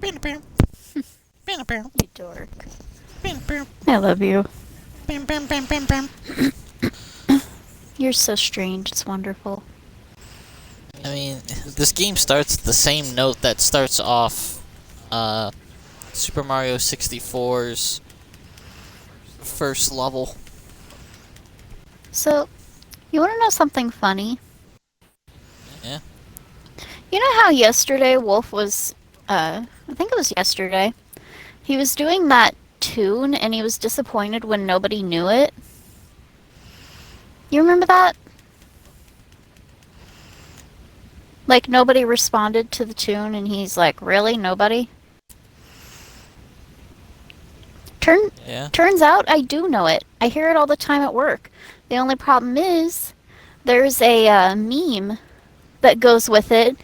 You dork. I love you. You're so strange, it's wonderful. I mean, this game starts the same note that starts off Super Mario 64's first level. So, you wanna know something funny? Yeah. You know how yesterday Wolf was, I think it was yesterday, he was doing that tune and he was disappointed when nobody knew it? You remember that? Like, nobody responded to the tune and he's like, really? Nobody? Yeah. Turns out I do know it. I hear it all the time at work. The only problem is, there's a meme that goes with it,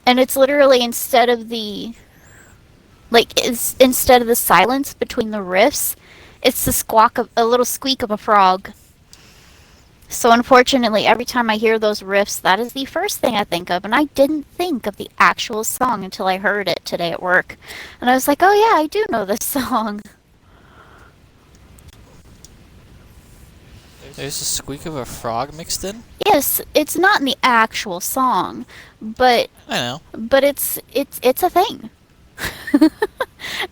and it's literally instead of the silence between the riffs, it's the squawk of a little squeak of a frog. So unfortunately, every time I hear those riffs, that is the first thing I think of, and I didn't think of the actual song until I heard it today at work. And I was like, oh yeah, I do know this song. There's a squeak of a frog mixed in? Yes, it's not in the actual song, but I know. it's a thing.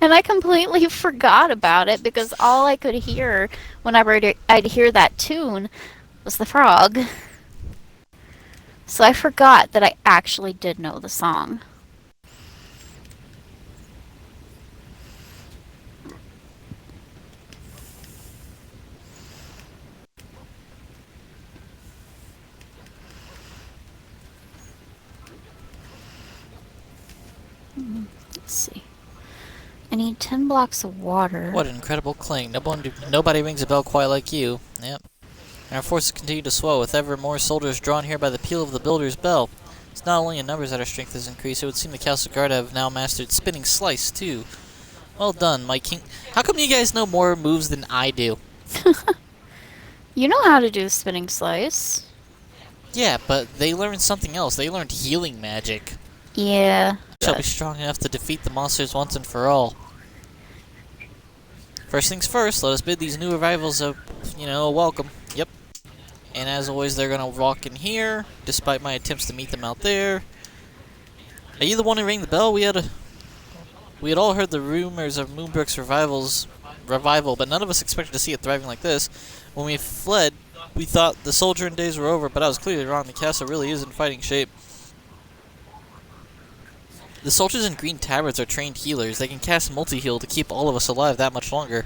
And I completely forgot about it because all I could hear whenever I'd hear that tune was the frog. So I forgot that I actually did know the song. Let's see. I need 10 blocks of water. What an incredible cling. Nobody rings a bell quite like you. Yep. And our forces continue to swell with ever more soldiers drawn here by the peal of the builder's bell. It's not only in numbers that our strength has increased, it would seem the Castle Guard have now mastered spinning slice, too. Well done, my king. How come you guys know more moves than I do? You know how to do spinning slice. Yeah, but they learned something else. They learned healing magic. Yeah. Shall be strong enough to defeat the monsters once and for all. First things first, let us bid these new arrivals a welcome. Yep. And as always, they're gonna walk in here, despite my attempts to meet them out there. Are you the one who rang the bell? We had all heard the rumors of Moonbrook's revival, but none of us expected to see it thriving like this. When we fled, we thought the soldiering days were over, but I was clearly wrong. The castle really is in fighting shape. The soldiers in green tabards are trained healers. They can cast multi-heal to keep all of us alive that much longer.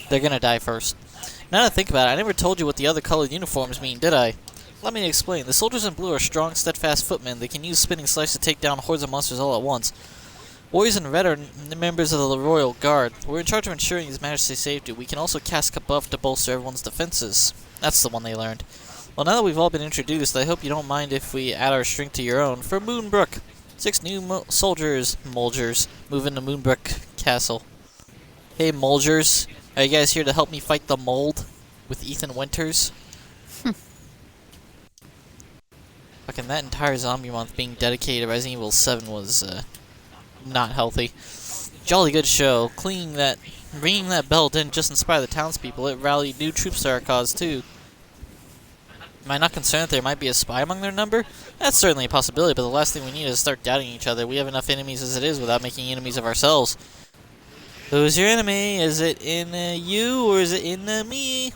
They're gonna die first. Now that I think about it, I never told you what the other colored uniforms mean, did I? Let me explain. The soldiers in blue are strong, steadfast footmen. They can use spinning slice to take down hordes of monsters all at once. Warriors in red are members of the Royal Guard. We're in charge of ensuring His Majesty's safety. We can also cast Kabuff to bolster everyone's defenses. That's the one they learned. Well, now that we've all been introduced, I hope you don't mind if we add our strength to your own. For Moonbrook, 6 new soldiers, Molgers, move into Moonbrook Castle. Hey, Molgers. Are you guys here to help me fight the mold with Ethan Winters? Fucking that entire zombie month being dedicated to Resident Evil 7 was, not healthy. Jolly good show. Ringing that bell didn't just inspire the townspeople, it rallied new troops to our cause, too. Am I not concerned that there might be a spy among their number? That's certainly a possibility, but the last thing we need is to start doubting each other. We have enough enemies as it is without making enemies of ourselves. Who's your enemy? Is it in you, or is it in me?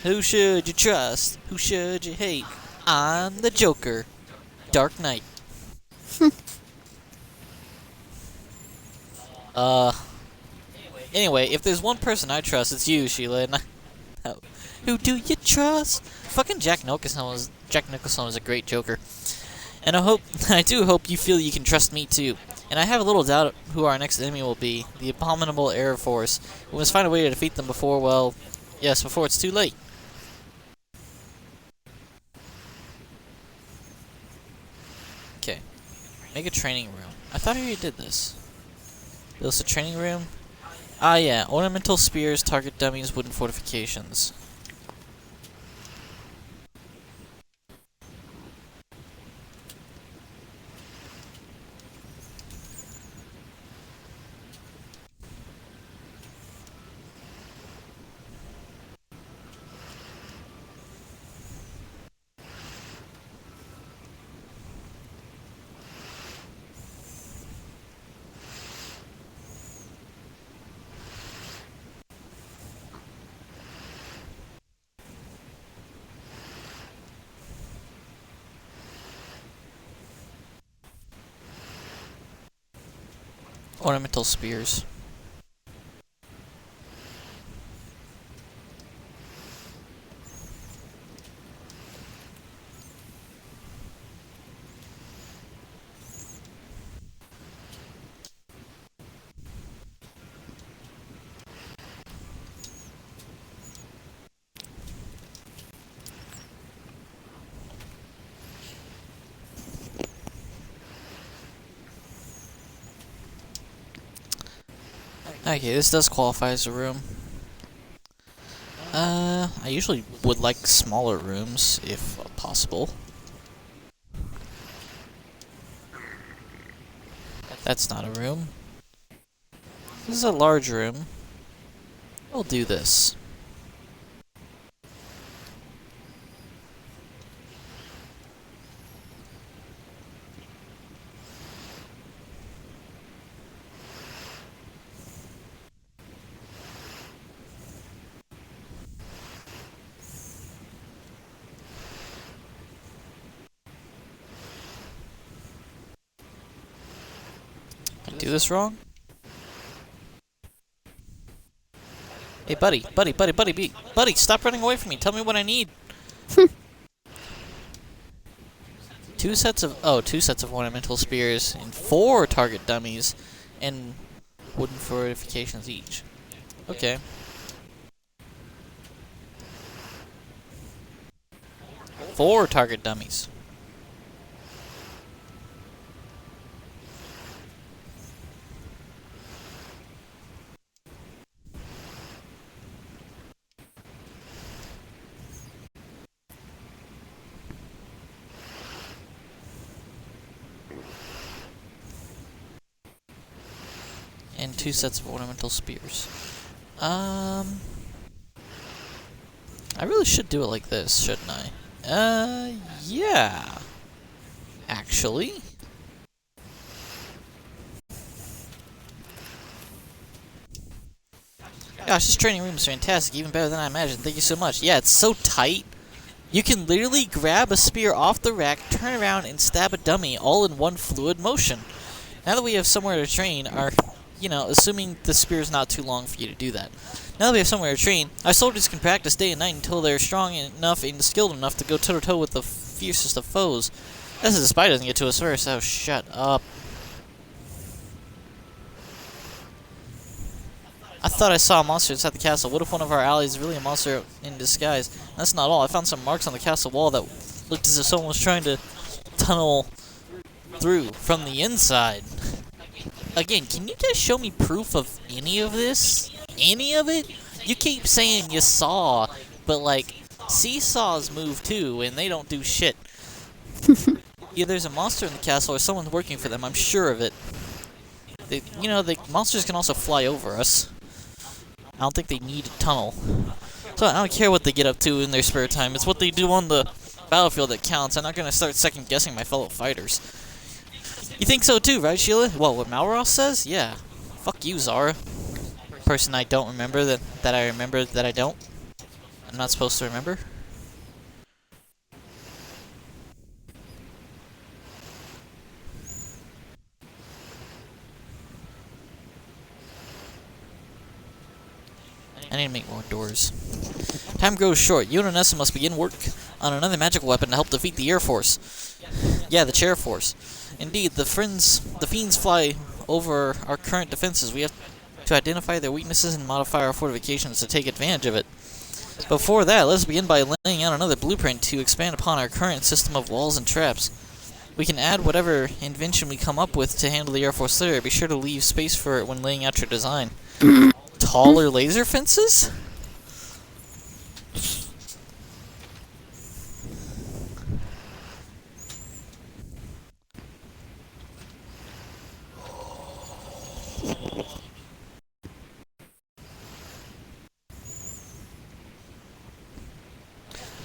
Who should you trust? Who should you hate? I'm the Joker. Dark Knight. Anyway, if there's one person I trust, it's you, Sheila. And who do you trust? Fucking Jack Nicholson was a great Joker. And I do hope you feel you can trust me too. And I have a little doubt who our next enemy will be. The abominable Air Force. We must find a way to defeat them before it's too late. Okay. Make a training room. I thought I already did this. Build a training room. Ah yeah, ornamental spears, target dummies, wooden fortifications. Ornamental spears. Okay, this does qualify as a room. I usually would like smaller rooms, if possible. That's not a room. This is a large room. We'll do this. I do this wrong? Hey, buddy, stop running away from me. Tell me what I need. Two sets of ornamental spears and 4 target dummies and wooden fortifications each. Okay. 4 target dummies. And 2 sets of ornamental spears. I really should do it like this, shouldn't I? Yeah. Actually. Gosh, this training room is fantastic, even better than I imagined. Thank you so much. Yeah, it's so tight. You can literally grab a spear off the rack, turn around, and stab a dummy all in one fluid motion. Now that we have somewhere to train, assuming the spear is not too long for you to do that. Now that we have somewhere to train, our soldiers can practice day and night until they're strong enough and skilled enough to go toe-to-toe with the fiercest of foes. This is the spy doesn't get to us first. Oh, shut up. I thought I saw a monster inside the castle. What if one of our allies is really a monster in disguise? That's not all. I found some marks on the castle wall that looked as if someone was trying to tunnel through from the inside. Again, can you guys show me proof of any of this? Any of it? You keep saying you saw, but like, seesaws move too, and they don't do shit. Either there's a monster in the castle or someone's working for them, I'm sure of it. The monsters can also fly over us. I don't think they need a tunnel. So I don't care what they get up to in their spare time. It's what they do on the battlefield that counts. I'm not going to start second-guessing my fellow fighters. You think so too, right, Sheila? Well, what Malroth says? Yeah. Fuck you, Zara. Person I don't remember that I remember that I don't. I'm not supposed to remember. I need to make more doors. Time grows short. You and Onessa must begin work on another magical weapon to help defeat the Air Force. Yeah, the Chair Force. Indeed, the fiends fly over our current defenses. We have to identify their weaknesses and modify our fortifications to take advantage of it. Before that, let's begin by laying out another blueprint to expand upon our current system of walls and traps. We can add whatever invention we come up with to handle the Air Force later. Be sure to leave space for it when laying out your design. Taller laser fences?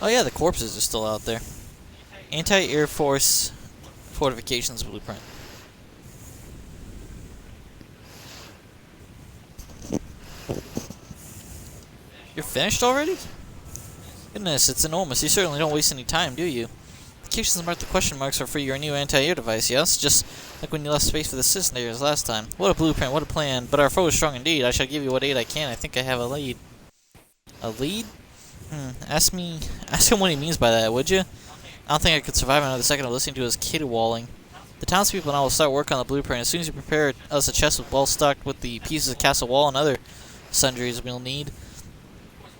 Oh yeah, the corpses are still out there. Anti-Air Force fortifications blueprint. You're finished already? Goodness, it's enormous. You certainly don't waste any time, do you? The specifications marked the question marks are for your new anti-air device, yes? Just like when you left space for the cisternators last time. What a blueprint, what a plan. But our foe is strong indeed. I shall give you what aid I can. I think I have a lead. A lead? Ask him what he means by that, would you? I don't think I could survive another second of listening to his caterwauling. The townspeople and I will start work on the blueprint as soon as you prepare us a chest well stocked with the pieces of castle wall and other sundries we'll need.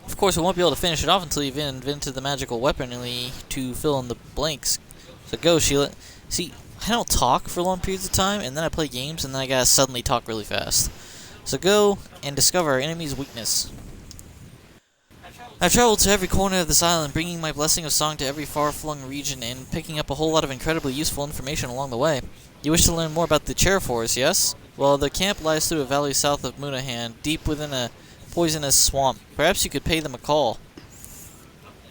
Of course, we won't be able to finish it off until you've invented the magical weaponry to fill in the blanks. So go, Sheila. See, I don't talk for long periods of time, and then I play games, and then I gotta suddenly talk really fast. So go and discover our enemy's weakness. I've traveled to every corner of this island, bringing my blessing of song to every far-flung region, and picking up a whole lot of incredibly useful information along the way. You wish to learn more about the Chair-Force, yes? Well, the camp lies through a valley south of Munahan, deep within a poisonous swamp. Perhaps you could pay them a call.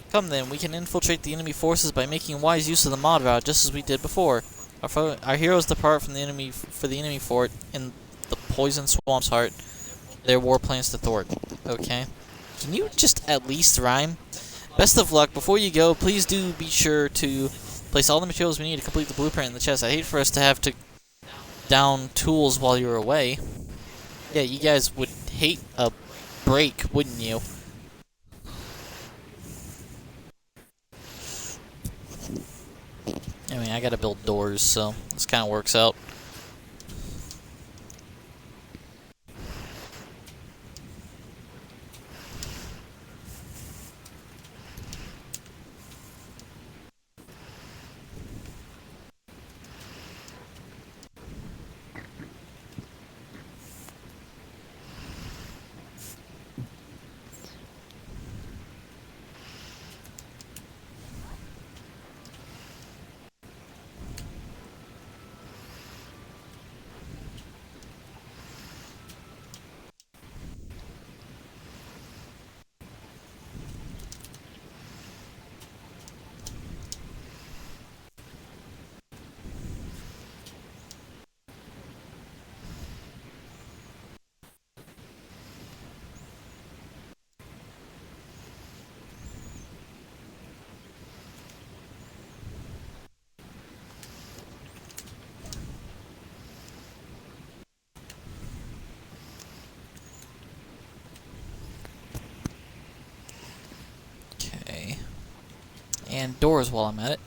Come then, we can infiltrate the enemy forces by making wise use of the mod route, just as we did before. Our heroes depart from the enemy fort in the poison swamp's heart. Their war plans to thwart. Okay. Can you just at least rhyme? Best of luck. Before you go, please do be sure to place all the materials we need to complete the blueprint in the chest. I hate for us to have to down tools while you're away. Yeah, you guys would hate a break, wouldn't you? I mean, I gotta build doors, so this kind of works out. And doors while I'm at it.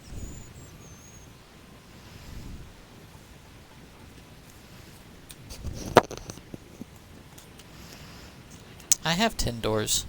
I have 10 doors.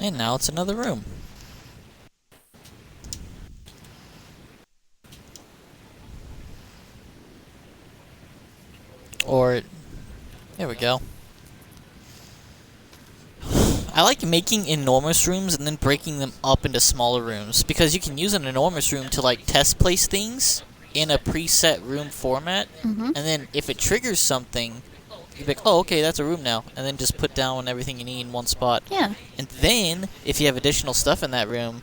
And now it's another room. Or, there we go. I like making enormous rooms and then breaking them up into smaller rooms, because you can use an enormous room to like test place things in a preset room format, and then if it triggers something, you'd be like, oh, okay, that's a room now, and then just put down everything you need in one spot. Yeah. And then, if you have additional stuff in that room,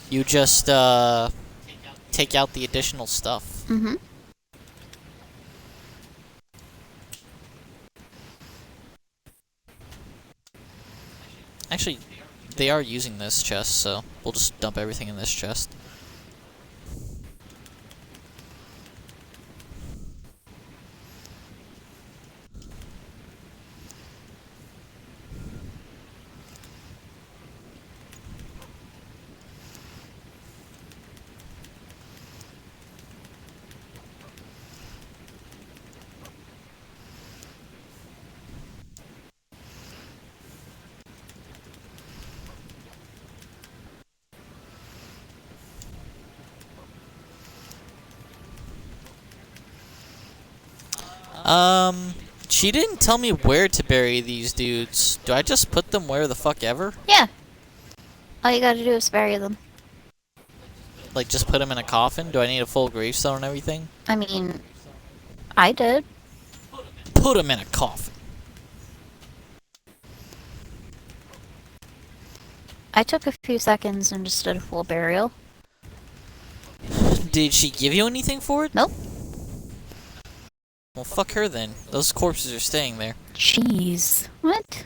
you just take out the additional stuff. Actually, they are using this chest, so we'll just dump everything in this chest. She didn't tell me where to bury these dudes. Do I just put them where the fuck ever? Yeah. All you gotta do is bury them. Like, just put them in a coffin? Do I need a full gravestone and everything? I mean, I did. Put them in a coffin. I took a few seconds and just did a full burial. Did she give you anything for it? Nope. Well, fuck her then. Those corpses are staying there. Jeez. What?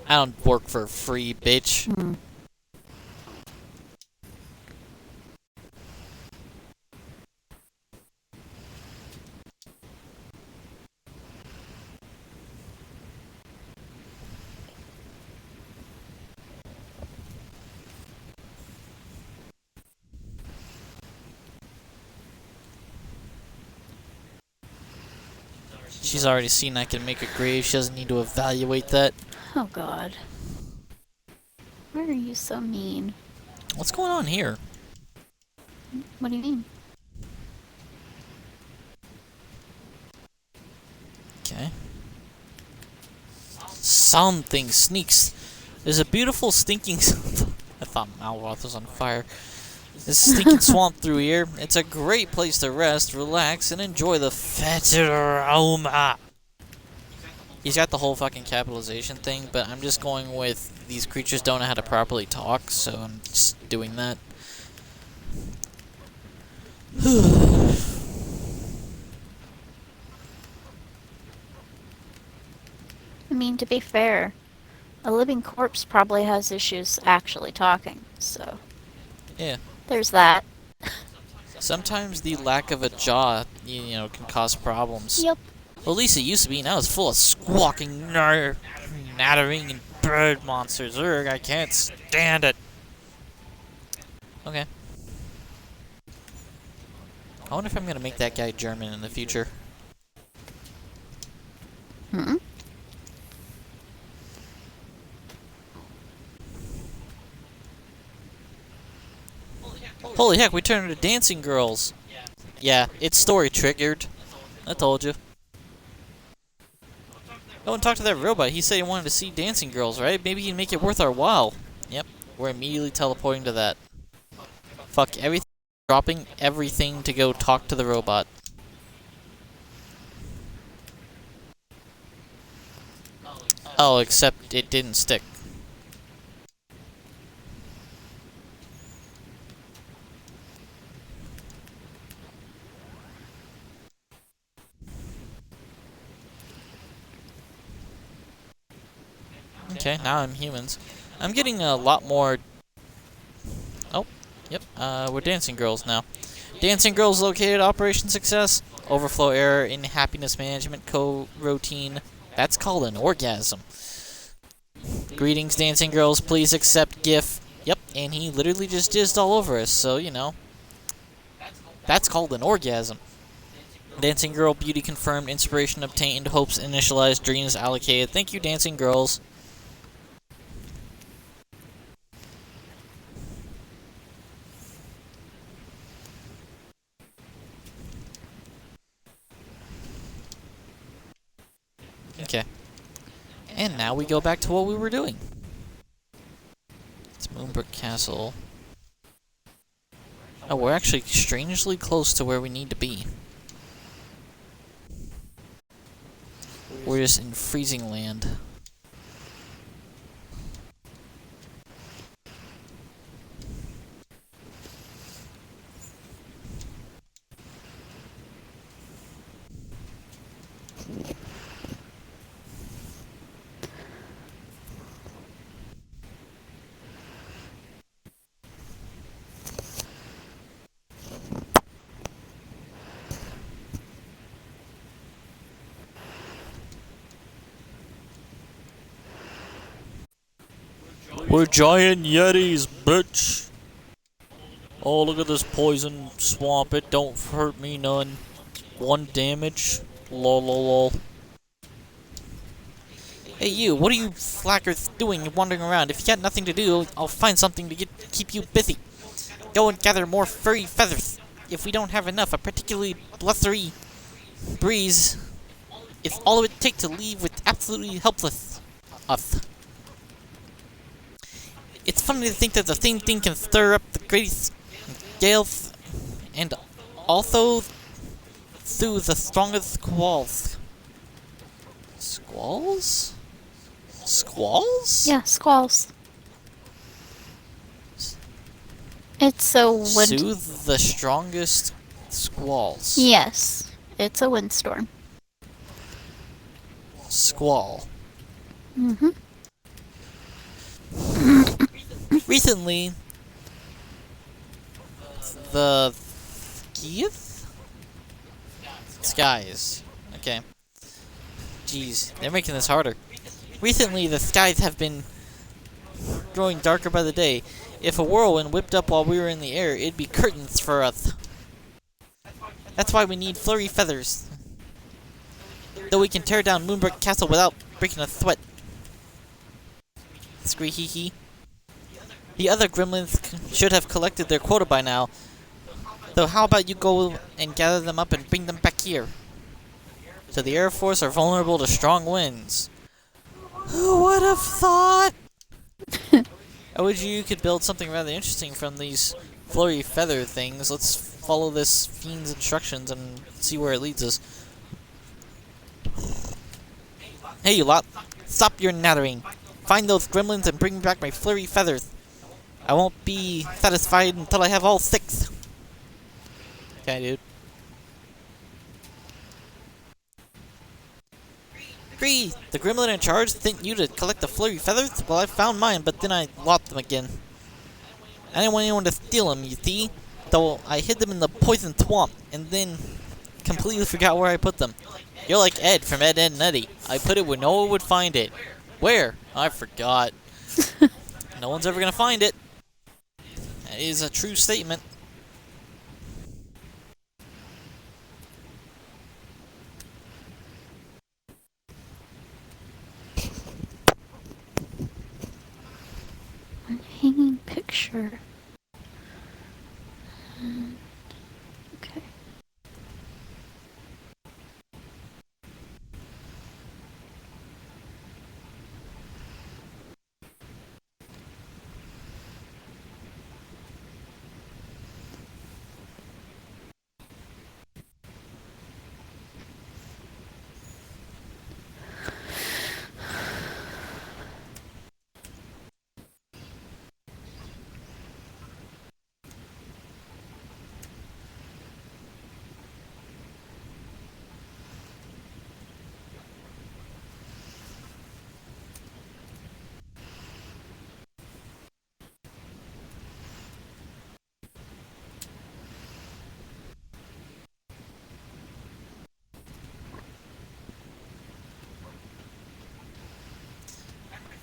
I don't work for free, bitch. Hmm. She's already seen I can make a grave. She doesn't need to evaluate that. Oh god. Why are you so mean? What's going on here? What do you mean? Okay. Something sneaks. There's a beautiful stinking... I thought Malroth was on fire. This stinking swamp through here. It's a great place to rest, relax, and enjoy the fetid aroma. He's got the whole fucking capitalization thing, but I'm just going with these creatures don't know how to properly talk, so I'm just doing that. I mean, to be fair, a living corpse probably has issues actually talking, so Yeah. there's that. Sometimes the lack of a jaw, you know, can cause problems. Yep. Well, at least it used to be. Now it's full of squawking, nattering, and bird monsters. Ugh, I can't stand it. Okay. I wonder if I'm gonna make that guy German in the future. Hmm? Holy heck, we turned into dancing girls. Yeah, it's story triggered. I told you. Go and talk to that robot. He said he wanted to see dancing girls, right? Maybe he'd make it worth our while. Yep, we're immediately teleporting to that. Fuck everything. Dropping everything to go talk to the robot. Oh, except it didn't stick. Okay, now I'm humans. I'm getting a lot more... Oh, yep, we're dancing girls now. Dancing girls located, operation success. Overflow error in happiness management co-routine. That's called an orgasm. Greetings, dancing girls, please accept GIF. Yep, and he literally just jizzed all over us, so, you know. That's called an orgasm. Dancing girl, beauty confirmed, inspiration obtained, hopes initialized, dreams allocated. Thank you, dancing girls. Okay. And now we go back to what we were doing. It's Moonbrook Castle. Oh, we're actually strangely close to where we need to be. We're just in freezing land. We're giant yetis, bitch! Oh, look at this poison swamp. It don't hurt me none. 1 damage. Lol, lol, lol. Hey, you, what are you flackers doing? You're wandering around. If you got nothing to do, I'll find something to keep you busy. Go and gather more furry feathers. If we don't have enough, a particularly blustery Breeze, it's all it would take to leave with absolutely helpless us. It's funny to think that the same thing can stir up the greatest gales and also through the strongest squalls. Squalls? Squalls? Yeah, squalls. It's a wind. Soothe the strongest squalls. Yes, it's a windstorm. Squall. Mm-hmm. Recently, the skies. Okay. Jeez, they're making this harder. Recently, the skies have been growing darker by the day. If a whirlwind whipped up while we were in the air, it'd be curtains for us. That's why we need flurry feathers. Though we can tear down Moonbrook Castle without breaking a sweat. Scree hee hee. The other gremlins should have collected their quota by now. So how about you go and gather them up and bring them back here? So the Air Force are vulnerable to strong winds. Who would have thought? I wish you could build something rather interesting from these flurry feather things. Let's follow this fiend's instructions and see where it leads us. Hey, you lot. Stop your nattering. Find those gremlins and bring back my flurry feathers. I won't be satisfied until I have all 6. Okay, dude. Agree! The gremlin in charge sent you to collect the flurry feathers? Well, I found mine, but then I lost them again. I didn't want anyone to steal them, you see? So I hid them in the poison swamp, and then completely forgot where I put them. You're like Ed from Ed, Edd n Eddy. I put it where no one would find it. Where? I forgot. No one's ever gonna find it. That is a true statement. Hanging picture. Okay.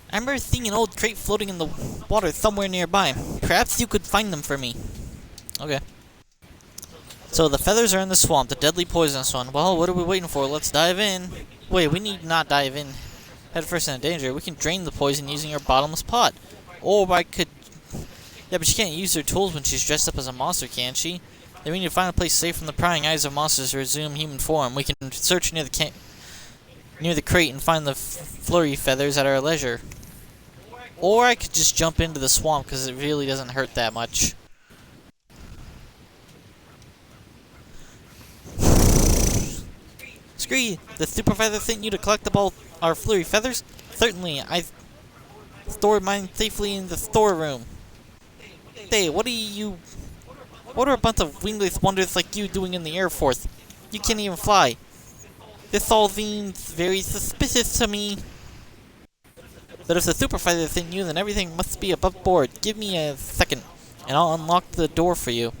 I remember seeing an old crate floating in the water somewhere nearby. Perhaps you could find them for me. Okay. So the feathers are in the swamp, the deadly poisonous one. Well, what are we waiting for? Let's dive in. Wait, we need not dive in head first in danger. We can drain the poison using our bottomless pot. Or I could... Yeah, but she can't use her tools when she's dressed up as a monster, can she? Then we need to find a place safe from the prying eyes of monsters to resume human form. We can search near the crate and find the flurry feathers at our leisure. Or I could just jump into the swamp because it really doesn't hurt that much. Scree, the supervisor sent you to collect up all our flurry feathers? Certainly, I stored mine safely in the storeroom. Hey, what are a bunch of wingless wonders like you doing in the Air Force? You can't even fly. This all seems very suspicious to me. But if the supervisor sent you, then everything must be above board. Give me a second, and I'll unlock the door for you.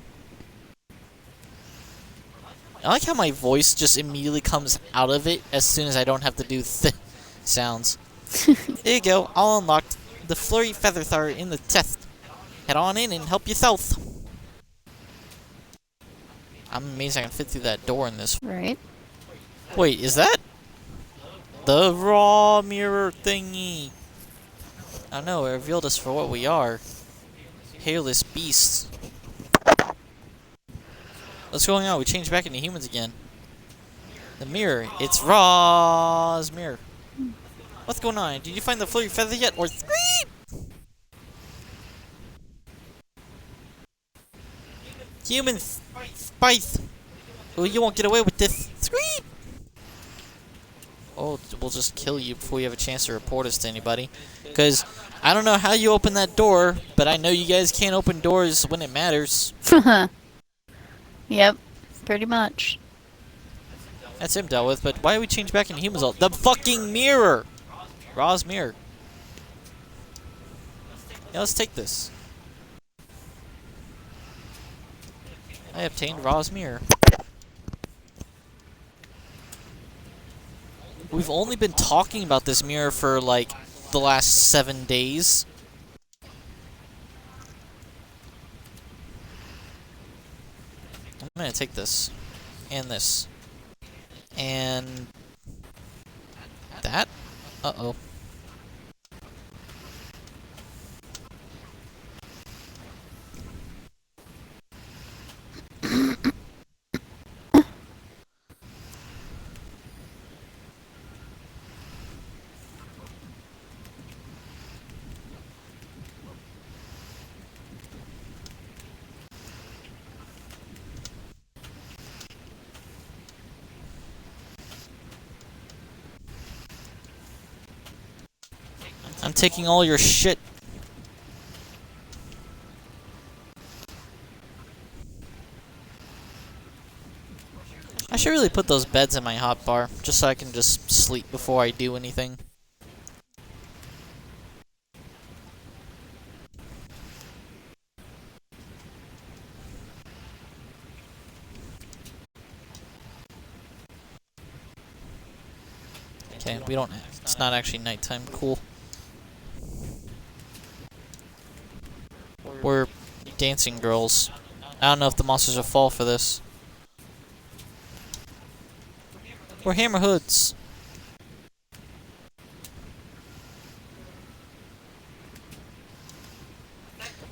I like how my voice just immediately comes out of it as soon as I don't have to do sounds. There you go, all unlocked. The flurry feathers are in the chest. Head on in and help yourself. I'm amazed I can fit through that door in this. Right. Wait, is that the raw mirror thingy? I know, it revealed us for what we are. Hairless beasts. What's going on? We changed back into humans again. The mirror. It's Raw's mirror. What's going on? Did you find the flurry feather yet? Or scream? Human spice. Oh, you won't get away with this. Scream! Oh, we'll just kill you before you have a chance to report us to anybody. Because I don't know how you open that door, but I know you guys can't open doors when it matters. Yep, pretty much. That's him dealt with, but why did we change back into humans all? The fucking mirror! Raw's mirror. Yeah, let's take this. I obtained Raw's mirror. We've only been talking about this mirror for, like, the last 7 days. I'm gonna take this. And this. And... that? Uh-oh. I'm taking all your shit. I should really put those beds in my hotbar, just so I can just sleep before I do anything. Okay, we don't. It's not actually nighttime. Cool. We're dancing girls. I don't know if the monsters will fall for this. We're hammer hoods.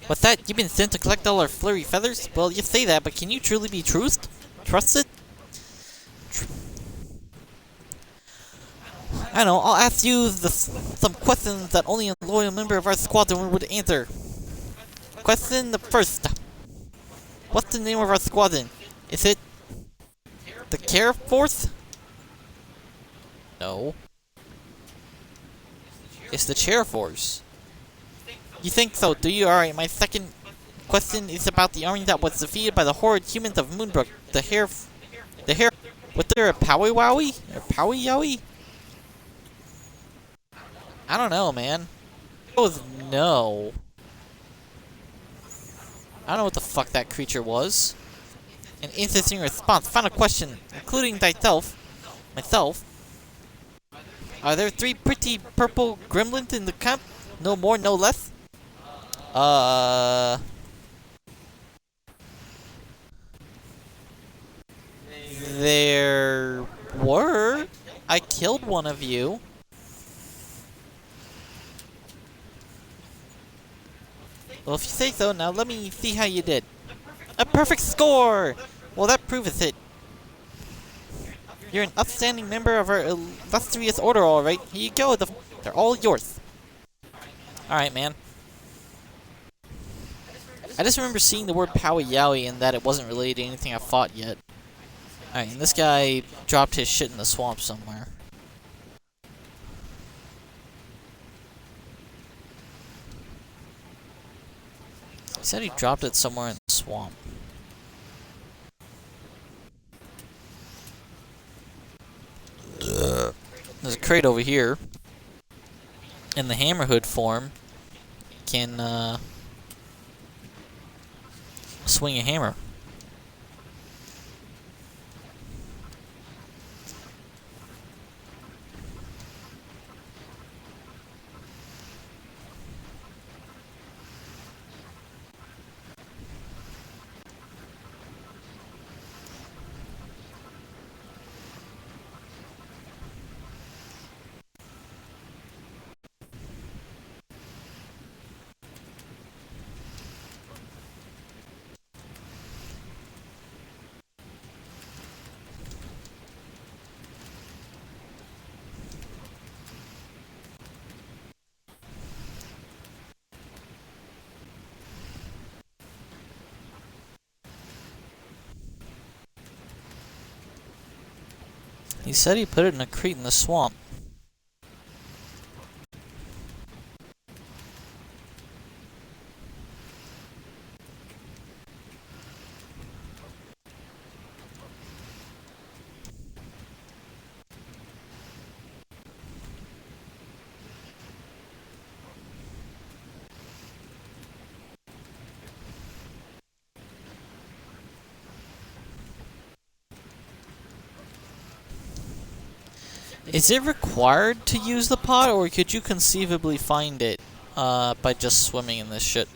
What's that? You've been sent to collect all our flurry feathers? Well, you say that, but can you truly be trusted? I don't know, I'll ask you some questions that only a loyal member of our squadron would answer. Question the first. What's the name of our squadron? Is it the Care Force? No. It's the Chair Force. You think so, do you? Alright, my second question is about the army that was defeated by the horrid humans of Moonbrook. The hair... Was there a Powie Wowie? Or Powie Yowie? I don't know, man. It was no. I don't know what the fuck that creature was. An interesting response. Final question, including myself. Are there 3 pretty purple gremlins in the camp? No more, no less? There were. I killed one of you. Well, if you say so, now let me see how you did. A perfect score! Well, that proves it. You're an upstanding member of our illustrious order, alright. Here you go, they're all yours. Alright, man. I just remember seeing the word Powie Yowie and that it wasn't related to anything I fought yet. Alright, and this guy dropped his shit in the swamp somewhere. He said he dropped it somewhere in the swamp. There's a crate over here. In the Hammerhood form, can swing a hammer. He said he put it in a crate in the swamp. Is it required to use the pot, or could you conceivably find it by just swimming in this shit?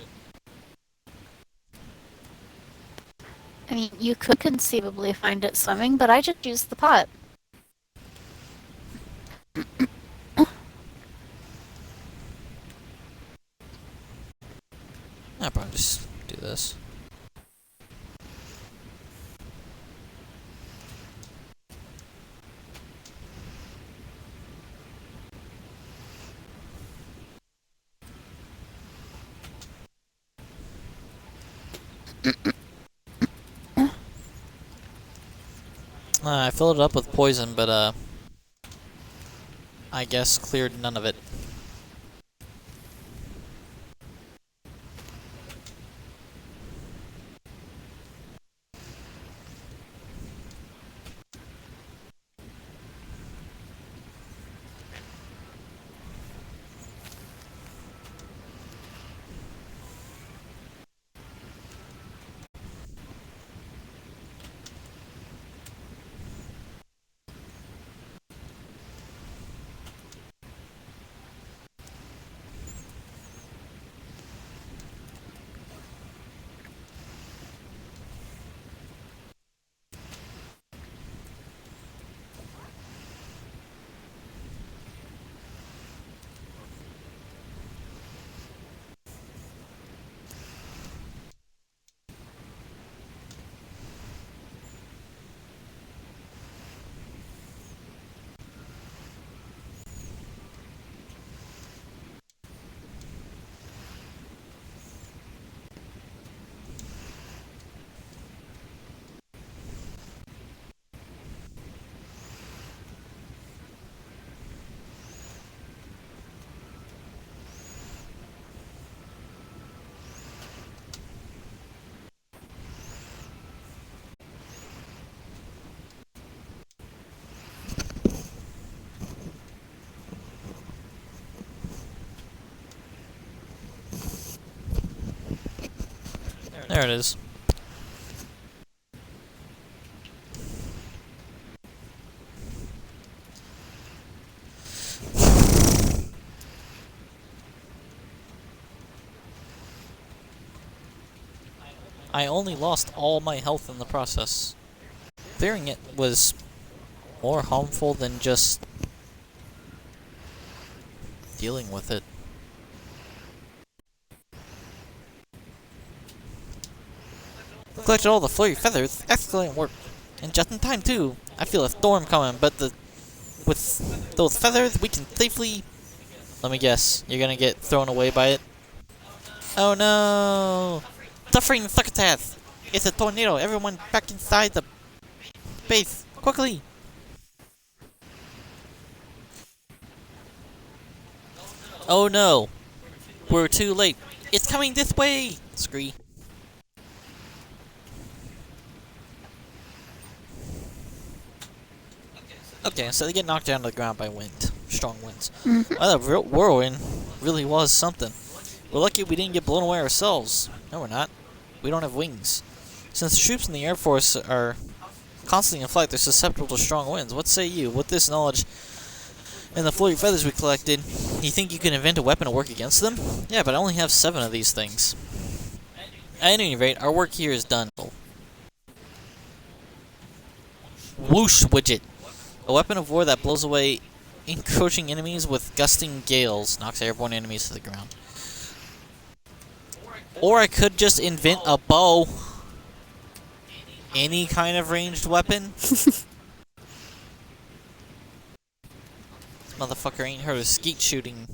I mean, you could conceivably find it swimming, but I just used the pot. I'll probably just do this. I filled it up with poison, but I guess cleared none of it. There it is. I only lost all my health in the process. Fearing it was more harmful than just dealing with it. Collected all the flurry feathers. Excellent work. And just in time, too. I feel a storm coming, but with those feathers, we can safely... Let me guess. You're gonna get thrown away by it? Oh no! Suffering succotash! It's a tornado! Everyone back inside the base! Quickly! Oh no! We're too late! It's coming this way! Scree. Okay, so they get knocked down to the ground by wind. Strong winds. Well, the whirlwind really was something. We're lucky we didn't get blown away ourselves. No, we're not. We don't have wings. Since the troops in the Air Force are constantly in flight, they're susceptible to strong winds. What say you? With this knowledge and the flurry feathers we collected, you think you can invent a weapon to work against them? Yeah, but I only have 7 of these things. At any rate, our work here is done. Whoosh widget. A weapon of war that blows away encroaching enemies with gusting gales, knocks airborne enemies to the ground. Or I could just invent a bow. Any kind of ranged weapon. This motherfucker ain't heard of skeet shooting.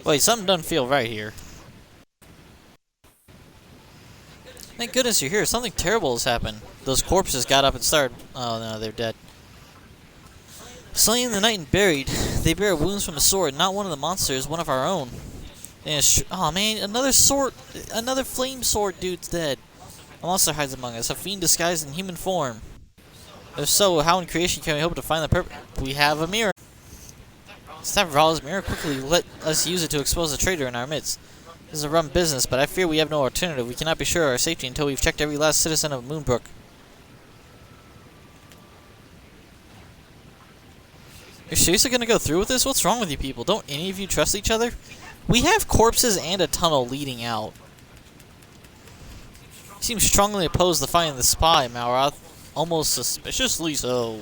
Wait, something doesn't feel right here. Thank goodness you're here. Something terrible has happened. Those corpses got up and started. Oh no, they're dead. Slain in the night and buried. They bear wounds from a sword. Not one of the monsters, one of our own. And oh man, another sword, another flame sword dude's dead. A monster hides among us, a fiend disguised in human form. If so, how in creation can we hope to find the purpose? We have a mirror. Snap Ral's mirror, quickly let us use it to expose a traitor in our midst. This is a rum business, but I fear we have no alternative. We cannot be sure of our safety until we've checked every last citizen of Moonbrook. You're seriously gonna go through with this? What's wrong with you people? Don't any of you trust each other? We have corpses and a tunnel leading out. You seem strongly opposed to finding the spy, Malroth. Almost suspiciously so.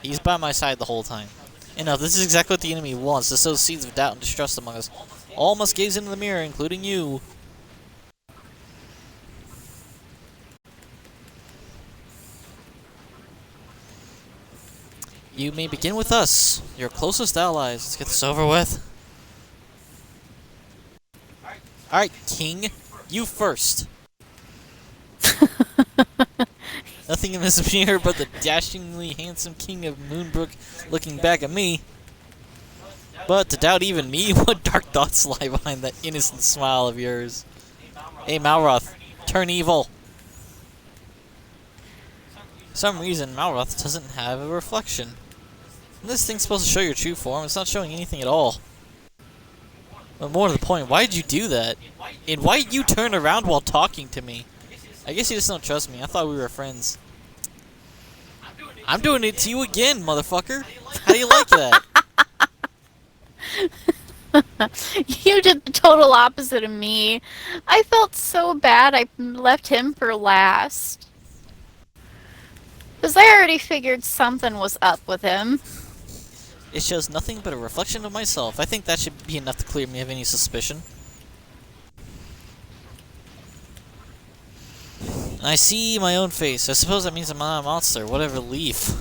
He's by my side the whole time. Enough, this is exactly what the enemy wants, to sow seeds of doubt and distrust among us. All must gaze into the mirror, including you. You may begin with us, your closest allies. Let's get this over with. Alright, King, you first. Nothing in this mirror but the dashingly handsome King of Moonbrook looking back at me. But to doubt even me, what dark thoughts lie behind that innocent smile of yours? Hey Malroth, turn evil. For some reason, Malroth doesn't have a reflection. And this thing's supposed to show your true form. It's not showing anything at all. But more to the point, why did you do that? And why did you turn around while talking to me? I guess you just don't trust me. I thought we were friends. I'm doing it to you again, motherfucker. How do you like that? You did the total opposite of me. I felt so bad I left him for last. Because I already figured something was up with him. It shows nothing but a reflection of myself. I think that should be enough to clear me of any suspicion. I see my own face. I suppose that means I'm not a monster. What a relief.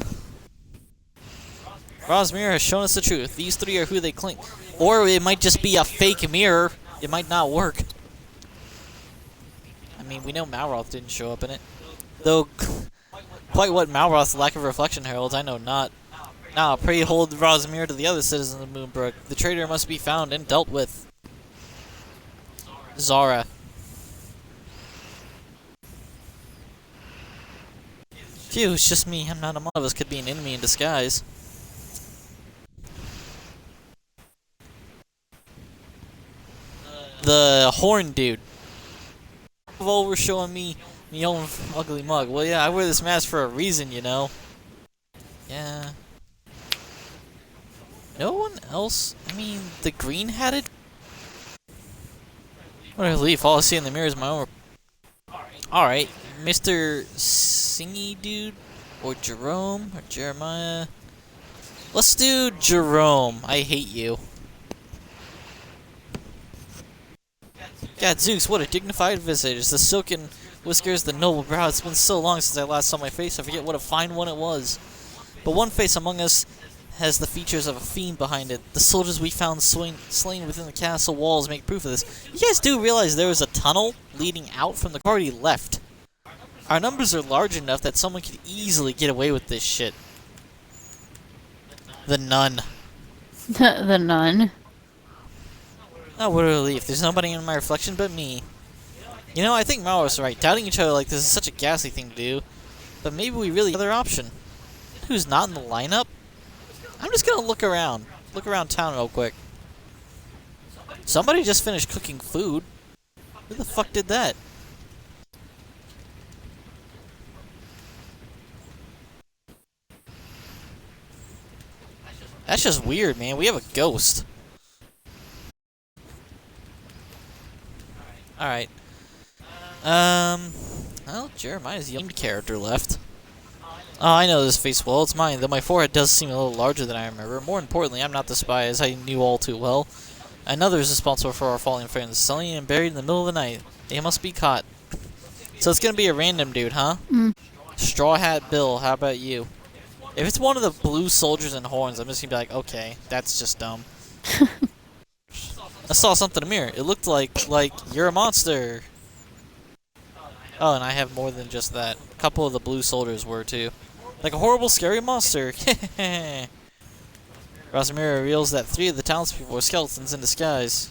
Ra's mirror has shown us the truth. These three are who they claim. Or it might just be a fake mirror. It might not work. I mean, we know Malroth didn't show up in it. Though, quite what Malroth's lack of reflection heralds, I know not. Now, pray hold Ra's mirror to the other citizens of Moonbrook. The traitor must be found and dealt with. Zara. Phew, it's just me. I'm not a one of us could be an enemy in disguise. The horn dude. Over showing me own ugly mug. Well, yeah, I wear this mask for a reason, you know. Yeah. No one else? I mean, the green-hatted? What a relief. All I see in the mirror is my own. Alright, Mr. Singy dude? Or Jerome? Or Jeremiah? Let's do Jerome. I hate you. God, Zeus, what a dignified visage. The silken whiskers, the noble brow. It's been so long since I last saw my face, I forget what a fine one it was. But one face among us has the features of a fiend behind it. The soldiers we found slain within the castle walls make proof of this. You guys do realize there was a tunnel leading out from the party left. Our numbers are large enough that someone could easily get away with this shit. The nun. The nun. Oh, what a relief. There's nobody in my reflection but me. You know, I think Malroth's right. Doubting each other like this is such a ghastly thing to do. But maybe we really have another option. Who's not in the lineup? I'm just gonna look around. Look around town real quick. Somebody just finished cooking food. Who the fuck did that? That's just weird, man. We have a ghost. Alright. Well, Jeremiah's the only character left. Oh, I know this face well. It's mine, though my forehead does seem a little larger than I remember. More importantly, I'm not the spy, as I knew all too well. Another is responsible for our falling friends, slain and buried in the middle of the night. They must be caught. So it's gonna be a random dude, huh? Straw Hat Bill, how about you? If it's one of the blue soldiers and horns, I'm just gonna be like, okay, that's just dumb. I saw something in the mirror. It looked like you're a monster. Oh, and I have more than just that. A couple of the blue soldiers were too. Like a horrible, scary monster. Rosmira reveals that 3 of the townspeople were skeletons in disguise.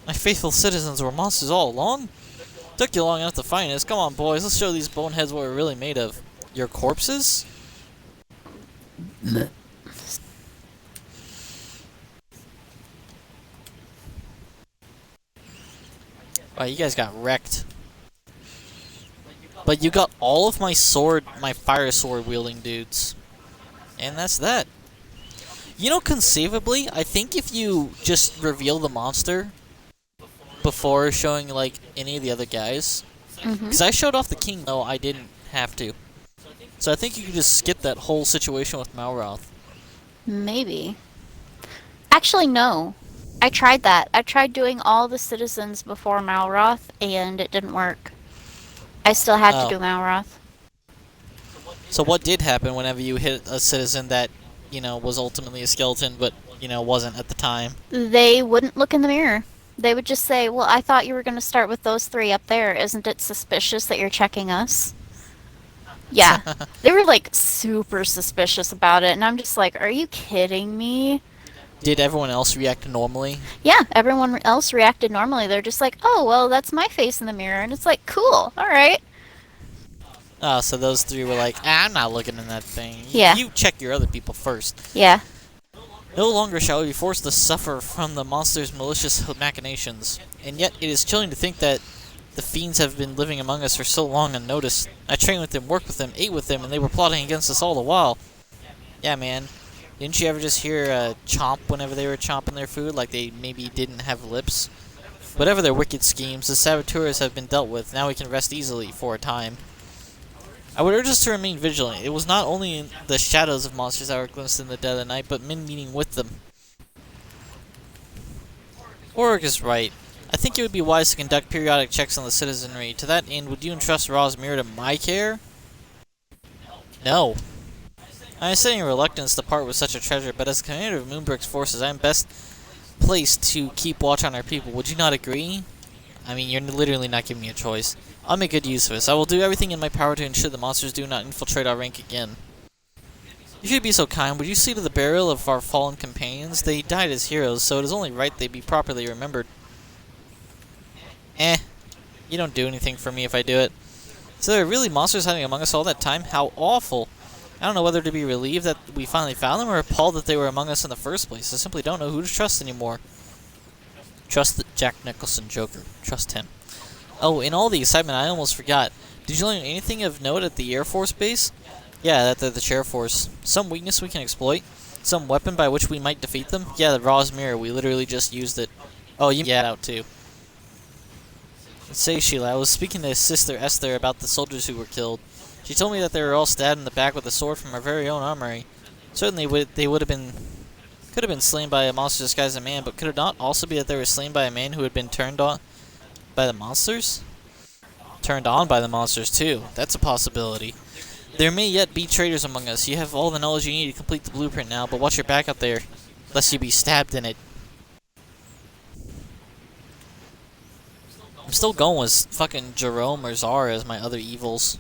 My faithful citizens were monsters all along? Took you long enough to find us. Come on, boys. Let's show these boneheads what we're really made of. Your corpses? Wow, you guys got wrecked. But you got all of my fire sword wielding dudes. And that's that. You know, conceivably, I think if you just reveal the monster before showing, like, any of the other guys. Because I showed off the king, though I didn't have to. So I think you could just skip that whole situation with Malroth. Maybe. Actually, no. I tried that. I tried doing all the citizens before Malroth, and it didn't work. I still had to do Malroth. So what did happen whenever you hit a citizen that, you know, was ultimately a skeleton, but, you know, wasn't at the time? They wouldn't look in the mirror. They would just say, well, I thought you were going to start with those 3 up there. Isn't it suspicious that you're checking us? Yeah. They were, like, super suspicious about it, and I'm just like, are you kidding me? Did everyone else react normally? Yeah, everyone else reacted normally. They're just like, oh, well, that's my face in the mirror. And it's like, cool, alright. Oh, so those 3 were like, I'm not looking in that thing. Yeah. You check your other people first. Yeah. No longer shall we be forced to suffer from the monster's malicious machinations. And yet, it is chilling to think that the fiends have been living among us for so long unnoticed. I trained with them, worked with them, ate with them, and they were plotting against us all the while. Yeah, man. Didn't you ever just hear chomp whenever they were chomping their food, like they maybe didn't have lips? Whatever their wicked schemes, the saboteurs have been dealt with. Now we can rest easily for a time. I would urge us to remain vigilant. It was not only in the shadows of monsters that were glimpsed in the dead of the night, but men meeting with them. Org is right. I think it would be wise to conduct periodic checks on the citizenry. To that end, would you entrust Rosmira to my care? No. I am sitting in reluctance to part with such a treasure, but as commander of Moonbrook's forces, I am best placed to keep watch on our people. Would you not agree? I mean, you're literally not giving me a choice. I'll make good use of this. I will do everything in my power to ensure the monsters do not infiltrate our rank again. You should be so kind. Would you see to the burial of our fallen companions? They died as heroes, so it is only right they be properly remembered. You don't do anything for me if I do it. So there are really monsters hiding among us all that time? How awful. I don't know whether to be relieved that we finally found them or appalled that they were among us in the first place. I simply don't know who to trust anymore. Trust the Jack Nicholson Joker. Trust him. Oh, in all the excitement, I almost forgot. Did you learn anything of note at the Air Force base? Yeah, that they're the Chair Force. Some weakness we can exploit? Some weapon by which we might defeat them? Yeah, the Rosmira. We literally just used it. Oh, you get out too. Say, Sheila, I was speaking to Sister Esther about the soldiers who were killed. She told me that they were all stabbed in the back with a sword from our very own armory. Certainly, they could have been slain by a monster disguised as a man, but could it not also be that they were slain by a man who had been turned on by the monsters? Turned on by the monsters, too. That's a possibility. There may yet be traitors among us. You have all the knowledge you need to complete the blueprint now, but watch your back out there, lest you be stabbed in it. I'm still going with fucking Jerome or Zara as my other evils.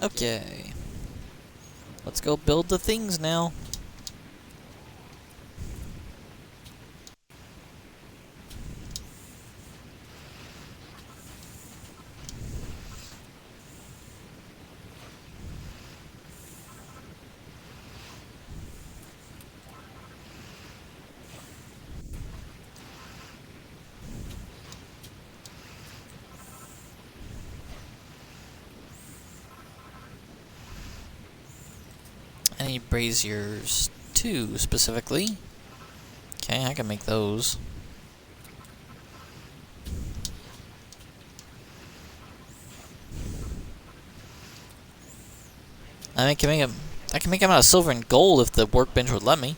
Okay. Let's go build the things now. I need braziers, 2 specifically. Okay, I can make those. I can make 'em. I can make 'em out of silver and gold if the workbench would let me.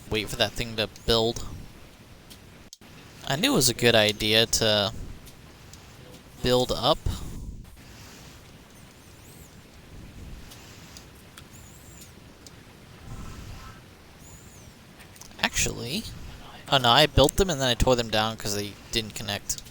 Wait for that thing to build. I knew it was a good idea to build up. Actually, oh no, I built them and then I tore them down because they didn't connect.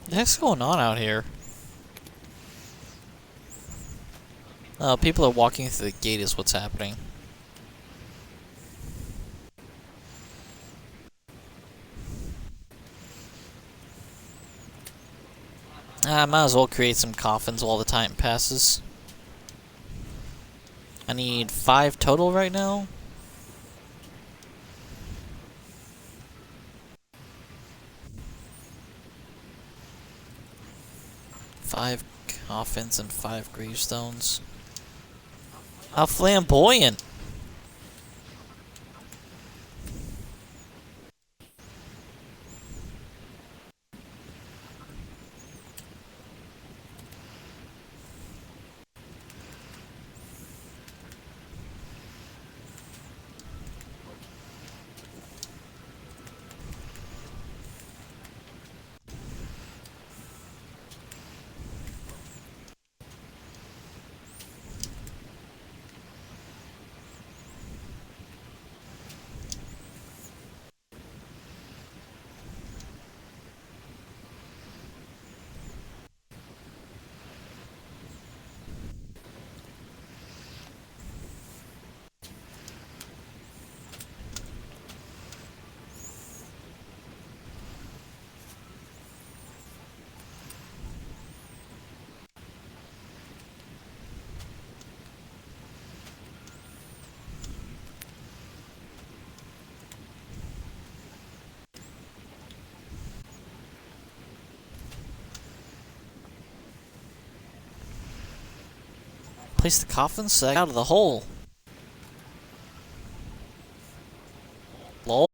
What the heck's going on out here? Oh, people are walking through the gate is what's happening. I might as well create some coffins while the time passes. I need 5 total right now. 5 coffins and 5 gravestones. How flamboyant! Place the coffins so I get out of the hole. Lol.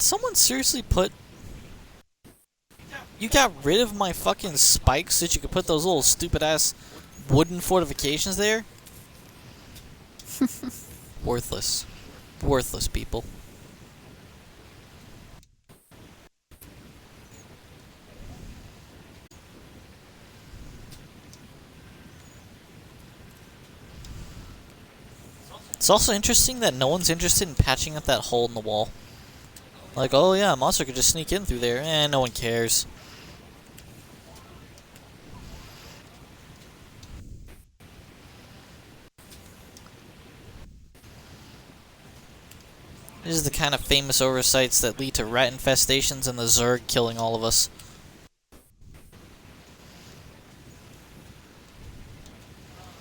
someone seriously put... You got rid of my fucking spikes so that you could put those little stupid-ass wooden fortifications there? Worthless. Worthless, people. It's also interesting that no one's interested in patching up that hole in the wall. Like, oh yeah, a monster could just sneak in through there, and no one cares. This is the kind of famous oversights that lead to rat infestations and the Zerg killing all of us.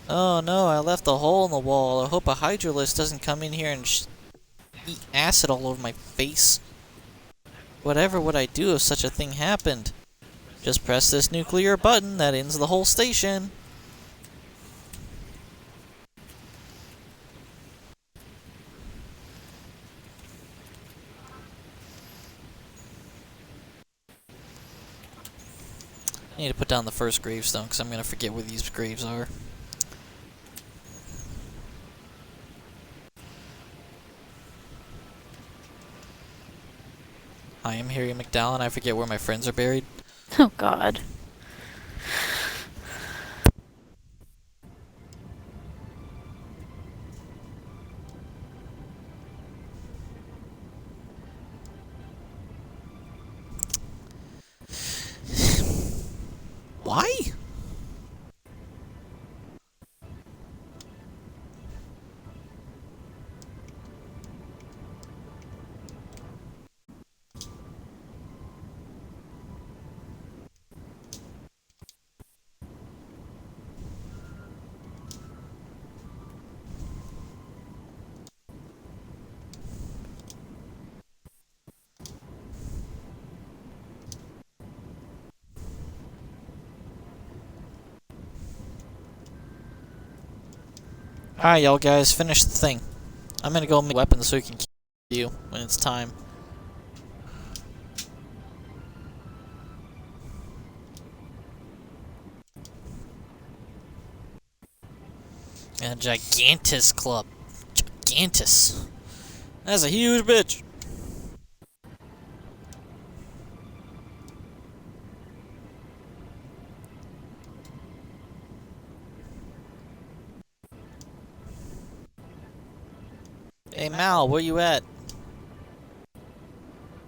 Oh no, I left a hole in the wall. I hope a Hydralisk doesn't come in here and eat acid all over my face. Whatever would I do if such a thing happened? Just press this nuclear button that ends the whole station. I need to put down the first gravestone because I'm going to forget where these graves are. I am Harry McDowell and I forget where my friends are buried. Oh god. Why? Alright, y'all guys, finish the thing. I'm gonna go make weapons so we can kill you when it's time. And Gigantus Club. Gigantus. That's a huge bitch. Hey Mal, where you at?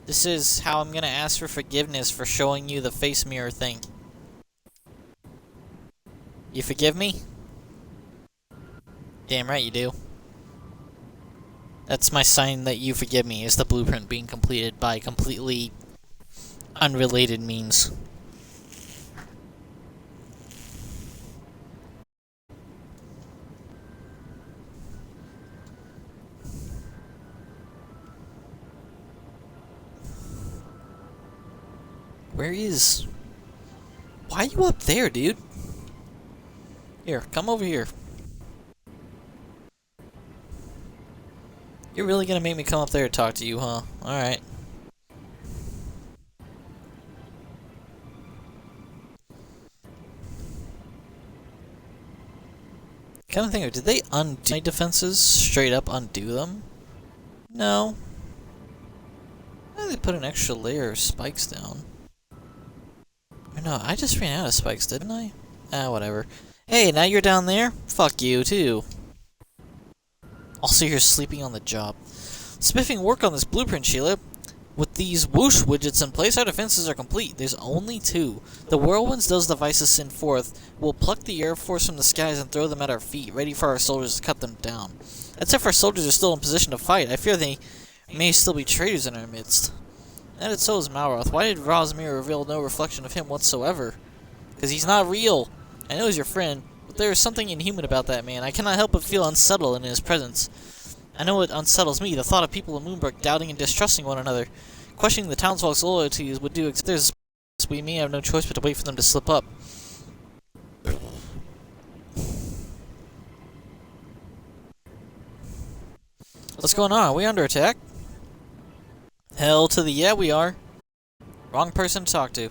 This is how I'm gonna ask for forgiveness for showing you the face mirror thing. You forgive me? Damn right you do. That's my sign that you forgive me, is the blueprint being completed by completely unrelated means. Where is... Why are you up there, dude? Here, come over here. You're really gonna make me come up there to talk to you, huh? Alright. Kind of think of, did they undo my defenses? Straight up undo them? No. Why did they put an extra layer of spikes down? Or no, I just ran out of spikes, didn't I? Ah, whatever. Hey, now you're down there? Fuck you, too. Also, you're sleeping on the job. Spiffing work on this blueprint, Sheila. With these whoosh widgets in place, our defenses are complete. There's only two. The whirlwinds those devices send forth will pluck the air force from the skies and throw them at our feet, ready for our soldiers to cut them down. That's if our soldiers are still in position to fight. I fear they may still be traitors in our midst. And so is Malroth. Why did Rosmir reveal no reflection of him whatsoever? Because he's not real. I know he's your friend, but there is something inhuman about that man. I cannot help but feel unsettled in his presence. I know it unsettles me, the thought of people in Moonbrook doubting and distrusting one another. Questioning the townsfolk's loyalties would do there's we may have no choice but to wait for them to slip up. What's going on? Are we under attack? Hell to the yeah, we are. Wrong person to talk to.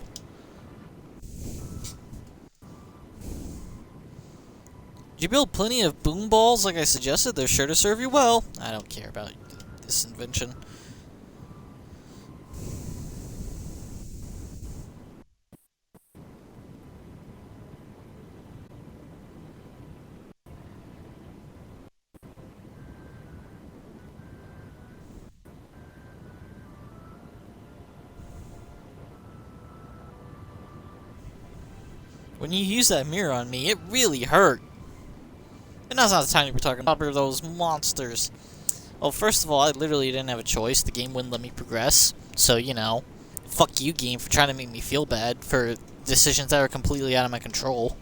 Did you build plenty of boom balls like I suggested? They're sure to serve you well. I don't care about this invention. When you use that mirror on me, it really hurt. And now's not the time to be talking about those monsters. Well, first of all, I literally didn't have a choice. The game wouldn't let me progress. So, you know, fuck you, game, for trying to make me feel bad for decisions that are completely out of my control.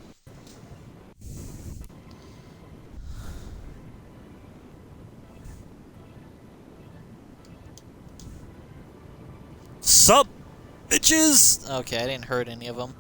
Sup, bitches? Okay, I didn't hurt any of them.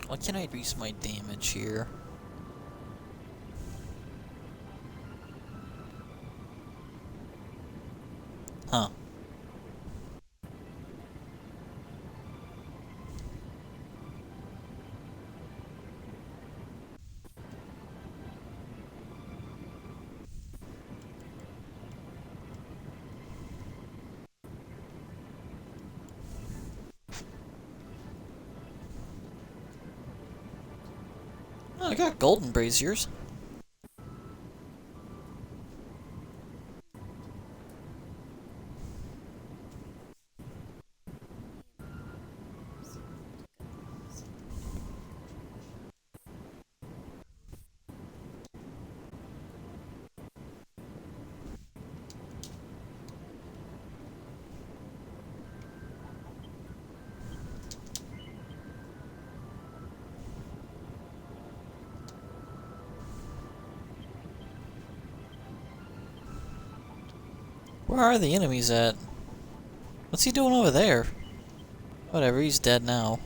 Why can't I increase my damage here? Huh. Oh, I got golden braziers. Where are the enemies at? What's he doing over there? Whatever, he's dead now.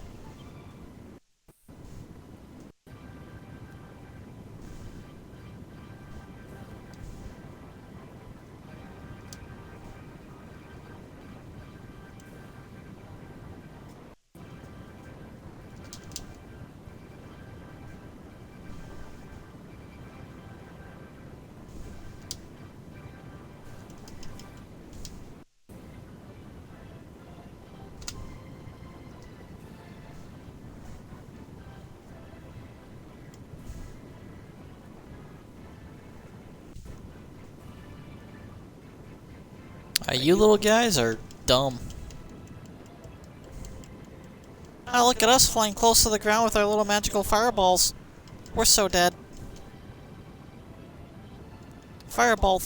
You little guys are dumb. Oh, look at us flying close to the ground with our little magical fireballs. We're so dead. Fireball.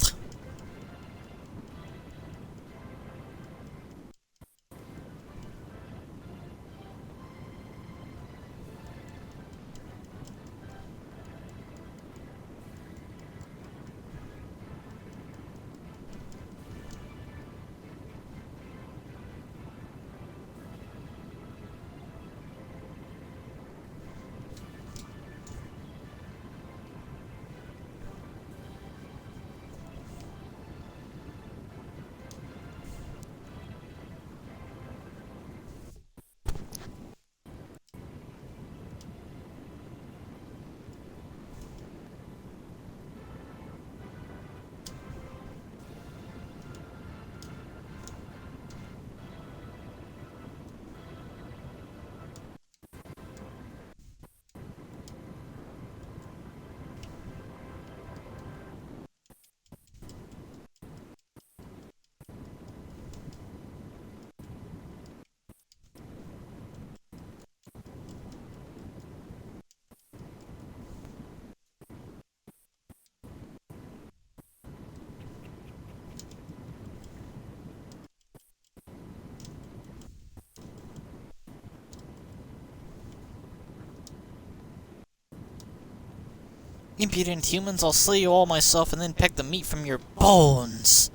Impudent humans, I'll slay you all myself and then peck the meat from your bones!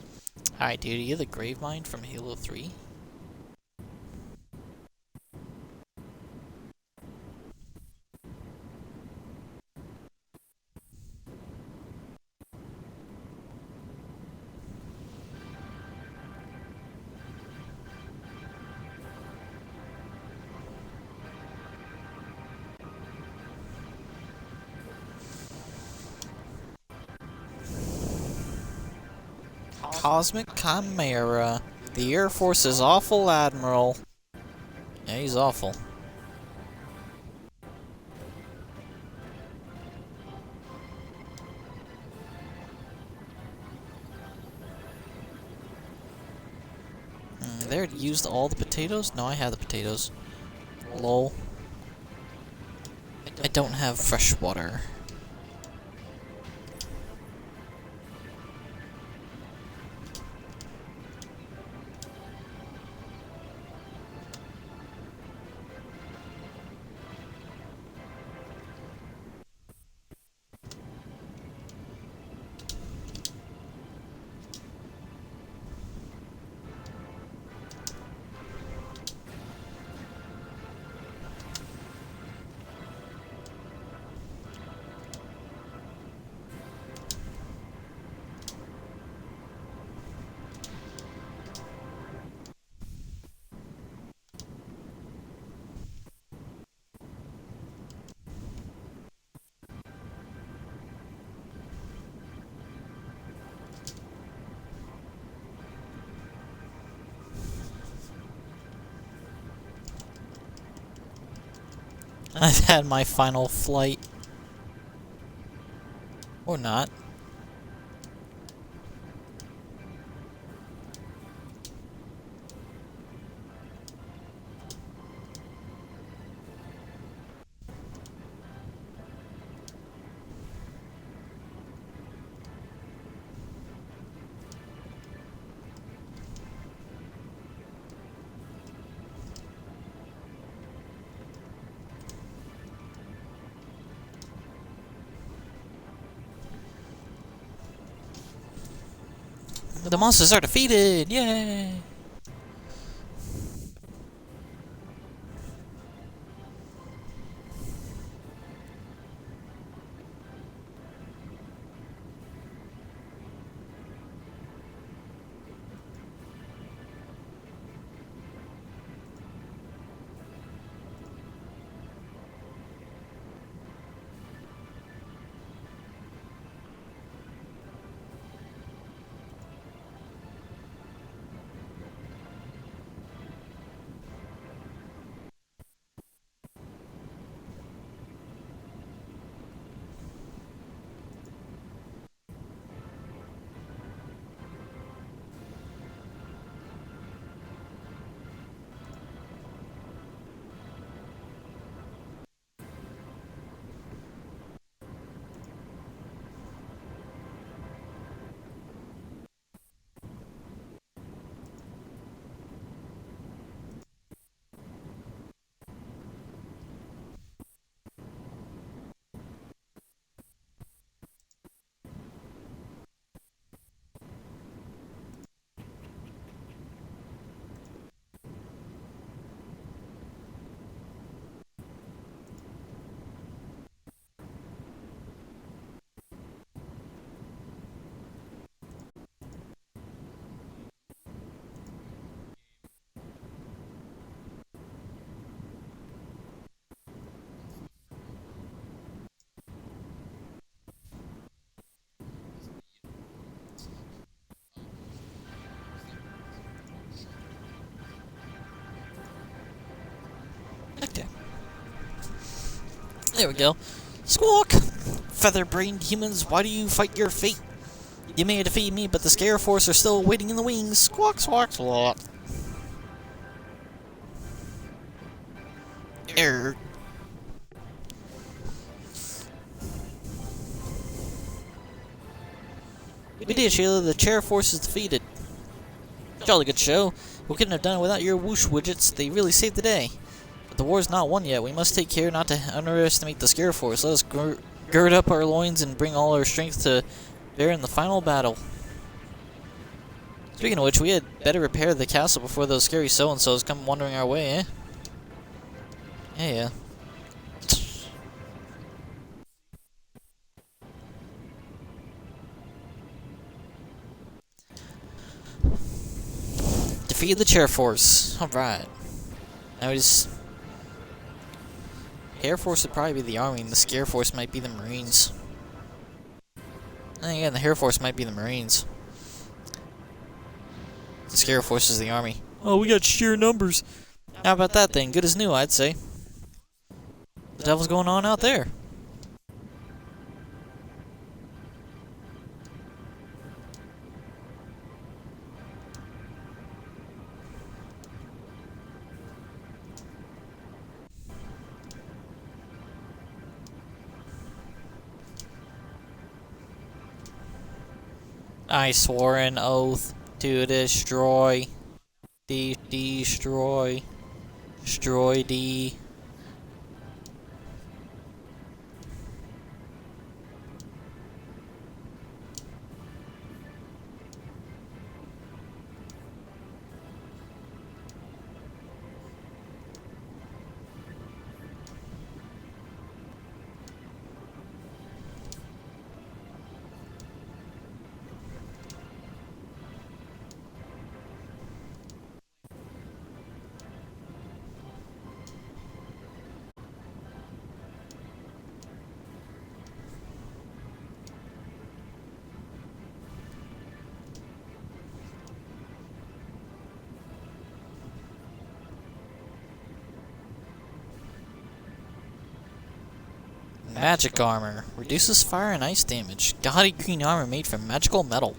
Alright, dude, are you the Gravemind from Halo 3? Cosmic Chimera. The Air Force's awful admiral. Yeah, he's awful. They already used all the potatoes? No, I have the potatoes. Lol. I don't have fresh water. I've had my final flight. Or not. The monsters are defeated! Yay! Okay. There we go. Squawk! Feather-brained humans, why do you fight your fate? You may defeat me, but the Scare Force are still waiting in the wings. Squawk, squawk, squawk. Err. We did, Sheila. The Chair Force is defeated. Jolly good show. We couldn't have done it without your whoosh widgets. They really saved the day. But the war's not won yet. We must take care not to underestimate the Scare Force. Let us gird up our loins and bring all our strength to bear in the final battle. Speaking of which, we had better repair the castle before those scary so-and-sos come wandering our way, eh? Yeah. Defeat the chair force. Alright. Now we just... Air Force would probably be the Army, and the Scare Force might be the Marines. And again, the Air Force might be the Marines. The Scare Force is the Army. Oh, we got sheer numbers. How about that then? Good as new, I'd say. What the devil's going on out there? I swore an oath to destroy, destroy the. Magic armor. Reduces fire and ice damage. Gaudy green armor made from magical metal.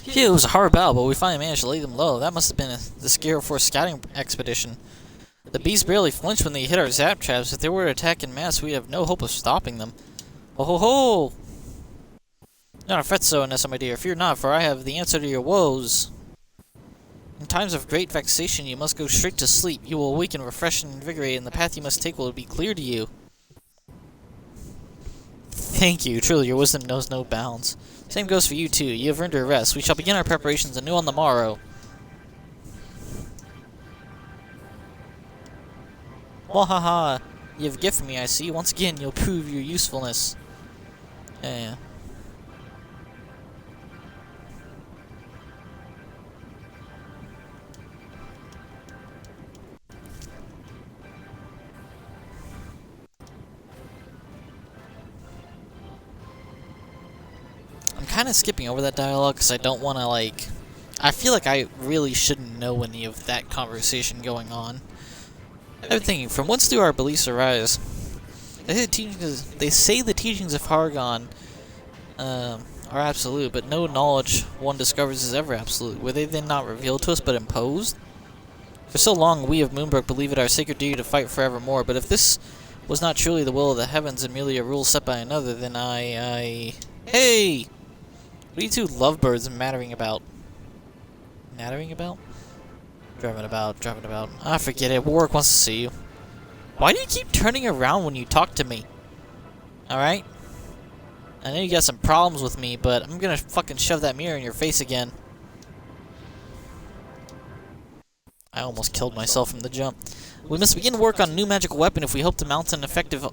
Phew, it was a hard battle, but we finally managed to lay them low. That must have been the Scare Force scouting expedition. The beasts barely flinched when they hit our zap traps. If they were to attack in mass, we'd have no hope of stopping them. Oh ho ho! Do not fret so, Nessa, my dear. Fear not, for I have the answer to your woes. In times of great vexation, you must go straight to sleep. You will awaken, refreshed, and invigorated, and the path you must take will be clear to you. Thank you. Truly, your wisdom knows no bounds. Same goes for you, too. You have earned your rest. We shall begin our preparations anew on the morrow. Wahaha! You have a gift for me, I see. Once again, you'll prove your usefulness. Yeah. I'm kind of skipping over that dialogue because I don't want to, like... I feel like I really shouldn't know any of that conversation going on. I'm thinking, from whence do our beliefs arise? They say the teachings of Hargon are absolute, but no knowledge one discovers is ever absolute. Were they then not revealed to us, but imposed? For so long, we of Moonbrook believe it our sacred duty to fight forevermore, but if this was not truly the will of the heavens and merely a rule set by another, then Hey! What are you two lovebirds mattering about? Nattering about? Driving about. Ah, forget it. Warwick wants to see you. Why do you keep turning around when you talk to me? Alright? I know you got some problems with me, but I'm gonna fucking shove that mirror in your face again. I almost killed myself from the jump. We must begin work on a new magical weapon if we hope to mount an effective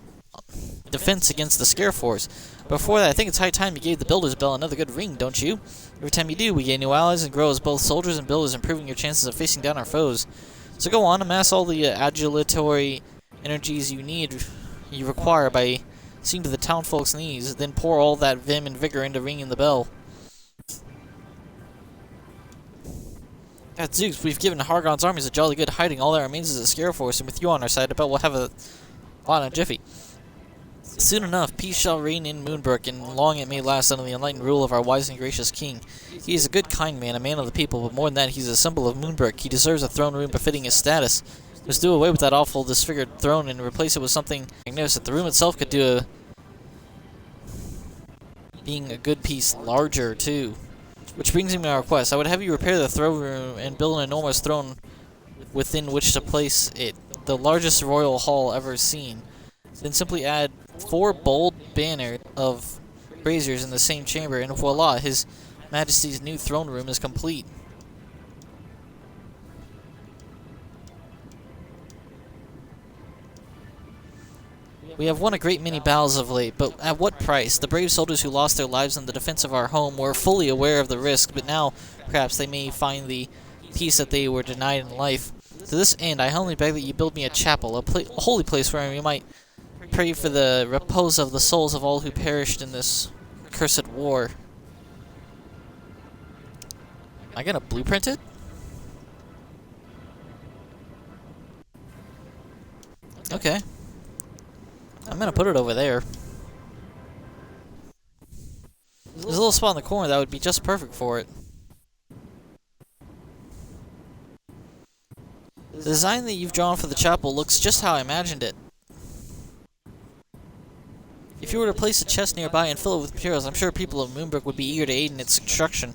defense against the Scare Force. Before that, I think it's high time you gave the Builder's Bell another good ring, don't you? Every time you do, we gain new allies and grow as both soldiers and builders, improving your chances of facing down our foes. So go on, amass all the adulatory energies you require by seem to the townfolk's needs, then pour all that vim and vigor into ringing the bell. Gadzooks, we've given Hargon's armies a jolly good hiding. All that remains is a scare force, and with you on our side, I bet we'll have a lot in a jiffy. Soon enough, peace shall reign in Moonbrook, and long it may last under the enlightened rule of our wise and gracious king. He is a good, kind man, a man of the people, but more than that, he's a symbol of Moonbrook. He deserves a throne room befitting his status. Let's do away with that awful, disfigured throne and replace it with something magnificent. The room itself could do being a good piece larger, too. Which brings me to my request. I would have you repair the throne room and build an enormous throne within which to place it. The largest royal hall ever seen. Then simply add 4 bold banners of braziers in the same chamber, and voila, His Majesty's new throne room is complete. We have won a great many battles of late, but at what price? The brave soldiers who lost their lives in the defense of our home were fully aware of the risk, but now, perhaps, they may find the peace that they were denied in life. To this end, I humbly beg that you build me a chapel, a holy place where we might pray for the repose of the souls of all who perished in this cursed war. Am I gonna blueprint it? Okay. I'm gonna put it over there. There's a little spot in the corner that would be just perfect for it. The design that you've drawn for the chapel looks just how I imagined it. If you were to place a chest nearby and fill it with materials, I'm sure people of Moonbrook would be eager to aid in its construction.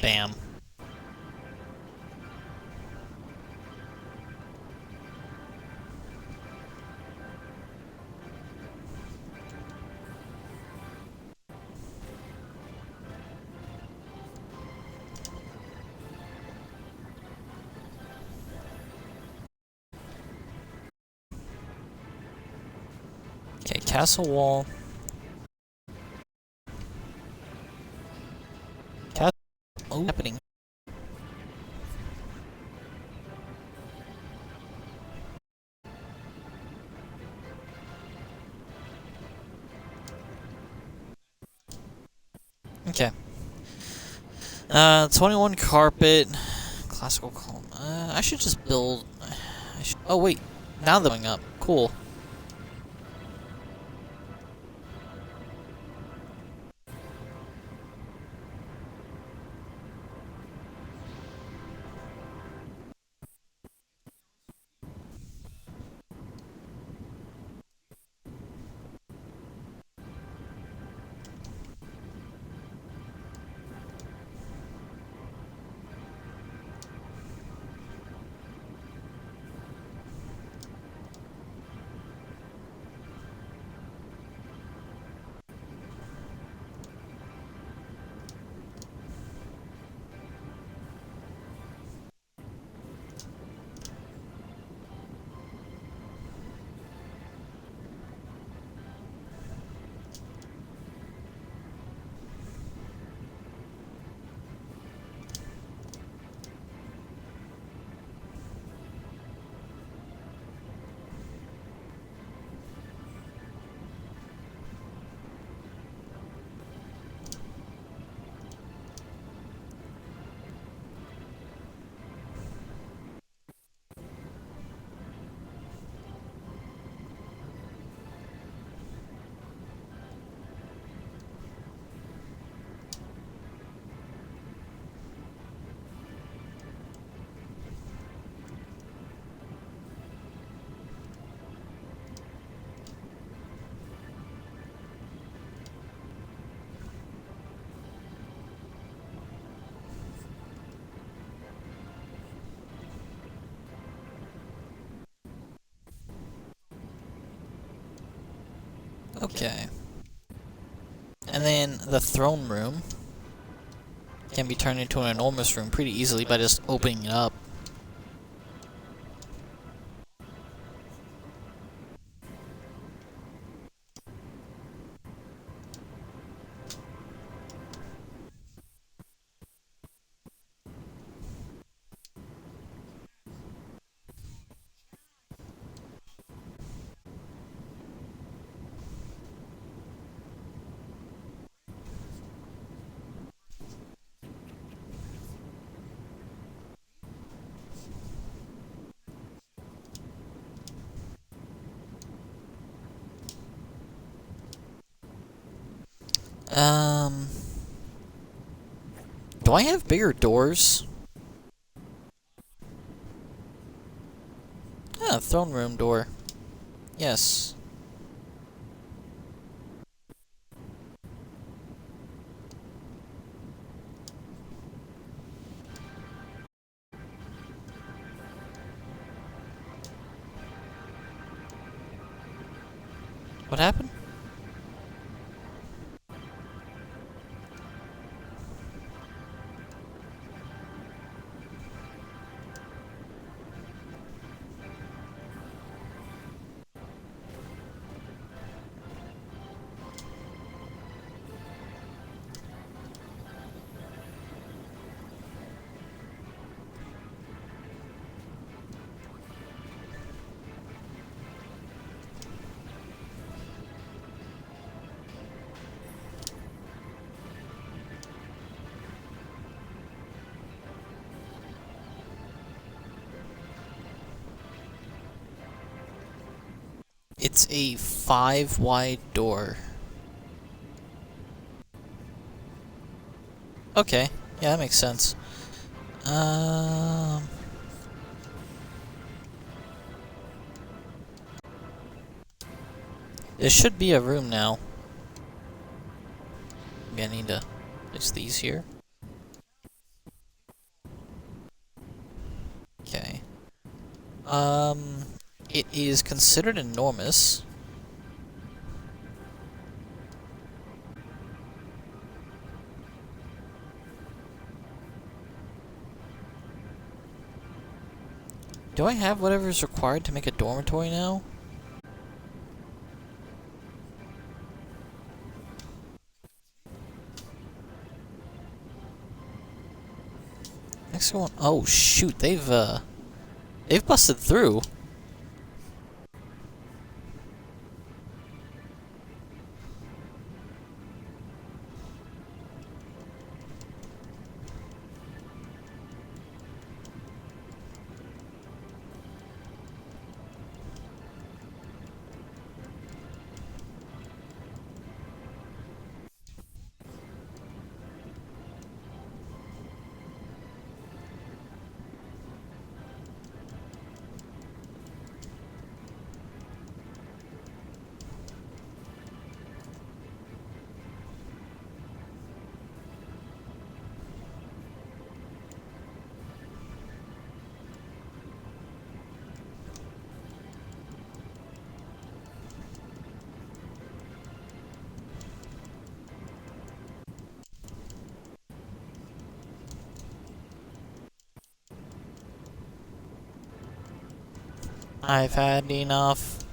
Bam. Okay, castle wall. Oh, happening. Okay. 21 carpet, classical column. I should just build. Oh wait, now they're going up. Cool. Okay. And then the throne room can be turned into an enormous room pretty easily by just opening it up. Um, do I have bigger doors? Ah, throne room door. Yes. What happened? It's a 5 wide door. Okay, yeah, that makes sense. There should be a room now. Maybe I need to fix these here. Okay. It is considered enormous. Do I have whatever is required to make a dormitory now? Next one. Oh shoot, they've busted through. I've had enough.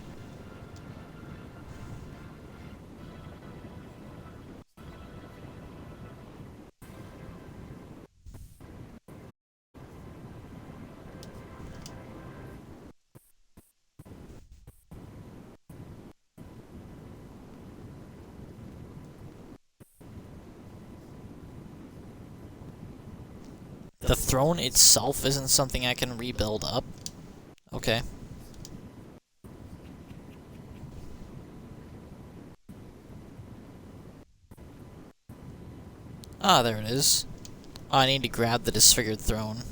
The throne itself isn't something I can rebuild up. Okay. Ah, there it is. Oh, I need to grab the disfigured throne.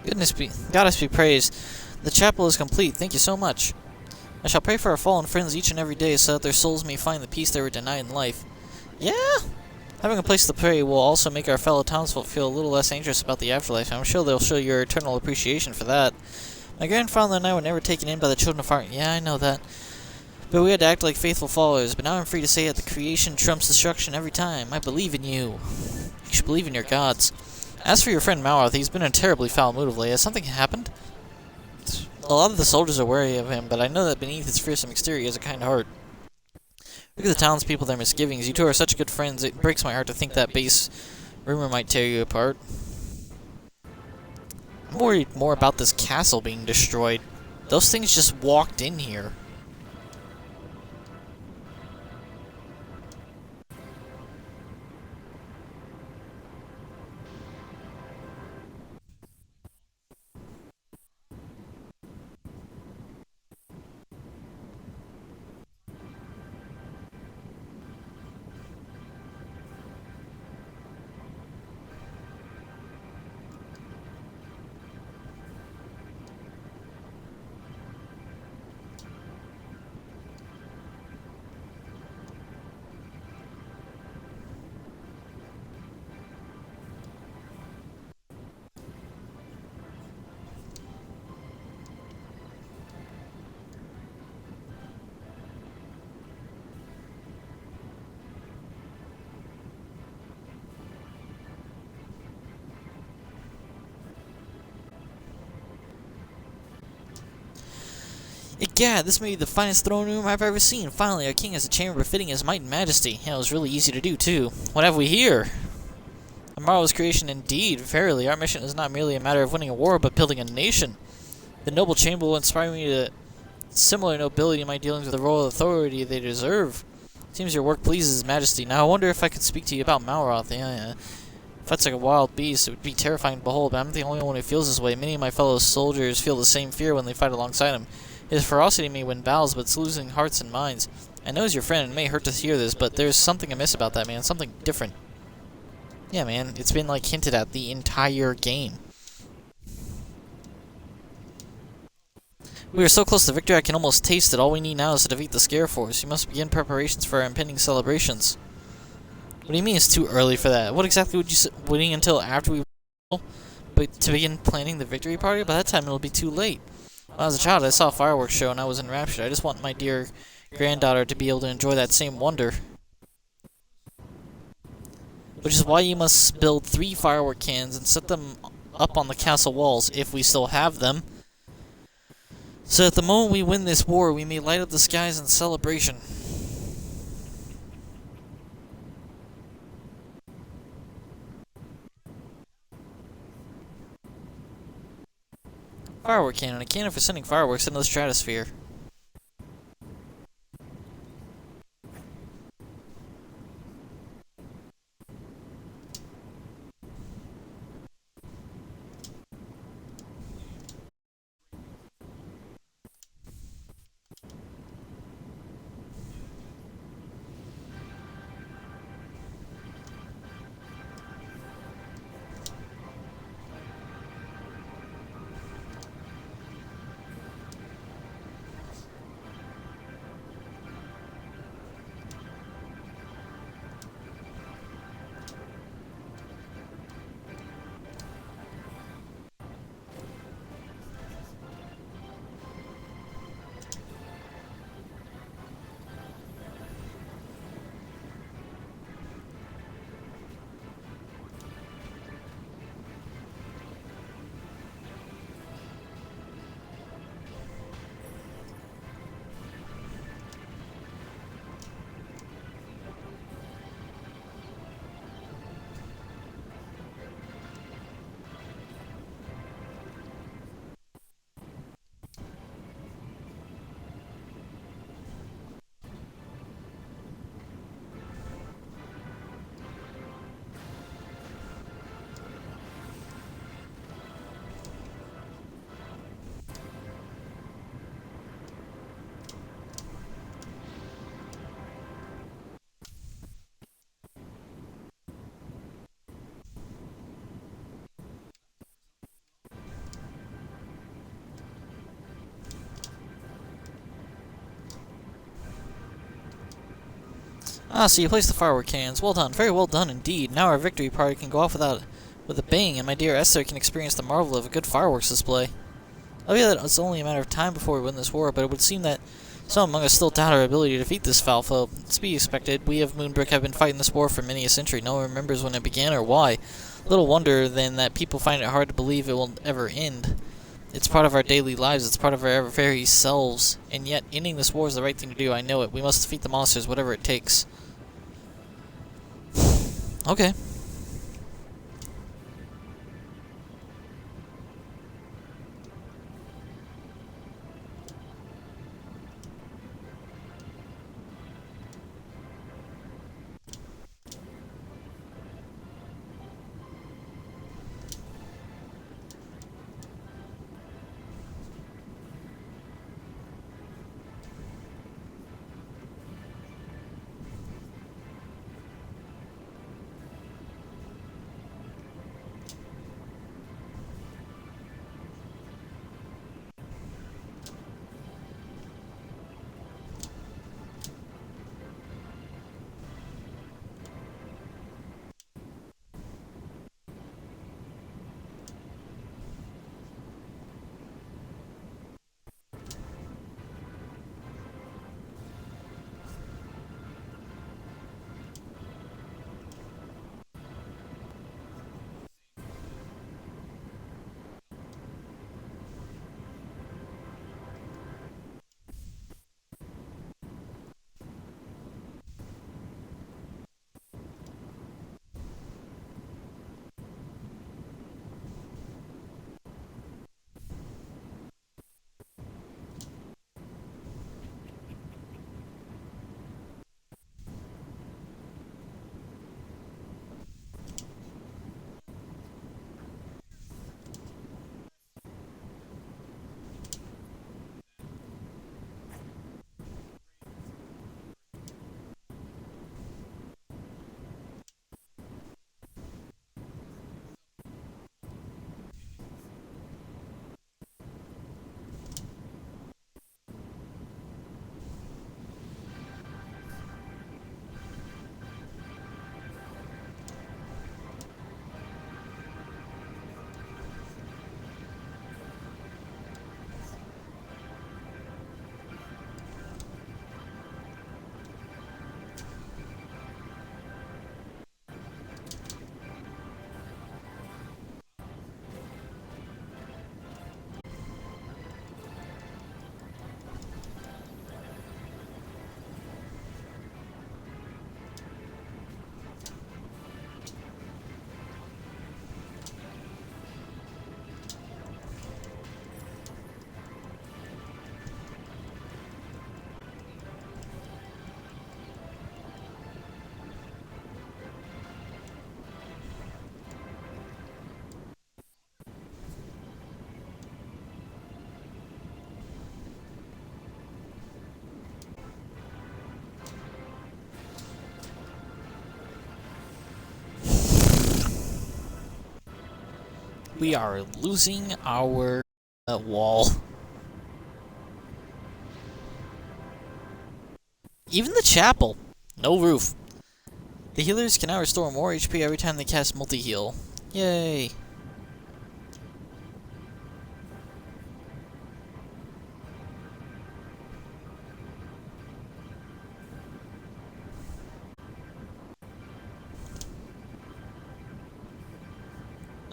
Goddess be praised. The chapel is complete. Thank you so much. I shall pray for our fallen friends each and every day so that their souls may find the peace they were denied in life. Yeah? Having a place to pray will also make our fellow townsfolk feel a little less anxious about the afterlife. I'm sure they'll show your eternal appreciation for that. My grandfather and I were never taken in by the children of Heart. Yeah, I know that. But we had to act like faithful followers. But now I'm free to say that the creation trumps destruction every time. I believe in you. You should believe in your gods. As for your friend Malroth, he's been in a terribly foul mood of late. Has something happened? A lot of the soldiers are wary of him, but I know that beneath his fearsome exterior he has a kind heart. Look at the townspeople, their misgivings. You two are such good friends, it breaks my heart to think that base rumor might tear you apart. I'm worried more about this castle being destroyed. Those things just walked in here. Egad, this may be the finest throne room I've ever seen. Finally, our king has a chamber befitting his might and majesty. Yeah, it was really easy to do, too. What have we here? A marvelous creation indeed. Verily, our mission is not merely a matter of winning a war, but building a nation. The noble chamber will inspire me to similar nobility in my dealings with the royal authority they deserve. Seems your work pleases his majesty. Now, I wonder if I could speak to you about Malroth. Yeah. Fights like a wild beast. It would be terrifying to behold, but I'm not the only one who feels this way. Many of my fellow soldiers feel the same fear when they fight alongside him. His ferocity may win battles, but it's losing hearts and minds. I know he's your friend, and it may hurt to hear this, but there's something amiss about that man. Something different. Yeah, man. It's been, like, hinted at the entire game. We are so close to victory, I can almost taste it. All we need now is to defeat the Scare Force. You must begin preparations for our impending celebrations. What do you mean it's too early for that? What exactly would you say? Waiting until after we but to begin planning the victory party? By that time, it'll be too late. When I was a child, I saw a fireworks show and I was enraptured. I just want my dear granddaughter to be able to enjoy that same wonder. Which is why you must build 3 firework cans and set them up on the castle walls, if we still have them. So at the moment we win this war, we may light up the skies in celebration. Firework cannon, a cannon for sending fireworks into the stratosphere. Ah, so you placed the firework cannons. Well done, very well done indeed. Now our victory party can go off with a bang, and my dear Esther can experience the marvel of a good fireworks display. Oh yeah, it's only a matter of time before we win this war, but it would seem that some among us still doubt our ability to defeat this foul foe. It's to be expected. We of Moonbrook have been fighting this war for many a century. No one remembers when it began or why. Little wonder, then, that people find it hard to believe it will ever end. It's part of our daily lives. It's part of our very selves. And yet, ending this war is the right thing to do. I know it. We must defeat the monsters, whatever it takes. Okay. We are losing our wall. Even the chapel. No roof. The healers can now restore more HP every time they cast multi-heal. Yay.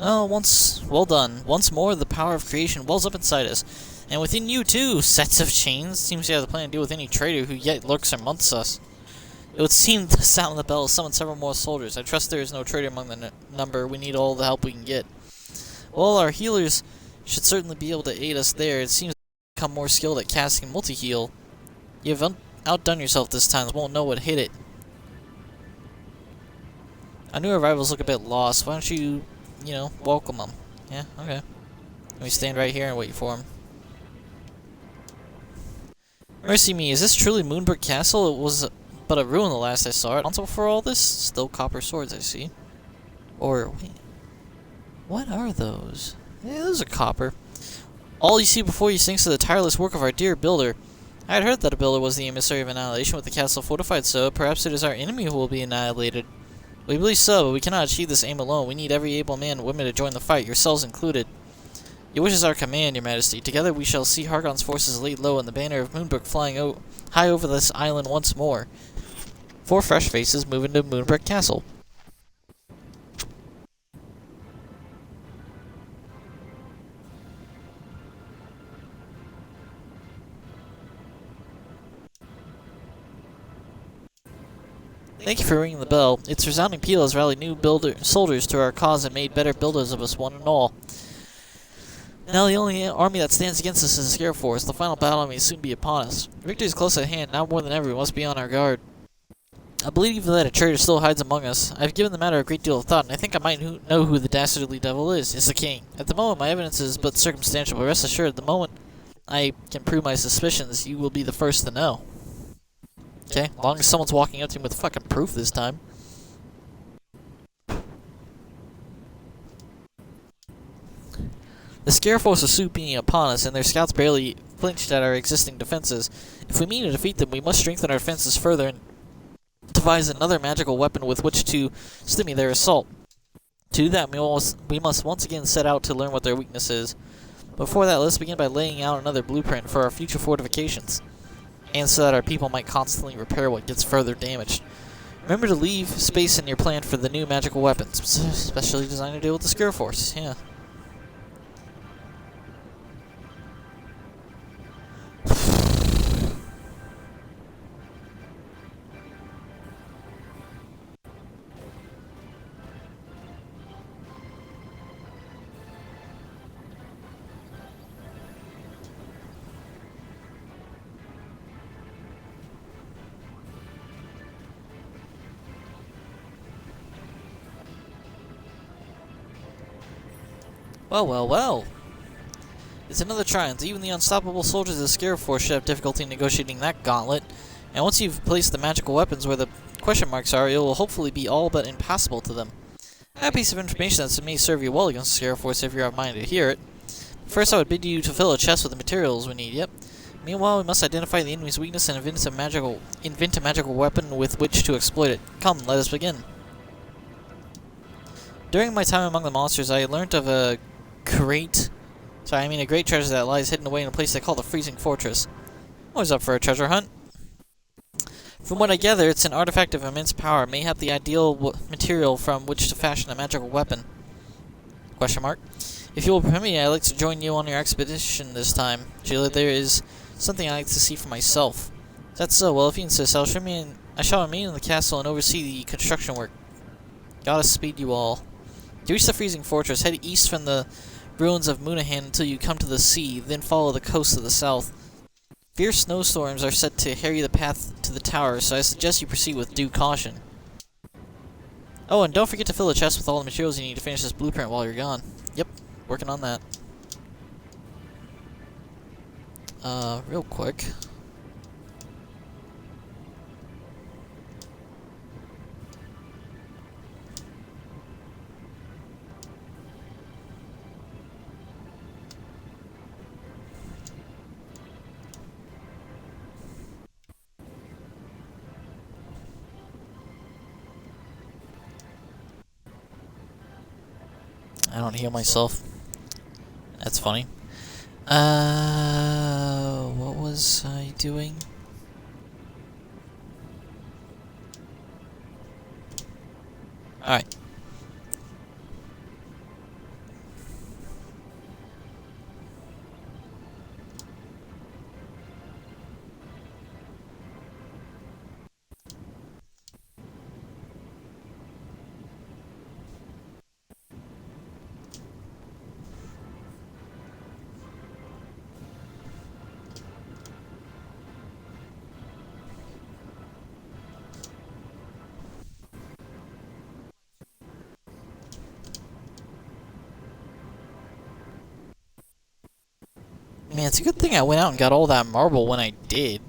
Oh, well done. Once more, the power of creation wells up inside us. And within you, too, sets of chains. Seems he has a plan to deal with any traitor who yet lurks amongst us. It would seem the sound of the bell summoned several more soldiers. I trust there is no traitor among the number. We need all the help we can get. Well, our healers should certainly be able to aid us there. It seems to become more skilled at casting multi-heal. You've outdone yourself this time. Won't know what hit it. Our new arrivals look a bit lost. Why don't you welcome them? Yeah, okay. Let me stand right here and wait for him. Mercy me, is this truly Moonbrook Castle? It was but a ruin the last I saw it. Responsible for all this? Still copper swords, I see. Or, wait. What are those? Yeah, those are copper. All you see before you sinks to the tireless work of our dear builder. I had heard that Abila was the emissary of annihilation with the castle fortified, so perhaps it is our enemy who will be annihilated. We believe so, but we cannot achieve this aim alone. We need every able man and woman to join the fight, yourselves included. Your wish is our command, your majesty. Together we shall see Hargon's forces laid low and the banner of Moonbrook flying high over this island once more. 4 fresh faces move into Moonbrook Castle. Thank you for ringing the bell. Its resounding peal has rallied new soldiers to our cause and made better builders of us one and all. Now the only army that stands against us is the Scare Force. The final battle may soon be upon us. Victory is close at hand. Now more than ever, we must be on our guard. I believe that a traitor still hides among us. I've given the matter a great deal of thought, and I think I might know who the dastardly devil is. It's the king. At the moment, my evidence is but circumstantial, but rest assured, the moment I can prove my suspicions, you will be the first to know. Okay, as long as someone's walking up to him with fucking proof this time. The Scare Force is swooping upon us, and their scouts barely flinched at our existing defenses. If we mean to defeat them, we must strengthen our defenses further and devise another magical weapon with which to stymie their assault. To do that, we must once again set out to learn what their weakness is. Before that, let's begin by laying out another blueprint for our future fortifications, and so that our people might constantly repair what gets further damaged. Remember to leave space in your plan for the new magical weapons, especially designed to deal with the Scare Force. Yeah. Well, well, well. It's another triumph. Even the unstoppable soldiers of the Scare Force should have difficulty negotiating that gauntlet. And once you've placed the magical weapons where the question marks are, it will hopefully be all but impossible to them. I have a piece of information that may serve you well against the Scare Force if you're of mind to hear it. First, I would bid you to fill a chest with the materials we need. Yep. Meanwhile, we must identify the enemy's weakness and invent a magical weapon with which to exploit it. Come, let us begin. During my time among the monsters, I learnt of a great treasure that lies hidden away in a place they call the Freezing Fortress. Always up for a treasure hunt. From what I gather, it's an artifact of immense power, mayhap the ideal material from which to fashion a magical weapon. Question mark. If you will permit me, I'd like to join you on your expedition this time. Sheila, there is something I'd like to see for myself. That's so. Well, if you insist, I shall remain in the castle and oversee the construction work. Gotta speed you all. To reach the Freezing Fortress, head east from the ruins of Moonahan until you come to the sea, then follow the coast to the south. Fierce snowstorms are set to harry the path to the tower, so I suggest you proceed with due caution. Oh, and don't forget to fill the chest with all the materials you need to finish this blueprint while you're gone. Yep, working on that. Real quick. I don't heal myself. That's funny. What was I doing? Alright. Man, it's a good thing I went out and got all that marble when I did.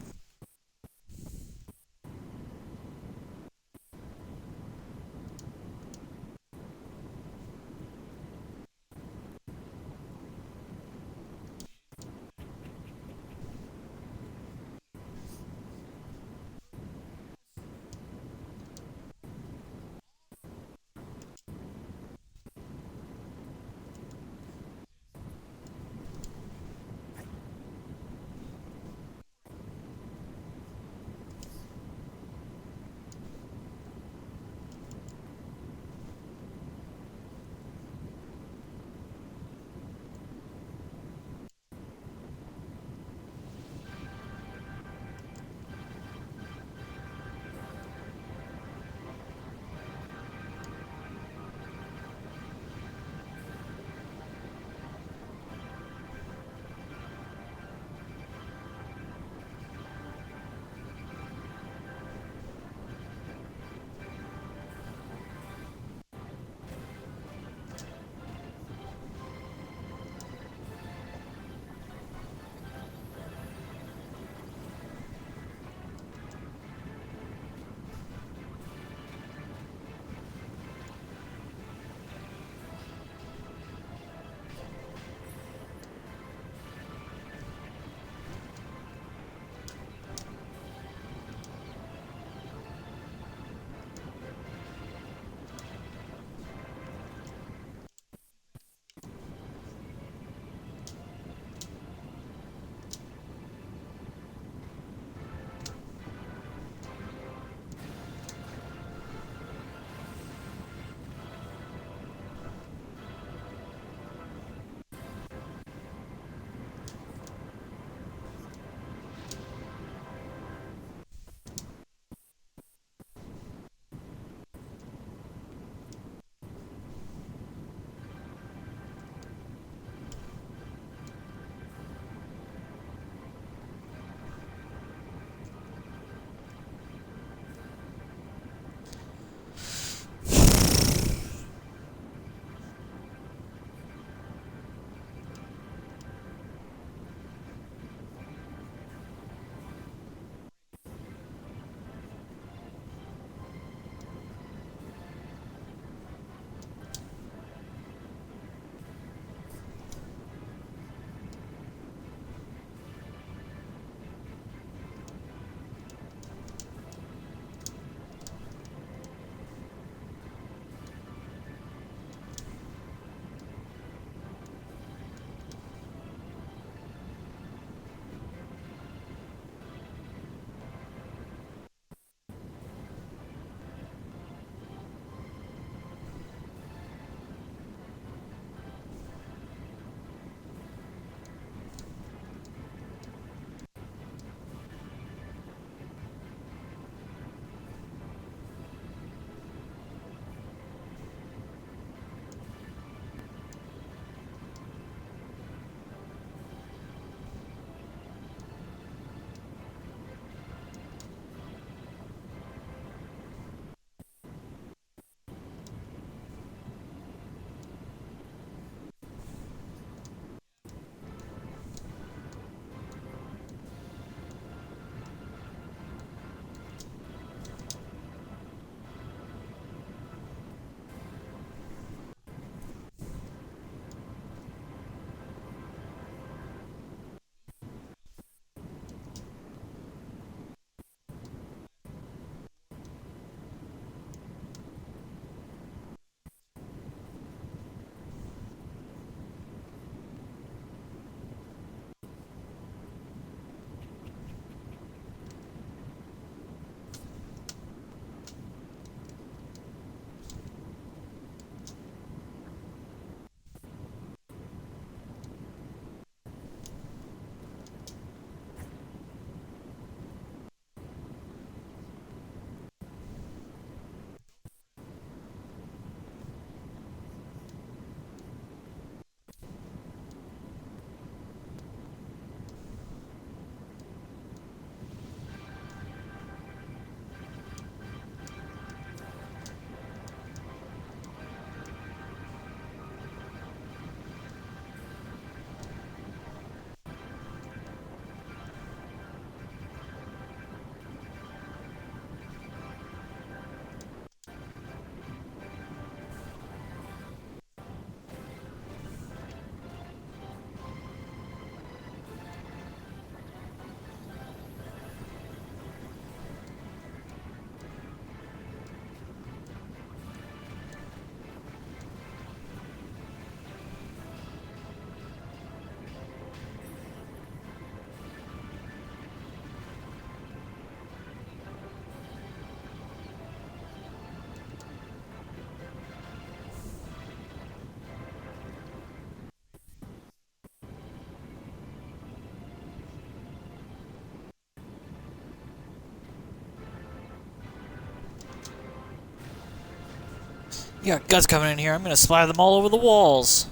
You got guts coming in here. I'm gonna splatter them all over the walls.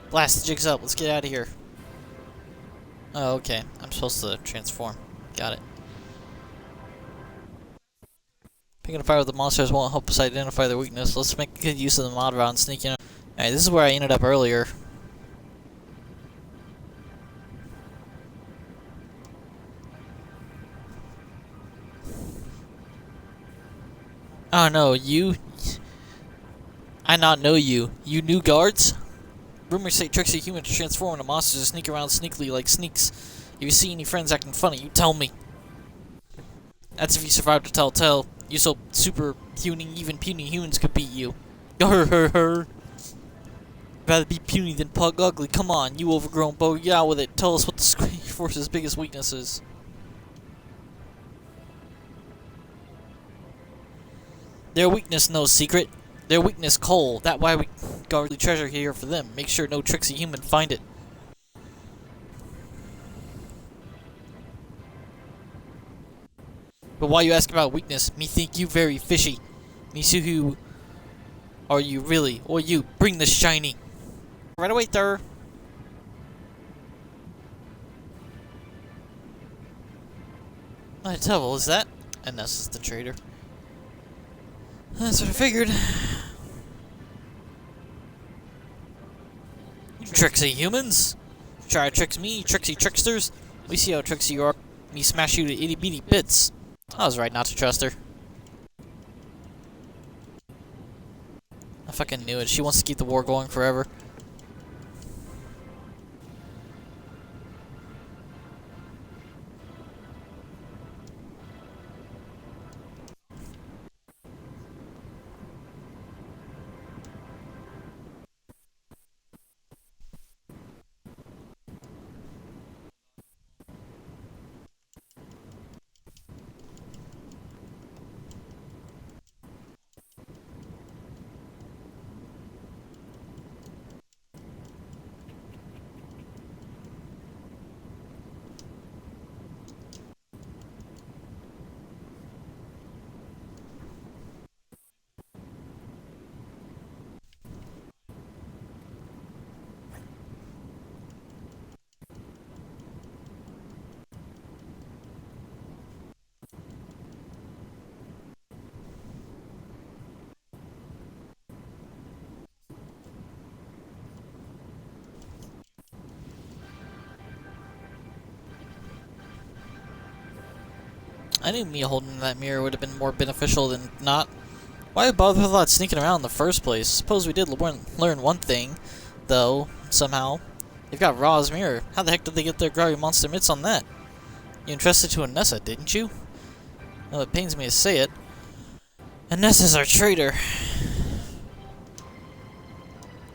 Blast the jigs up. Let's get out of here. Oh, okay. I'm supposed to transform. Got it. Picking a fire with the monsters won't help us identify their weakness. Let's make good use of the mod round sneaking. Alright, this is where I ended up earlier. Oh no, you... I not know you. You new guards? Rumors say tricksy humans transform into monsters and sneak around sneakily like sneaks. If you see any friends acting funny, you tell me. That's if you survive to tell tale. You so super puny, even puny humans could beat you. Her. Rather be puny than pug ugly. Come on, you overgrown bow. Yeah, with it. Tell us what the Square Force's biggest weakness is. Their weakness no secret. Their weakness coal. That why we guard the treasure here for them. Make sure no tricksy human find it. But why you ask about weakness? Me think you very fishy. Me see who are you really? Or you bring the shiny. Right away, sir. My devil, is that? And this is the traitor. That's what I figured. You tricksy humans! Try to trick me, tricksy tricksters. We see how tricksy you are. Me smash you to itty bitty bits. I was right not to trust her. I fucking knew it. She wants to keep the war going forever. I knew me holding that mirror would have been more beneficial than not. Why bother with all that sneaking around in the first place? Suppose we did learn one thing, though, somehow. They've got Ra's mirror. How the heck did they get their grubby monster mitts on that? You entrusted to Anessa, didn't you? Well, it pains me to say it. Anessa's our traitor.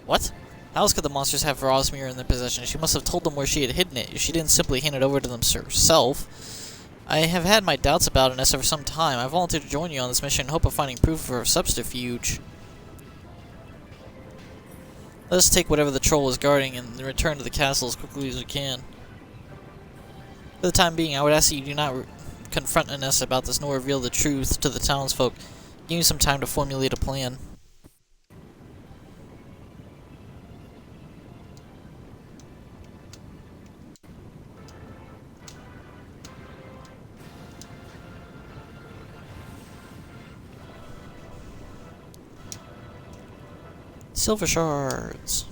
What? How else could the monsters have Ra's mirror in their possession? She must have told them where she had hidden it. She didn't simply hand it over to them herself. I have had my doubts about Anessa for some time. I volunteered to join you on this mission in hope of finding proof of her subterfuge. Let us take whatever the troll is guarding and return to the castle as quickly as we can. For the time being, I would ask that you do not confront Anessa about this nor reveal the truth to the townsfolk. Give me some time to formulate a plan. Silver shards.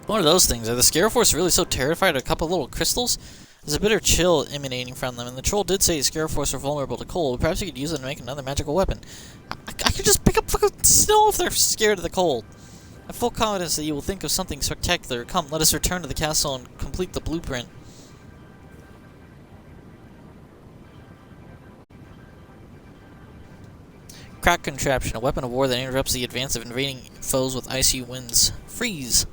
One of those things. Are the Square Force really so terrified of a couple little crystals? There's a bitter chill emanating from them, and the troll did say Square Force are vulnerable to cold. Perhaps you could use it to make another magical weapon. I could just pick up fucking snow if they're scared of the cold. I have full confidence that you will think of something spectacular. Come, let us return to the castle and complete the blueprint. Crack contraption, a weapon of war that interrupts the advance of invading foes with icy winds. Freeze!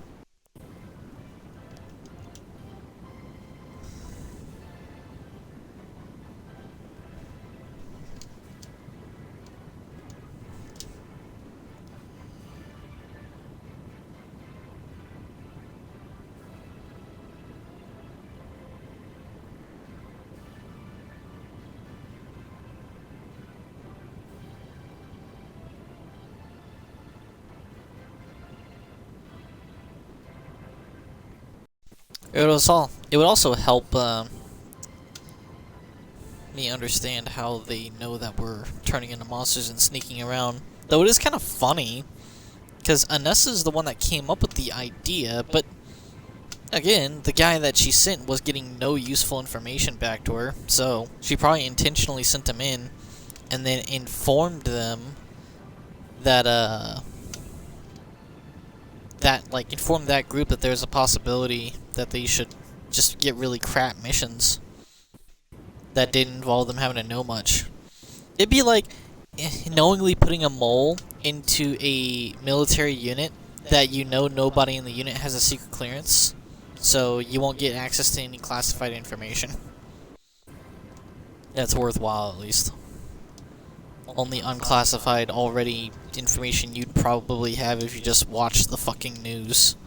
It would also help me understand how they know that we're turning into monsters and sneaking around. Though it is kind of funny, because Anessa's the one that came up with the idea, but again, the guy that she sent was getting no useful information back to her, so she probably intentionally sent them in and then informed them that, informed that group that there's a possibility that they should just get really crap missions that didn't involve them having to know much. It'd be like knowingly putting a mole into a military unit that you know nobody in the unit has a secret clearance, so you won't get access to any classified information. That's worthwhile, at least. Only unclassified, already information you'd probably have if you just watched the fucking news.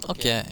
Okay.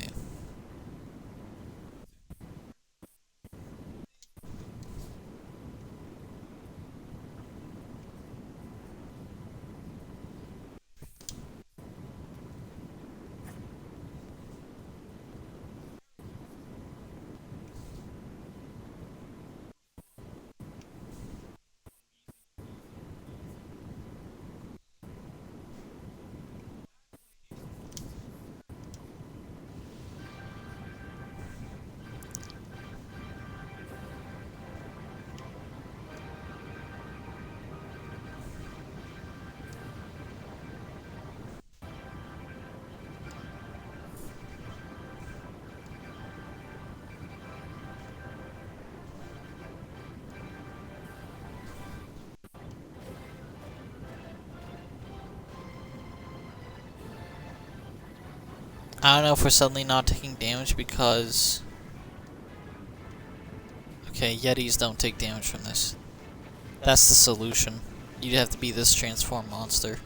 I don't know if we're suddenly not taking damage because... Okay, Yetis don't take damage from this. That's the solution. You'd have to be this transformed monster.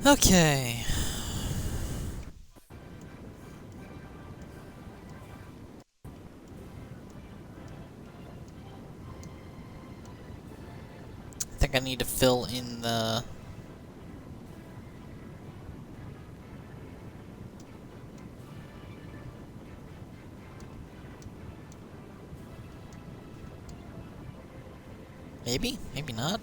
Okay. I think I need to fill in the... Maybe? Maybe not?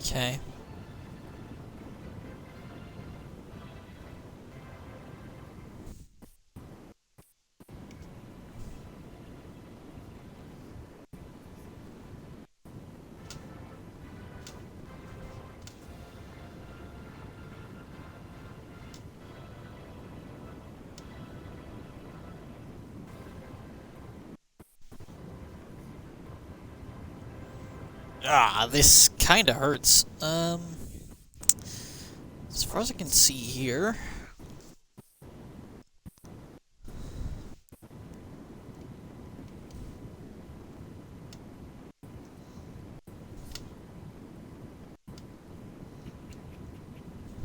Okay. Ah, this kinda hurts. As far as I can see here...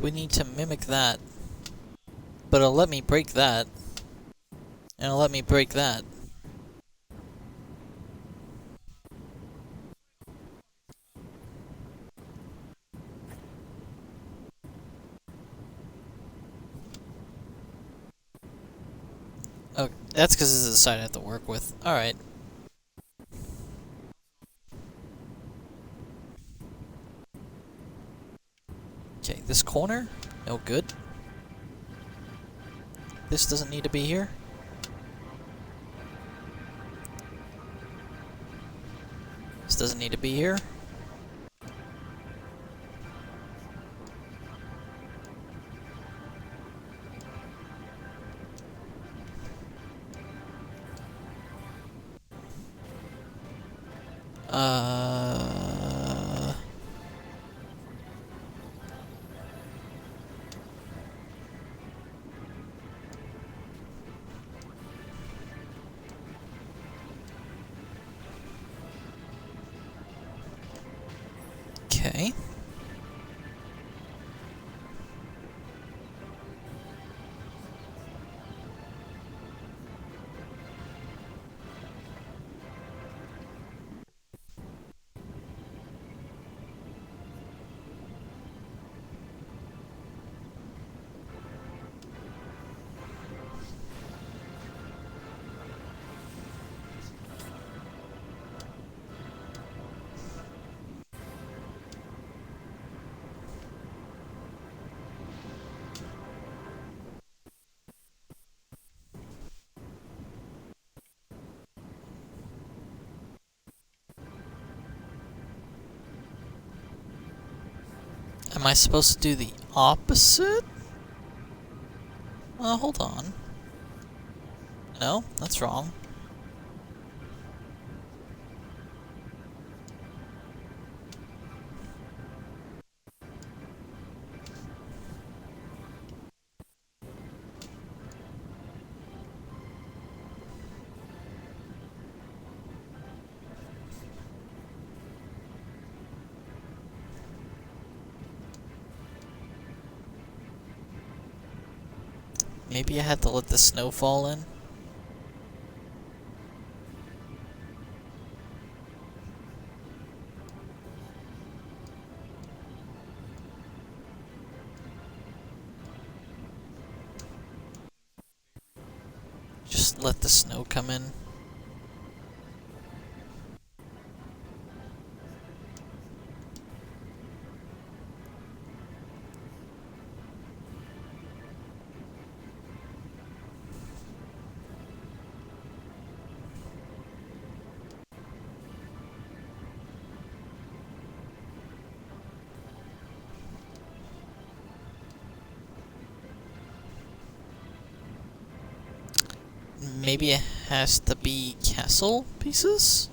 we need to mimic that. But it'll let me break that. And it'll let me break that. Oh, that's because this is the side I have to work with. Alright. Okay, this corner? No good. This doesn't need to be here. This doesn't need to be here. Okay. Am I supposed to do the opposite? Hold on. No, that's wrong. Maybe I had to let the snow fall in? Just let the snow come in. Maybe it has to be castle pieces?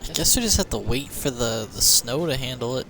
I guess we just have to wait for the snow to handle it.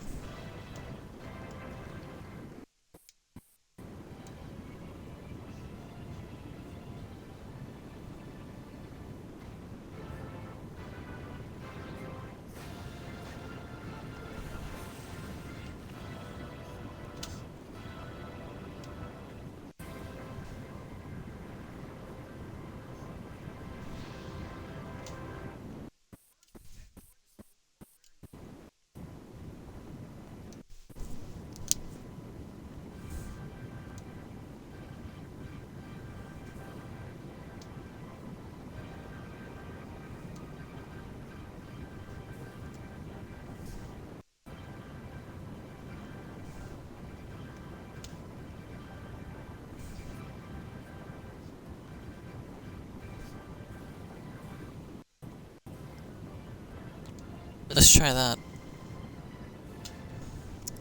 Let's try that.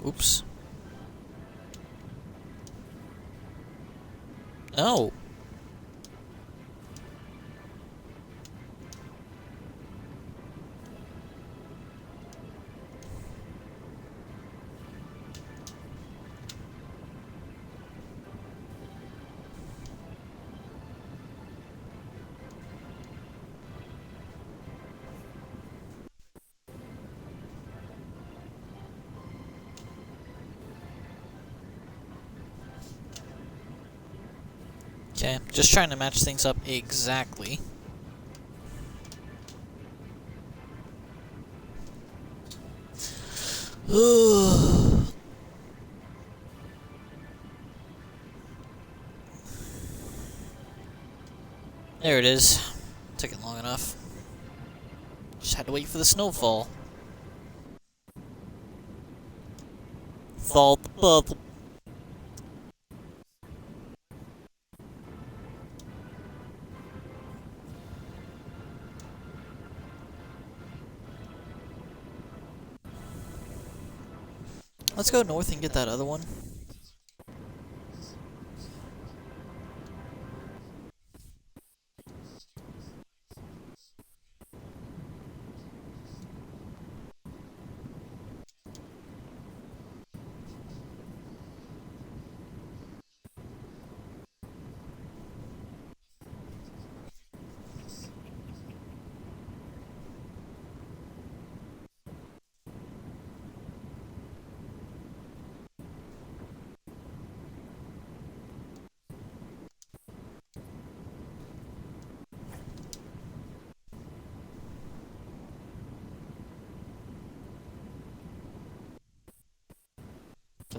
Oops. No. Okay, just trying to match things up exactly. There it is. Took it long enough. Just had to wait for the snowfall. Fall bubble. Let's go north and get that other one.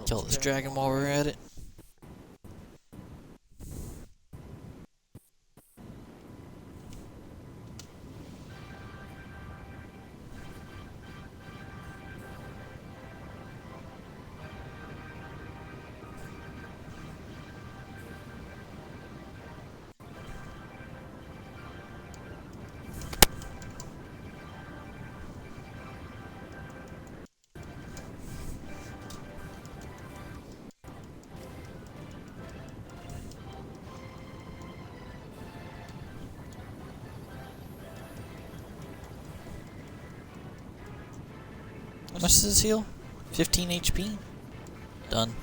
Kill this dragon while we're at it. How much does this heal? 15 HP? Done.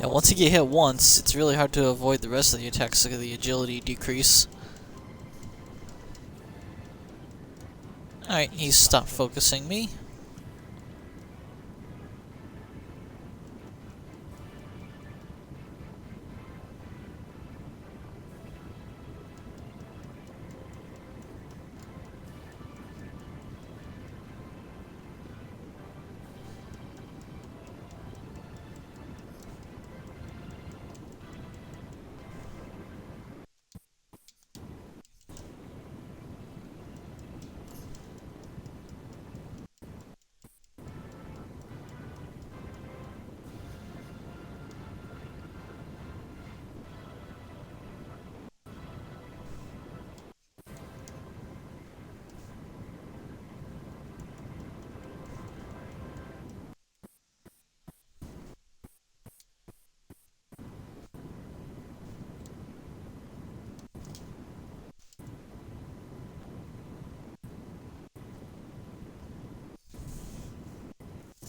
And once you get hit once, it's really hard to avoid the rest of the attacks. Look at the agility decrease. Alright, he's stopped focusing me.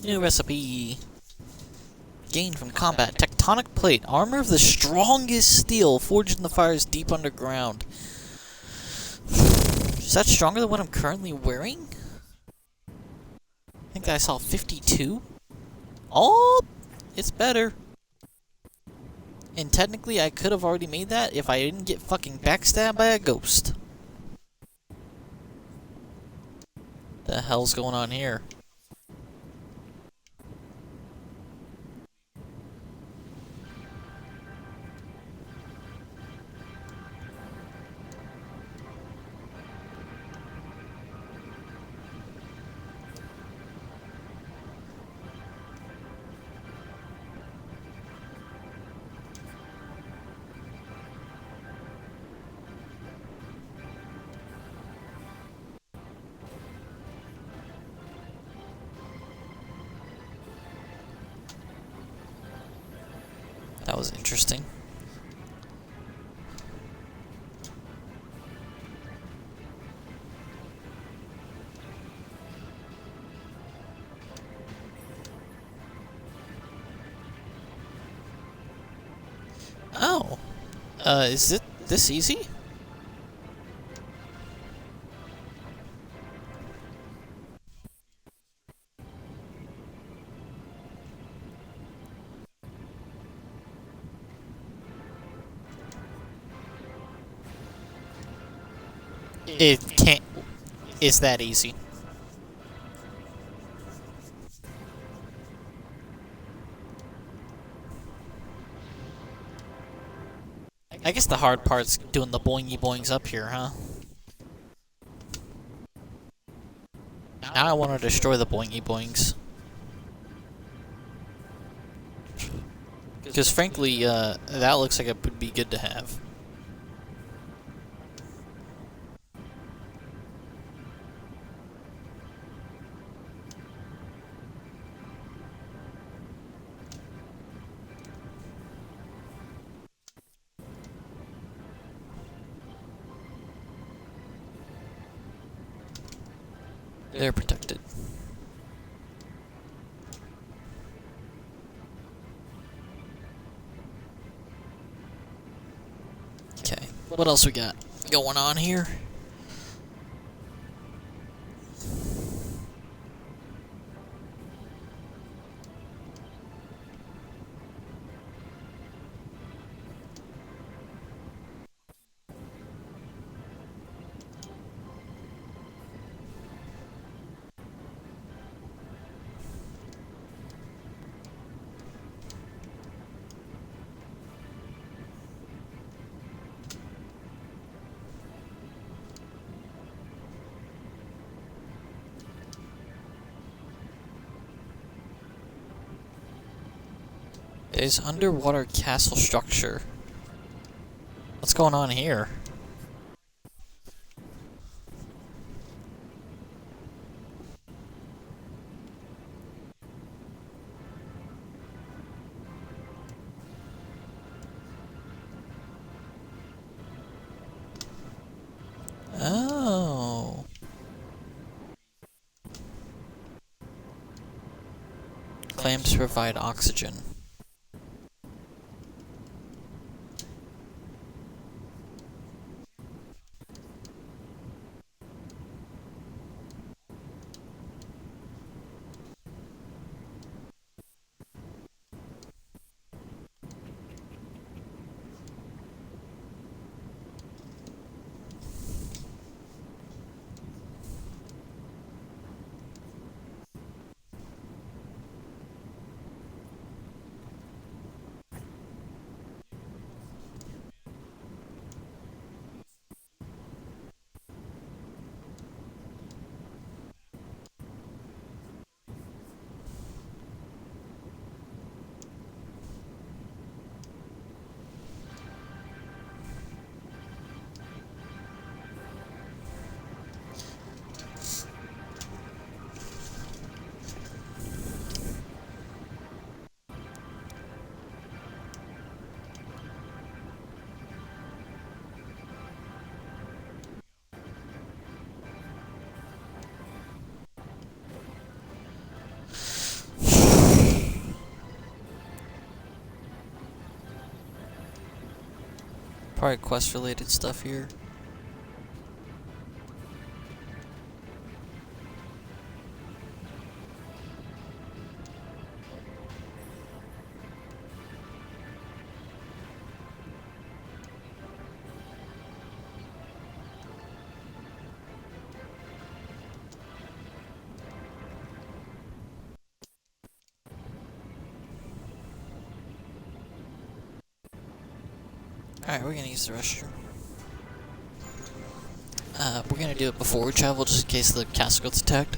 New recipe. Gained from combat. Tectonic plate. Armor of the strongest steel forged in the fires deep underground. Is that stronger than what I'm currently wearing? I think I saw 52. Oh, it's better. And technically, I could have already made that if I didn't get fucking backstabbed by a ghost. The hell's going on here? That was interesting. Oh. Is it this easy? It can't. It's that easy. I guess the hard part's doing the boingy boings up here, huh? Now I want to destroy the boingy boings. Because frankly, that looks like it would be good to have. They're protected. Okay, what else we got going on here? There's underwater castle structure. What's going on here? Oh. Clamps provide oxygen. Probably quest-related stuff here. Alright, we're gonna use the restroom. We're gonna do it before we travel, just in case the castle gets attacked.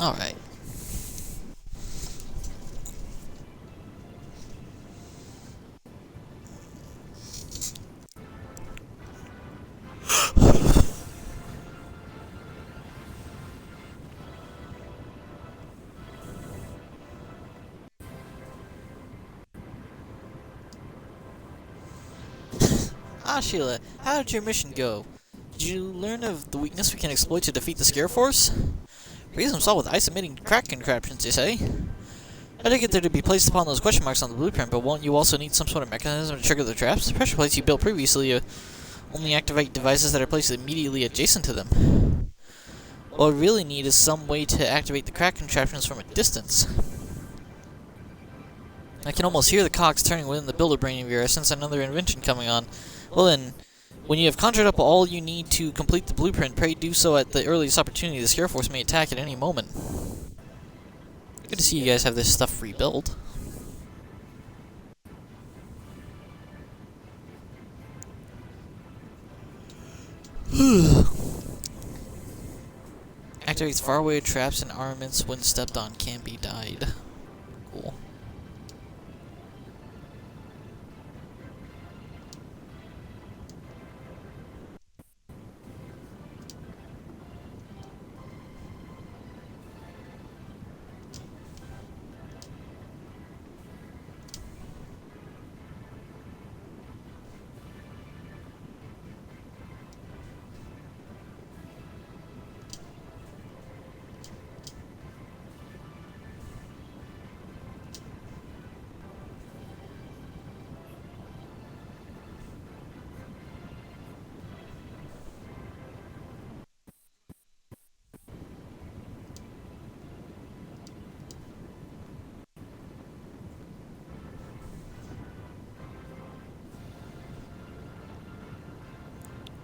Alright. Sheila, how did your mission go? Did you learn of the weakness we can exploit to defeat the Scare Force? Reason saw with ice-emitting crack contraptions, you say? I did get there to be placed upon those question marks on the blueprint, but won't you also need some sort of mechanism to trigger the traps? The pressure plates you built previously only activate devices that are placed immediately adjacent to them. What we really need is some way to activate the crack contraptions from a distance. I can almost hear the cogs turning within the builder brain of yours. I sense another invention coming on. Well then, when you have conjured up all you need to complete the blueprint, pray do so at the earliest opportunity. The Scare Force may attack at any moment. Good to see you guys have this stuff rebuilt. Activates faraway traps and armaments when stepped on. Can be died. Cool.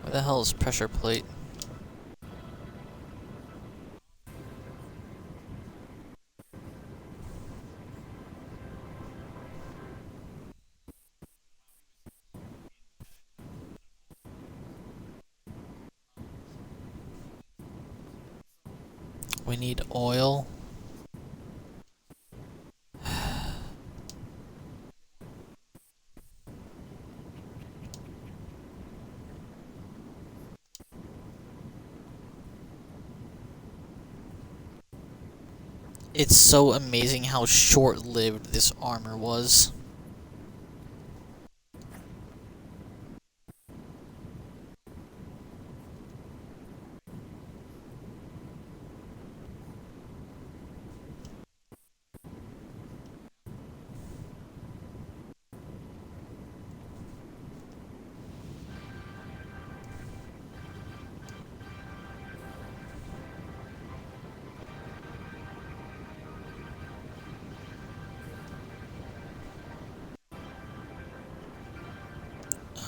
Where the hell is pressure plate? We need oil. It's so amazing how short-lived this armor was.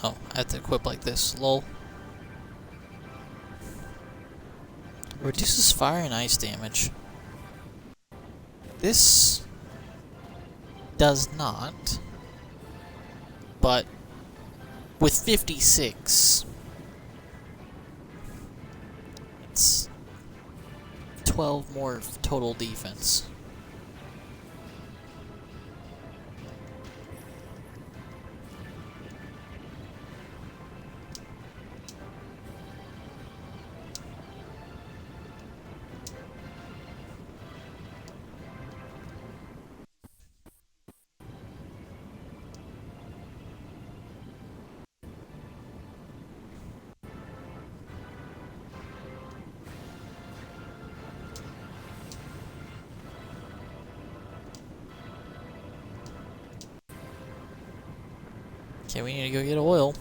Oh, I have to equip like this. Lol. Reduces fire and ice damage. This does not. But with 56, it's 12 more total defense. Okay, we need to go get oil.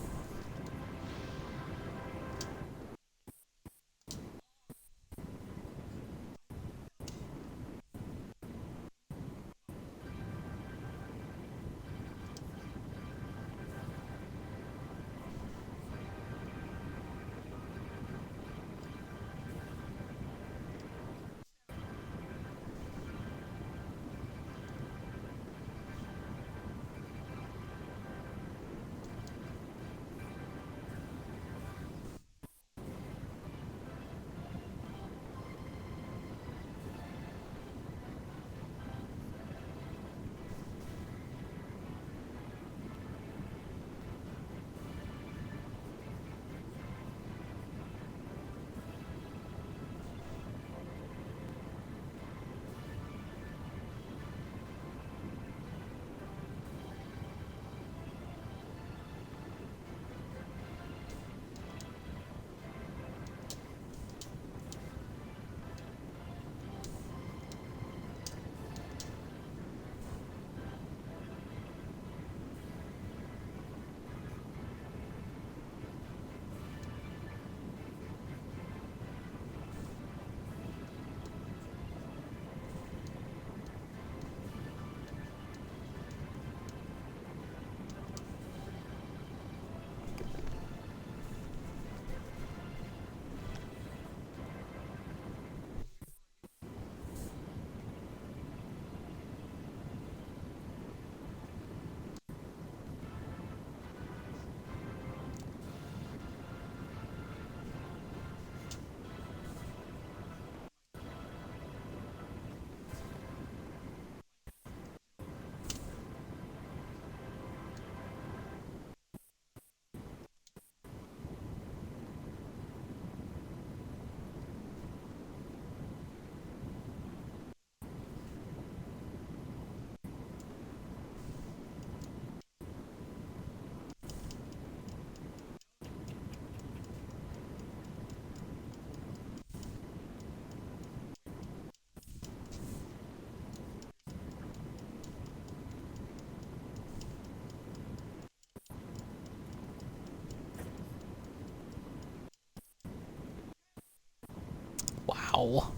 Ow.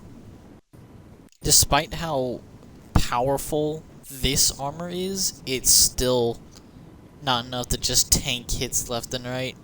Despite how powerful this armor is, it's still not enough to just tank hits left and right.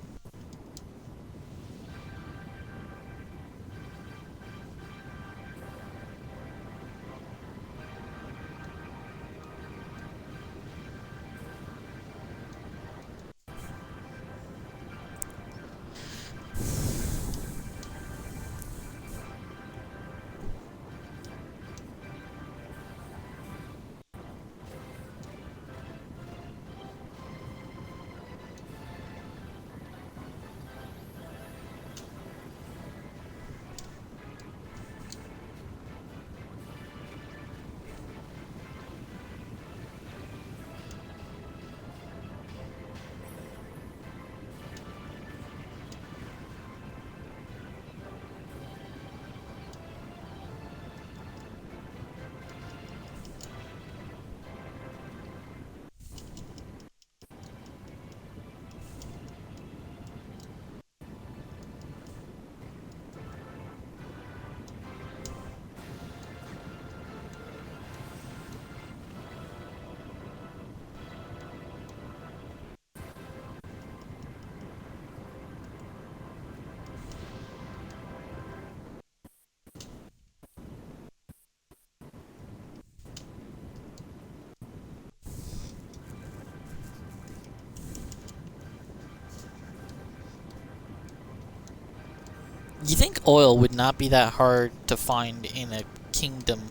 You think oil would not be that hard to find in a kingdom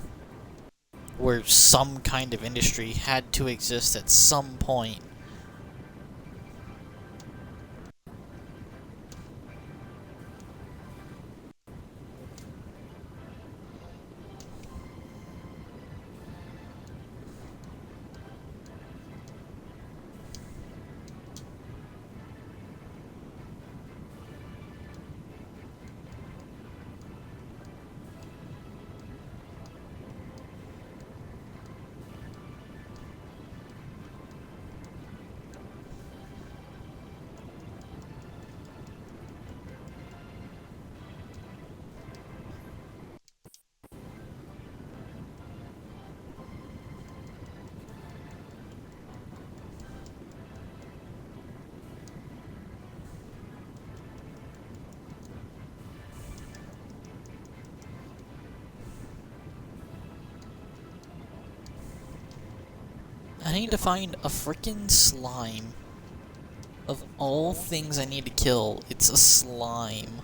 where some kind of industry had to exist at some point? I need to find a frickin' slime. Of all things I need to kill, it's a slime.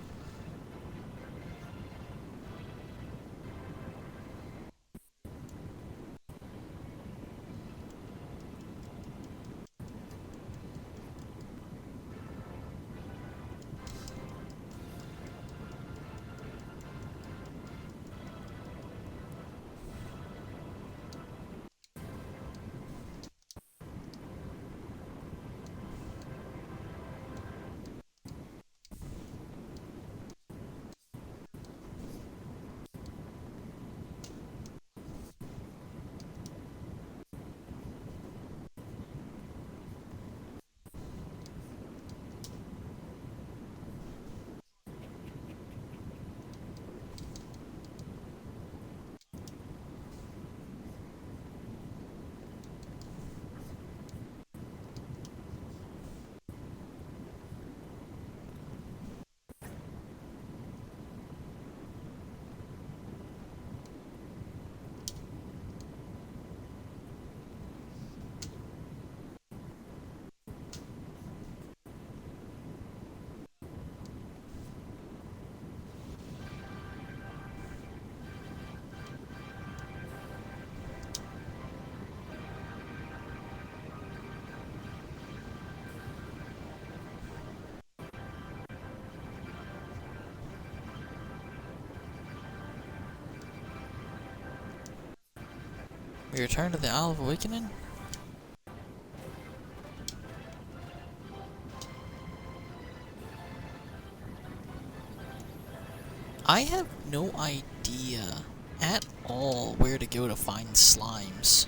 We return to the Isle of Awakening? I have no idea at all where to go to find slimes.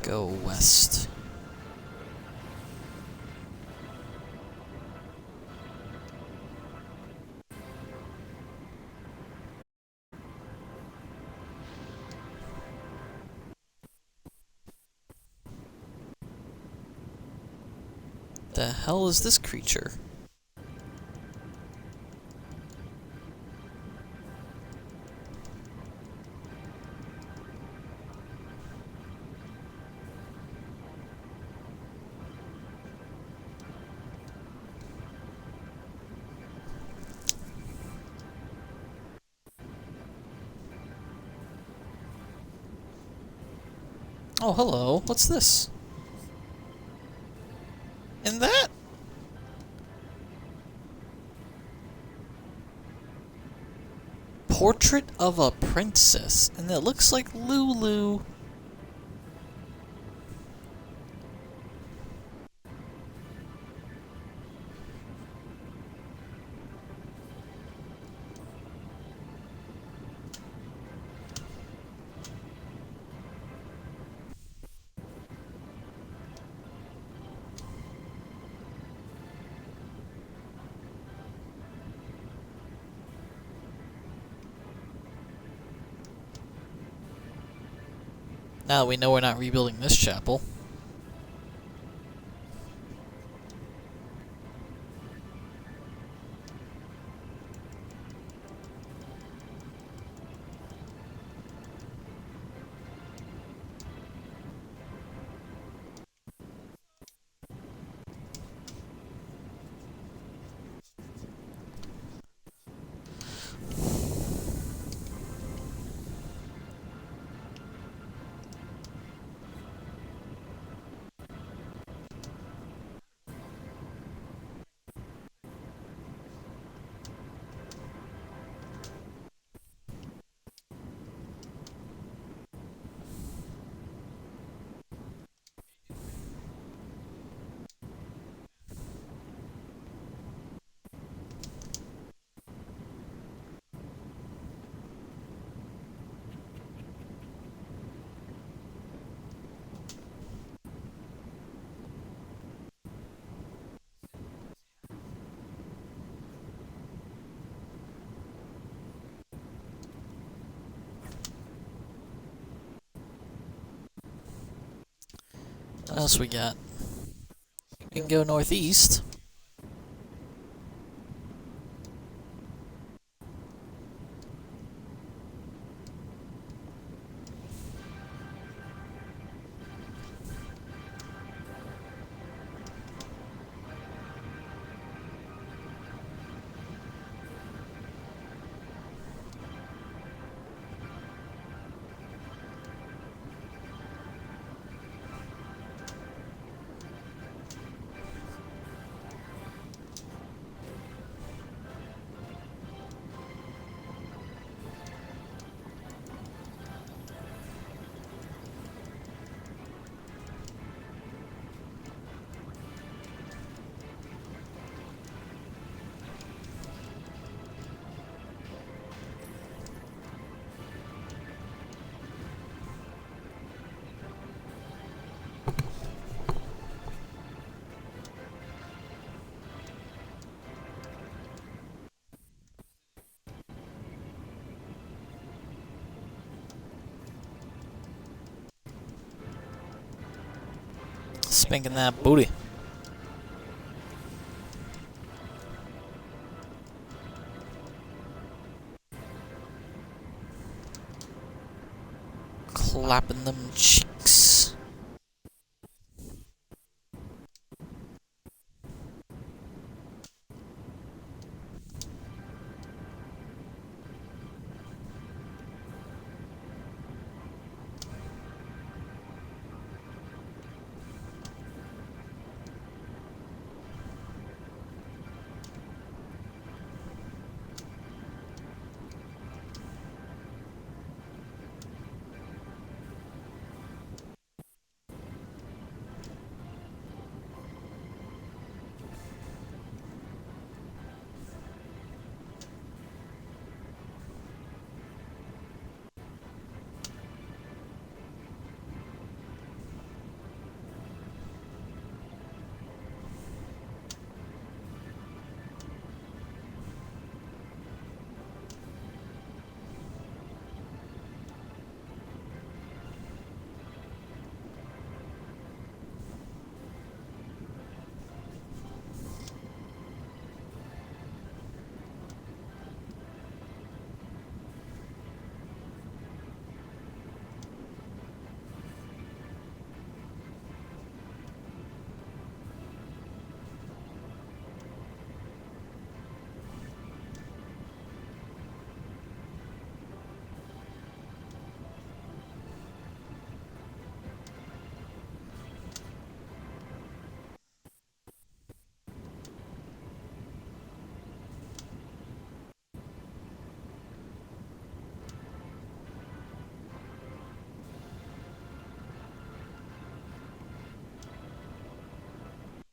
go west. The hell is this creature? Oh, hello. What's this? And that? Portrait of a princess, and it looks like Lulu. Now that we know we're not rebuilding this chapel. What else we got? We can go northeast. Spanking that booty. Clapping them cheeks.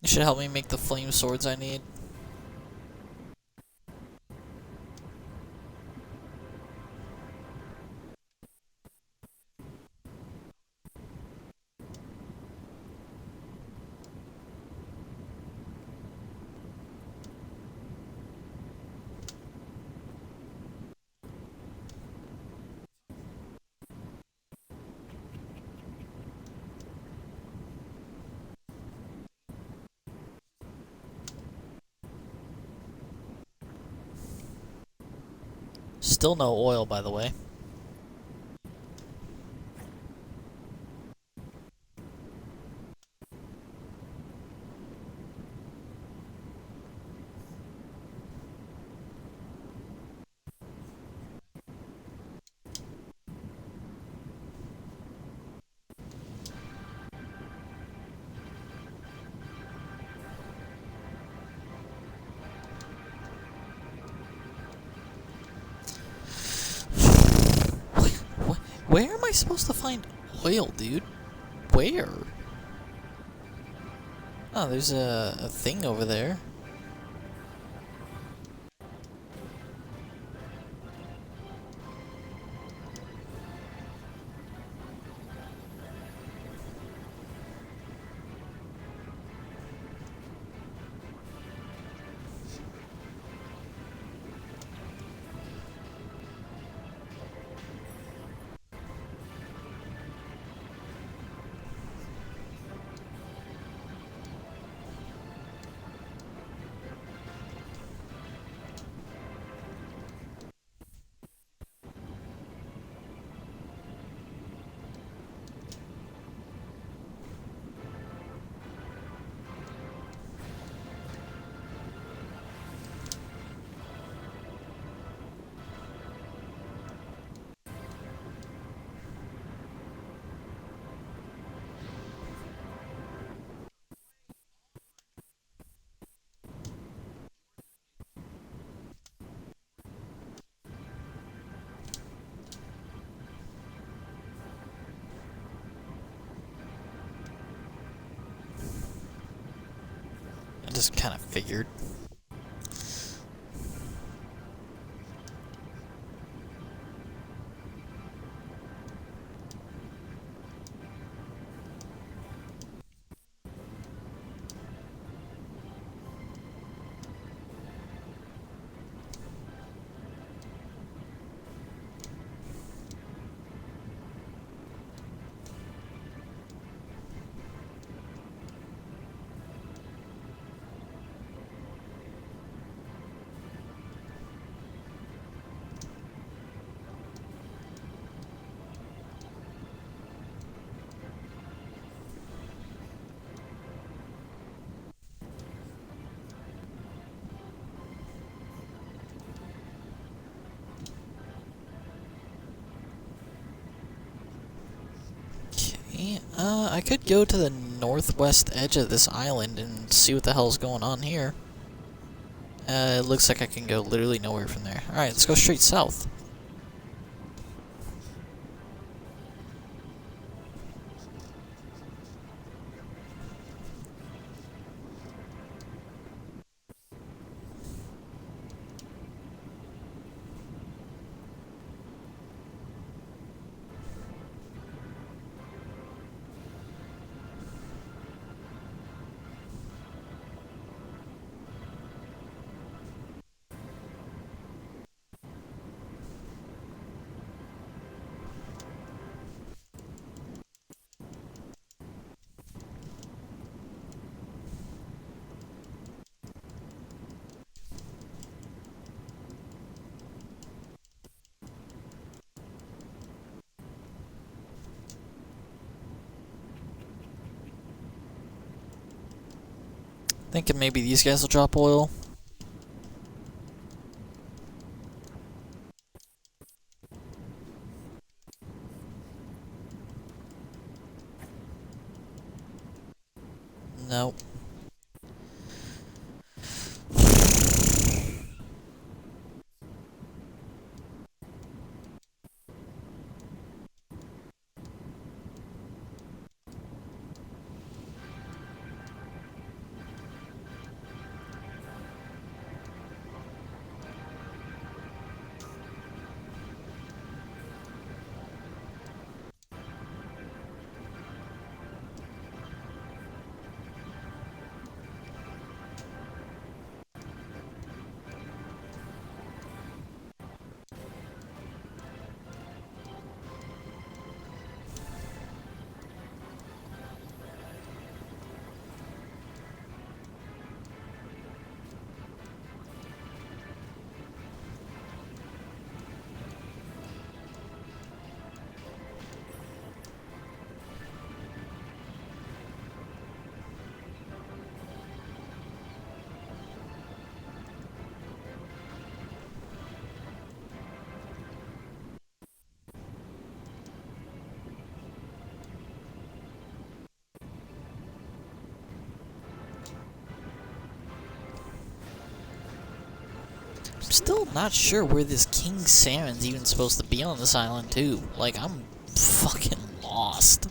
You should help me make the flame swords I need. Still no oil, by the way. Where am I supposed to find oil, dude? Where? Oh, there's a thing over there. I just kind of figured. Okay, I could go to the northwest edge of this island and see what the hell's going on here. It looks like I can go literally nowhere from there. Alright, let's go straight south. Thinking maybe these guys will drop oil. Nope. still not sure where this king salmon's even supposed to be on this island, too. Like, I'm fucking lost.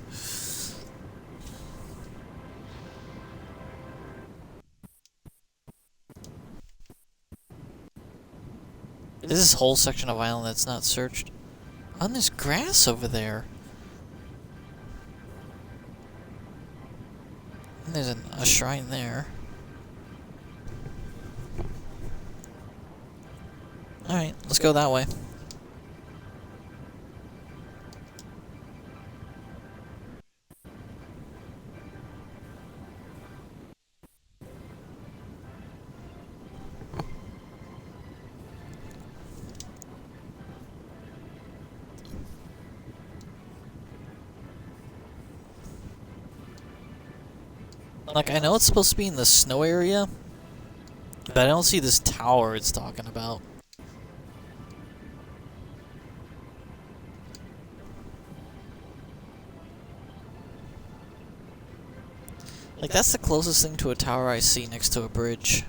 There's this whole section of island that's not searched. Oh, and there's grass over there. And there's a shrine there. Alright, let's go that way. Like, I know it's supposed to be in the snow area, but I don't see this tower it's talking about. Like, that's the closest thing to a tower I see next to a bridge.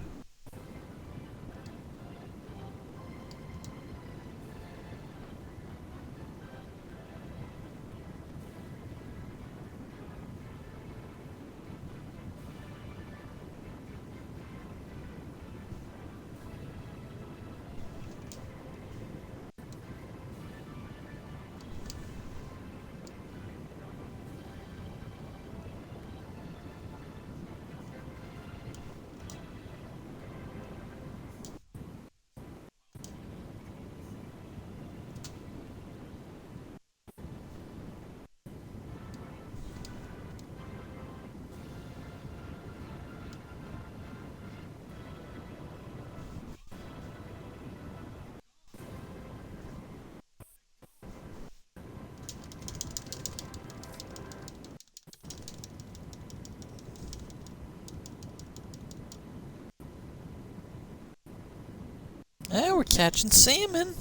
Eh, we're catching salmon.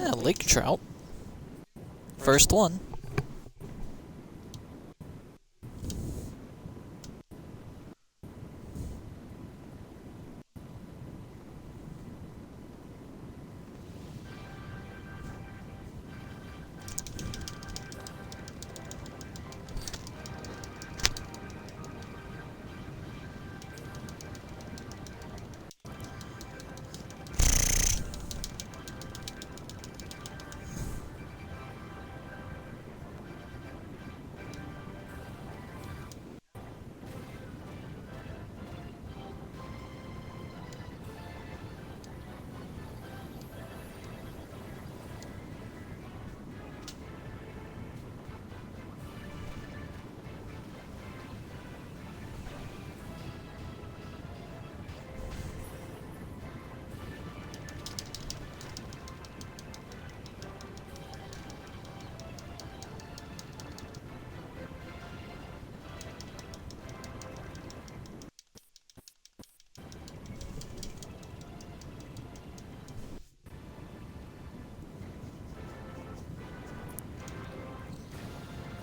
Ah, lake trout. First one.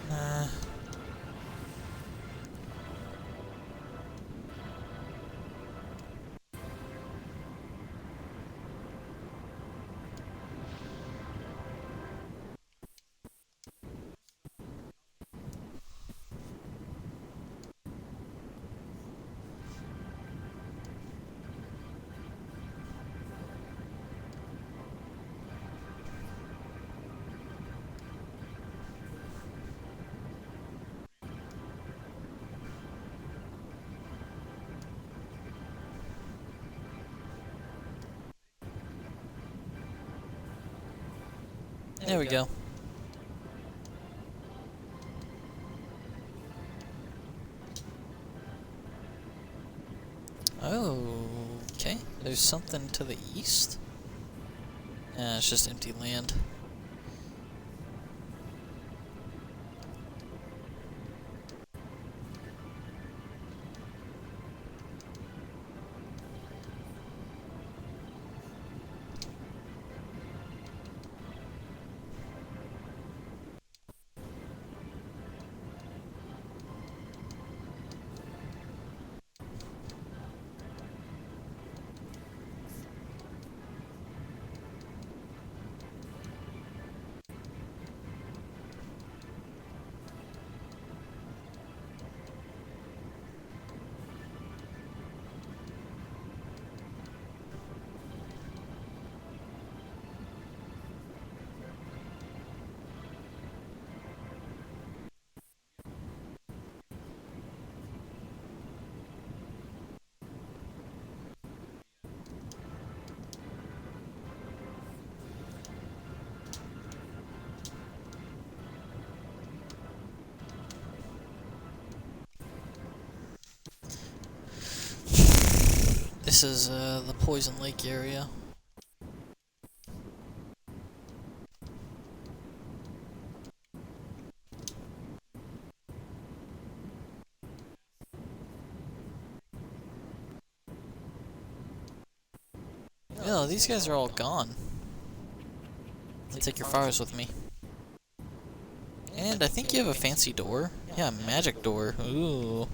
Nah. There we go. Oh, okay. There's something to the east. Yeah, it's just empty land. This is the Poison Lake area. Yeah, these guys are all gone. I'll take your fires with me. And I think you have a fancy door. Yeah, a magic door. Ooh.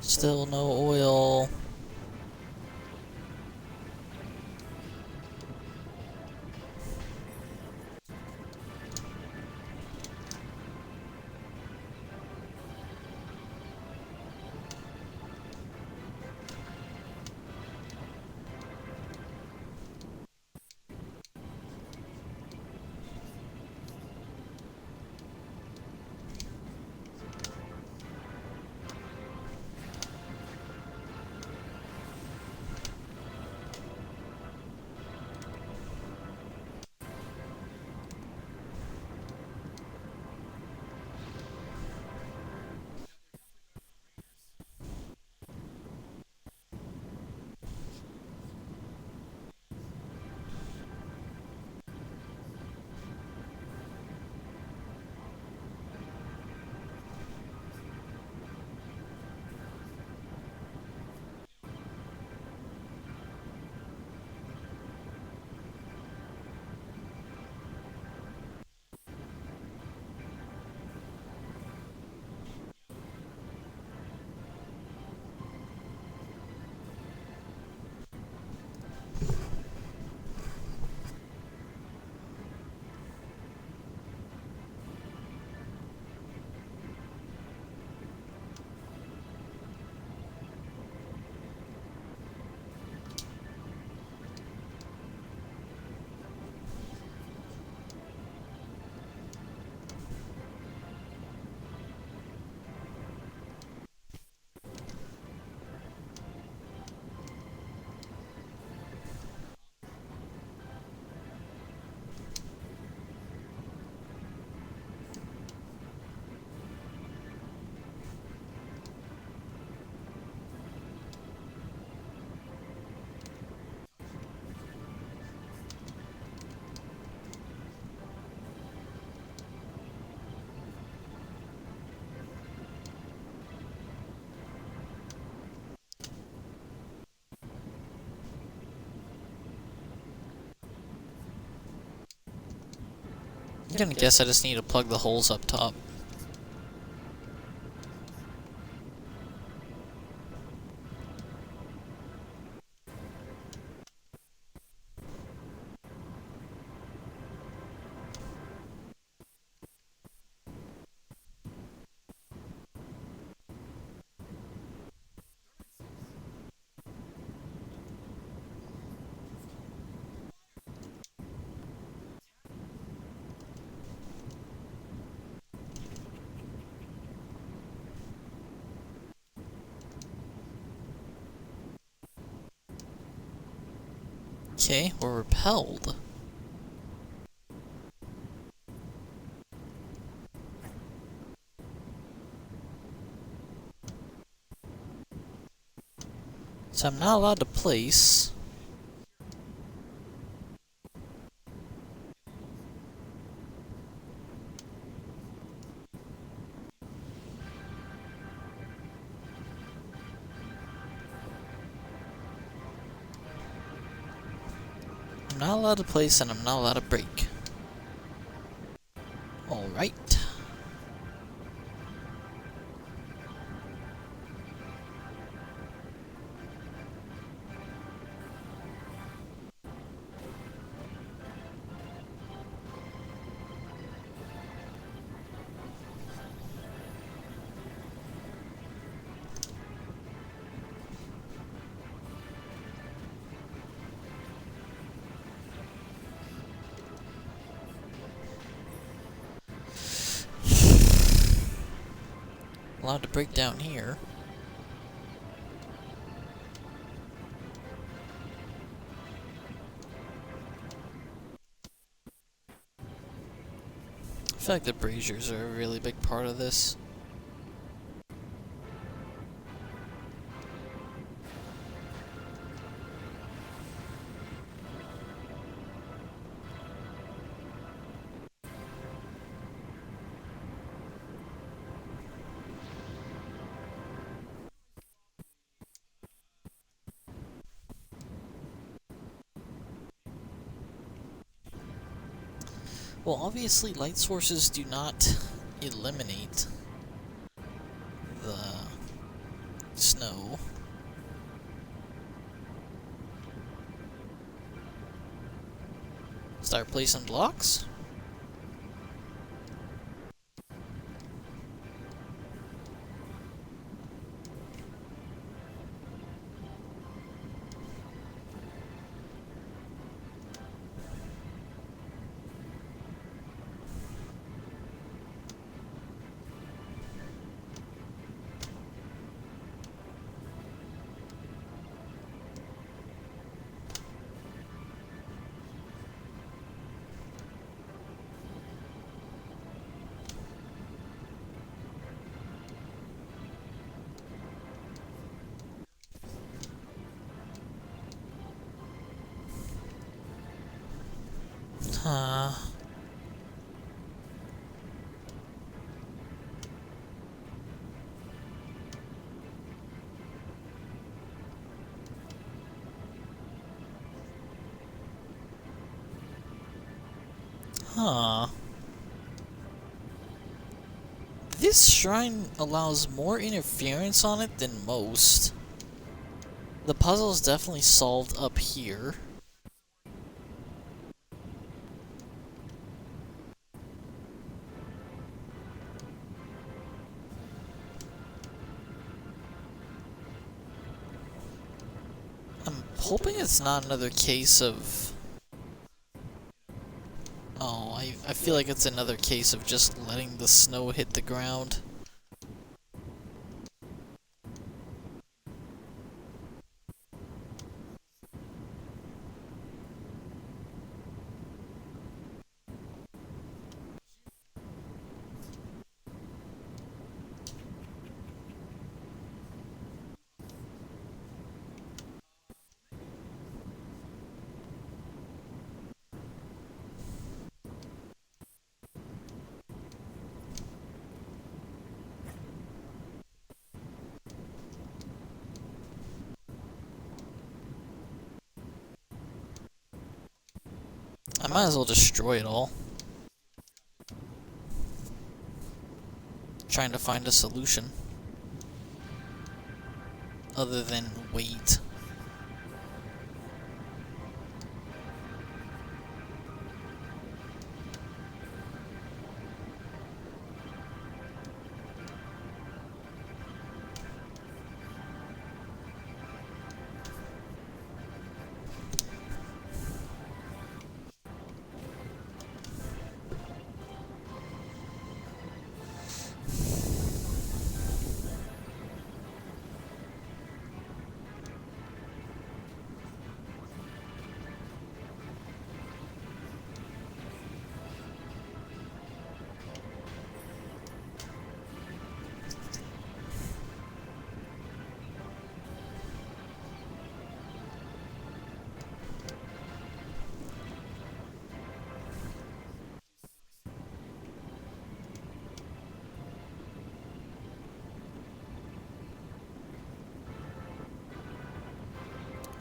Still no oil. I'm gonna guess I just need to plug the holes up top. Okay, we're repelled. So I'm not allowed to place. not allowed to place and I'm not allowed to break. Alright. Allowed to break down here. I feel like the braziers are a really big part of this. Well, obviously light sources do not eliminate the snow. Start placing blocks. Huh. Huh. This shrine allows more interference on it than most. The puzzle is definitely solved up here. I'm hoping it's not another case of... Oh, I feel like it's another case of just letting the snow hit the ground. I might as well destroy it all. Trying to find a solution. Other than wait.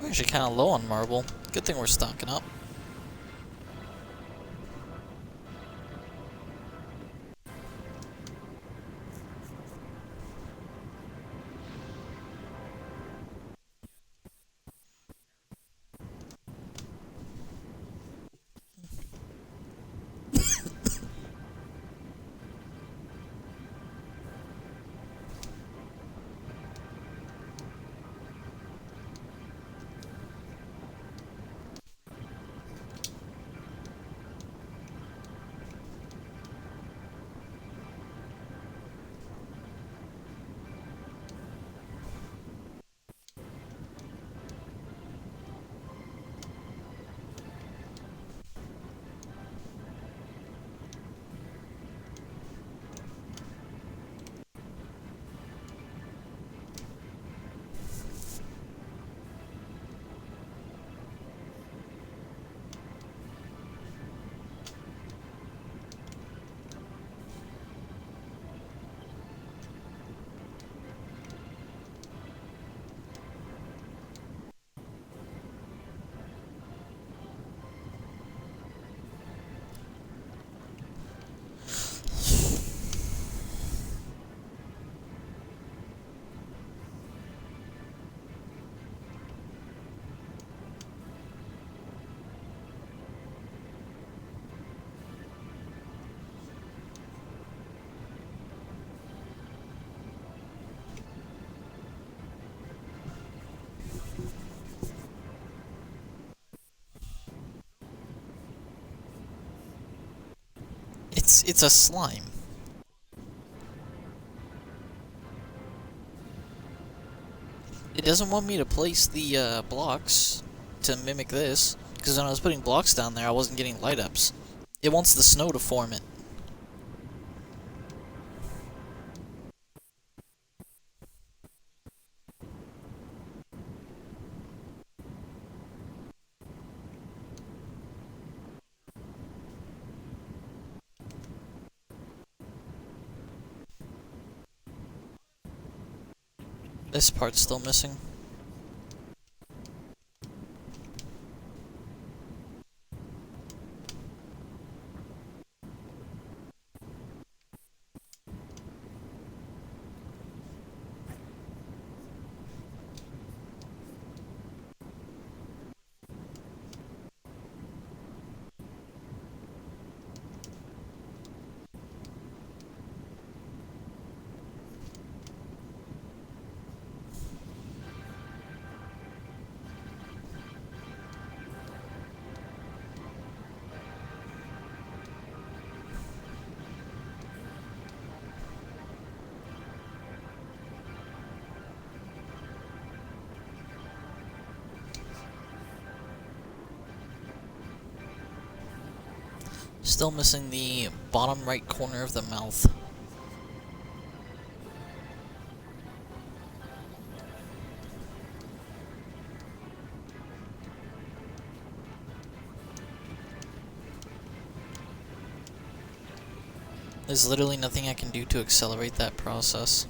We're actually kind of low on marble. Good thing we're stocking up. It's a slime. It doesn't want me to place the blocks to mimic this, because when I was putting blocks down there, I wasn't getting light ups. It wants the snow to form it. This part's still missing. Still missing the bottom right corner of the mouth. There's literally nothing I can do to accelerate that process.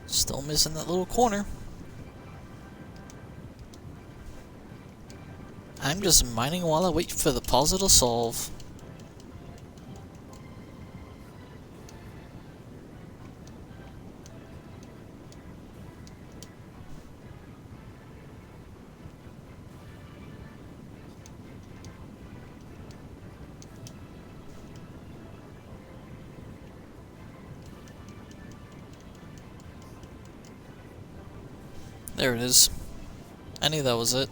Still missing that little corner. I'm just mining while I wait for the puzzle to solve. There it is. I knew that was it.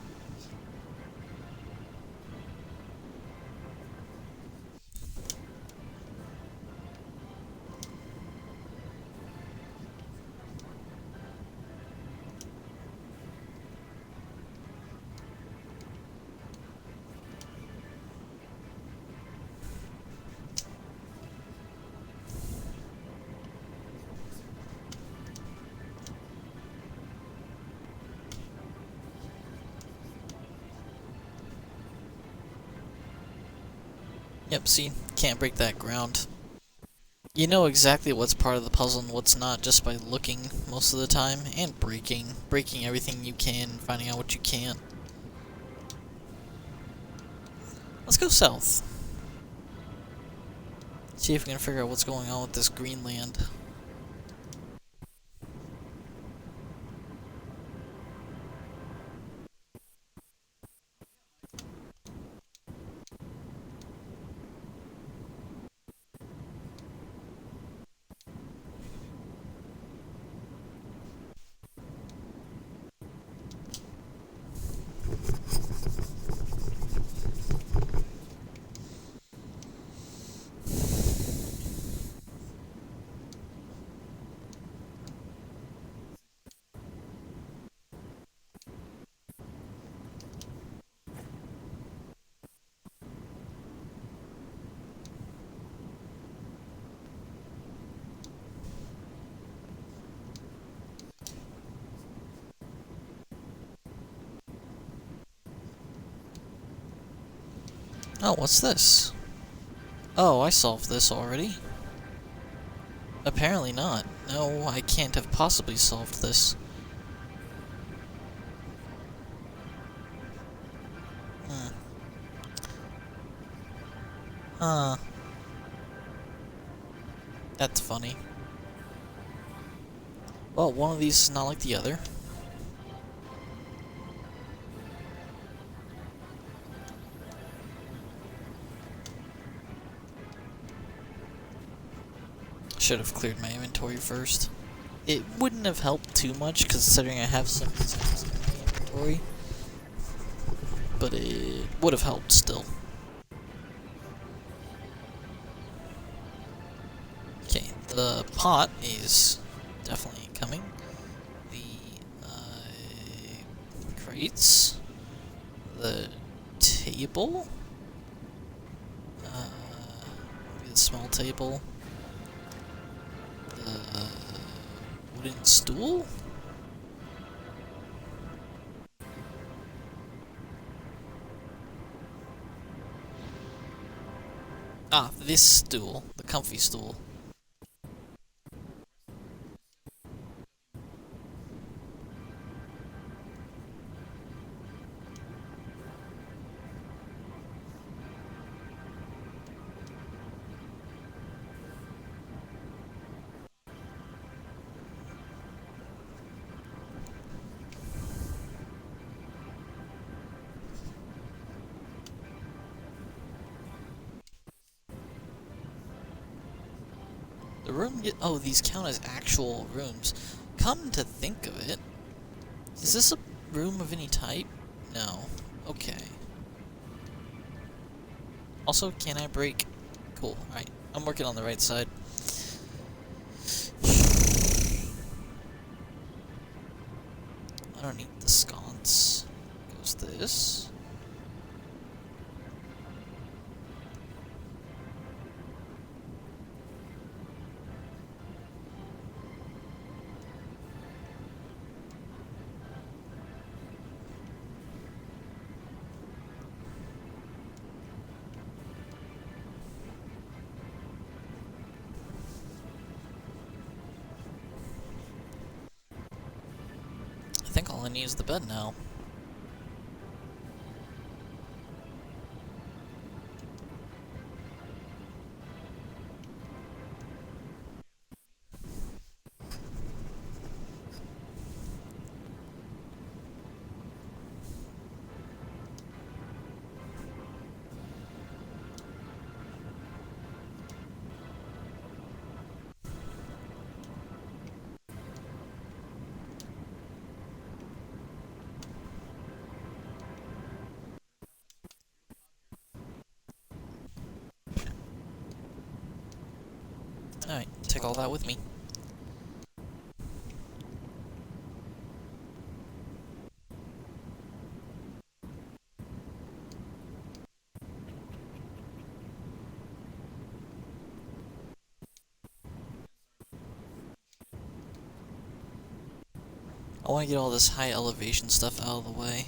Yep, see? Can't break that ground. You know exactly what's part of the puzzle and what's not just by looking most of the time, and breaking. Breaking everything you can, finding out what you can't. Let's go south. See if we can figure out what's going on with this green land. Oh, what's this? Oh, I solved this already. Apparently not. No, I can't have possibly solved this. Hmm. Huh. That's funny. Well, one of these is not like the other. Should have cleared my inventory first. It wouldn't have helped too much considering I have some things in my inventory. But it would have helped still. Okay, the pot is definitely coming. The crates. The table. Maybe the small table. The wooden stool? Ah, this stool. The comfy stool. The room oh, these count as actual rooms. Come to think of it, is this a room of any type? No. Okay. Also, can I break? Cool, alright. I'm working on the right side. I don't need the sconce. Goes this. I think all I need is the bed now. Alright, take all that with me. I want to get all this high elevation stuff out of the way.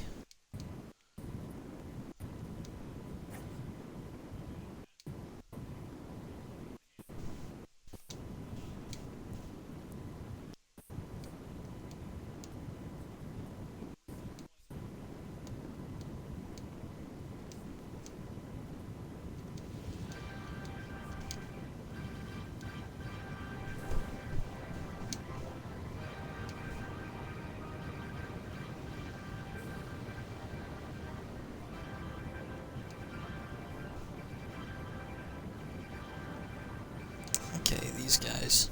Okay, these guys.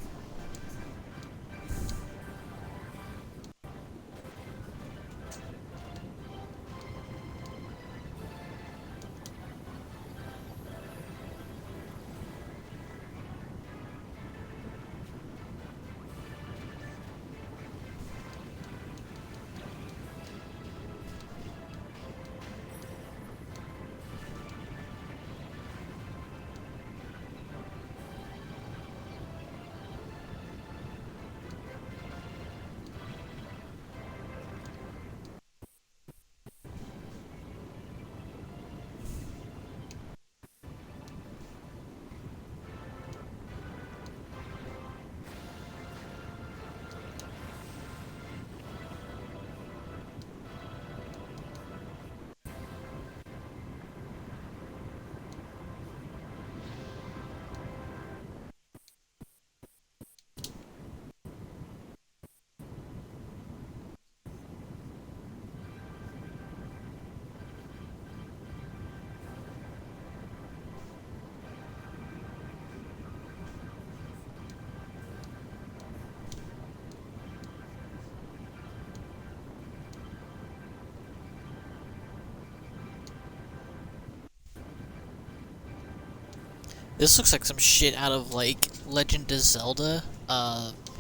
This looks like some shit out of, like, Legend of Zelda,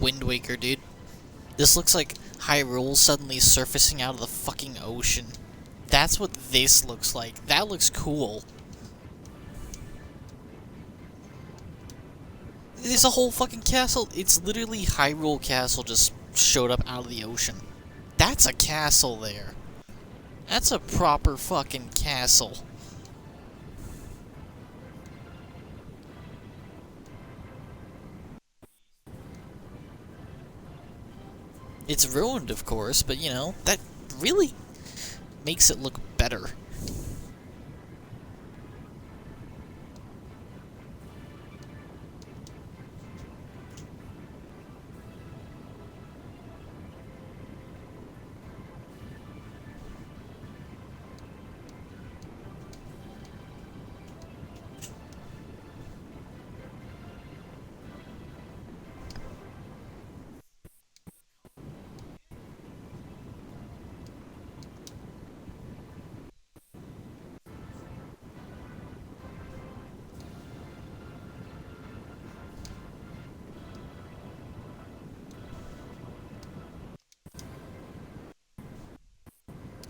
Wind Waker, dude. This looks like Hyrule suddenly surfacing out of the fucking ocean. That's what this looks like. That looks cool. There's a whole fucking castle. It's literally Hyrule Castle just showed up out of the ocean. That's a castle there. That's a proper fucking castle. It's ruined, of course, but you know, that really makes it look better.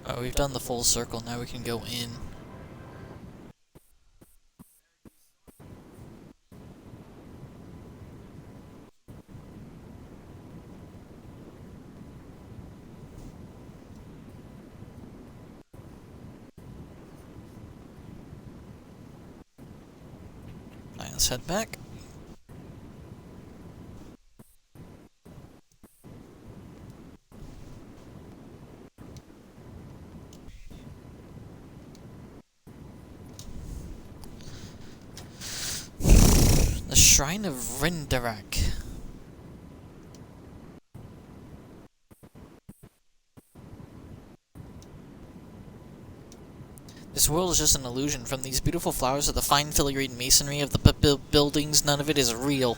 Oh, we've done the full circle, now we can go in. Alright, let's head back. The Shrine of Rindarak. This world is just an illusion. From these beautiful flowers to the fine filigree masonry of the buildings, none of it is real.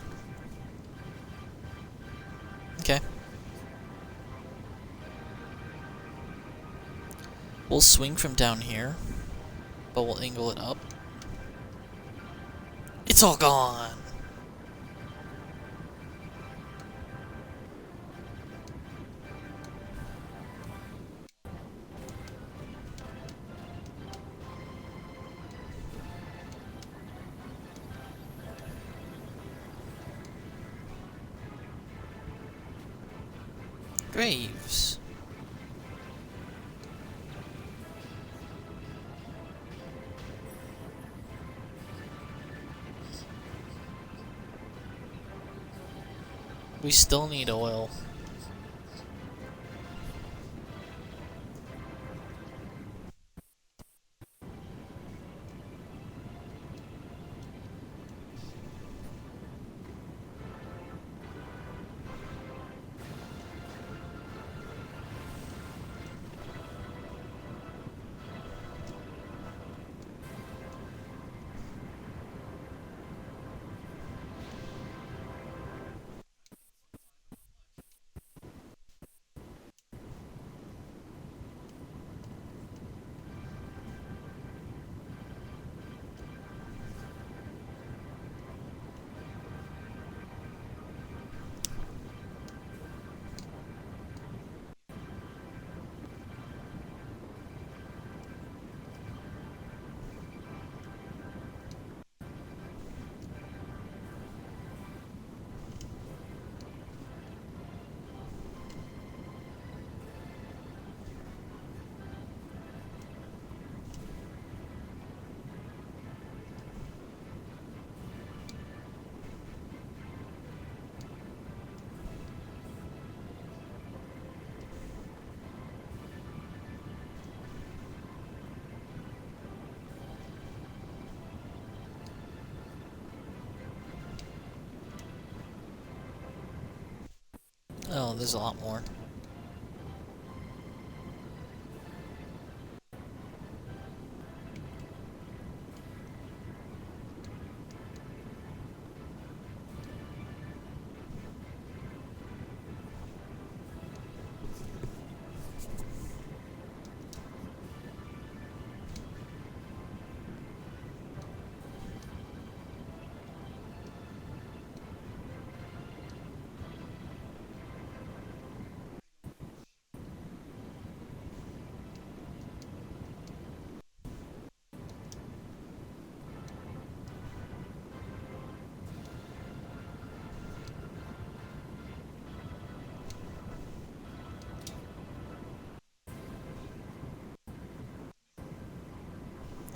Okay. We'll swing from down here, but we'll angle it up. It's all gone! Graves. We still need oil. Oh, there's a lot more.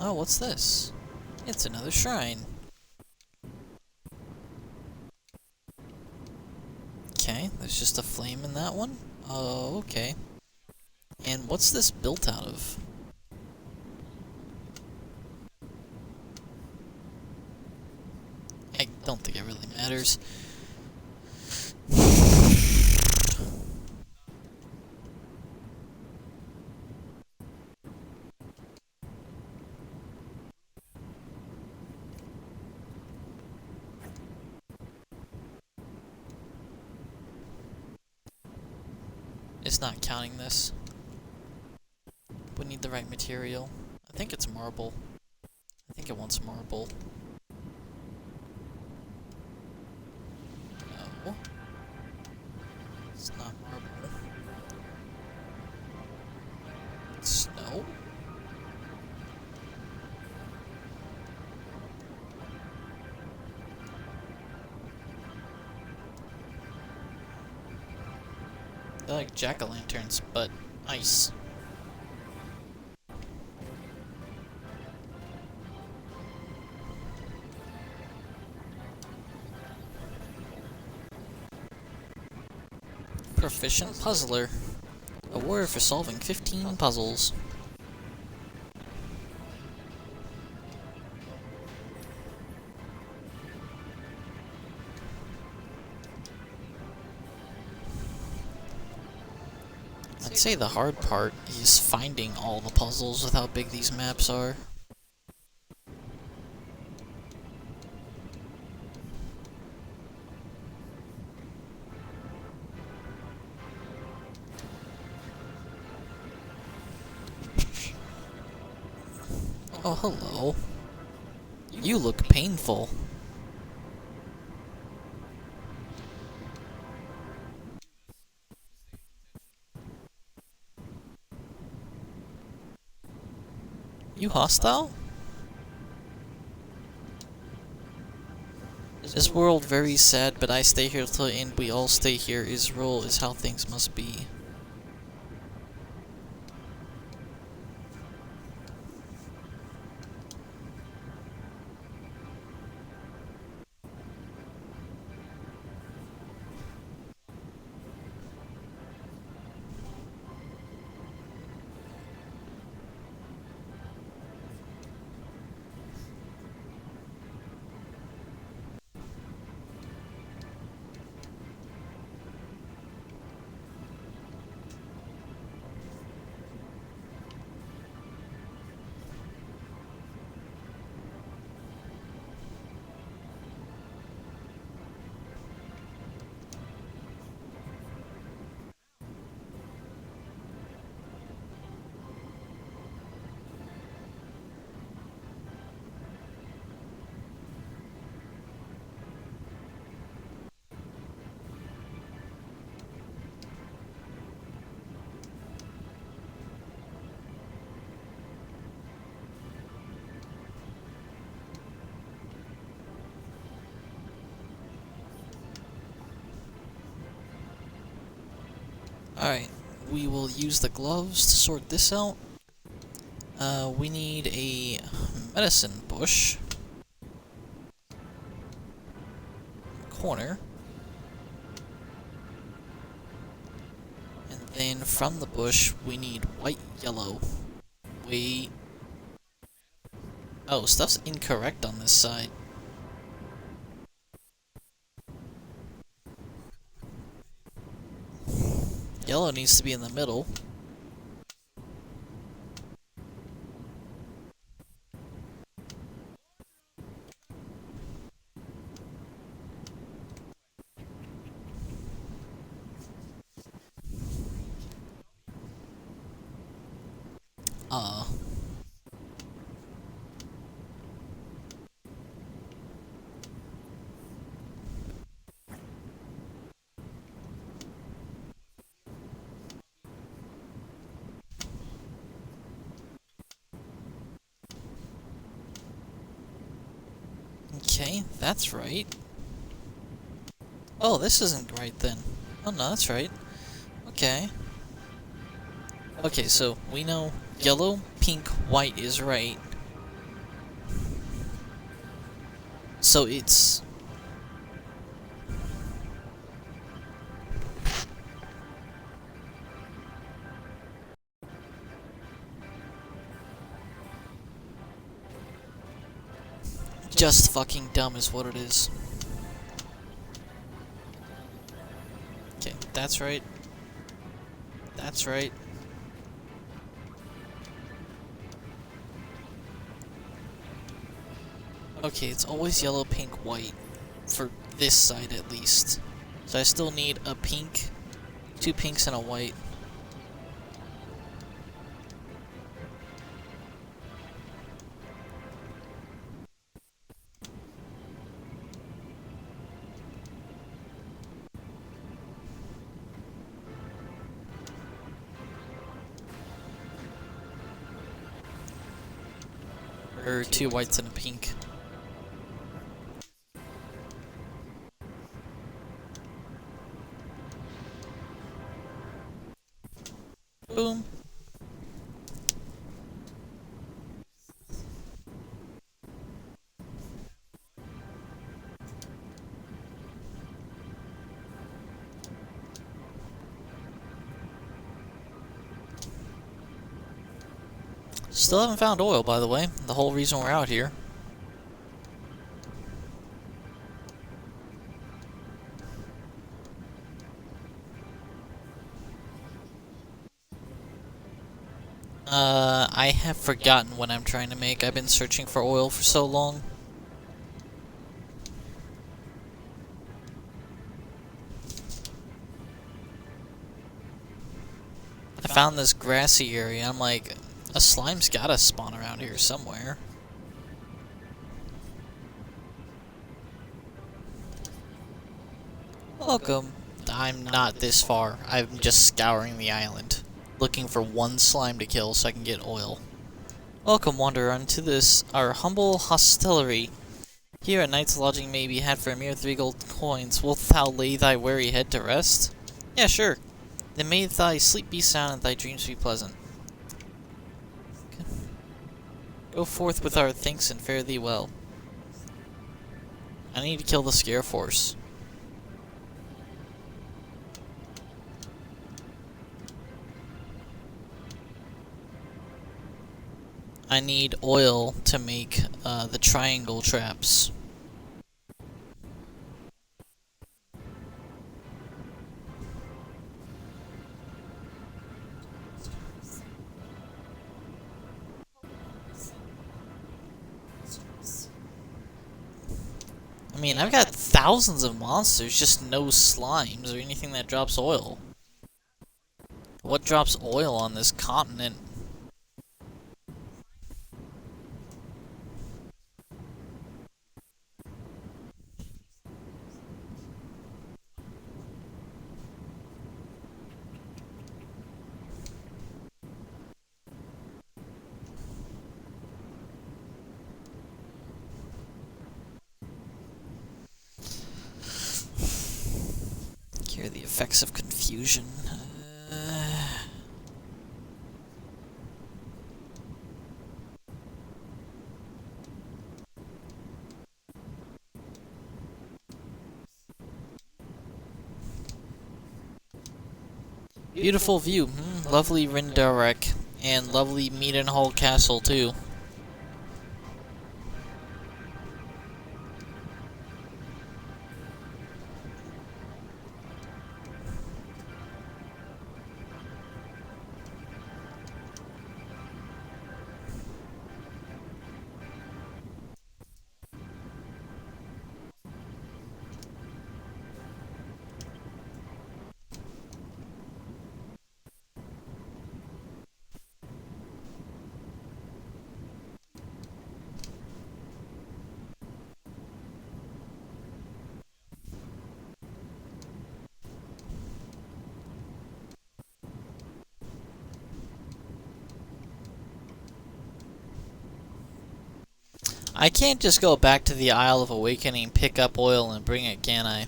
Oh, what's this? It's another shrine. Okay, there's just a flame in that one. Oh, okay. And what's this built out of? I don't think it really matters. It's not counting this. We need the right material. I think it's marble. I think it wants marble. No. It's not marble. It's snow? They're like jack-o'-lanterns, but ice. Proficient Puzzler. Award for solving 15 puzzles. I'd say the hard part is finding all the puzzles with how big these maps are. Oh, hello. You look painful. You hostile? This world very sad, but I stay here till the end. We all stay here. Israel is how things must be. Alright, we will use the gloves to sort this out. We need a medicine bush. Corner. And then from the bush, we need white, yellow. Wait. Oh, stuff's incorrect on this side. Yellow needs to be in the middle. Okay, that's right. Oh, this isn't right then. Oh no, that's right. Okay. Okay, so we know yellow, pink, white is right. So it's... just fucking dumb is what it is. Okay, that's right. That's right. Okay, it's always yellow, pink, white. For this side, at least. So I still need a pink, 2 pinks, and a white. Or 2 whites and a pink. Boom. Still haven't found oil, by the way. The whole reason we're out here. I have forgotten what I'm trying to make. I've been searching for oil for so long. I found this grassy area. I'm like, a slime's gotta spawn around here somewhere. Welcome. I'm not this far. I'm just scouring the island, looking for one slime to kill so I can get oil. Welcome, wanderer, unto this, our humble hostelry. Here a night's lodging may be had for a mere 3 gold coins. Wilt thou lay thy weary head to rest? Yeah, sure. Then may thy sleep be sound and thy dreams be pleasant. Okay. Go forth with our thanks and fare thee well. I need to kill the scare force. I need oil to make the triangle traps. I mean, I've got thousands of monsters, just no slimes or anything that drops oil. What drops oil on this continent? Here are the effects of confusion. Beautiful view. Lovely Rindarek. And lovely Meadenhall Castle, too. I can't just go back to the Isle of Awakening, pick up oil, and bring it, can I?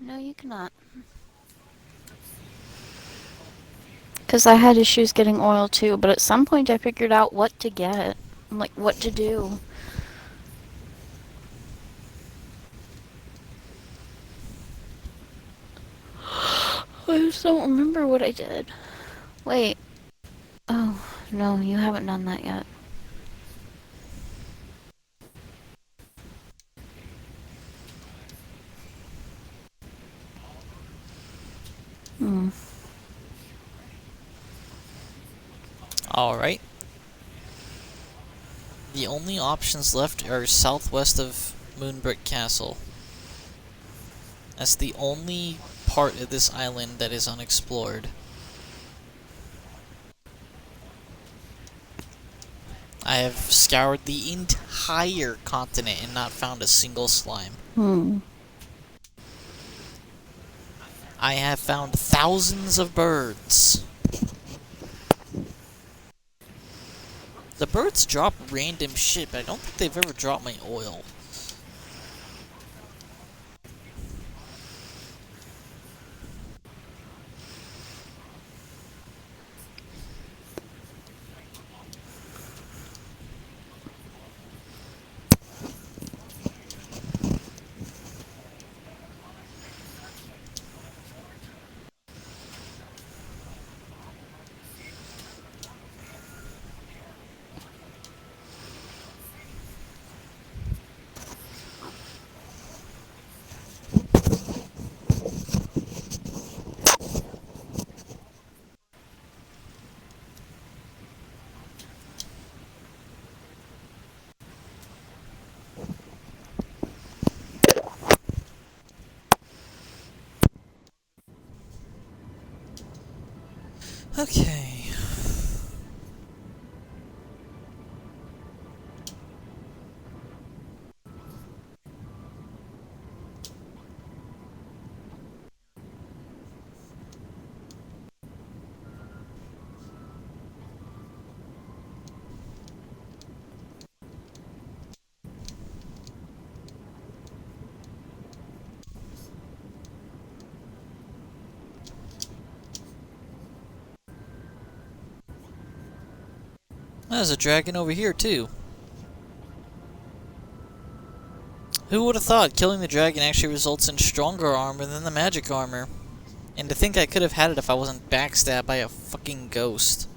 No, you cannot. Because I had issues getting oil too, but at some point I figured out what to get. like what to do. I just don't remember what I did. Wait. Oh, no, you haven't done that yet. Hmm. Alright. The only options left are southwest of Moonbrick Castle. That's the only part of this island that is unexplored. I have scoured the entire continent and not found a single slime. I have found thousands of birds. The birds drop random shit, but I don't think they've ever dropped my oil. Okay. There's a dragon over here, too. Who would have thought killing the dragon actually results in stronger armor than the magic armor? And to think I could have had it if I wasn't backstabbed by a fucking ghost.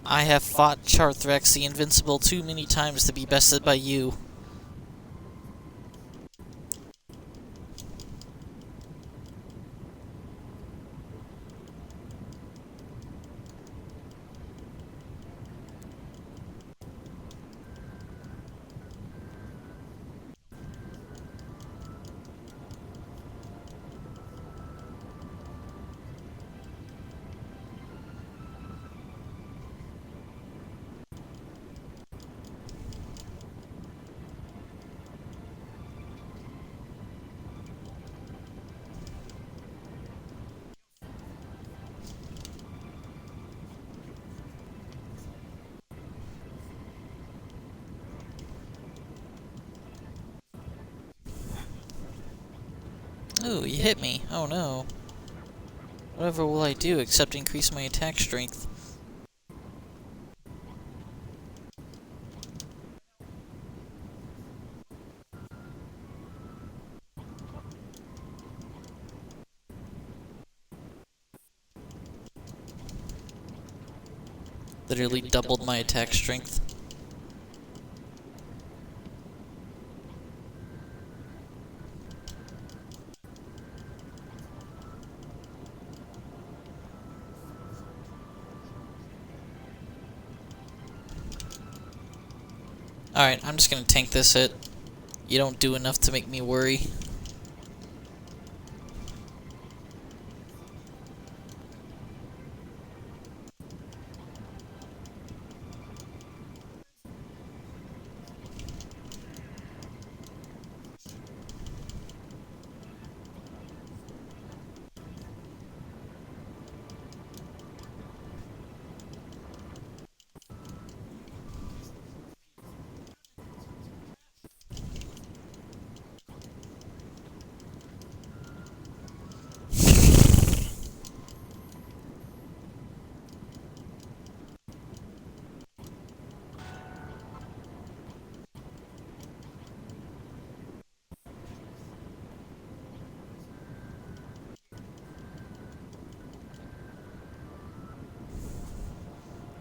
I have fought Charthrex the Invincible too many times to be bested by you. Ooh, you hit me. Oh no. Whatever will I do except increase my attack strength? Literally doubled my attack strength. Alright, I'm just gonna tank this hit. You don't do enough to make me worry.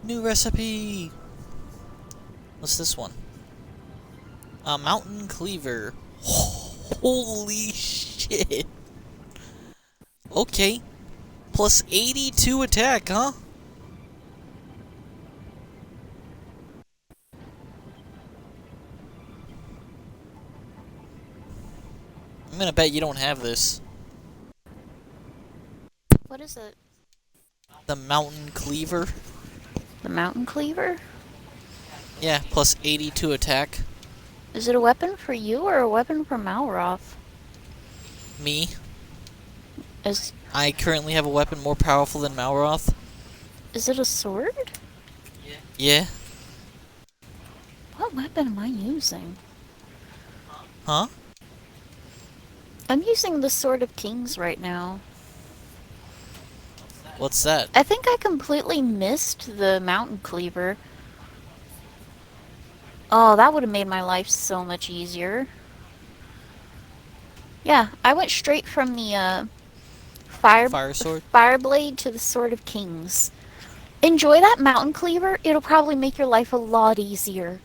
New recipe! What's this one? A mountain cleaver. Holy shit! Okay. Plus 82 attack, huh? I'm gonna bet you don't have this. What is it? The mountain cleaver? The mountain cleaver? Yeah, plus 82 attack. Is it a weapon for you or a weapon for Malroth? Me. Is I currently have a weapon more powerful than Malroth. is it a sword? Yeah. What weapon am I using? Huh? I'm using the Sword of Kings right now. What's that? I think I completely missed the mountain cleaver. Oh, that would have made my life so much easier. Yeah, I went straight from the Fire sword? Fireblade to the Sword of Kings. Enjoy that mountain cleaver. It'll probably make your life a lot easier.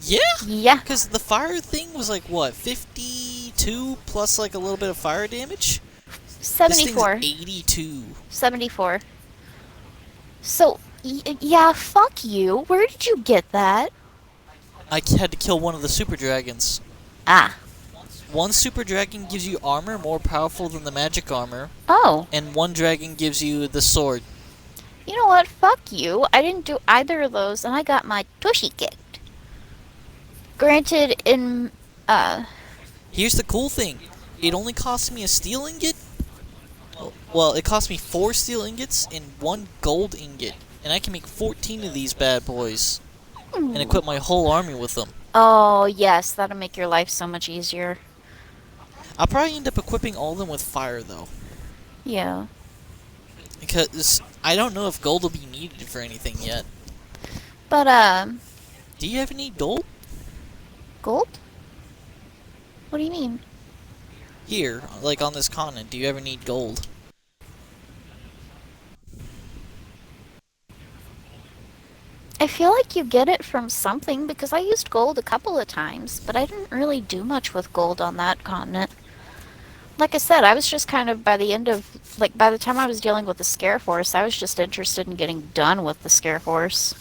Yeah! Yeah, Because the fire thing was like, what, 52 plus like a little bit of fire damage? This 74. thing's 82. 74. So, yeah, fuck you. Where did you get that? I had to kill one of the super dragons. Ah. One super dragon gives you armor more powerful than the magic armor, Oh. and one dragon gives you the sword. You know what? Fuck you. I didn't do either of those, and I got my tushy kicked. Granted, Here's the cool thing. It only cost me a steel ingot. Well, it cost me 4 steel ingots and 1 gold ingot. And I can make 14 of these bad boys. And equip my whole army with them. Oh, yes, that'll make your life so much easier. I'll probably end up equipping all of them with fire, though. Yeah. Because I don't know if gold will be needed for anything yet. But, Do you ever need gold? gold? What do you mean? Here, like on this continent, do you ever need gold? I feel like you get it from something, because I used gold a couple of times, but I didn't really do much with gold on that continent. Like I said, I was just kind of, by the time I was dealing with the Scare Force, I was just interested in getting done with the Scare Force.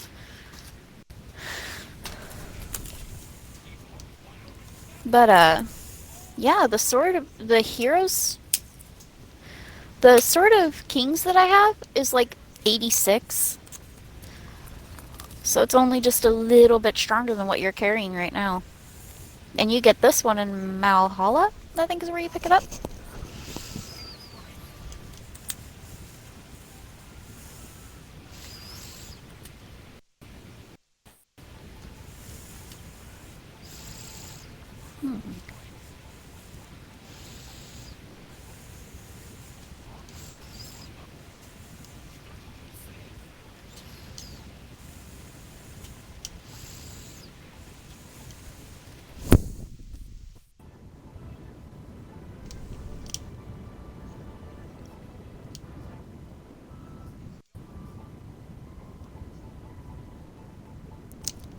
But, yeah, the Sword of Kings that I have is like 86. So it's only just a little bit stronger than what you're carrying right now. And you get this one in Malhalla, I think is where you pick it up.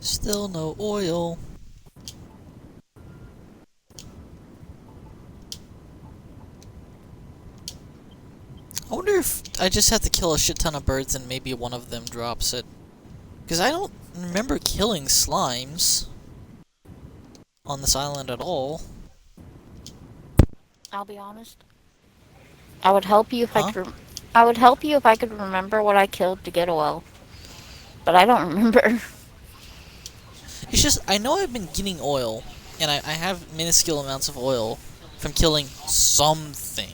Still no oil. I wonder if I just have to kill a shit ton of birds and maybe one of them drops it. Because I don't remember killing slimes on this island at all. I'll be honest. I would help you if Huh? I would help you if I could remember what I killed to get oil. But I don't remember. It's just, I know I've been getting oil, and I have minuscule amounts of oil from killing something.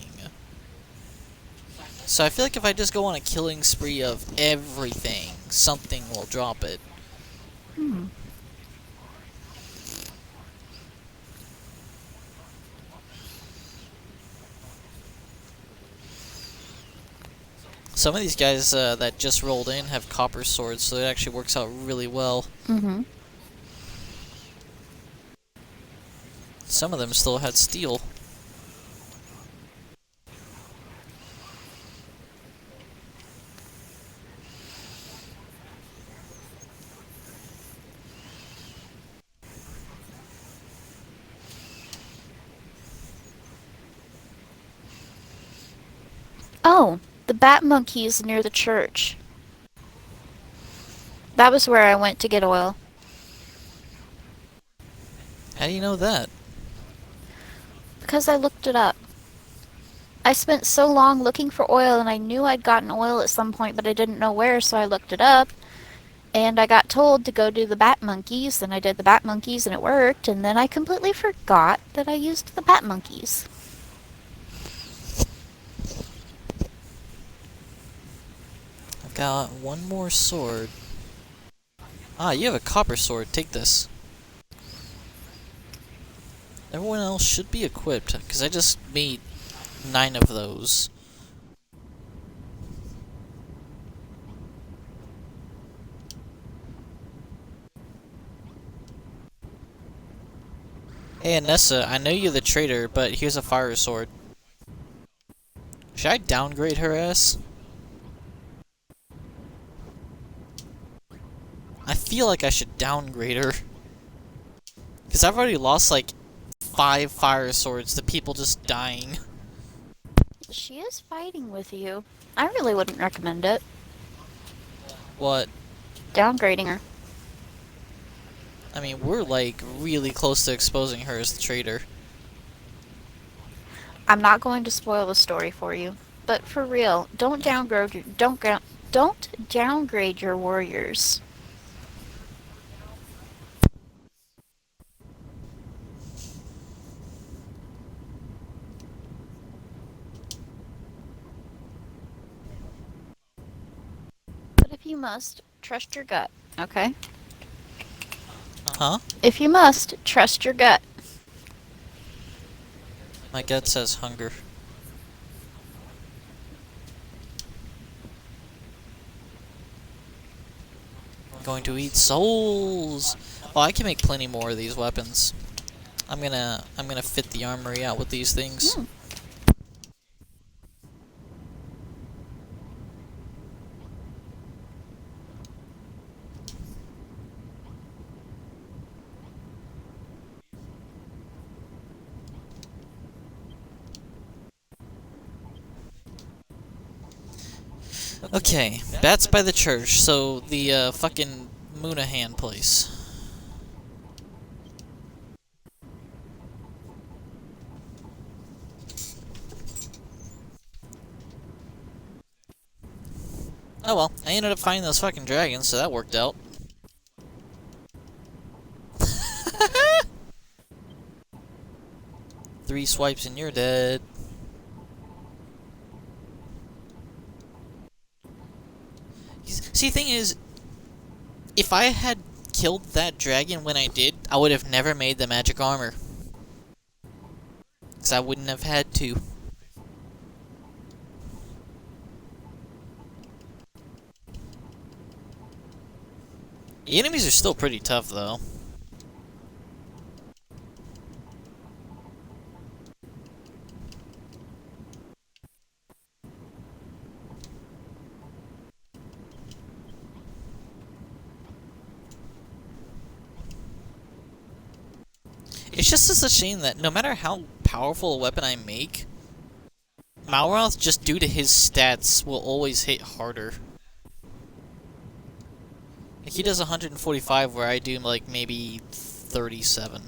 So I feel like if I just go on a killing spree of everything, something will drop it. Some of these guys that just rolled in have copper swords, so it actually works out really well. Mm-hmm. Some of them still had steel. Oh, the Bat Monkeys near the church. That was where I went to get oil. How do you know that? Because I looked it up. I spent so long looking for oil and I knew I'd gotten oil at some point, but I didn't know where, so I looked it up. And I got told to go do the Bat Monkeys, and I did the Bat Monkeys and it worked, and then I completely forgot that I used the Bat Monkeys. I've got one more sword. Ah, you have a copper sword. Take this. Everyone else should be equipped, because I just made 9 of those. Hey, Anessa, I know you're the traitor, but here's a fire sword. Should I downgrade her ass? I feel like I should downgrade her. Because I've already lost, like, 5 fire swords to people just dying. She is fighting with you. I really wouldn't recommend it. What? Downgrading her. I mean, we're, like, really close to exposing her as the traitor. I'm not going to spoil the story for you, but for real, don't downgrade your warriors. But if you must, trust your gut, okay? Huh? If you must, trust your gut. My gut says hunger. I'm going to eat souls! Oh, I can make plenty more of these weapons. I'm gonna fit the armory out with these things. Okay, bats by the church, so the fucking Moonahan place. Oh well, I ended up finding those fucking dragons, so that worked out. Three swipes and you're dead. See, the thing is, if I had killed that dragon when I did, I would have never made the magic armor. Because I wouldn't have had to. The enemies are still pretty tough, though. It's just such a shame that no matter how powerful a weapon I make, Malroth, just due to his stats, will always hit harder. Like, he does 145 where I do, like, maybe 37.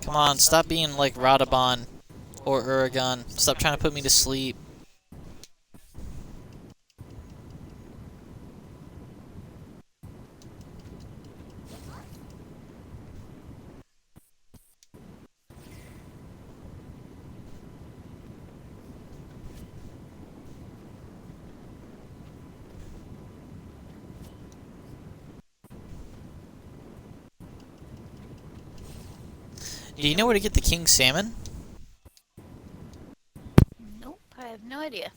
Come on, stop being like Radabon or Uragon. Stop trying to put me to sleep. Do you know where to get the king salmon? Nope, I have no idea.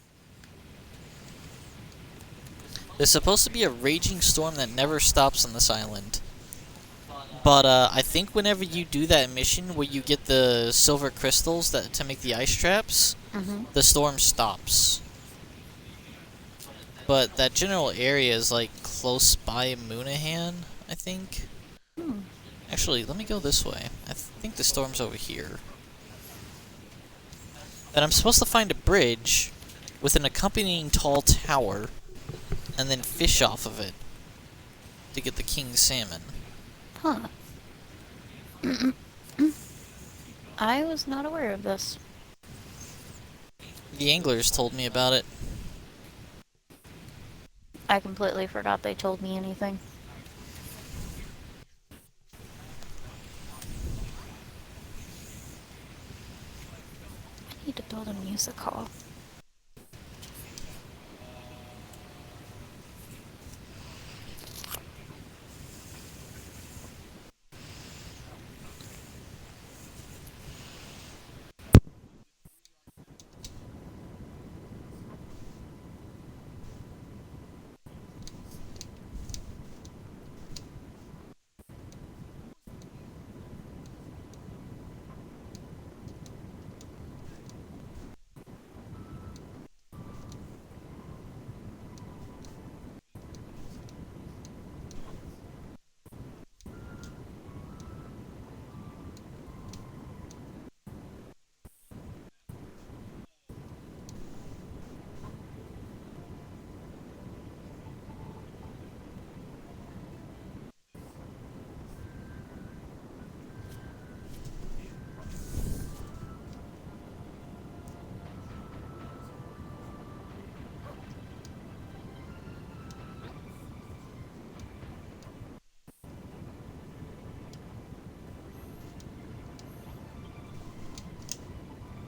There's supposed to be a raging storm that never stops on this island. But I think whenever you do that mission where you get the silver crystals to make the ice traps, the storm stops. But that general area is like close by Moonahan, I think. Actually, let me go this way. I think the storm's over here. Then I'm supposed to find a bridge with an accompanying tall tower and then fish off of it to get the king salmon. Huh. I was not aware of this. The anglers told me about it. I completely forgot they told me anything. I need to build a music hall.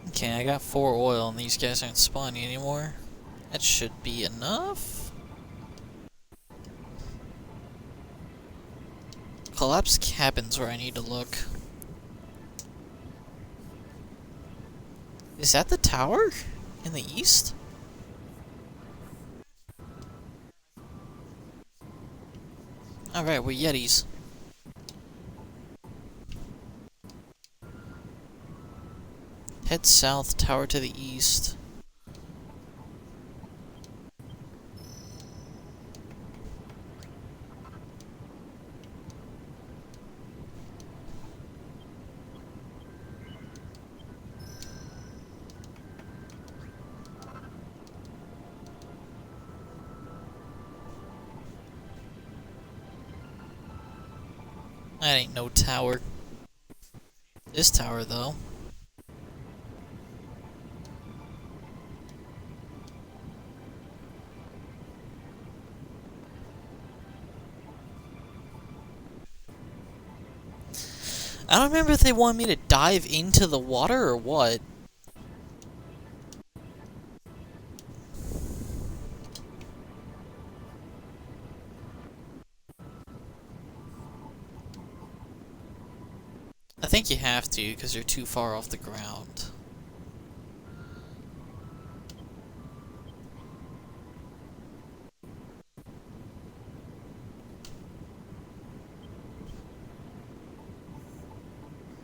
Okay, I got 4 oil and these guys aren't spawning anymore. That should be enough. Collapsed cabins where I need to look. Is that the tower? In the east? Alright, we're Yetis. Head south, tower to the east. That ain't no tower. This tower, though. I don't remember if they wanted me to dive into the water or what. I think you have to, because you're too far off the ground.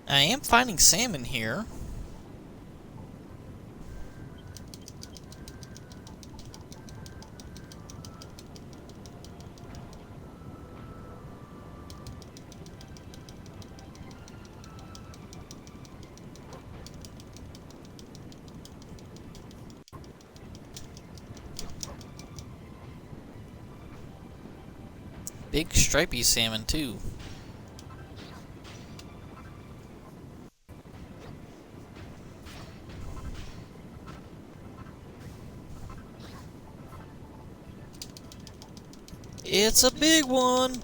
I am finding salmon here. Big stripy salmon too. It's a big one!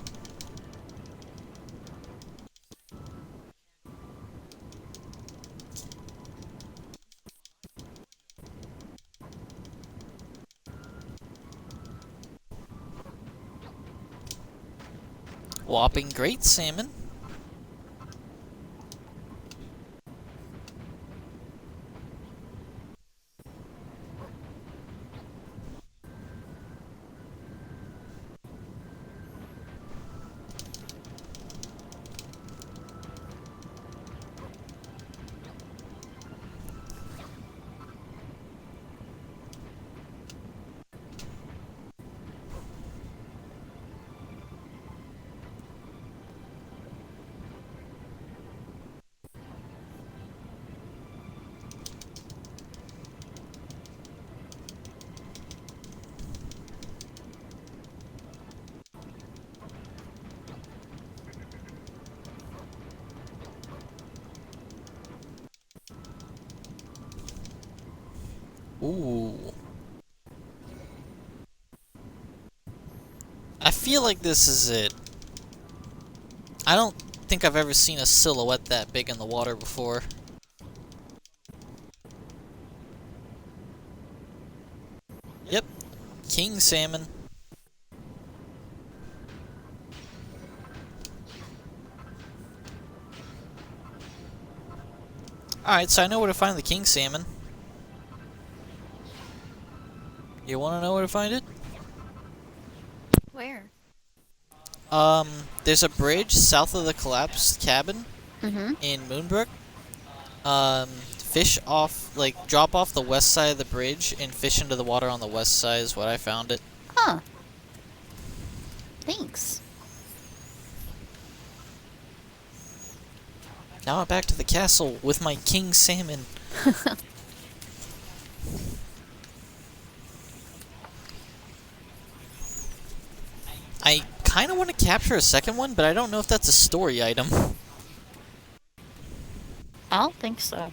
Whopping great salmon. Ooh. I feel like this is it. I don't think I've ever seen a silhouette that big in the water before. Yep. King salmon. Alright, so I know where to find the king salmon. You wanna know where to find it? Where? There's a bridge south of the collapsed cabin Mm-hmm. in Moonbrook. Fish off, like, drop off the west side of the bridge and fish into the water on the west side is what I found it. Huh. Thanks. Now I'm back to the castle with my king salmon. I kind of want to capture a second one, but I don't know if that's a story item. I don't think so.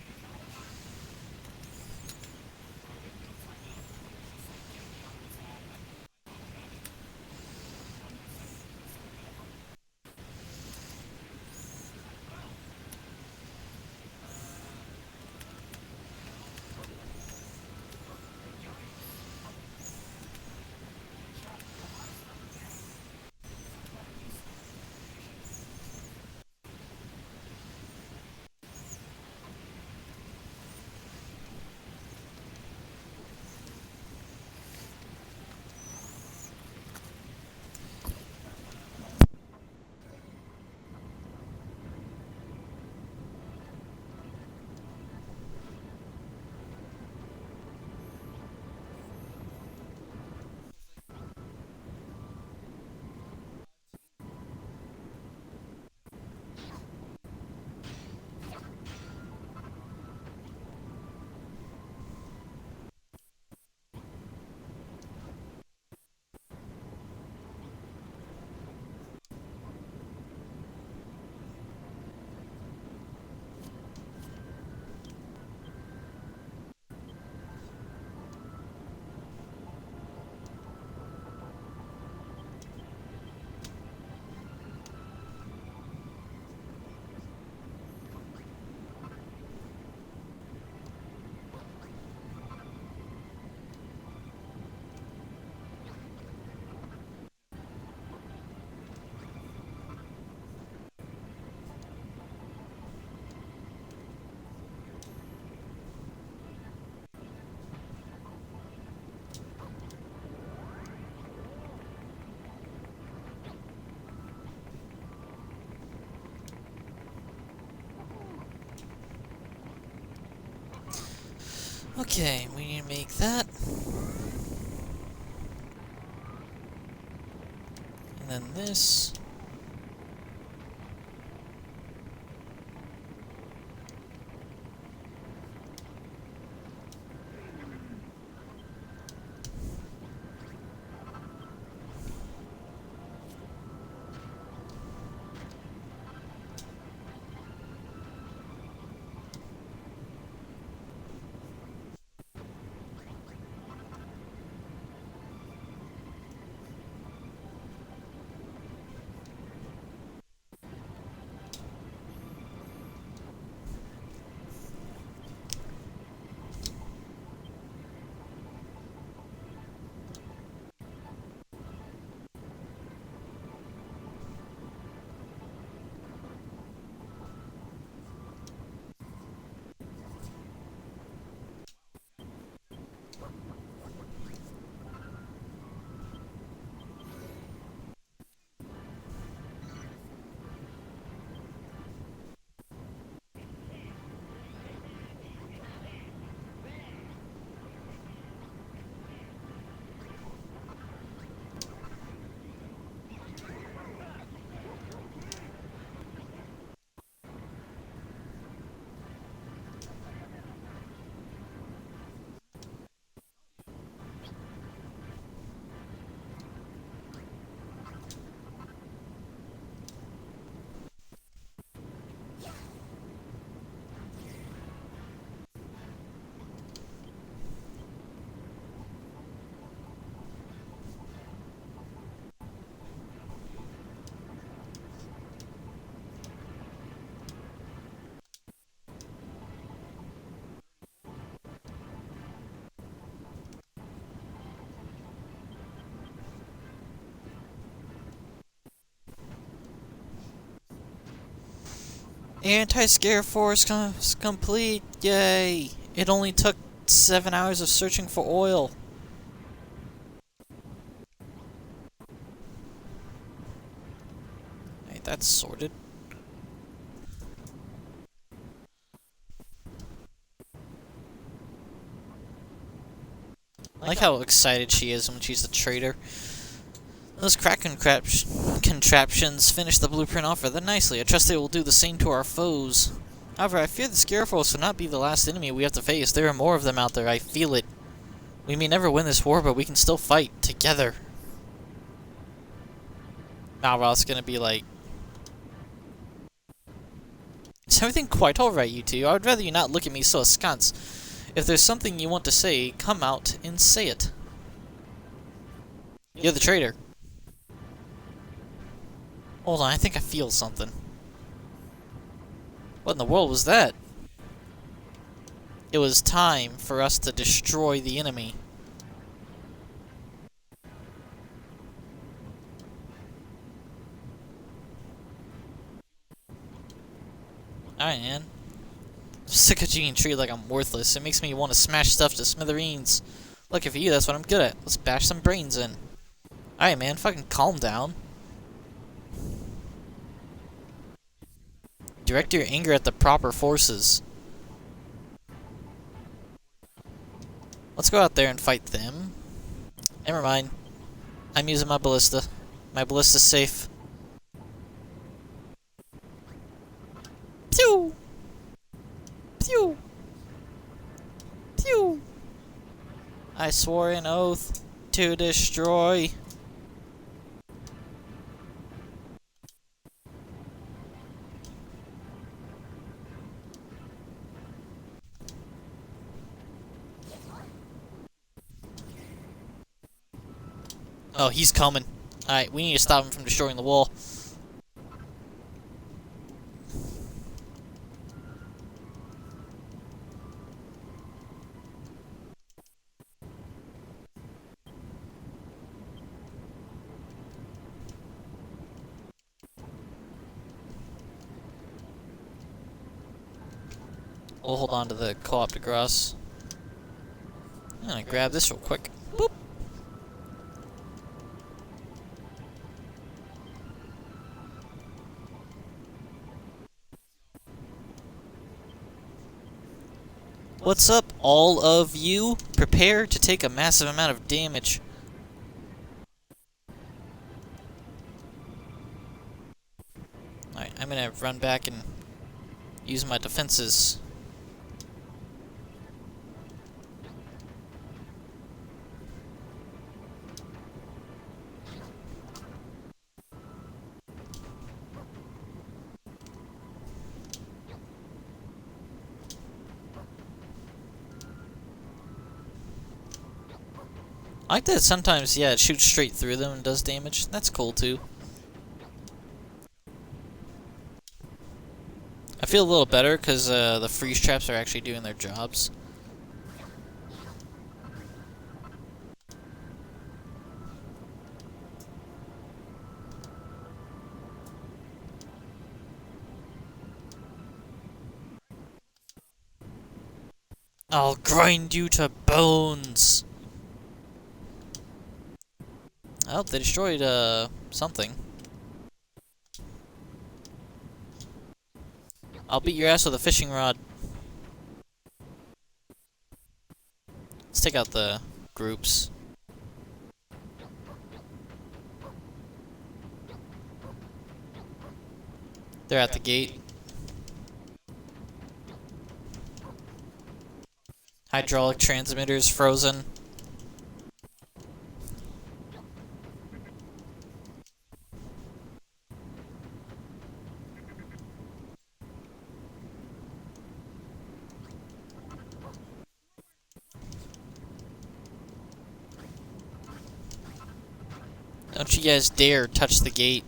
Okay, we need to make that. And then this. Anti-scare force complete! Yay! It only took 7 hours of searching for oil. Alright, that's sorted. I like how excited she is when she's the traitor. Those crack contraptions finish the blueprint off rather nicely. I trust they will do the same to our foes. However, I fear the Scareforce will not be the last enemy we have to face. There are more of them out there, I feel it. We may never win this war, but we can still fight together. Malroth's gonna be like, is everything quite alright, you two? I would rather you not look at me so askance. If there's something you want to say, come out and say it. You're the traitor. Hold on, I think I feel something. What in the world was that? It was time for us to destroy the enemy. Alright, man. I'm sick of being treated like I'm worthless. It makes me want to smash stuff to smithereens. Lucky for you, that's what I'm good at. Let's bash some brains in. Alright, man, fucking calm down. Direct your anger at the proper forces. Let's go out there and fight them. Never mind. I'm using my ballista. My ballista's safe. Pew! Pew! Pew! I swore an oath to destroy. Oh, he's coming. Alright, we need to stop him from destroying the wall. We'll hold on to the co-op de grace. I'm gonna grab this real quick. Boop. What's up, all of you? Prepare to take a massive amount of damage. Alright, I'm gonna run back and use my defenses. I like that sometimes, yeah, it shoots straight through them and does damage. That's cool, too. I feel a little better, because the freeze traps are actually doing their jobs. I'll grind you to bones! Oh, they destroyed, something. I'll beat your ass with a fishing rod. Let's take out the groups. They're at the gate. Hydraulic transmitters frozen. Don't you guys dare touch the gate.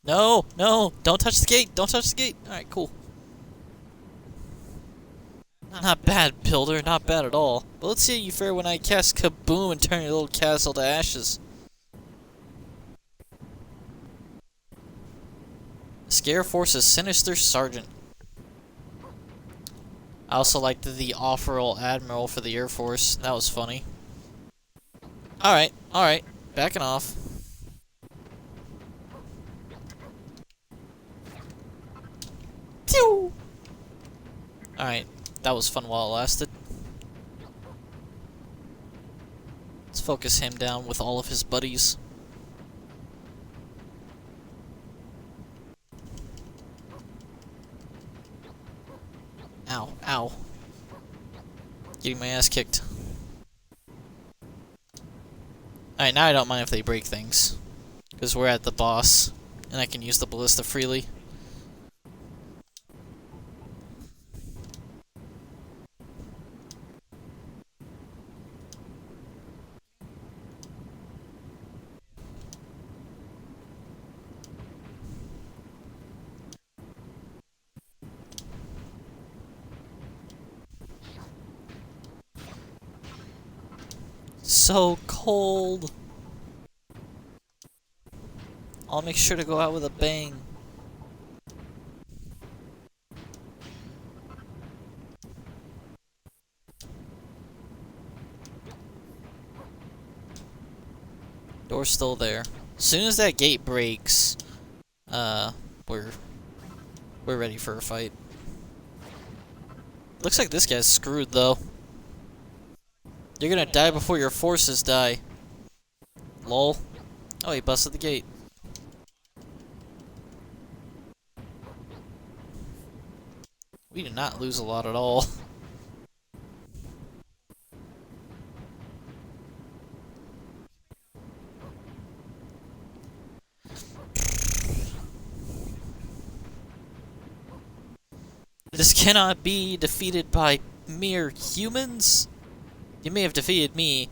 No, no, don't touch the gate, don't touch the gate. Alright, cool. Not bad, Builder, not bad at all. But let's see how you fare when I cast Kaboom and turn your little castle to ashes. Scare Force's Sinister Sergeant. I also liked the Offeral Admiral for the Air Force. That was funny. Alright, backing off. Alright, that was fun while it lasted. Let's focus him down with all of his buddies. Ow, ow. Getting my ass kicked. Alright, now I don't mind if they break things. Because we're at the boss, and I can use the ballista freely. So cold. I'll make sure to go out with a bang. Door's still there. As soon as that gate breaks, we're ready for a fight. Looks like this guy's screwed though. You're gonna die before your forces die. Lol. Oh, he busted the gate. We did not lose a lot at all. This cannot be defeated by mere humans. You may have defeated me,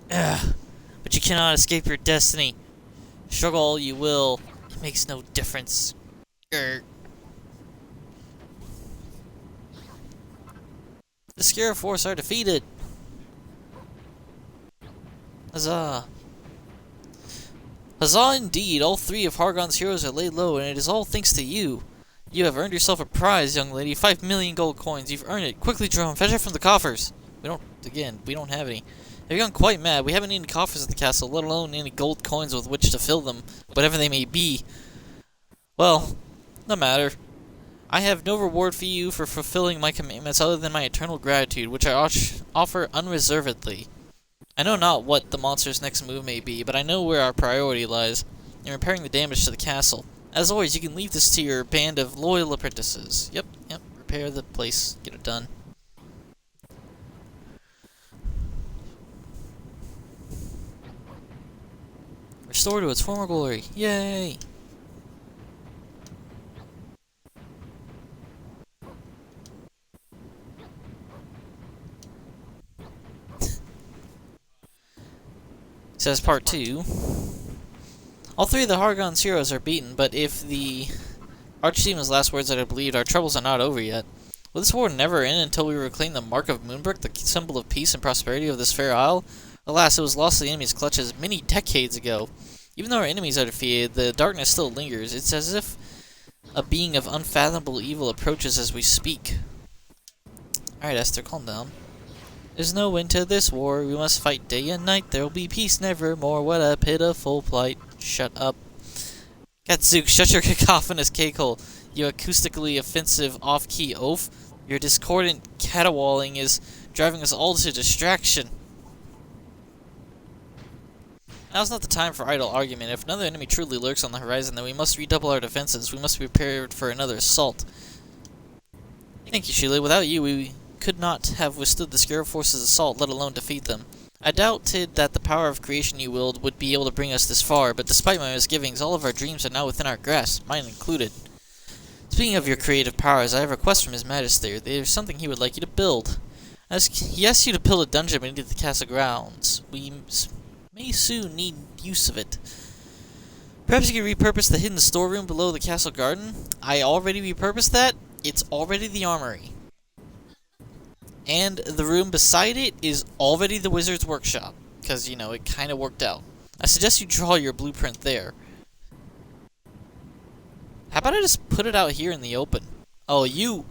but you cannot escape your destiny. Struggle all you will, it makes no difference. The Scare Force are defeated. Huzzah. Huzzah indeed, all three of Hargon's heroes are laid low, and it is all thanks to you. You have earned yourself a prize, young lady. 5 million gold coins. You've earned it. Quickly, Jerome, fetch it from the coffers. We don't have any. Have gone quite mad. We haven't any coffers at the castle, let alone any gold coins with which to fill them, whatever they may be. Well, no matter. I have no reward for you for fulfilling my commitments other than my eternal gratitude, which I offer unreservedly. I know not what the monster's next move may be, but I know where our priority lies, in repairing the damage to the castle. As always, you can leave this to your band of loyal apprentices. Yep, repair the place, get it done. Restore to its former glory. Yay! Says part 2. All three of the Hargon's heroes are beaten, but if the Archdemon's last words that I believed, our troubles are not over yet. Will this war never end until we reclaim the Mark of Moonbrook, the symbol of peace and prosperity of this fair isle? Alas, it was lost to the enemy's clutches many decades ago. Even though our enemies are defeated, the darkness still lingers. It's as if a being of unfathomable evil approaches as we speak. Alright, Esther, calm down. There's no end to this war. We must fight day and night. There will be peace nevermore. What a pitiful plight. Shut up. Katsuki, shut your cacophonous cakehole. You acoustically offensive off-key oaf. Your discordant caterwauling is driving us all to distraction. Now's not the time for idle argument. If another enemy truly lurks on the horizon, then we must redouble our defenses. We must be prepared for another assault. Thank you, Sheila. Without you, we could not have withstood the Scare Force's assault, let alone defeat them. I doubted that the power of creation you willed would be able to bring us this far, but despite my misgivings, all of our dreams are now within our grasp, mine included. Speaking of your creative powers, I have a request from His Majesty. There's something he would like you to build. He asks you to build a dungeon beneath the castle grounds. We may soon need use of it. Perhaps you could repurpose the hidden storeroom below the castle garden? I already repurposed that. It's already the armory. And the room beside it is already the wizard's workshop, because, you know, it kind of worked out. I suggest you draw your blueprint there. How about I just put it out here in the open? Oh, you're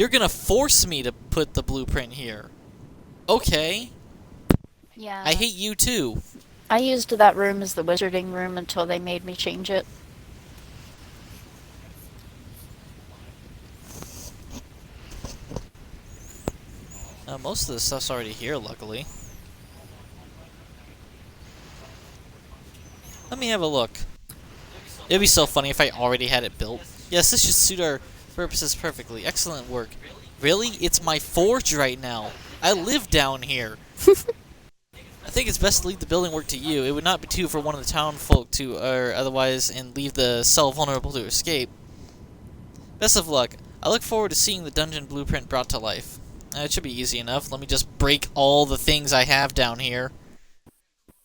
gonna force me to put the blueprint here. Okay. Yeah. I hate you too. I used that room as the wizarding room until they made me change it. Most of the stuff's already here, luckily. Let me have a look. It'd be so funny if I already had it built. Yes, this should suit our purposes perfectly. Excellent work. Really? It's my forge right now. I live down here. I think it's best to leave the building work to you. It would not be too for one of the town folk to, otherwise, and leave the cell vulnerable to escape. Best of luck. I look forward to seeing the dungeon blueprint brought to life. It should be easy enough. Let me just break all the things I have down here.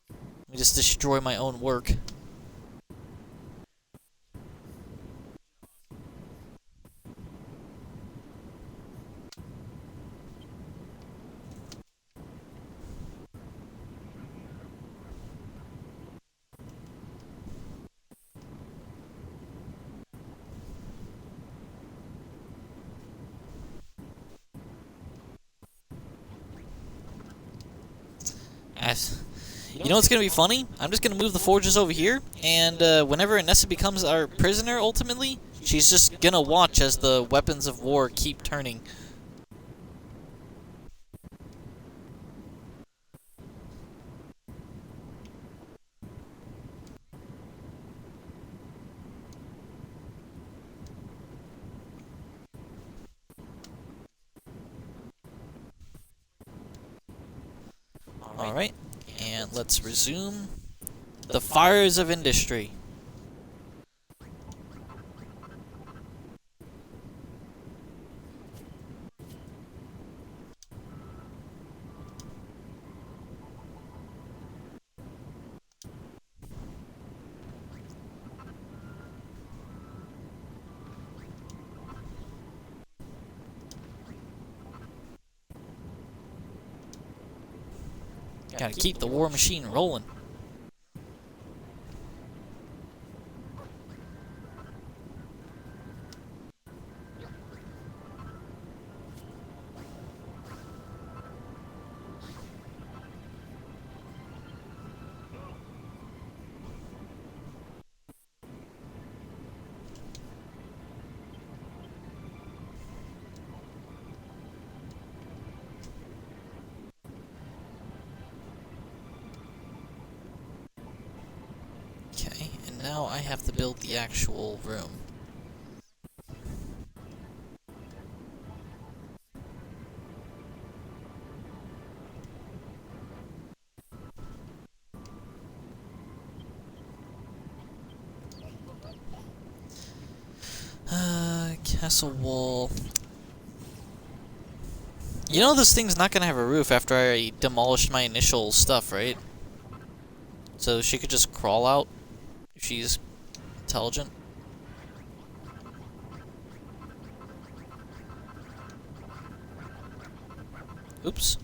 Let me just destroy my own work. You know what's going to be funny? I'm just going to move the forges over here, and whenever Anessa becomes our prisoner, ultimately, she's just going to watch as the weapons of war keep turning. Alright, and let's resume the fires of industry. Gotta keep the war machine rolling. Okay, and now I have to build the actual room. Castle wall. You know this thing's not gonna have a roof after I demolished my initial stuff, right? So she could just crawl out if she's intelligent. Oops.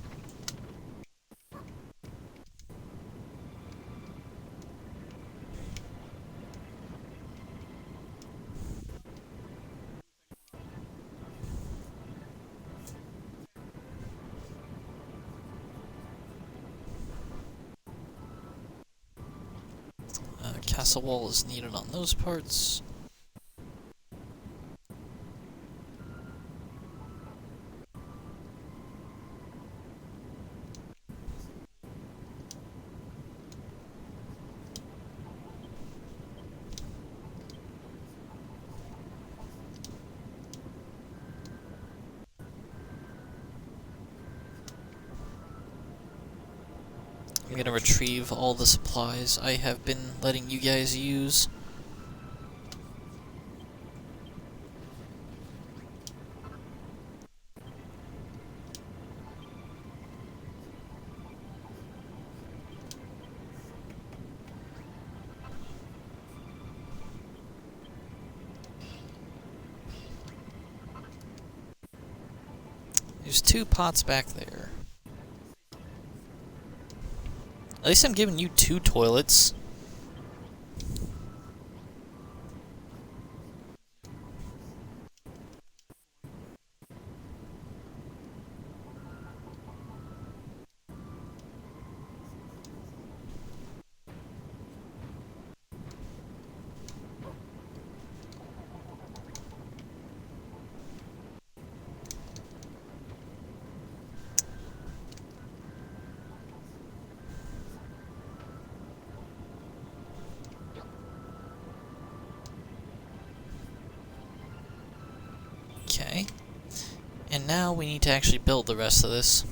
Castle wall is needed on those parts. I'm gonna retrieve all the supplies I have been letting you guys use. There's 2 pots back there. At least I'm giving you 2 toilets. Okay. And now we need to actually build the rest of this.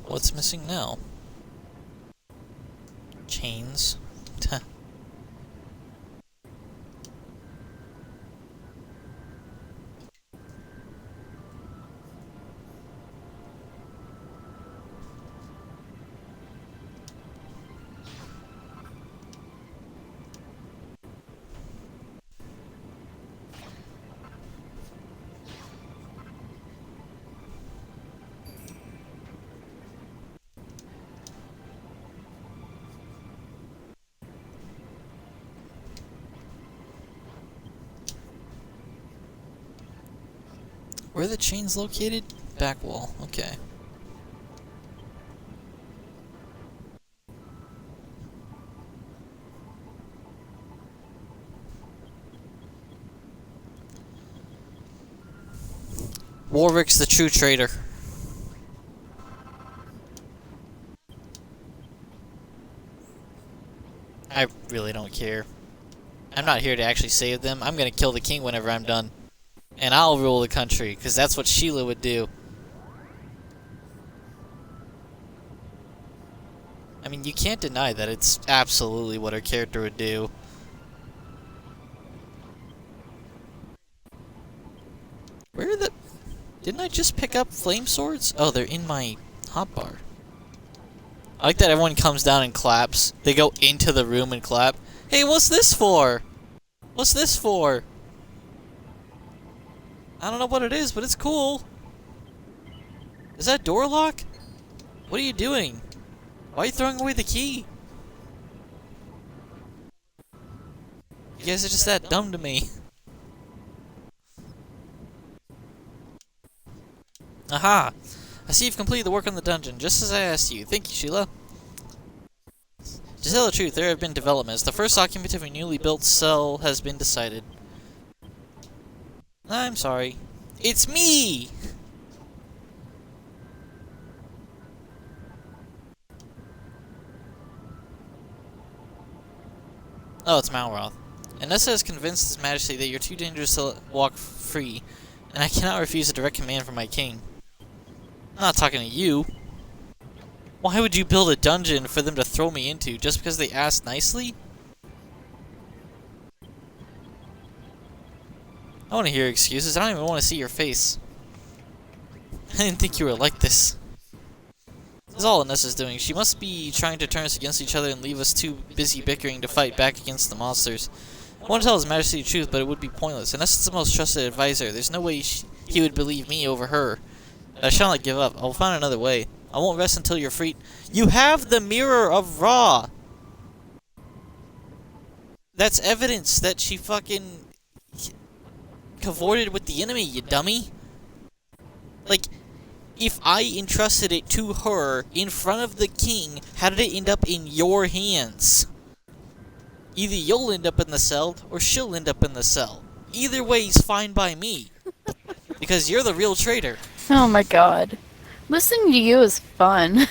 What's missing now? Chains. Where are the chains located? Back wall. Okay. Warwick's the true traitor. I really don't care. I'm not here to actually save them. I'm gonna kill the king whenever I'm done. And I'll rule the country, because that's what Sheila would do. I mean, you can't deny that it's absolutely what her character would do. Where are the... Didn't I just pick up flame swords? Oh, they're in my hotbar. I like that everyone comes down and claps. They go into the room and clap. Hey, what's this for? What's this for? I don't know what it is, but it's cool. Is that door lock? What are you doing? Why are you throwing away the key? You guys are just that dumb to me. Aha! I see you've completed the work on the dungeon, just as I asked you. Thank you, Sheila. To tell the truth, there have been developments. The first occupant of a newly built cell has been decided. I'm sorry. It's me! Oh, it's Malroth. Anessa has convinced His Majesty that you're too dangerous to walk free, and I cannot refuse a direct command from my king. I'm not talking to you. Why would you build a dungeon for them to throw me into, just because they asked nicely? I want to hear excuses. I don't even want to see your face. I didn't think you were like this. This is all Anessa's doing. She must be trying to turn us against each other and leave us too busy bickering to fight back against the monsters. I want to tell His Majesty the truth, but it would be pointless. Anessa's the most trusted advisor. There's no way he would believe me over her. I shall not give up. I'll find another way. I won't rest until you're free. You have the Mirror of Ra! That's evidence that she fucking cavorted with the enemy, you dummy. Like, if I entrusted it to her in front of the king, how did it end up in your hands? Either you'll end up in the cell, or she'll end up in the cell. Either way's fine by me. Because you're the real traitor. Oh my god. Listening to you is fun.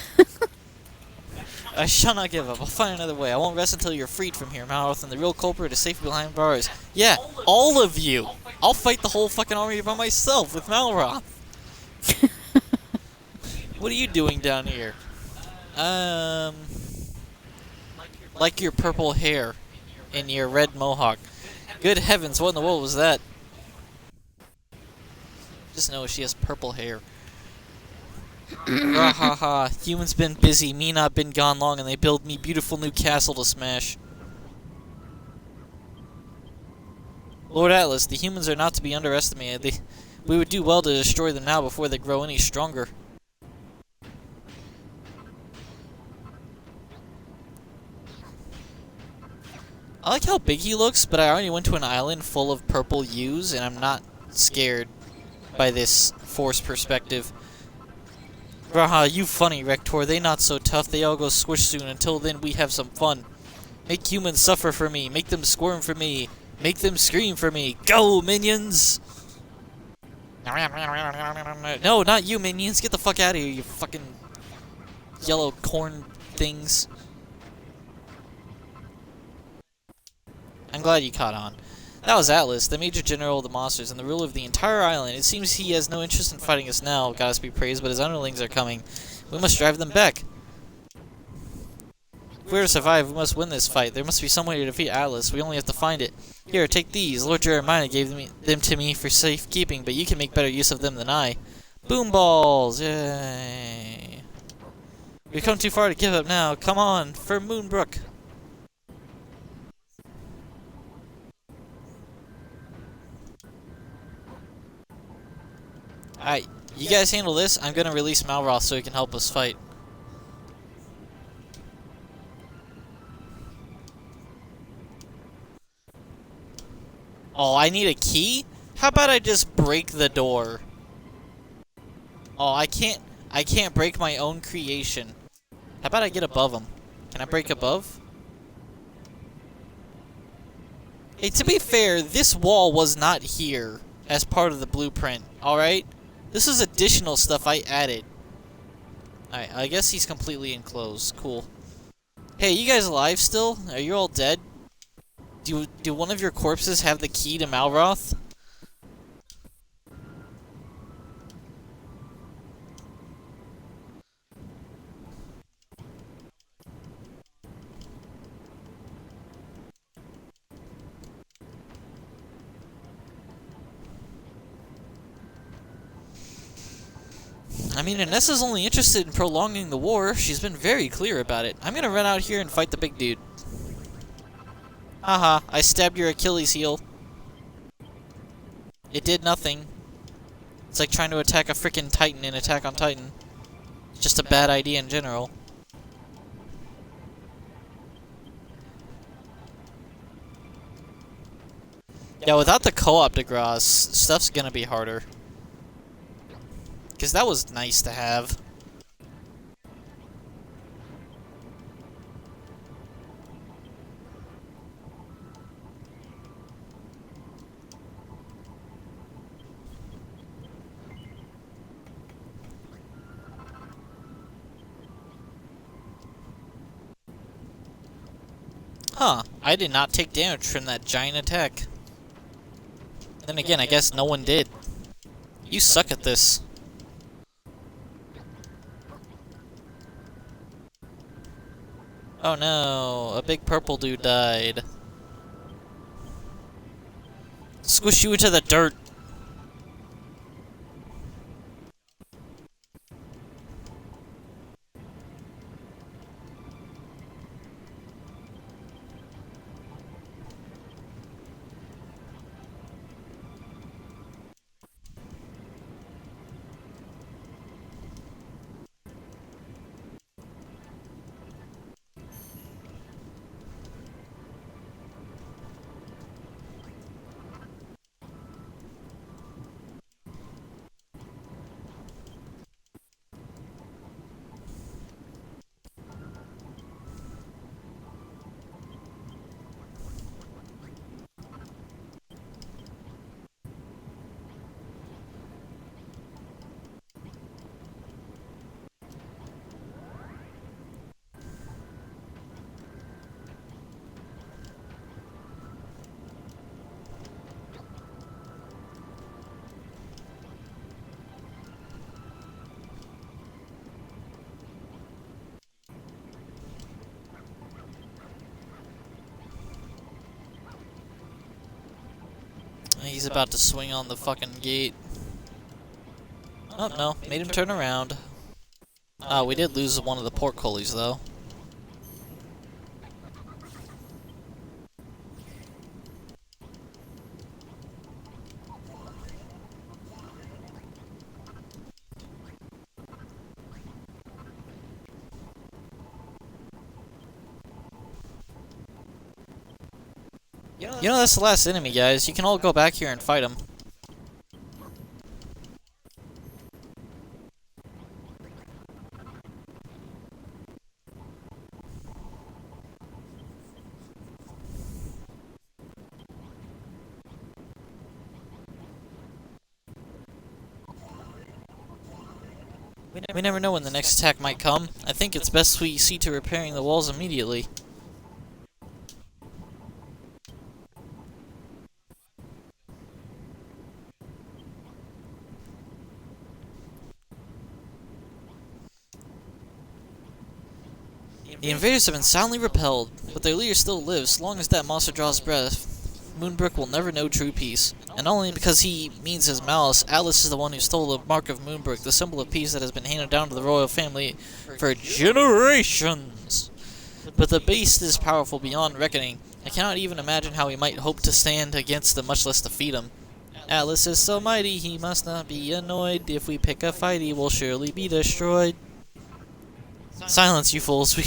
I shall not give up. I'll find another way. I won't rest until you're freed from here, Malroth, and the real culprit is safe behind bars. Yeah, all of you! I'll fight the whole fucking army by myself with Malroth. What are you doing down here? Like your purple hair and your red mohawk. Good heavens, what in the world was that? Just know she has purple hair. Ha! Humans been busy, me not been gone long, and they build me beautiful new castle to smash. Lord Atlas, the humans are not to be underestimated. We would do well to destroy them now before they grow any stronger. I like how big he looks, but I already went to an island full of purple U's, and I'm not scared by this force perspective. Raha, you funny, Rector. They not so tough. They all go squish soon. Until then, we have some fun. Make humans suffer for me. Make them squirm for me. Make them scream for me. Go, minions! No, not you, minions. Get the fuck out of here, you fucking yellow corn things. I'm glad you caught on. That was Atlas, the Major General of the monsters and the ruler of the entire island. It seems he has no interest in fighting us now, goddess be praised, but his underlings are coming. We must drive them back. If we are to survive, we must win this fight. There must be some way to defeat Atlas. We only have to find it. Here, take these. Lord Jeremiah gave them to me for safekeeping, but you can make better use of them than I. Boom balls! Yay! We've come too far to give up now. Come on, for Moonbrook. Alright, you guys handle this. I'm gonna release Malroth so he can help us fight. Oh, I need a key? How about I just break the door? Oh, I can't break my own creation. How about I get above him? Can I break above? Hey, to be fair, this wall was not here as part of the blueprint, alright? This is additional stuff I added. Alright, I guess he's completely enclosed. Cool. Hey, you guys alive still? Are you all dead? Do one of your corpses have the key to Malroth? I mean, Inessa's only interested in prolonging the war. She's been very clear about it. I'm gonna run out here and fight the big dude. Haha, I stabbed your Achilles heel. It did nothing. It's like trying to attack a frickin' Titan in Attack on Titan. It's just a bad idea in general. Yeah, without the co-op de Gras, stuff's gonna be harder. Because that was nice to have. Huh, I did not take damage from that giant attack. Then again, I guess no one did. You suck at this. Oh no, a big purple dude died. Squish you into the dirt. He's about to swing on the fucking gate. Oh, no. Made him turn around. We did lose one of the portcullis, though. You know, that's the last enemy, guys. You can all go back here and fight him. We never know when the next attack might come. I think it's best we see to repairing the walls immediately. The invaders have been soundly repelled, but their leader still lives. So long as that monster draws breath, Moonbrook will never know true peace. And not only because he means his malice, Atlas is the one who stole the Mark of Moonbrook, the symbol of peace that has been handed down to the royal family for generations. But the beast is powerful beyond reckoning. I cannot even imagine how we might hope to stand against him, much less defeat him. Atlas is so mighty, he must not be annoyed. If we pick a fight, he will surely be destroyed. Silence, you fools.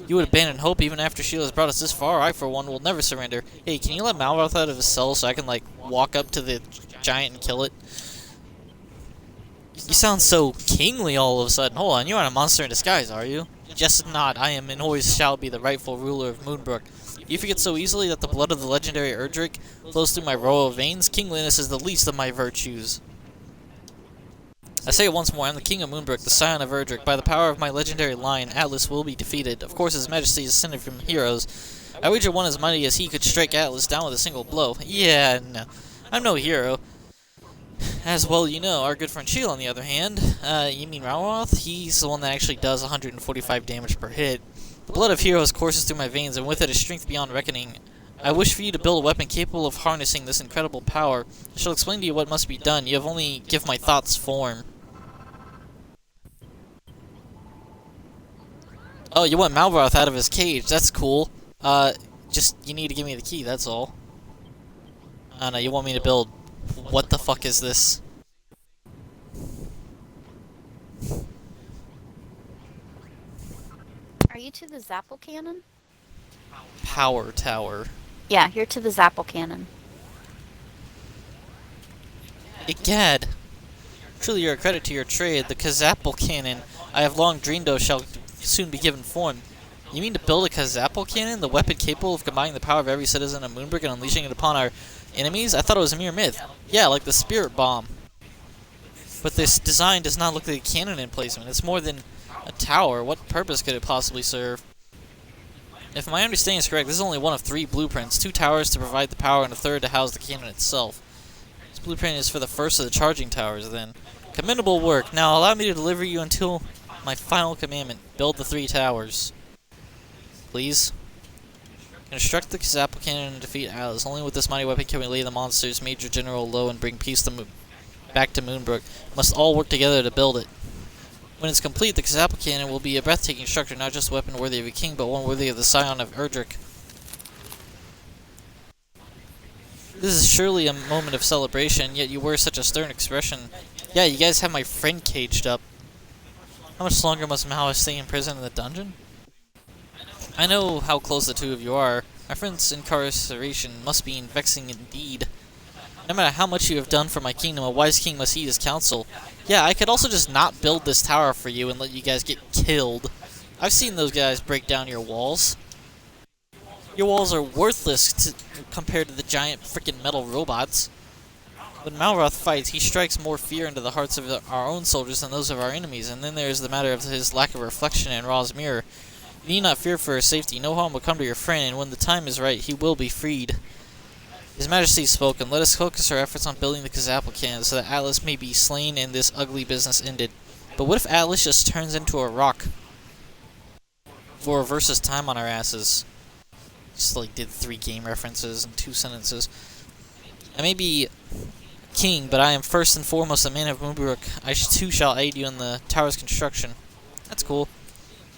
You would abandon hope even after Sheila has brought us this far. I, for one, will never surrender. Hey, can you let Malroth out of his cell so I can, like, walk up to the giant and kill it? You sound so kingly all of a sudden. Hold on, you aren't a monster in disguise, are you? Just not. I am and always shall be the rightful ruler of Moonbrook. You forget so easily that the blood of the legendary Erdrick flows through my royal veins? Kingliness is the least of my virtues. I say it once more, I'm the King of Moonbrook, the Scion of Erdrick. By the power of my legendary line, Atlas will be defeated. Of course, His Majesty is descended from heroes. I wager one as mighty as he could strike Atlas down with a single blow. Yeah, no. I'm no hero. As well you know, our good friend Sheila, on the other hand, you mean Malroth? He's the one that actually does 145 damage per hit. The blood of heroes courses through my veins, and with it a strength beyond reckoning. I wish for you to build a weapon capable of harnessing this incredible power. I shall explain to you what must be done. You have only give my thoughts form. Oh, you want Malroth out of his cage. That's cool. Just, you need to give me the key, that's all. No, you want me to build... What the fuck is this? Are you to the Zapple cannon? Power tower. Yeah, you're to the Zapple cannon. Egad! Truly you're a credit to your trade. The Kazapple cannon I have long dreamed of shall soon be given form. You mean to build a Kazapple cannon? The weapon capable of combining the power of every citizen of Moonbrook and unleashing it upon our enemies? I thought it was a mere myth. Yeah, like the Spirit Bomb. But this design does not look like a cannon emplacement. It's more than a tower. What purpose could it possibly serve? If my understanding is correct, this is only one of 3 blueprints. 2 towers to provide the power and a third to house the cannon itself. This blueprint is for the first of the charging towers, then. Commendable work. Now allow me to deliver you until my final commandment. Build the 3 towers. Please. Construct the Kazapple cannon and defeat Atlas. Only with this mighty weapon can we lay the monsters Major General low and bring peace to back to Moonbrook. Must all work together to build it. When it's complete, the Kazapple cannon will be a breathtaking structure, not just a weapon worthy of a king, but one worthy of the Scion of Erdrick. This is surely a moment of celebration, yet you wear such a stern expression. Yeah, you guys have my friend caged up. How much longer must Malroth stay in prison in the dungeon? I know how close the two of you are. My friend's incarceration must be vexing indeed. No matter how much you have done for my kingdom, a wise king must heed his counsel. Yeah, I could also just not build this tower for you and let you guys get killed. I've seen those guys break down your walls. Your walls are worthless compared to the giant freaking metal robots. When Malroth fights, he strikes more fear into the hearts of our own soldiers than those of our enemies, and then there's the matter of his lack of reflection in Ra's mirror. You need not fear for his safety. No harm will come to your friend, and when the time is right, he will be freed. His Majesty has spoken. Let us focus our efforts on building the Kazapple cannon so that Atlas may be slain and this ugly business ended. But what if Atlas just turns into a rock? Or reverses time on our asses? Just like did 3 game references in 2 sentences. I may be king, but I am first and foremost a man of Moonbrook. I too shall aid you in the tower's construction. That's cool.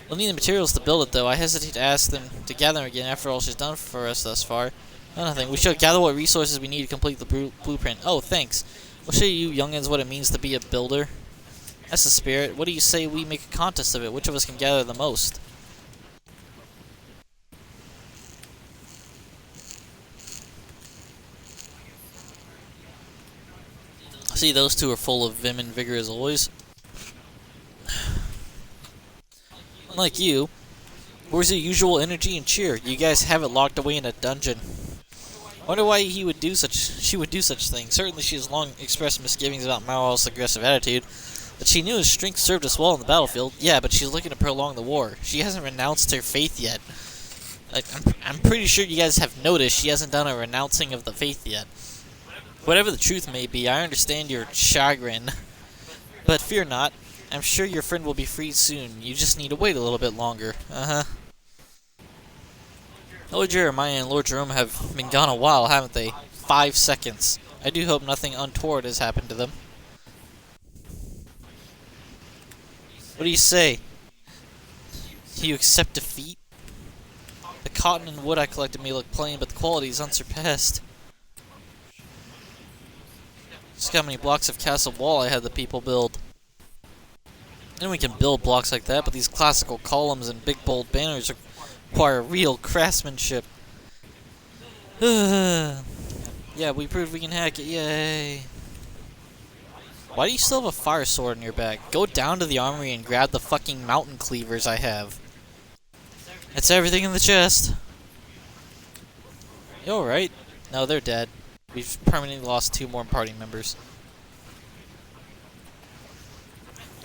We'll need the materials to build it, though. I hesitate to ask them to gather them again after all she's done for us thus far. No, nothing. We shall gather what resources we need to complete the blueprint. Oh, thanks. We'll show you youngins what it means to be a builder. That's the spirit. What do you say we make a contest of it? Which of us can gather the most? See, those two are full of vim and vigor as always. Unlike you, where's your usual energy and cheer? You guys have it locked away in a dungeon. I wonder why she would do such things. Certainly she has long expressed misgivings about Marwal's aggressive attitude, but she knew his strength served us well on the battlefield. Yeah, but she's looking to prolong the war. She hasn't renounced her faith yet. Like, I'm pretty sure you guys have noticed she hasn't done a renouncing of the faith yet. Whatever the truth may be, I understand your chagrin. But fear not. I'm sure your friend will be freed soon. You just need to wait a little bit longer. Uh-huh. Lord Jeremiah and Lord Jerome have been gone a while, haven't they? 5 seconds. I do hope nothing untoward has happened to them. What do you say? Do you accept defeat? The cotton and wood I collected may look plain, but the quality is unsurpassed. Just how many blocks of castle wall I had the people build. And we can build blocks like that, but these classical columns and big bold banners require real craftsmanship. Yeah, we proved we can hack it, yay. Why do you still have a fire sword in your back? Go down to the armory and grab the fucking mountain cleavers I have. That's everything in the chest. You alright? No, they're dead. We've permanently lost 2 more party members.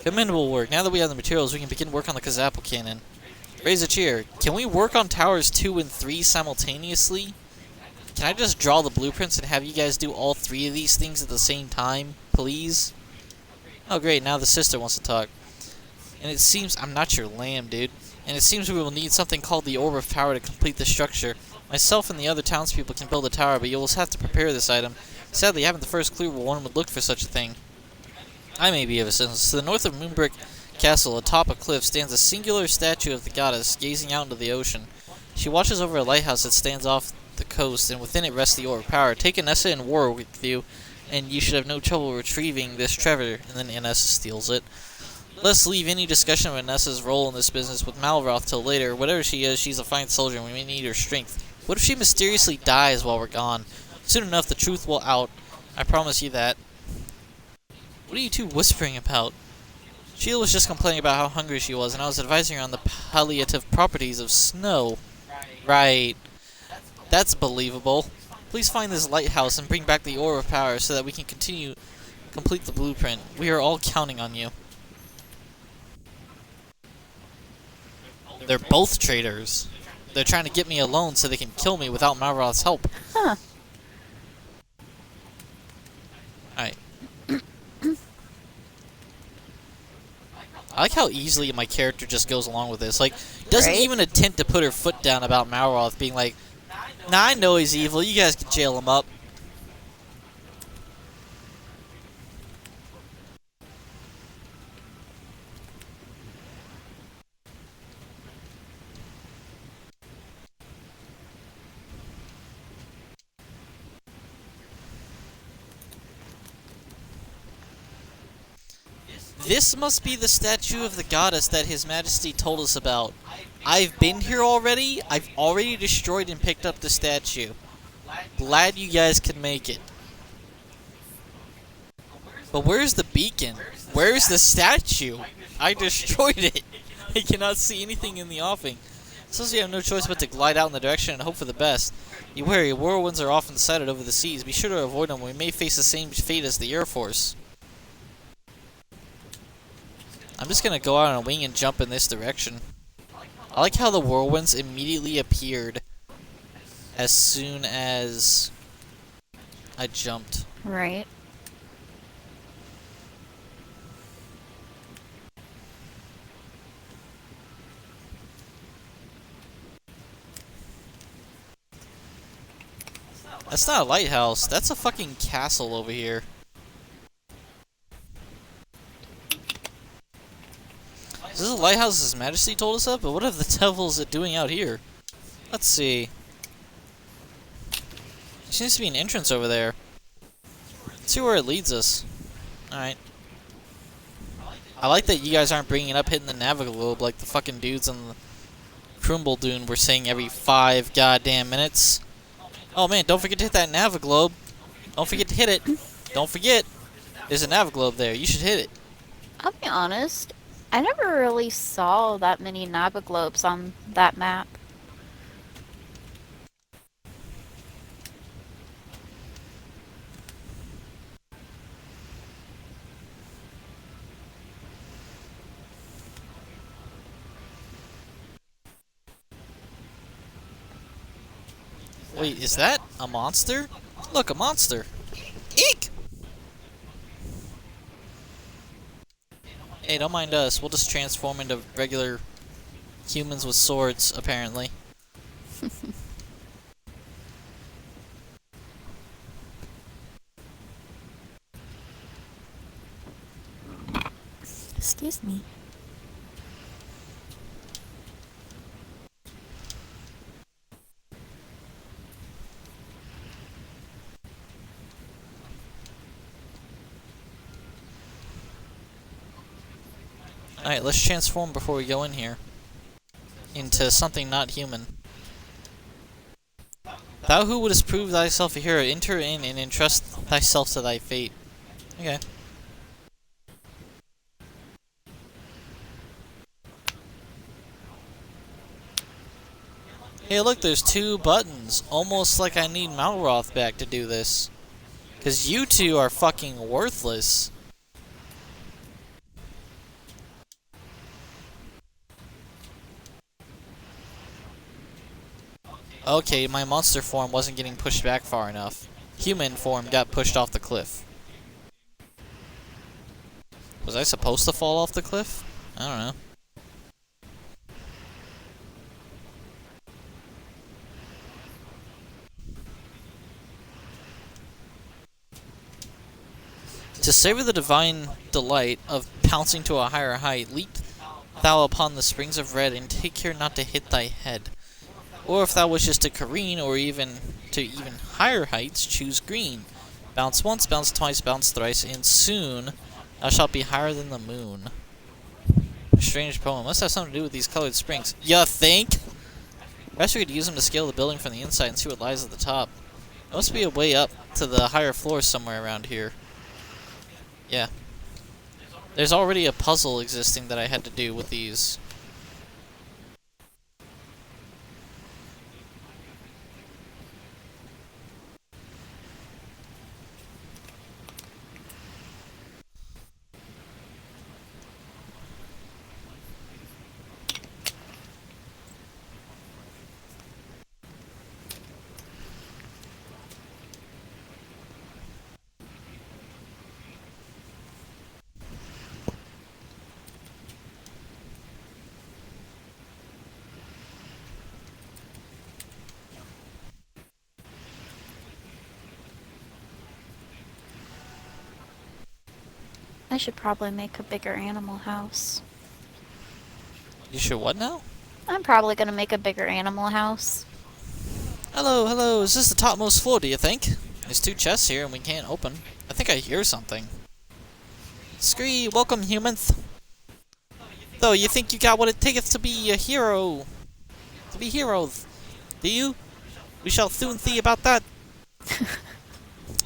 Commendable work. Now that we have the materials, we can begin work on the Kazapple cannon. Raise a cheer. Can we work on towers 2 and 3 simultaneously? Can I just draw the blueprints and have you guys do all 3 of these things at the same time, please? Oh great, now the sister wants to talk. And it seems... I'm not your lamb, dude. And it seems we will need something called the Orb of Power to complete the structure. Myself and the other townspeople can build a tower, but you will have to prepare this item. Sadly, I haven't the first clue where one would look for such a thing. I may be of assistance. To the north of Moonbrick Castle, atop a cliff, stands a singular statue of the goddess, gazing out into the ocean. She watches over a lighthouse that stands off the coast, and within it rests the Orb of Power. Take Anessa and War with you, and you should have no trouble retrieving this treasure. And then Anessa steals it. Let's leave any discussion of Anessa's role in this business with Malroth till later. Whatever she is, she's a fine soldier, and we may need her strength. What if she mysteriously dies while we're gone? Soon enough, the truth will out. I promise you that. What are you two whispering about? Sheila was just complaining about how hungry she was, and I was advising her on the palliative properties of snow. Right. That's believable. Please find this lighthouse and bring back the Orb of Power so that we can complete the blueprint. We are all counting on you. They're both traitors. They're trying to get me alone so they can kill me without Malroth's help. Huh. Alright. I like how easily my character just goes along with this. Like, doesn't Right? even attempt to put her foot down about Malroth being like, nah, I know he's evil. You guys can jail him up. This must be the statue of the goddess that His Majesty told us about. I've been here already. I've already destroyed and picked up the statue. Glad you guys can make it. But where's the beacon? Where's the statue? I destroyed it. I cannot see anything in the offing. So you have no choice but to glide out in the direction and hope for the best. Be wary, whirlwinds are often sighted over the seas. Be sure to avoid them. We may face the same fate as the Air Force. I'm just gonna go out on a wing and jump in this direction. I like how the whirlwinds immediately appeared as soon as I jumped. Right. That's not a lighthouse. That's a fucking castle over here. Is this a lighthouse His Majesty told us of? But what are the devils it doing out here? Let's see. There seems to be an entrance over there. Let's see where it leads us. Alright. I like that you guys aren't bringing it up hitting the Naviglobe like the fucking dudes on the Crumble Dune were saying every 5 goddamn minutes. Oh man, don't forget to hit that Naviglobe. Don't forget to hit it. Don't forget. There's a Naviglobe there. You should hit it. I'll be honest, I never really saw that many Naviglobes on that map. Wait, is that a monster? Look, a monster. Eek! Hey, don't mind us. We'll just transform into regular humans with swords, apparently. Excuse me. Alright, let's transform before we go in here. Into something not human. Thou who wouldst prove thyself a hero, enter in and entrust thyself to thy fate. Okay. Hey look, there's 2 buttons. Almost like I need Malroth back to do this. Cause you 2 are fucking worthless. Okay, my monster form wasn't getting pushed back far enough. Human form got pushed off the cliff. Was I supposed to fall off the cliff? I don't know. To savor the divine delight of pouncing to a higher height, leap thou upon the springs of red and take care not to hit thy head. Or if thou wishest to careen, or even to even higher heights, choose green. Bounce once, bounce twice, bounce thrice, and soon thou shalt be higher than the moon. A strange poem. Must have something to do with these colored springs. Ya think? Perhaps we could use them to scale the building from the inside and see what lies at the top. There must be a way up to the higher floors somewhere around here. Yeah. There's already a puzzle existing that I had to do with these. I should probably make a bigger animal house. You sure what now? I'm probably gonna make a bigger animal house. Hello, hello, is this the topmost floor, do you think? There's 2 chests here and we can't open. I think I hear something. Scree, welcome humans. Though you think you got what it taketh to be a hero. To be heroes. Do you? We shall soon see about that.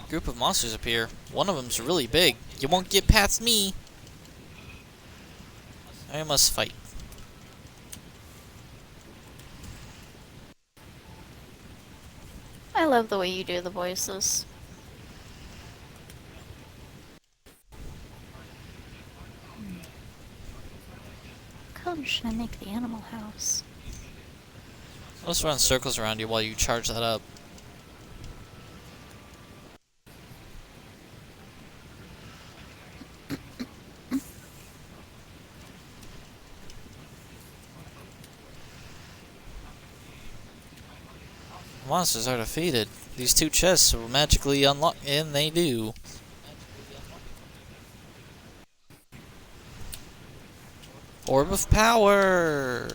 Group of monsters appear. One of them's really big. You won't get past me. I must fight. I love the way you do the voices. How should I make the animal house? Let's run circles around you while you charge that up. Monsters are defeated. These two chests will magically unlock, and they do. Orb of Power!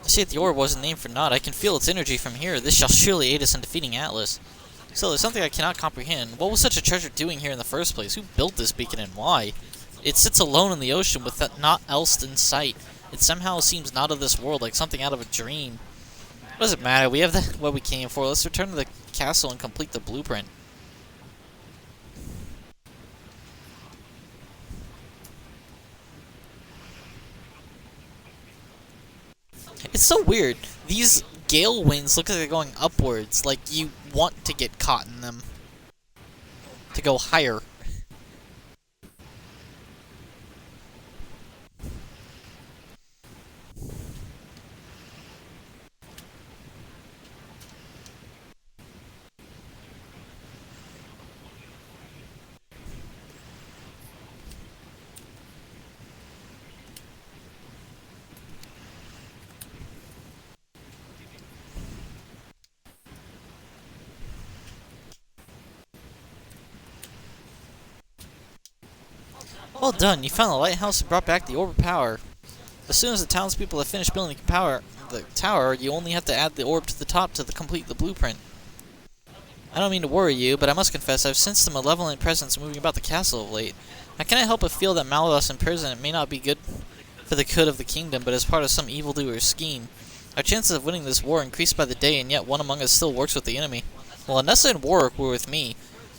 I see that the orb wasn't named for naught. I can feel its energy from here. This shall surely aid us in defeating Atlas. Still, there's something I cannot comprehend. What was such a treasure doing here in the first place? Who built this beacon and why? It sits alone in the ocean with naught else in sight. It somehow seems not of this world, like something out of a dream. What does it matter? We have what we came for. Let's return to the castle and complete the blueprint. It's so weird. These gale winds look like they're going upwards, like you want to get caught in them. To go higher. Well done, you found the lighthouse and brought back the orb of power. As soon as the townspeople have finished building the tower, you only have to add the orb to the top to complete the blueprint. I don't mean to worry you, but I must confess I've sensed a malevolent presence moving about the castle of late. I cannot help but feel that Maldos in prison may not be good for the good of the kingdom, but as part of some evildoer's scheme. Our chances of winning this war increase by the day, and yet one among us still works with the enemy. Well, Anessa and Warwick were with me.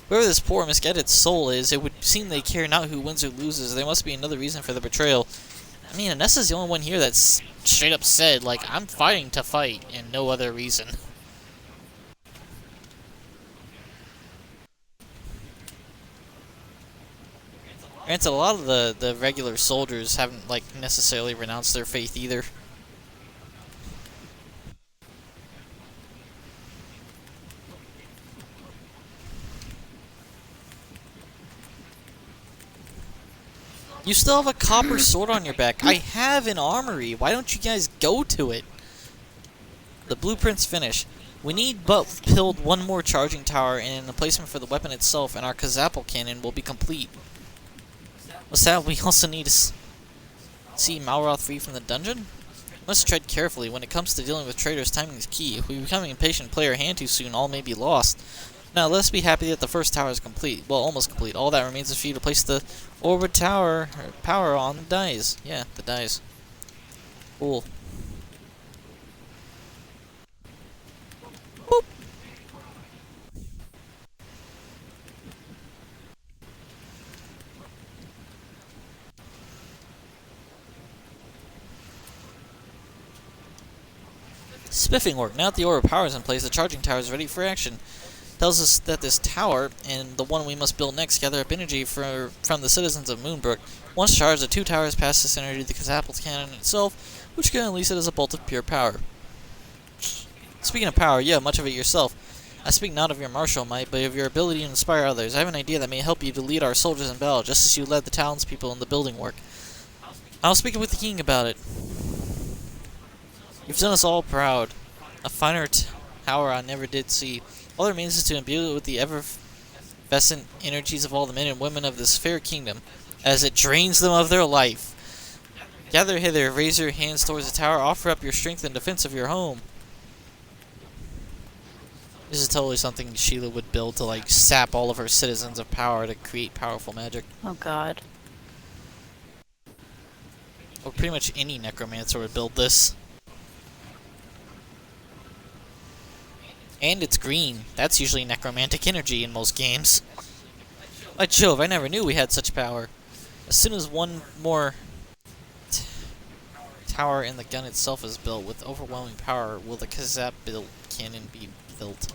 Whoever this poor, misguided soul is, it would seem they care not who wins or loses. There must be another reason for the betrayal. I mean, Anessa's the only one here that's straight up said, like, I'm fighting to fight, and no other reason. Granted, a lot of the regular soldiers haven't, like, necessarily renounced their faith either. You still have a copper sword on your back. I have an armory. Why don't you guys go to it? The blueprint's finished. We need but build one more charging tower and an emplacement for the weapon itself, and our Kazapal cannon will be complete. What's that? We also need to see Malroth free from the dungeon? Must tread carefully. When it comes to dealing with traitors, timing is key. If we become an impatient player hand too soon, all may be lost. Now, let's be happy that the first tower is complete. Well, almost complete. All that remains is for you to place the orbit tower power on the dies. Yeah, the dies. Cool. Boop. Spiffing work. Now that the orb of power is in place, the charging tower is ready for action. Tells us that this tower, and the one we must build next, gather up energy from the citizens of Moonbrook. Once charged, the two towers pass this energy to the Kazapal cannon itself, which can unleash it as a bolt of pure power. Speaking of power, you have much of it yourself. I speak not of your martial might, but of your ability to inspire others. I have an idea that may help you to lead our soldiers in battle, just as you led the townspeople in the building work. I'll speak with the king about it. You've done us all proud. A finer tower I never did see. All that remains is to imbue it with the effervescent energies of all the men and women of this fair kingdom, as it drains them of their life. Gather hither, raise your hands towards the tower, offer up your strength in defense of your home. This is totally something Sheila would build to, like, sap all of her citizens of power to create powerful magic. Oh god. Or pretty much any necromancer would build this. And it's green. That's usually necromantic energy in most games. By Jove, I never knew we had such power. As soon as one more tower and the gun itself is built with overwhelming power, will the Kazapal cannon be built?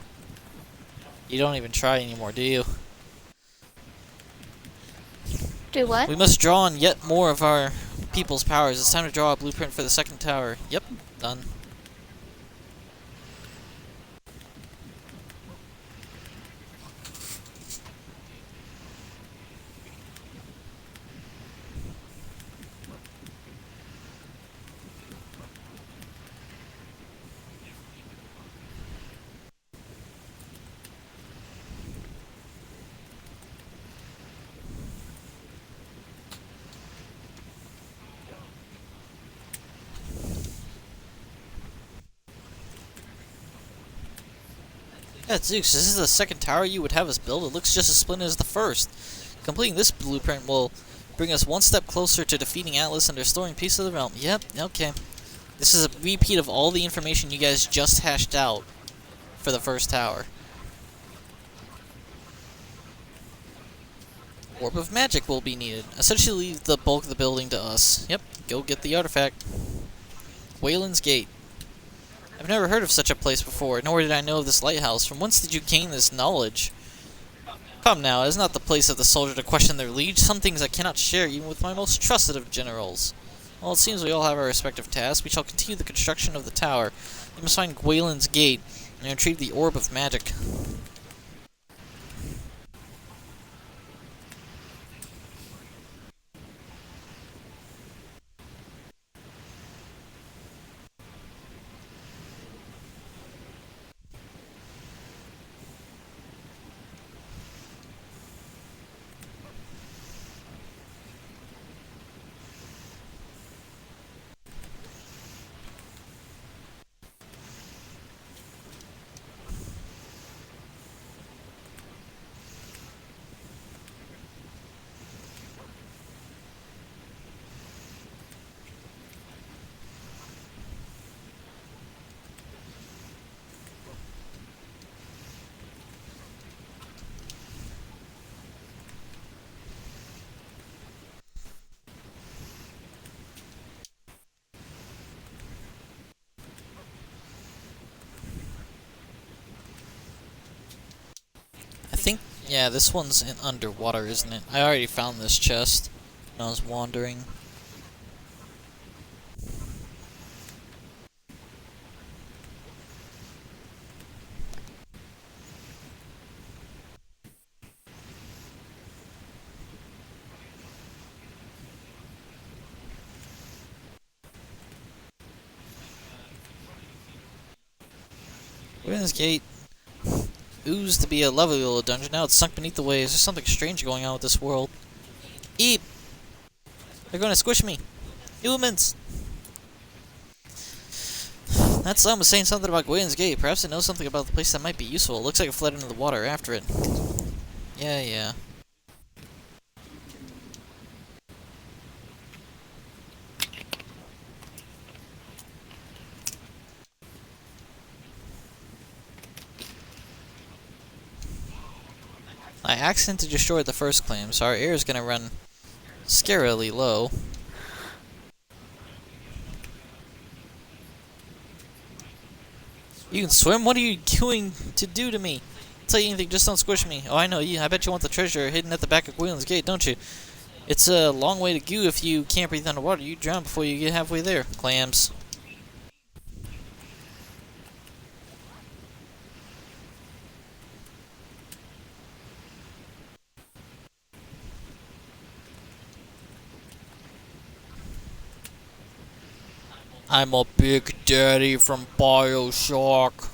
You don't even try anymore, do you? Do what? We must draw on yet more of our people's powers. It's time to draw a blueprint for the second tower. Yep, done. Zooks, this is the second tower you would have us build. It looks just as splendid as the first. Completing this blueprint will bring us one step closer to defeating Atlas and restoring peace of the realm. Yep, okay. This is a repeat of all the information you guys just hashed out for the first tower. Orb of Magic will be needed. Essentially leave the bulk of the building to us. Yep, go get the artifact. Wayland's Gate. I've never heard of such a place before, nor did I know of this lighthouse. From whence did you gain this knowledge? Come now, it is not the place of the soldier to question their liege. Some things I cannot share even with my most trusted of generals. Well, it seems we all have our respective tasks. We shall continue the construction of the tower. You must find Gwaelin's Gate and retrieve the Orb of Magic. I think, yeah, this one's underwater, isn't it? I already found this chest when I was wandering. Wayland's Gate oozed to be a lovely little dungeon. Now it's sunk beneath the waves. There's something strange going on with this world. Eep! They're going to squish me. Humans! That slime was saying something about Gwaelin's Gate. Perhaps it knows something about the place that might be useful. It looks like it fled into the water after it. Yeah. I accidentally destroyed the first claim, so our air is going to run scarily low. You can swim? What are you going to do to me? I'll tell you anything, just don't squish me. Oh, I know you. I bet you want the treasure hidden at the back of Gwaelin's Gate, don't you? It's a long way to go if you can't breathe underwater. You drown before you get halfway there. Clams. I'm a big daddy from BioShock.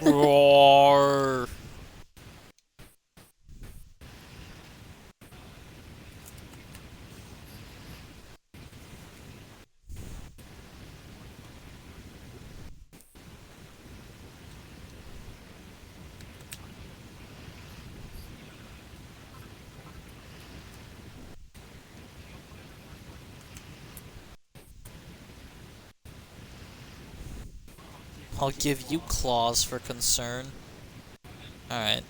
Roar. I'll give you claws for concern. Alright.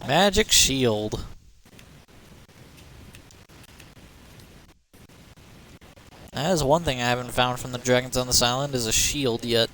Magic shield. That is one thing I haven't found from the dragons on this island, is a shield yet.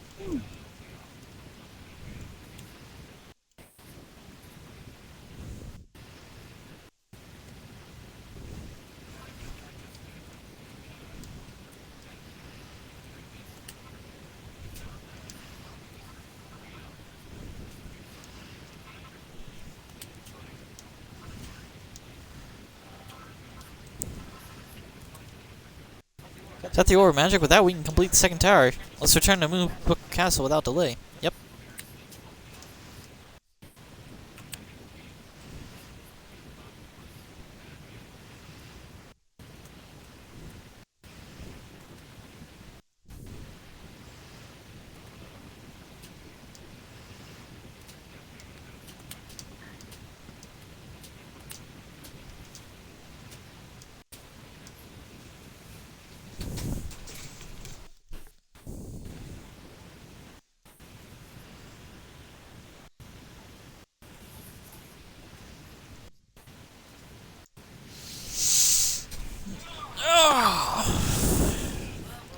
Set the orb of magic. With that, we can complete the second tower. Let's return to Moonbrook Castle without delay. Yep.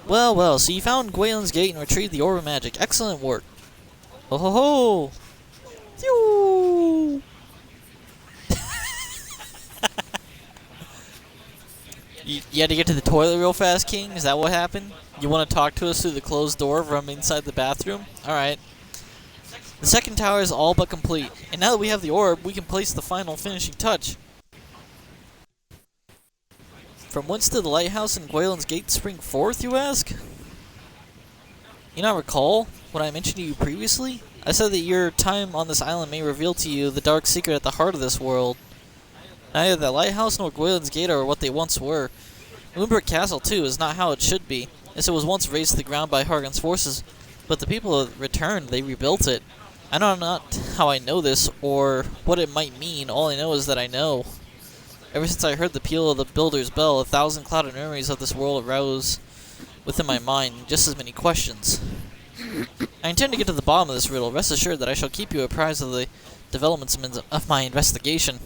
Well, well, so you found Gwaelin's Gate and retrieved the Orb of Magic. Excellent work. Ho ho ho! Phew! You had to get to the toilet real fast, King? Is that what happened? You want to talk to us through the closed door from inside the bathroom? Alright. The second tower is all but complete, and now that we have the orb, we can place the final finishing touch. From whence did the lighthouse and Gwaelin's Gate spring forth, you ask? You not recall what I mentioned to you previously? I said that your time on this island may reveal to you the dark secret at the heart of this world. Neither the lighthouse nor Gwaelin's Gate are what they once were. Moonbrook Castle, too, is not how it should be, as it was once razed to the ground by Hargon's forces, but the people have returned, they rebuilt it. I know not how I know this, or what it might mean. All I know is that I know. Ever since I heard the peal of the builder's bell, 1,000 clouded memories of this world arose within my mind, just as many questions. I intend to get to the bottom of this riddle. Rest assured that I shall keep you apprised of the developments of my investigation.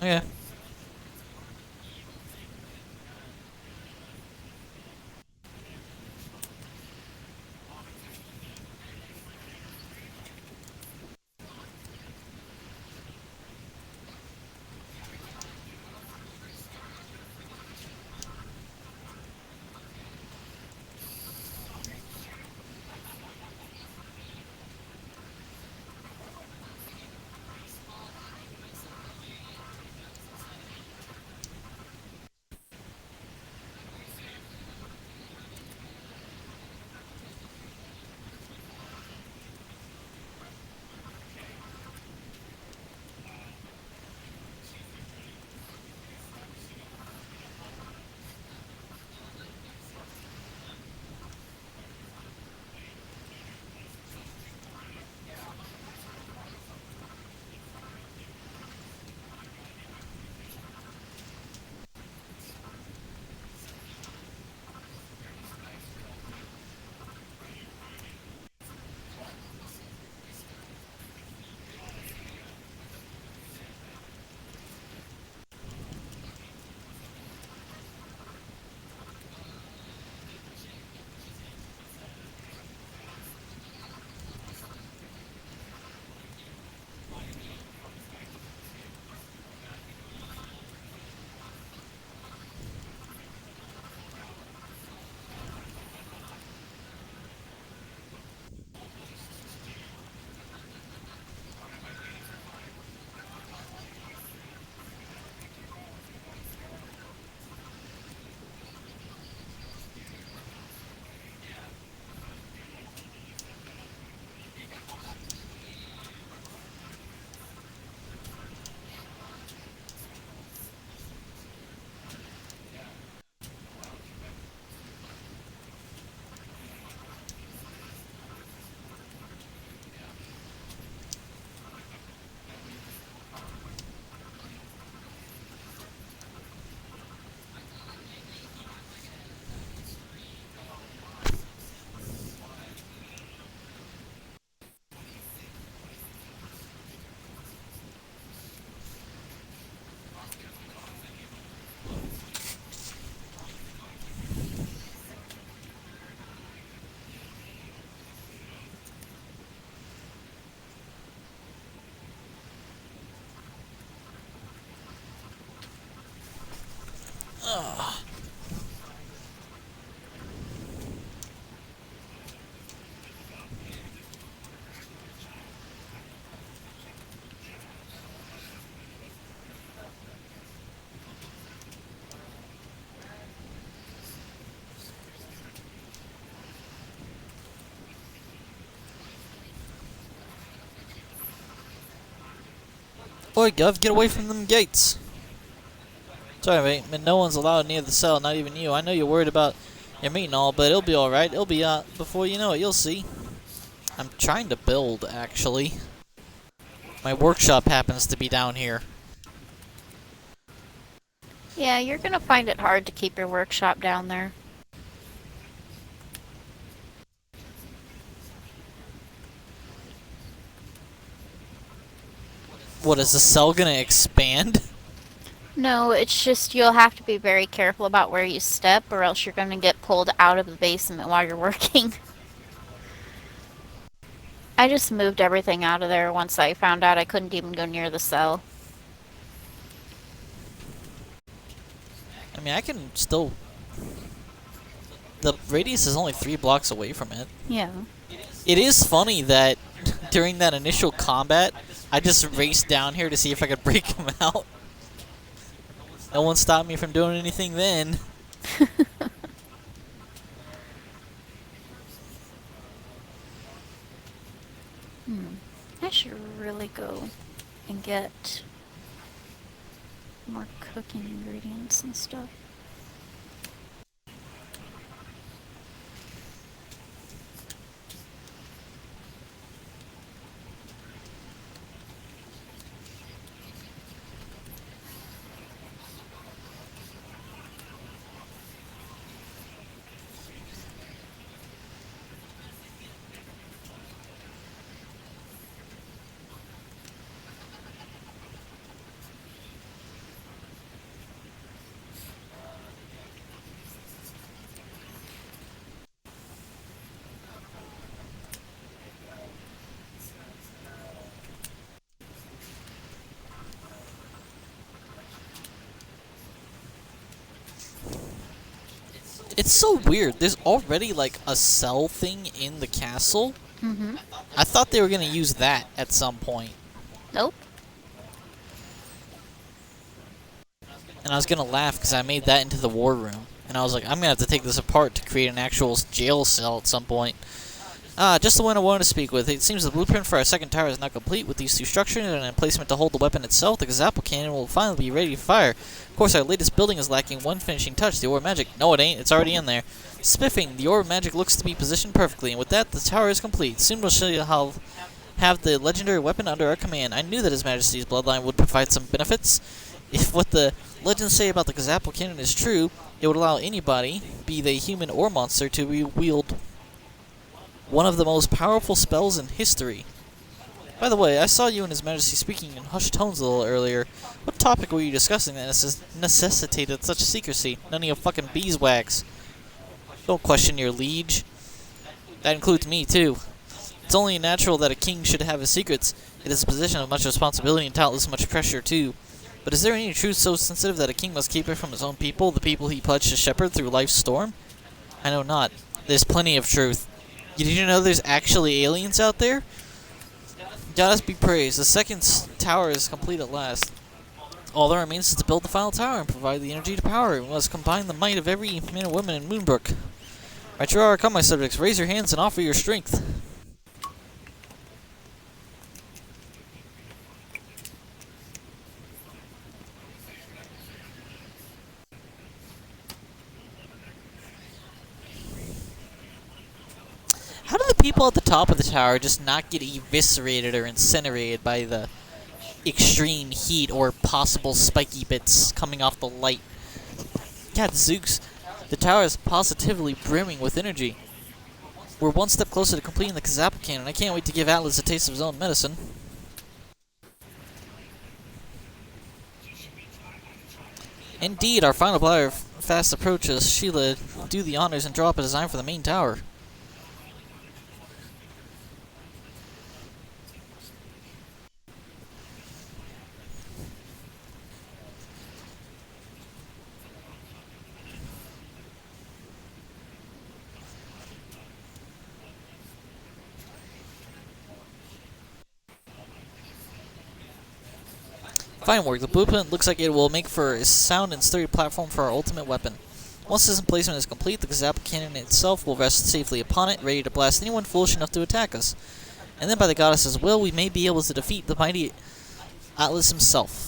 Okay. Oi, Gov, get away from them gates! Sorry, mate, but no one's allowed near the cell, not even you. I know you're worried about your meat and all, but it'll be alright. It'll be out before you know it, you'll see. I'm trying to build, actually. My workshop happens to be down here. Yeah, you're gonna find it hard to keep your workshop down there. What, is the cell gonna expand? No, it's just you'll have to be very careful about where you step, or else you're gonna get pulled out of the basement while you're working. I just moved everything out of there once I found out I couldn't even go near the cell. I mean, I can still... The radius is only 3 blocks away from it. Yeah. It is funny that during that initial combat, I just raced down here to see if I could break him out. No one stopped me from doing anything then. I should really go and get more cooking ingredients and stuff. It's so weird. There's already, like, a cell thing in the castle. Mm-hmm. I thought they were going to use that at some point. Nope. And I was going to laugh because I made that into the war room. And I was like, I'm going to have to take this apart to create an actual jail cell at some point. Just the one I wanted to speak with. It seems the blueprint for our second tower is now complete. With these two structures and an emplacement to hold the weapon itself, the Gazapple cannon will finally be ready to fire. Of course, our latest building is lacking one finishing touch, the Orb Magic. No, it ain't. It's already in there. Spiffing, the Orb Magic looks to be positioned perfectly, and with that, the tower is complete. Soon we'll show you how have the legendary weapon under our command. I knew that His Majesty's bloodline would provide some benefits. If what the legends say about the Gazapple cannon is true, it would allow anybody, be they human or monster, to wield one of the most powerful spells in history. By the way, I saw you and His Majesty speaking in hushed tones a little earlier. What topic were you discussing that necessitated such secrecy? None of your fucking beeswax. Don't question your liege. That includes me, too. It's only natural that a king should have his secrets. It is a position of much responsibility and doubtless much pressure, too. But is there any truth so sensitive that a king must keep it from his own people, the people he pledged to shepherd through life's storm? I know not. There's plenty of truth. Did you know there's actually aliens out there? Goddess be praised. The second tower is complete at last. All that remains is to build the final tower and provide the energy to power it. We must combine the might of every man and woman in Moonbrook. Right you are, come my subjects. Raise your hands and offer your strength. How do the people at the top of the tower just not get eviscerated or incinerated by the extreme heat or possible spiky bits coming off the light? God, Zooks, the tower is positively brimming with energy. We're one step closer to completing the Gazapple cannon. I can't wait to give Atlas a taste of his own medicine. Indeed, our final player fast approaches. Sheila, do the honors and draw up a design for the main tower. Fine work. The blueprint looks like it will make for a sound and sturdy platform for our ultimate weapon. Once this emplacement is complete, the Gazapple cannon itself will rest safely upon it, ready to blast anyone foolish enough to attack us. And then by the goddess's will, we may be able to defeat the mighty Atlas himself.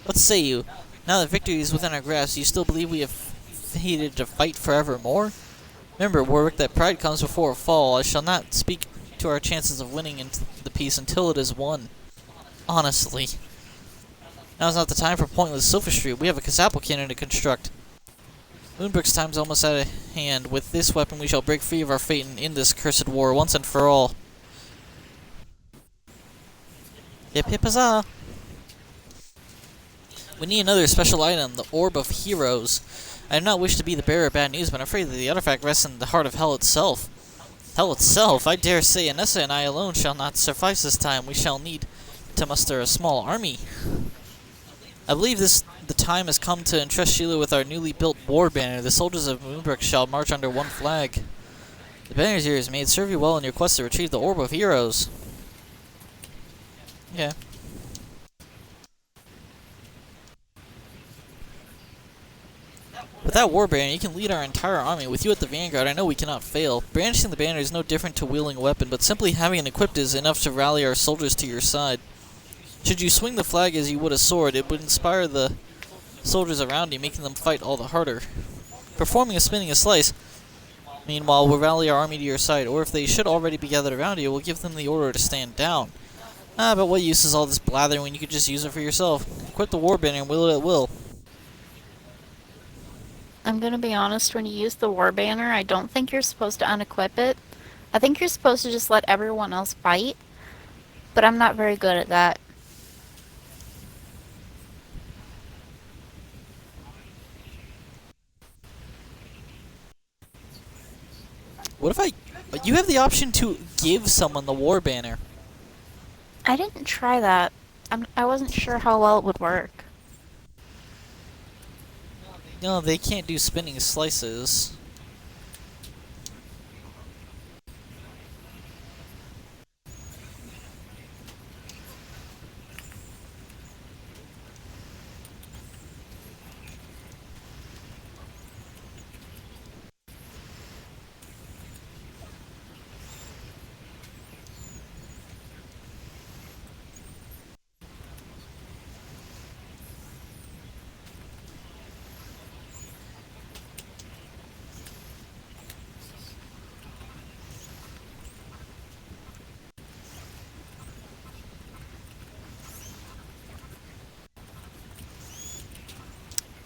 What say you? Now that victory is within our grasp, do you still believe we have fated to fight forevermore? Remember, Warwick, that pride comes before a fall. I shall not speak to our chances of winning into the peace until it is won. Honestly. Now is not the time for pointless sophistry. We have a Kazapple cannon to construct. Moonbrook's time is almost at hand. With this weapon we shall break free of our fate and end this cursed war once and for all. Hip hip huzzah! We need another special item, the Orb of Heroes. I do not wish to be the bearer of bad news, but I'm afraid that the artifact rests in the heart of Hell itself. Hell itself? I dare say Anessa and I alone shall not suffice this time. We shall need to muster a small army. I believe the time has come to entrust Sheila with our newly built war banner. The soldiers of Moonbrook shall march under one flag. The banner's yours. May it serve you well in your quest to retrieve the Orb of Heroes. Yeah. With that war banner, you can lead our entire army. With you at the vanguard, I know we cannot fail. Brandishing the banner is no different to wielding a weapon, but simply having it equipped is enough to rally our soldiers to your side. Should you swing the flag as you would a sword, it would inspire the soldiers around you, making them fight all the harder. Performing a spinning a slice, meanwhile, will rally our army to your side, or if they should already be gathered around you, we'll give them the order to stand down. But what use is all this blathering when you could just use it for yourself? Equip the war banner and wield it at will. I'm gonna be honest, when you use the war banner, I don't think you're supposed to unequip it. I think you're supposed to just let everyone else fight, but I'm not very good at that. What if you have the option to give someone the war banner. I didn't try that. I wasn't sure how well it would work. No, they can't do spinning slices.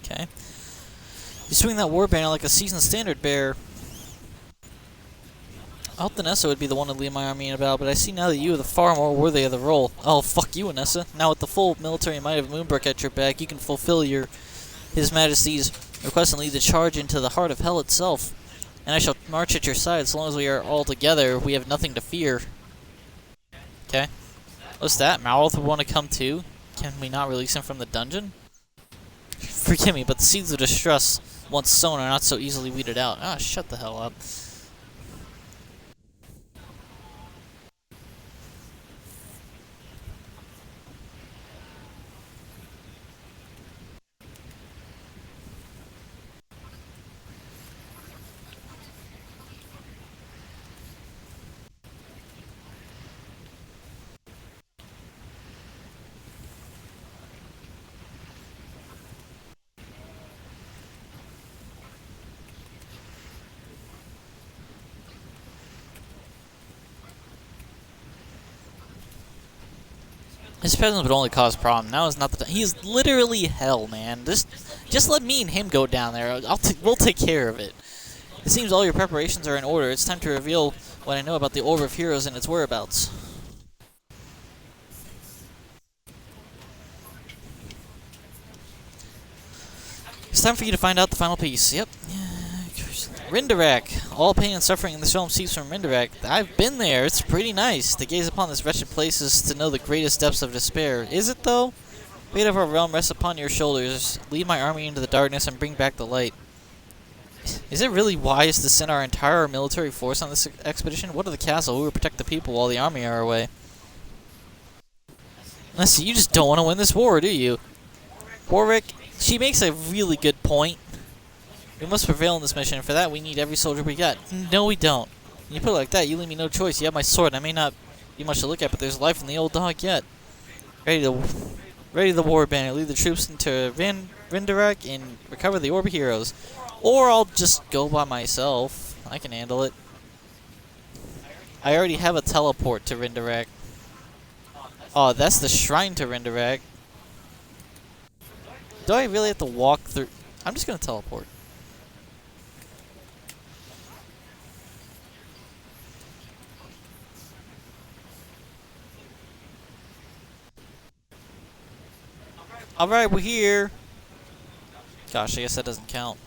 Okay. You swing that war banner like a seasoned standard bearer. I hoped Anessa would be the one to lead my army in a battle, but I see now that you are the far more worthy of the role. Oh, fuck you, Anessa. Now with the full military might of Moonbrook at your back, you can fulfill His Majesty's request and lead the charge into the heart of Hell itself. And I shall march at your side so long as we are all together. We have nothing to fear. Okay. What's that? Malroth would want to come too? Can we not release him from the dungeon? Forgive me, but the seeds of distrust, once sown, are not so easily weeded out. Ah, shut the hell up. His presence would only cause problem. Now is not the time. He is literally hell, man. Just let me and him go down there. We'll take care of it. It seems all your preparations are in order. It's time to reveal what I know about the Orb of Heroes and its whereabouts. It's time for you to find out the final piece. Yep. Rindarak. All pain and suffering in this realm cease from Rindarak. I've been there. It's pretty nice. To gaze upon this wretched place is to know the greatest depths of despair. Is it, though? Fate of our realm rests upon your shoulders. Lead my army into the darkness and bring back the light. Is it really wise to send our entire military force on this expedition? What of the castle? Who will protect the people while the army are away? Listen, you just don't want to win this war, do you? Warwick, she makes a really good point. We must prevail in this mission, and for that we need every soldier we got. No, we don't. When you put it like that, you leave me no choice. You have my sword, and I may not be much to look at, but there's life in the old dog yet. Ready to ready the war banner. Lead the troops into Rindarak and recover the Orb of Heroes. Or I'll just go by myself. I can handle it. I already have a teleport to Rindarak. Oh, that's the shrine to Rindarak. Do I really have to walk through? I'm just gonna teleport. Alright, we're here. Gosh, I guess that doesn't count.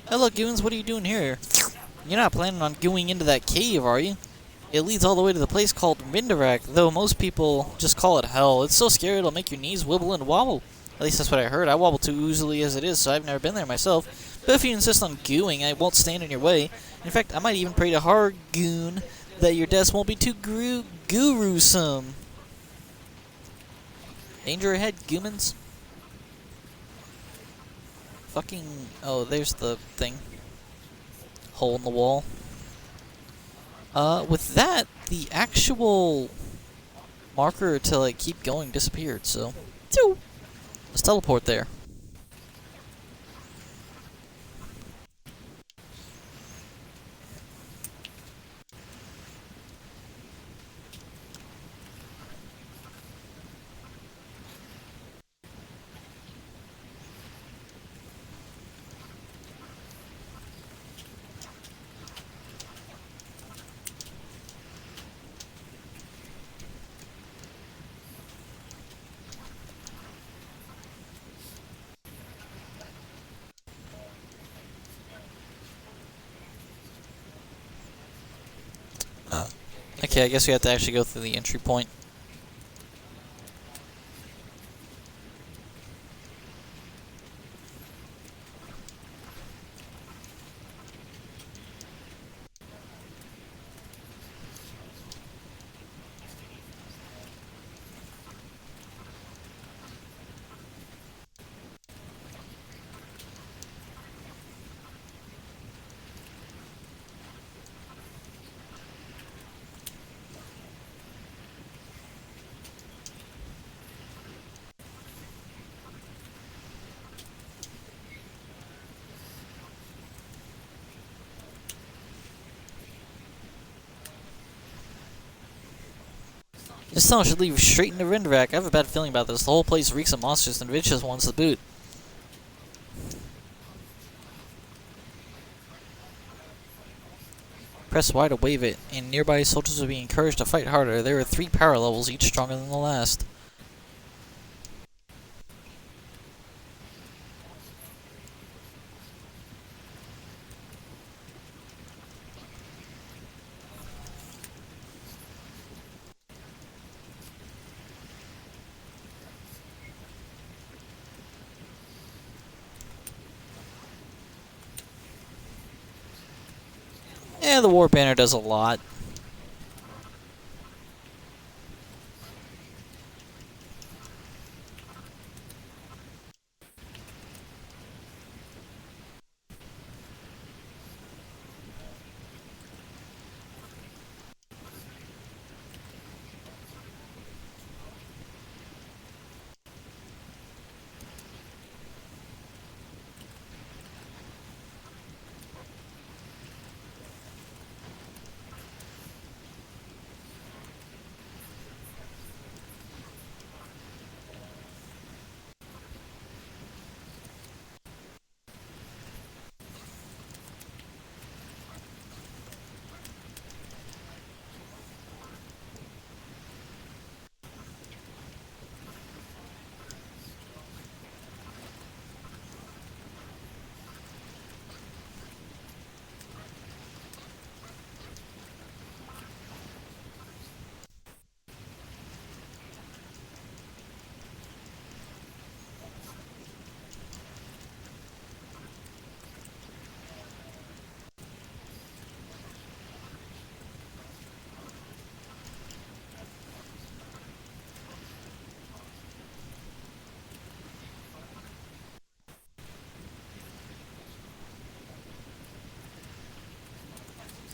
Hey look, Goons, what are you doing here? You're not planning on going into that cave, are you? It leads all the way to the place called Rindarak, though most people just call it hell. It's so scary it'll make your knees wibble and wobble. At least that's what I heard. I wobble too easily as it is, so I've never been there myself. But if you insist on gooing, I won't stand in your way. In fact, I might even pray to Hargoon that your deaths won't be too gurusome. Danger ahead, Goomans. Fucking... Oh, there's the thing. Hole in the wall. With that, the actual marker to, like, keep going disappeared, so... Let's teleport there. Okay, I guess we have to actually go through the entry point. This tunnel should lead straight into Rindarak. I have a bad feeling about this. The whole place reeks of monsters and vicious ones to boot. Press Y to wave it, and nearby soldiers will be encouraged to fight harder. There are 3 power levels, each stronger than the last. Yeah, the war banner does a lot.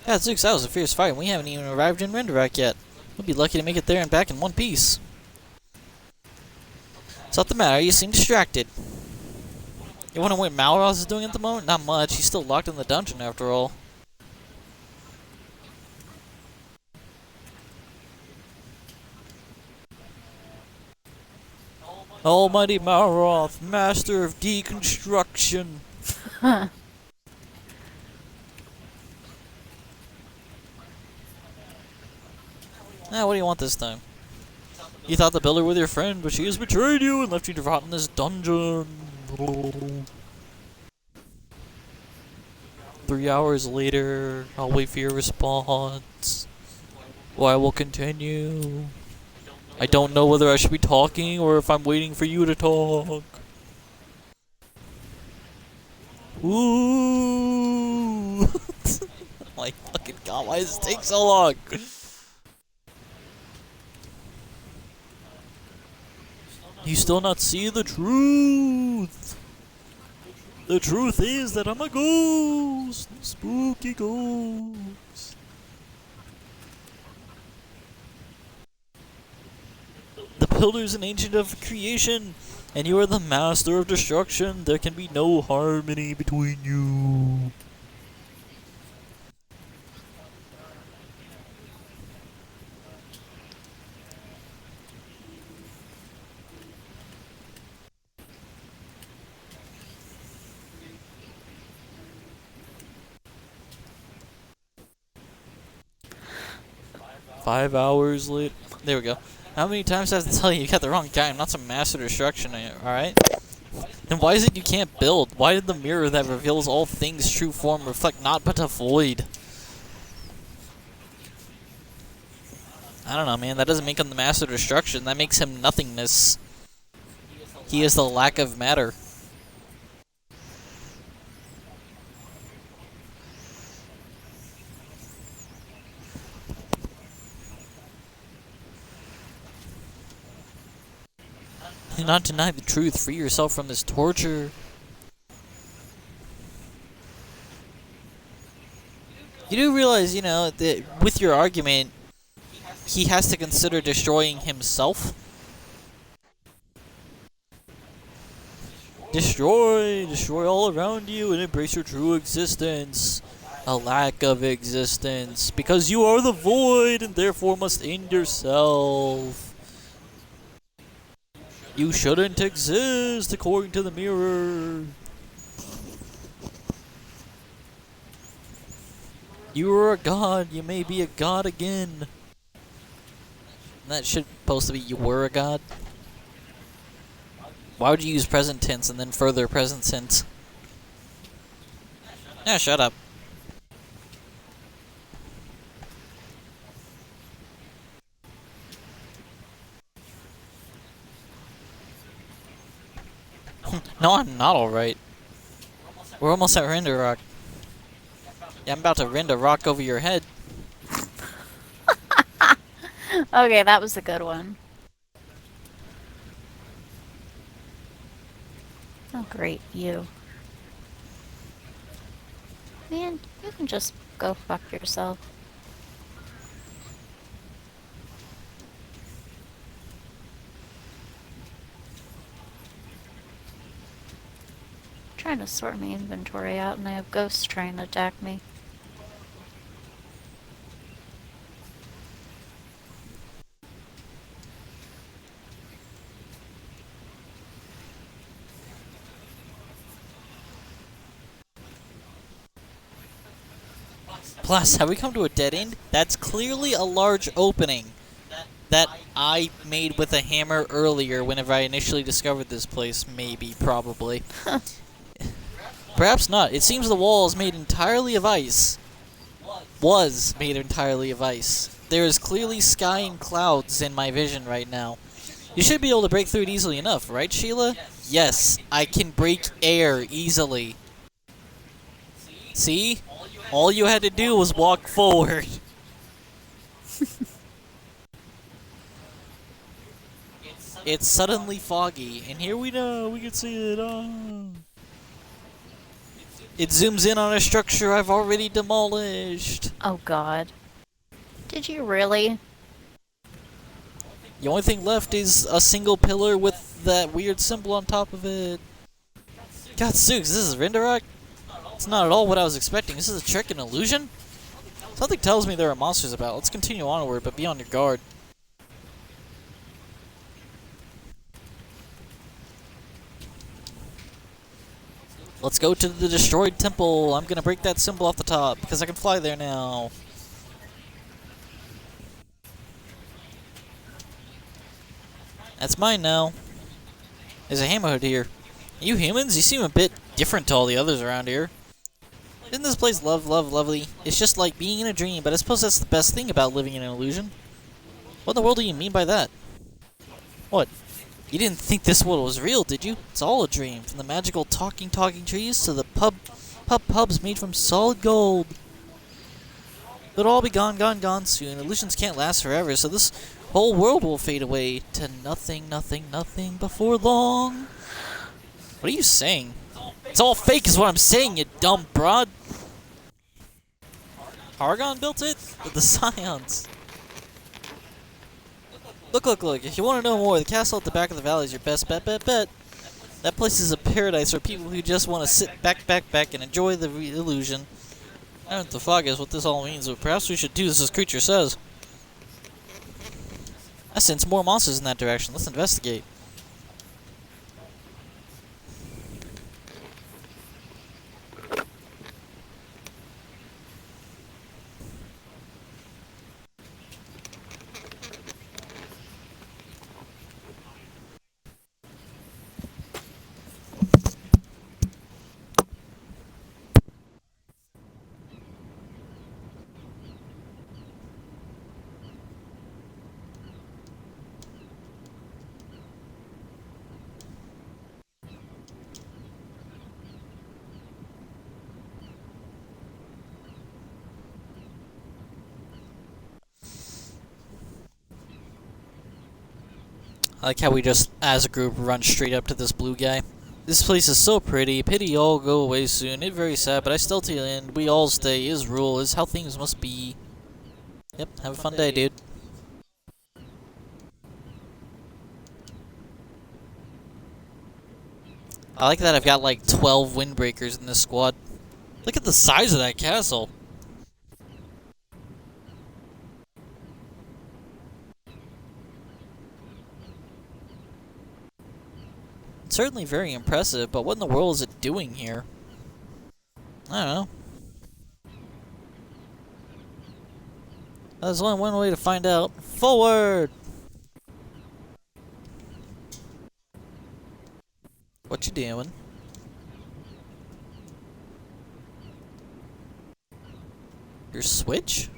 Yeah, Zooks, that was a fierce fight, and we haven't even arrived in Renderak yet. We'll be lucky to make it there and back in one piece. What's not the matter? You seem distracted. You wonder what Malroth is doing at the moment? Not much. He's still locked in the dungeon after all. Almighty Malroth, master of deconstruction. Huh. Now, what do you want this time? You thought the builder was your friend, but she has betrayed you and left you to rot in this dungeon. 3 hours later, I'll wait for your response. Or I will continue. I don't know whether I should be talking or if I'm waiting for you to talk. Ooh! Oh my fucking god, why does it take so long? You still not see the truth. The truth is that I'm a ghost. Spooky ghost. The builder is an ancient of creation, and you are the master of destruction. There can be no harmony between you. Five hours later. There we go. How many times do I have to tell you got the wrong guy? I'm not some master destruction, alright? Then why is it you can't build? Why did the mirror that reveals all things true form reflect naught but a void? I don't know, man. That doesn't make him the master destruction. That makes him nothingness. He is the lack of matter. Do not deny the truth. Free yourself from this torture. You do realize, you know, that with your argument, he has to consider destroying himself. Destroy all around you and embrace your true existence. A lack of existence. Because you are the void and therefore must end yourself. You shouldn't exist according to the mirror. You are a god, you may be a god again. That should supposed to be you were a god. Why would you use present tense and then further present tense? Yeah, shut up. No, I'm not alright. We're almost at Render Rock. Yeah, I'm about to render rock over your head. Okay, that was a good one. Oh, great, you. Man, you can just go fuck yourself. Trying to sort my inventory out and I have ghosts trying to attack me. Plus, have we come to a dead end? That's clearly a large opening that I made with a hammer earlier whenever I initially discovered this place. Maybe, probably. Perhaps not. It seems the wall is made entirely of ice. Was made entirely of ice. There is clearly sky and clouds in my vision right now. You should be able to break through it easily enough, right, Sheila? Yes, I can break air easily. See? All you had to do was walk forward. It's suddenly foggy, and here we know, we can see it. It zooms in on a structure I've already demolished. Oh god. Did you really? The only thing left is a single pillar with that weird symbol on top of it. God, Sooks, this is Rindarock? It's not at all what I was expecting. This is a trick, an illusion? Something tells me there are monsters about. Let's continue onward, but be on your guard. Let's go to the destroyed temple. I'm gonna break that symbol off the top, because I can fly there now. That's mine now. There's a Hammerhead here. You humans, you seem a bit different to all the others around here. Isn't this place lovely? It's just like being in a dream, but I suppose that's the best thing about living in an illusion. What in the world do you mean by that? What? You didn't think this world was real, did you? It's all a dream, from the magical talking trees to the pubs made from solid gold. It'll all be gone soon. Illusions can't last forever, so this whole world will fade away to nothing before long. What are you saying? It's all fake is what I'm saying, you dumb broad. Hargon built it? With the Scions. Look. If you want to know more, the castle at the back of the valley is your best bet. That place is a paradise for people who just want to sit back, and enjoy the illusion. I don't know what the fuck is what this all means, but perhaps we should do as this creature says. I sense more monsters in that direction. Let's investigate. I like how we just, as a group, run straight up to this blue guy. This place is so pretty. Pity all go away soon. It's very sad, but I still till the end. We all stay. Is rule. Is how things must be. Yep. Have a fun day, dude. I like that I've got like 12 windbreakers in this squad. Look at the size of that castle. It's certainly very impressive, but what in the world is it doing here? I don't know. There's only one way to find out. Forward! What you doing? Your switch?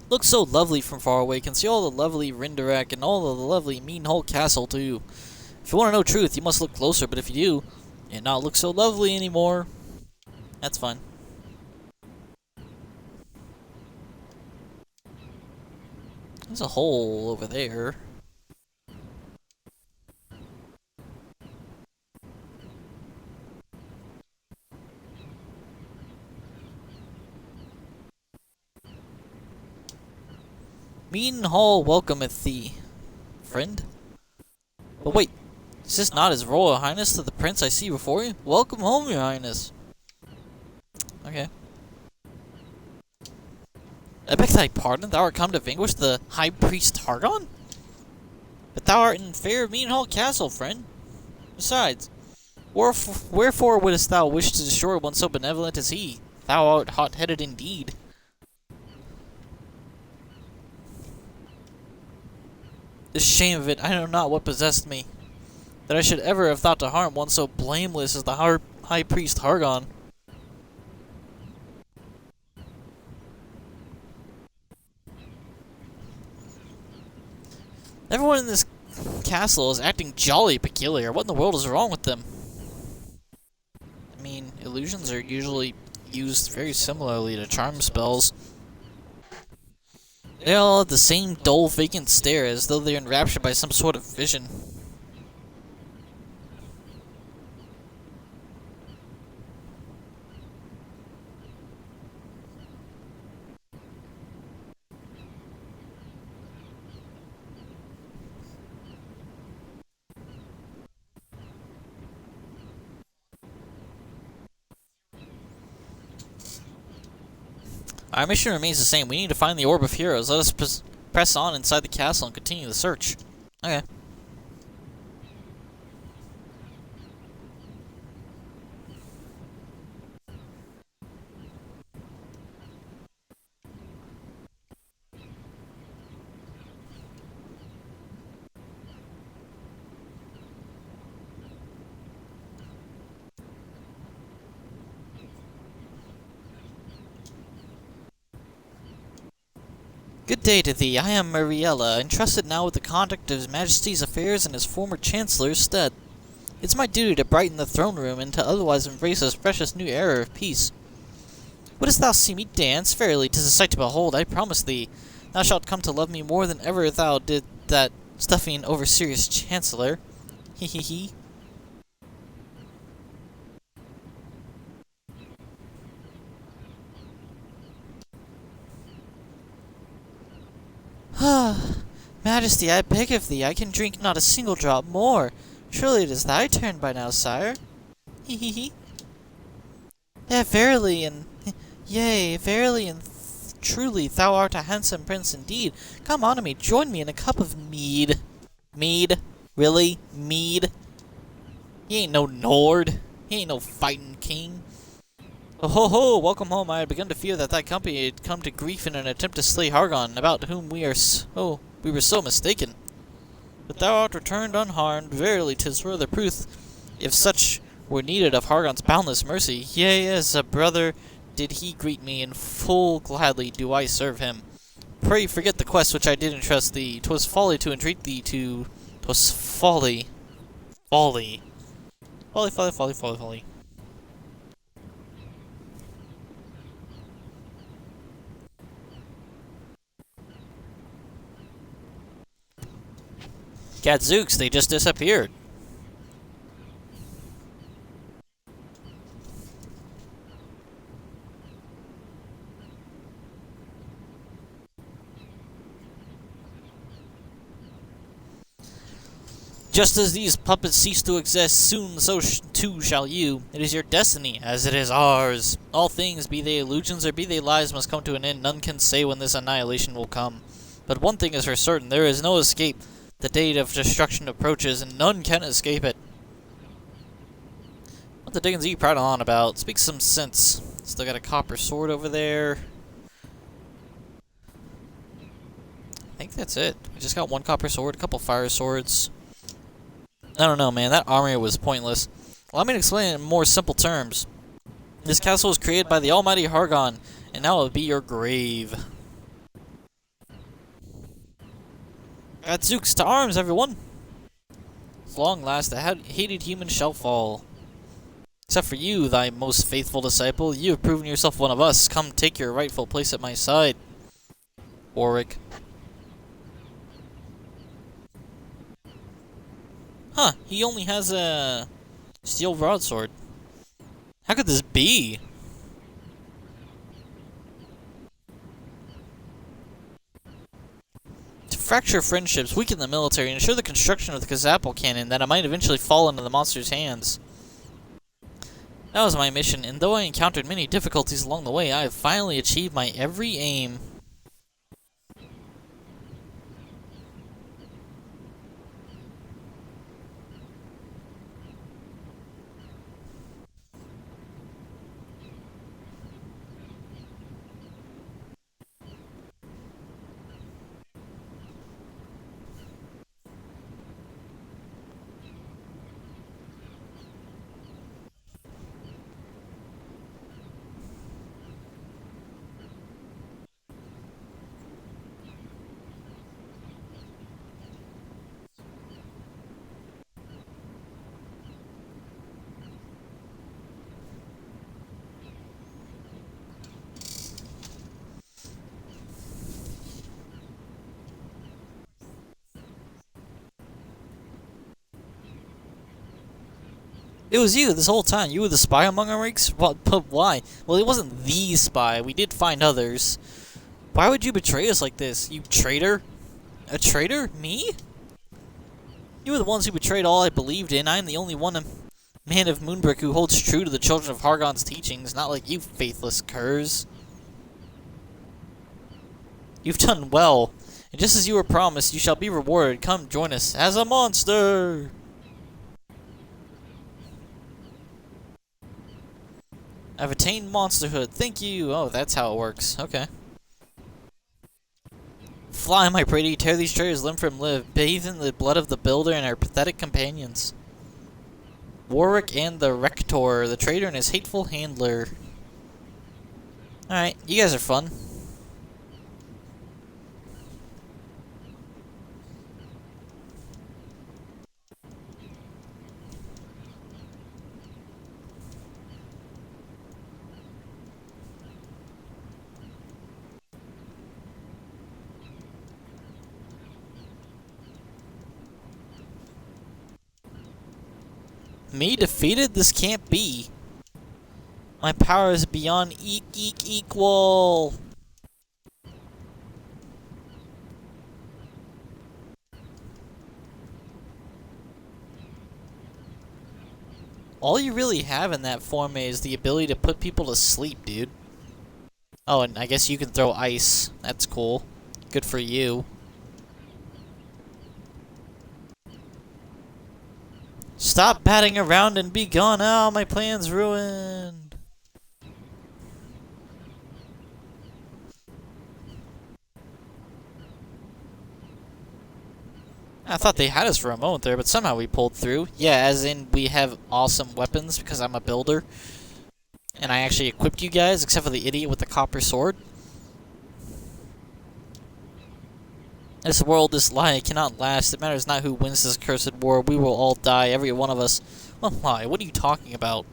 Looks so lovely from far away. Can see all the lovely Rindarock and all of the lovely Meanhole Castle too. If you want to know truth, you must look closer, but if you do, it not look so lovely anymore. That's fine. There's a hole over there. Meanhall welcometh thee, friend. But wait, is this not his royal highness to the prince I see before you? Welcome home, your highness. Okay. I beg thy pardon, thou art come to vanquish the high priest Hargon? But thou art in fair Meanhall Castle, friend. Besides, wherefore wouldst thou wish to destroy one so benevolent as he? Thou art hot-headed indeed. The shame of it, I know not what possessed me, that I should ever have thought to harm one so blameless as the high priest Hargon. Everyone in this castle is acting jolly peculiar. What in the world is wrong with them? I mean, illusions are usually used very similarly to charm spells. They all have the same dull, vacant stare, as though they're enraptured by some sort of vision. Our mission remains the same. We need to find the Orb of Heroes. Let us press on inside the castle and continue the search. Okay. Good day to thee. I am Mariella, entrusted now with the conduct of His Majesty's affairs in his former Chancellor's stead. It's my duty to brighten the throne room and to otherwise embrace this precious new era of peace. Wouldst thou see me dance? Verily, 'tis a sight to behold, I promise thee. Thou shalt come to love me more than ever thou did that stuffy and over-serious Chancellor. Hee hee hee. Majesty, I beg of thee, I can drink not a single drop more. Surely it is thy turn by now, sire. Hee hee hee. Yeah, verily and yea, verily and truly, thou art a handsome prince indeed. Come unto me, join me in a cup of mead. Mead? Really? Mead? He ain't no Nord. He ain't no fighting king. Oh ho ho! Welcome home. I had begun to fear that thy company had come to grief in an attempt to slay Hargon, about whom we were so mistaken. But thou art returned unharmed. Verily, 'tis further proof, if such were needed, of Hargon's boundless mercy. Yea, as a brother did he greet me, and full gladly do I serve him. Pray forget the quest which I did entrust thee. 'Twas folly to entreat thee to. 'Twas folly. Folly. Folly, folly, folly, folly, folly. Gadzooks, they just disappeared. Just as these puppets cease to exist, soon so too shall you. It is your destiny, as it is ours. All things, be they illusions or be they lies, must come to an end. None can say when this annihilation will come. But one thing is for certain, there is no escape. The date of destruction approaches, and none can escape it. What the dickens are you prattling on about? Speak some sense. Still got a copper sword over there. I think that's it. We just got one copper sword, a couple fire swords. I don't know, man. That armor was pointless. Allow me to explain it in more simple terms. This castle was created by the almighty Hargon, and now it will be your grave. Gadzooks, to arms, everyone! At long last, the hated human shall fall. Except for you, thy most faithful disciple. You have proven yourself one of us. Come take your rightful place at my side. Warwick. Huh, he only has a steel broadsword. How could this be? To fracture friendships, weaken the military, and ensure the construction of the Kazapal cannon that it might eventually fall into the monster's hands. That was my mission, and though I encountered many difficulties along the way, I have finally achieved my every aim. It was you this whole time. You were the spy among our ranks? But why? Well, it wasn't the spy. We did find others. Why would you betray us like this, you traitor? A traitor? Me? You were the ones who betrayed all I believed in. I am the only man of Moonbrook who holds true to the children of Hargon's teachings, not like you faithless curs. You've done well, and just as you were promised, you shall be rewarded. Come join us as a monster! I've attained monsterhood. Thank you. Oh, that's how it works. Okay. Fly, my pretty. Tear these traitors limb from limb. Bathe in the blood of the Builder and our pathetic companions. Warwick and the Rector, the traitor and his hateful handler. Alright, you guys are fun. Me defeated? This can't be. My power is beyond equal. All you really have in that form is the ability to put people to sleep, dude. Oh, and I guess you can throw ice. That's cool. Good for you. Stop batting around and be gone. Oh, my plan's ruined. I thought they had us for a moment there, but somehow we pulled through. Yeah, as in we have awesome weapons because I'm a builder. And I actually equipped you guys, except for the idiot with the copper sword. This world, this lie, cannot last. It matters not who wins this cursed war. We will all die, every one of us. What lie? What are you talking about?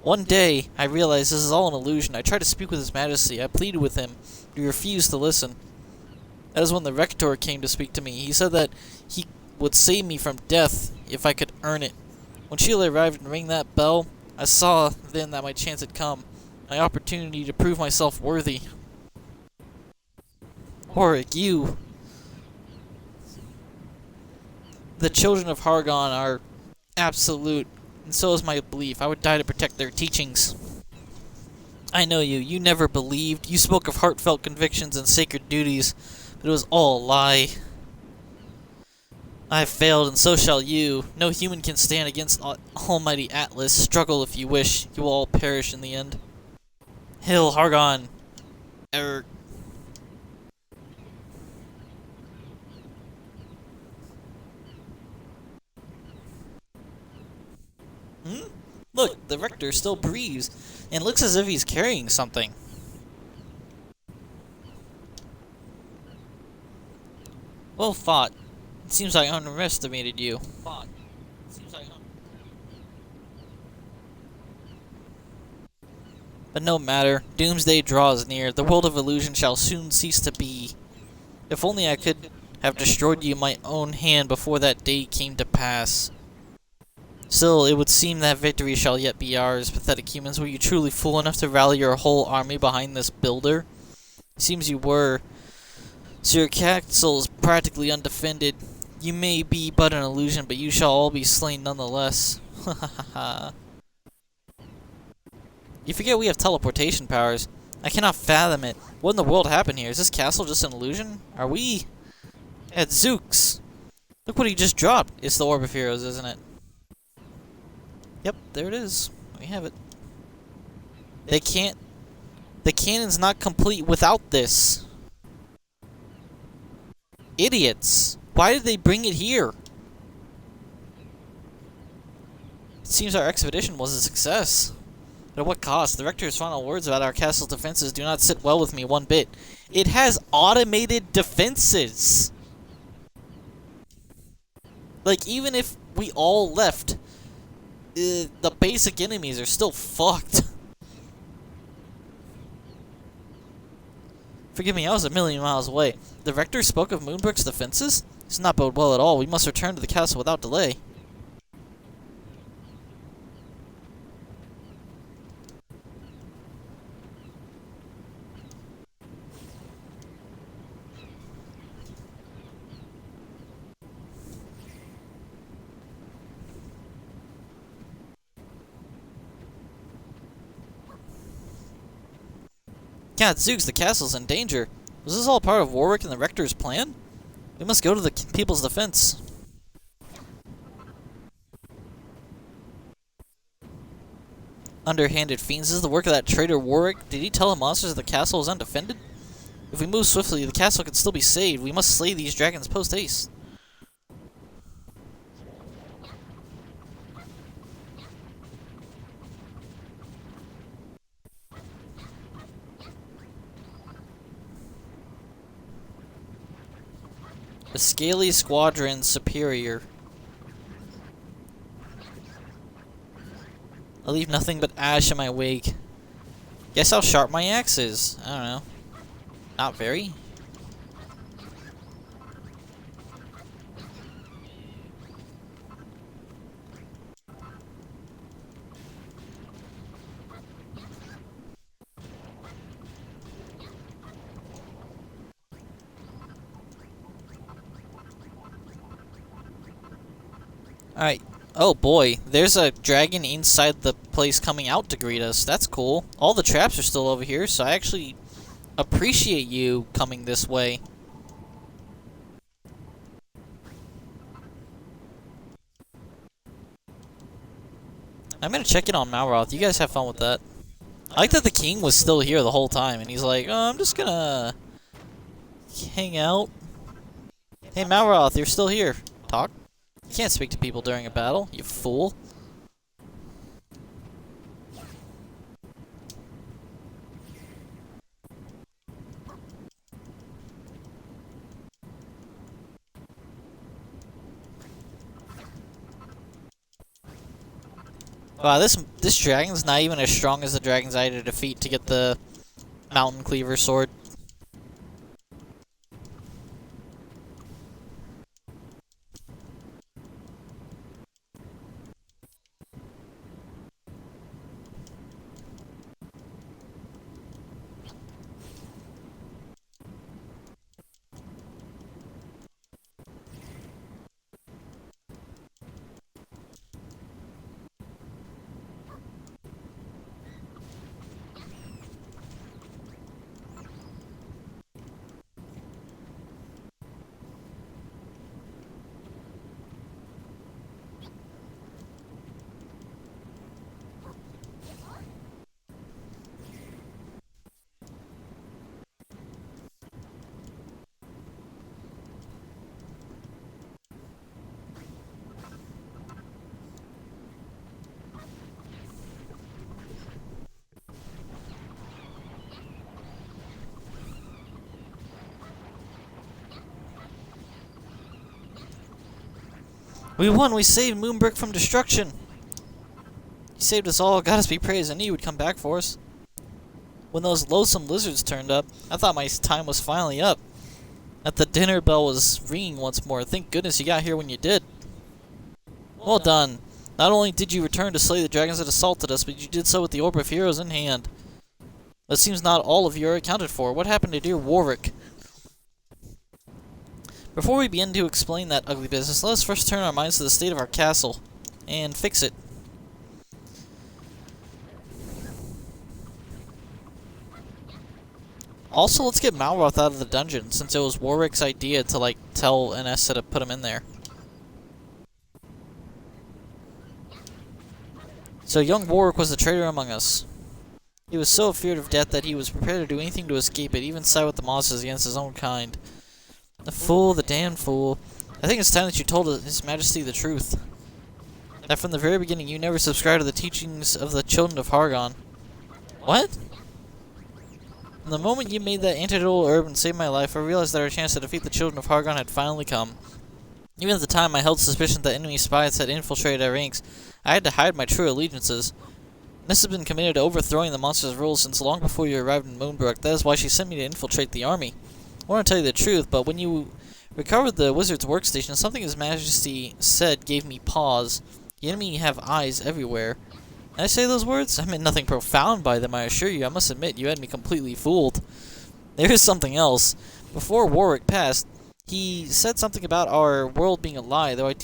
One day, I realized this is all an illusion. I tried to speak with His Majesty. I pleaded with him. He refused to listen. That is when the Rector came to speak to me. He said that he would save me from death if I could earn it. When Sheila arrived and rang that bell, I saw then that my chance had come. My opportunity to prove myself worthy. Warwick, you... The children of Hargon are absolute, and so is my belief. I would die to protect their teachings. I know you. You never believed. You spoke of heartfelt convictions and sacred duties, but it was all a lie. I have failed, and so shall you. No human can stand against Almighty Atlas. Struggle if you wish. You will all perish in the end. Hail, Hargon. Look, the Rector still breathes, and looks as if he's carrying something. Well fought. It seems I underestimated you. But no matter. Doomsday draws near. The world of illusion shall soon cease to be. If only I could have destroyed you in my own hand before that day came to pass. Still, it would seem that victory shall yet be ours. Pathetic humans, were you truly fool enough to rally your whole army behind this builder? It seems you were. So your castle is practically undefended. You may be but an illusion, but you shall all be slain nonetheless. Ha ha ha. You forget we have teleportation powers. I cannot fathom it. What in the world happened here? Is this castle just an illusion? Are we at Zooks? Look what he just dropped. It's the Orb of Heroes, isn't it? Yep, there it is. We have it. They can't... The canon's not complete without this. Idiots! Why did they bring it here? It seems our expedition was a success. But at what cost? The Rector's final words about our castle's defenses do not sit well with me one bit. It has automated defenses! Like, even if we all left... the basic enemies are still fucked. Forgive me, I was a million miles away. The Rector spoke of Moonbrook's defenses? This does not bode well at all. We must return to the castle without delay. Gadzooks, the castle's in danger. Was this all part of Warwick and the Rector's plan? We must go to the people's defense. Underhanded fiends, this is the work of that traitor Warwick. Did he tell the monsters that the castle is undefended? If we move swiftly, the castle can still be saved. We must slay these dragons post-haste. The Scaly Squadron Superior. I leave nothing but ash in my wake. Guess how sharp my axe is. I don't know. Not very. Alright. Oh boy, there's a dragon inside the place coming out to greet us. That's cool. All the traps are still over here, so I actually appreciate you coming this way. I'm gonna check in on Malroth. You guys have fun with that. I like that the king was still here the whole time, and he's like, oh, I'm just gonna hang out. Hey Malroth, you're still here. Talk. You can't speak to people during a battle, you fool. Wow, this dragon's not even as strong as the dragons I had to defeat to get the Mountain Cleaver sword. We won! We saved Moonbrook from destruction! You saved us all, God us be praised. I knew you would come back for us. When those loathsome lizards turned up, I thought my time was finally up. That the dinner bell was ringing once more. Thank goodness you got here when you did. Well done. Not only did you return to slay the dragons that assaulted us, but you did so with the Orb of Heroes in hand. It seems not all of you are accounted for. What happened to dear Warwick? Before we begin to explain that ugly business, let us first turn our minds to the state of our castle and fix it. Also, let's get Malroth out of the dungeon, since it was Warwick's idea to, like, tell Anessa to put him in there. So young Warwick was the traitor among us. He was so afeared of death that he was prepared to do anything to escape it, even side with the monsters against his own kind. The fool, the damned fool. I think it's time that you told His Majesty the truth. That from the very beginning you never subscribed to the teachings of the children of Hargon. What? From the moment you made that antidotal herb and saved my life, I realized that our chance to defeat the children of Hargon had finally come. Even at the time I held suspicion that enemy spies had infiltrated our ranks, I had to hide my true allegiances. This has been committed to overthrowing the monster's rule since long before you arrived in Moonbrook. That is why she sent me to infiltrate the army. I want to tell you the truth, but when you recovered the wizard's workstation, something His Majesty said gave me pause. The enemy have eyes everywhere. Did I say those words? I meant nothing profound by them, I assure you. I must admit, you had me completely fooled. There is something else. Before Warwick passed, he said something about our world being a lie, though I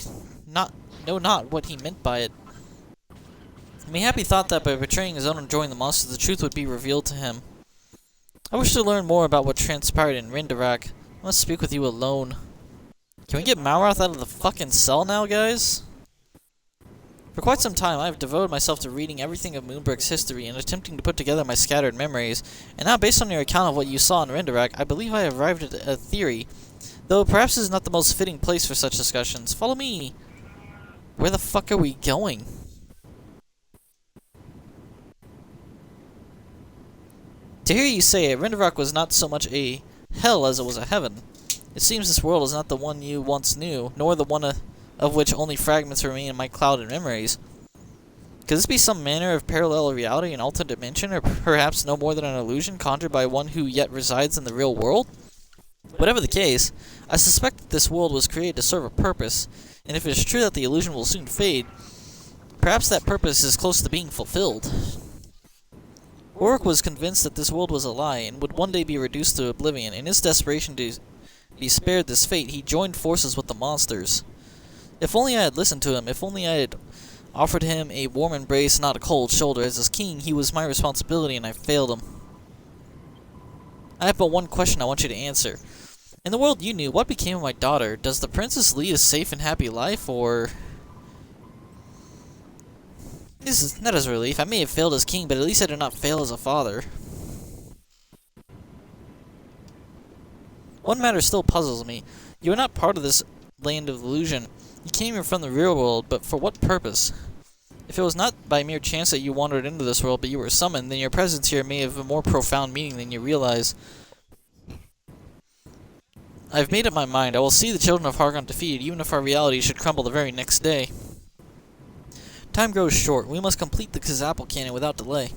know not what he meant by it. Mayhappy thought that by betraying his own and joining the monsters, the truth would be revealed to him. I wish to learn more about what transpired in Rindarak. I must speak with you alone. Can we get Malroth out of the fucking cell now, guys? For quite some time, I have devoted myself to reading everything of Moonbrook's history and attempting to put together my scattered memories, and now, based on your account of what you saw in Rindarak, I believe I have arrived at a theory, though perhaps this is not the most fitting place for such discussions. Follow me! Where the fuck are we going? To hear you say it, Rindarak was not so much a hell as it was a heaven. It seems this world is not the one you once knew, nor the one of which only fragments remain in my clouded memories. Could this be some manner of parallel reality, an alternate dimension, or perhaps no more than an illusion conjured by one who yet resides in the real world? Whatever the case, I suspect that this world was created to serve a purpose, and if it is true that the illusion will soon fade, perhaps that purpose is close to being fulfilled. Ulrich was convinced that this world was a lie, and would one day be reduced to oblivion. In his desperation to be spared this fate, he joined forces with the monsters. If only I had listened to him, if only I had offered him a warm embrace, not a cold shoulder. As his king, he was my responsibility, and I failed him. I have but one question I want you to answer. In the world you knew, what became of my daughter? Does the princess lead a safe and happy life, or... This is not as a relief. I may have failed as king, but at least I did not fail as a father. One matter still puzzles me. You are not part of this land of illusion. You came here from the real world, but for what purpose? If it was not by mere chance that you wandered into this world, but you were summoned, then your presence here may have a more profound meaning than you realize. I have made up my mind. I will see the children of Hargon defeated, even if our reality should crumble the very next day. Time grows short. We must complete the Kazapel canon without delay.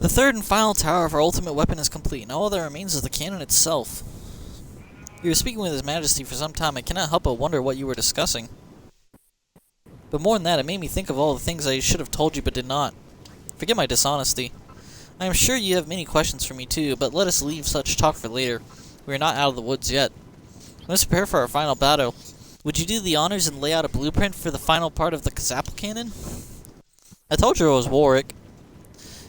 The third and final tower of our ultimate weapon is complete, and all that remains is the cannon itself. You were speaking with His Majesty for some time. I cannot help but wonder what you were discussing. But more than that, it made me think of all the things I should have told you but did not. Forgive my dishonesty. I am sure you have many questions for me too, but let us leave such talk for later. We are not out of the woods yet. Let us prepare for our final battle. Would you do the honors and lay out a blueprint for the final part of the Kazapel cannon? I told you it was Warwick.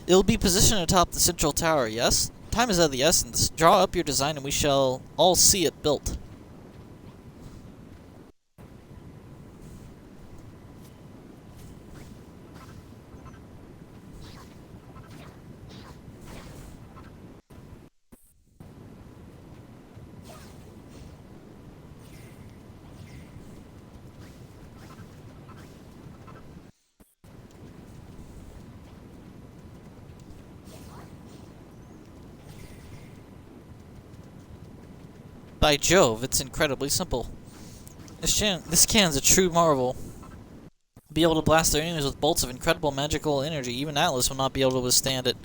It will be positioned atop the central tower, yes? Time is of the essence. Draw up your design and we shall all see it built. By Jove, it's incredibly simple. This cannon's a true marvel. Be able to blast their enemies with bolts of incredible magical energy. Even Atlas will not be able to withstand it.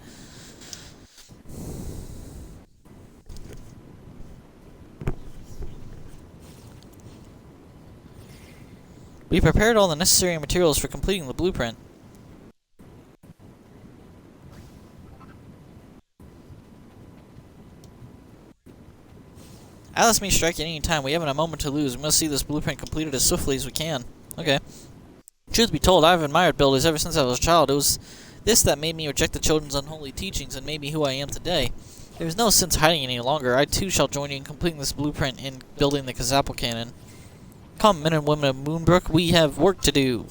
We prepared all the necessary materials for completing the blueprint. Alice may strike at any time. We haven't a moment to lose. We must see this blueprint completed as swiftly as we can. Okay. Truth be told, I've admired builders ever since I was a child. It was this that made me reject the children's unholy teachings and made me who I am today. There is no sense hiding any longer. I too shall join you in completing this blueprint and building the Kazapple cannon. Come, men and women of Moonbrook, we have work to do.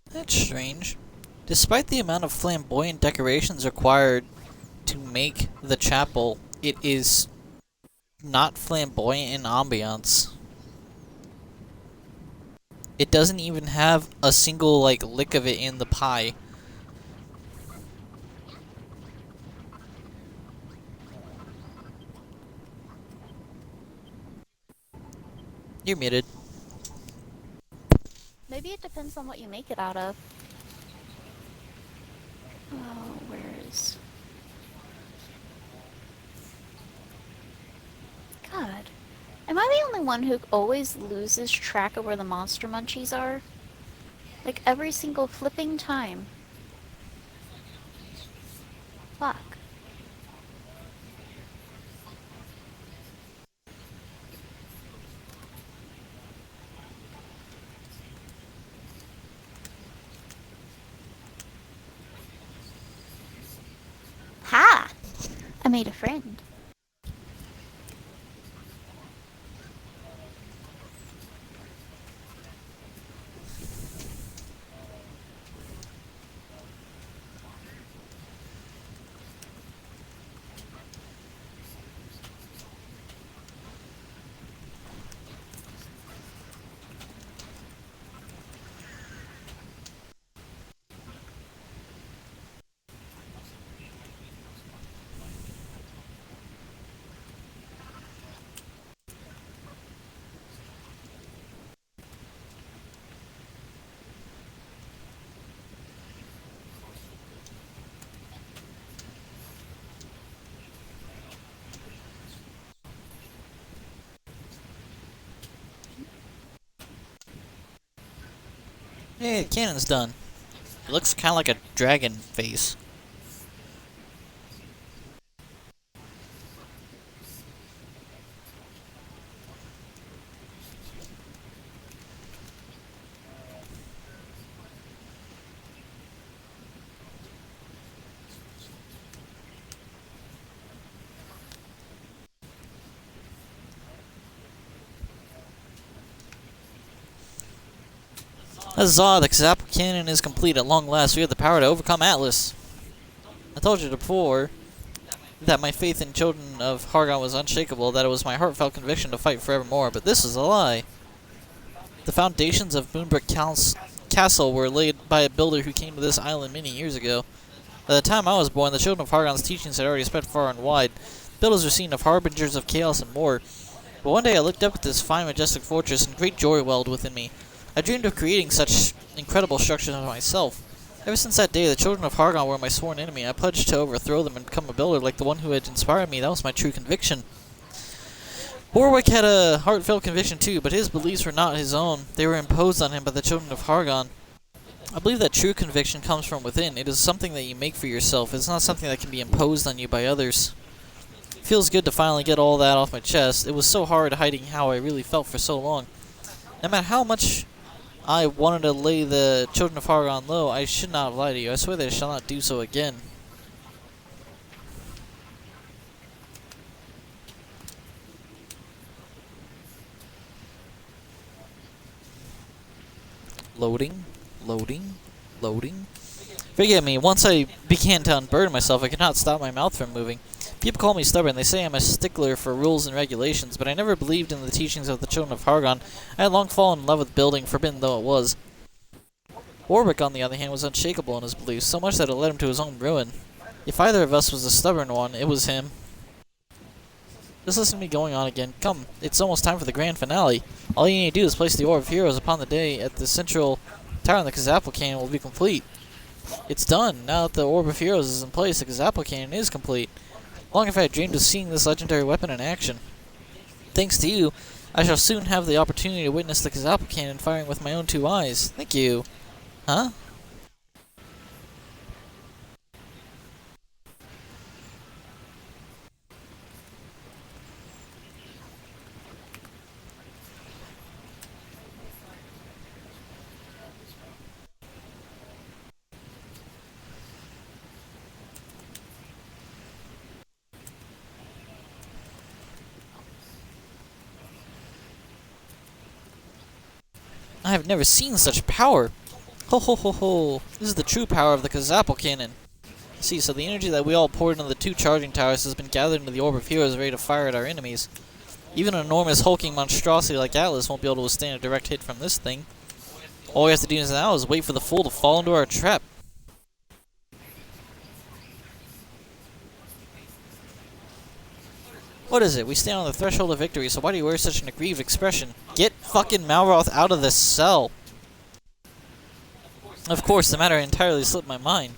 That's strange. Despite the amount of flamboyant decorations required to make the chapel, it is not flamboyant in ambiance. It doesn't even have a single, like, lick of it in the pie. You're muted. Maybe it depends on what you make it out of. Oh, where is... God. Am I the only one who always loses track of where the monster munchies are? Like, every single flipping time. Fuck. Ha! I made a friend. Hey, the cannon's done. It looks kind of like a dragon face. Huzzah, the Xapple Cannon is complete. At long last, we have the power to overcome Atlas. I told you before that my faith in children of Hargon was unshakable, that it was my heartfelt conviction to fight forevermore, but this is a lie. The foundations of Moonbrook Castle were laid by a builder who came to this island many years ago. By the time I was born, the children of Hargon's teachings had already spread far and wide. Builders were seen of harbingers of chaos and war. But one day I looked up at this fine, majestic fortress, and great joy welled within me. I dreamed of creating such incredible structures myself. Ever since that day, the children of Hargon were my sworn enemy. I pledged to overthrow them and become a builder like the one who had inspired me. That was my true conviction. Warwick had a heartfelt conviction too, but his beliefs were not his own. They were imposed on him by the children of Hargon. I believe that true conviction comes from within. It is something that you make for yourself. It's not something that can be imposed on you by others. It feels good to finally get all that off my chest. It was so hard hiding how I really felt for so long. No matter how much I wanted to lay the children of Hargon low, I should not have lied to you. I swear that I shall not do so again. Loading, loading, loading. Forgive me, once I began to unburden myself, I could not stop my mouth from moving. People call me stubborn. They say I'm a stickler for rules and regulations, but I never believed in the teachings of the children of Hargon. I had long fallen in love with building, forbidden though it was. Warwick, on the other hand, was unshakable in his beliefs, so much that it led him to his own ruin. If either of us was the stubborn one, it was him. Just listen to me going on again. Come, it's almost time for the grand finale. All you need to do is place the Orb of Heroes upon the day at the central tower, and the Xapple Cannon will be complete. It's done. Now that the Orb of Heroes is in place, the Xapple Cannon is complete. Long have I dreamed of seeing this legendary weapon in action. Thanks to you, I shall soon have the opportunity to witness the Xapple Cannon firing with my own two eyes. Thank you. Huh? I have never seen such power. Ho ho ho ho. This is the true power of the Xapple Cannon. See, so the energy that we all poured into the two charging towers has been gathered into the Orb of Heroes ready to fire at our enemies. Even an enormous hulking monstrosity like Atlas won't be able to withstand a direct hit from this thing. All we have to do now is wait for the fool to fall into our trap. What is it? We stand on the threshold of victory, so why do you wear such an aggrieved expression? Get fucking Malroth out of this cell! Of course, the matter entirely slipped my mind.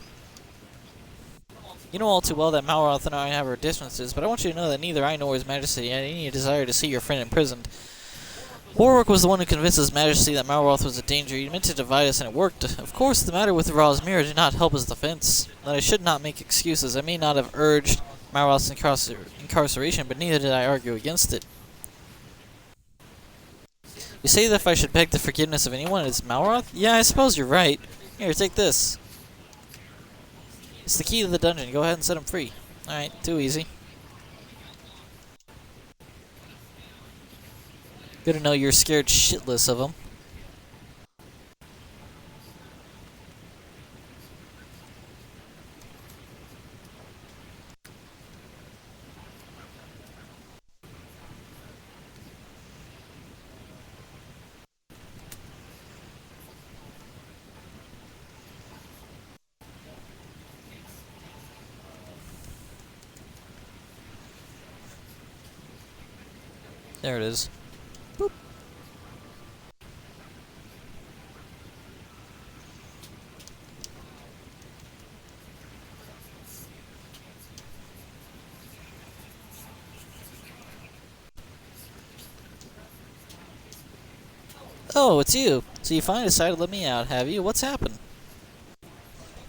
You know all too well that Malroth and I have our differences, but I want you to know that neither I nor His Majesty had any desire to see your friend imprisoned. Warwick was the one who convinced His Majesty that Malroth was a danger. He meant to divide us, and it worked. Of course, the matter with Rosmira did not help his defense. That I should not make excuses. I may not have urged Malroth's incarceration, but neither did I argue against it. You say that if I should beg the forgiveness of anyone, it's Malroth? Yeah, I suppose you're right. Here, take this. It's the key to the dungeon. Go ahead and set him free. Alright, too easy. Good to know you're scared shitless of him. There it is. Boop. Oh, it's you. So you finally decided to let me out, have you? What's happened?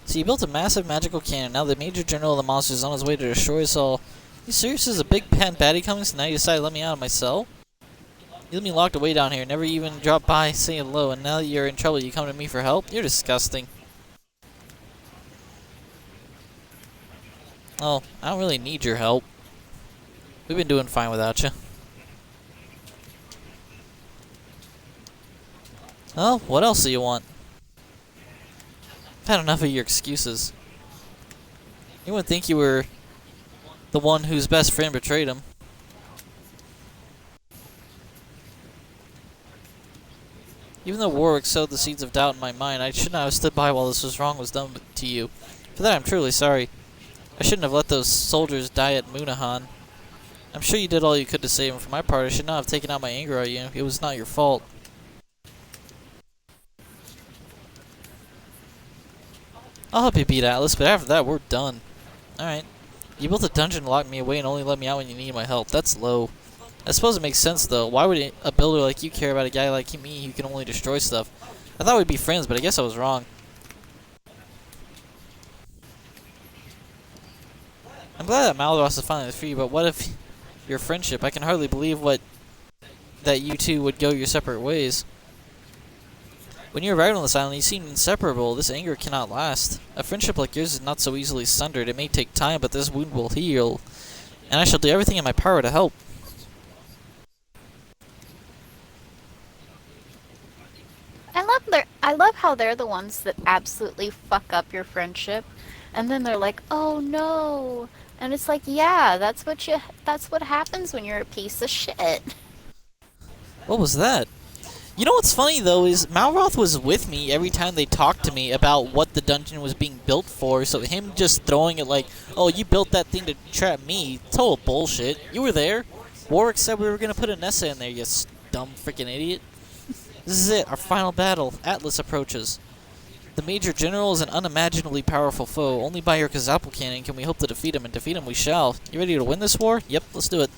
So you built a massive magical cannon. Now the Major General of the Monsters is on his way to destroy us all. You serious? There's a big pen baddie coming, so now you decided to let me out of my cell? You let me locked away down here, never even dropped by, say hello, and now that you're in trouble, you come to me for help? You're disgusting. Oh, I don't really need your help. We've been doing fine without you. Oh, what else do you want? I've had enough of your excuses. You would think you were the one whose best friend betrayed him. Even though Warwick sowed the seeds of doubt in my mind, I should not have stood by while this was done to you. For that I'm truly sorry. I shouldn't have let those soldiers die at Munahan. I'm sure you did all you could to save him. For my part, I should not have taken out my anger at you. It was not your fault. I'll help you beat Atlas, but after that, we're done. Alright. You built a dungeon, locked me away, and only let me out when you needed my help. That's low. I suppose it makes sense, though. Why would a builder like you care about a guy like me who can only destroy stuff? I thought we'd be friends, but I guess I was wrong. I'm glad that Malroth is finally free, but what if your friendship? I can hardly believe that you two would go your separate ways. When you arrived on this island, you seemed inseparable. This anger cannot last. A friendship like yours is not so easily sundered. It may take time, but this wound will heal. And I shall do everything in my power to help. I love how they're the ones that absolutely fuck up your friendship, and then they're like, "Oh no," and it's like, yeah, that's what happens when you're a piece of shit. What was that? You know what's funny though is Malroth was with me every time they talked to me about what the dungeon was being built for. So him just throwing it like, "Oh, you built that thing to trap me," total bullshit. You were there. Warwick said we were gonna put a Nessa in there. You dumb freaking idiot. This is it, our final battle. Atlas approaches. The Major General is an unimaginably powerful foe. Only by your Kazapal cannon can we hope to defeat him, and defeat him we shall. You ready to win this war? Yep, let's do it.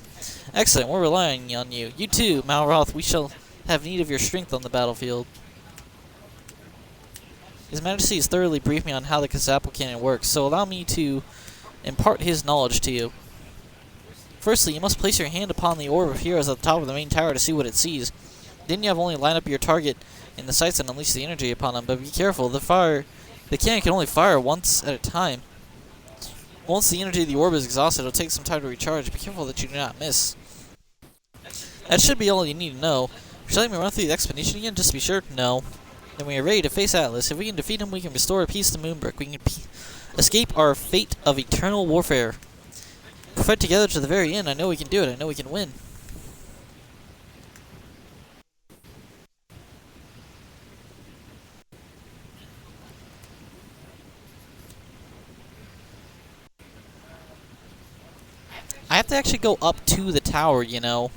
Excellent, we're relying on you. You too, Malroth. We shall have need of your strength on the battlefield. His Majesty has thoroughly briefed me on how the Kazapal cannon works, so allow me to impart his knowledge to you. Firstly, you must place your hand upon the orb of heroes at the top of the main tower to see what it sees. Then you have only line up your target in the sights and unleash the energy upon them, but be careful, the cannon can only fire once at a time. Once the energy of the orb is exhausted, it'll take some time to recharge. Be careful that you do not miss. That should be all you need to know. Would you like me to run through the expedition again, just to be sure? No. Then we are ready to face Atlas. If we can defeat him, we can restore peace to Moonbrook. We can escape our fate of eternal warfare. We'll fight together to the very end. I know we can do it. I know we can win. I have to actually go up to the tower, you know.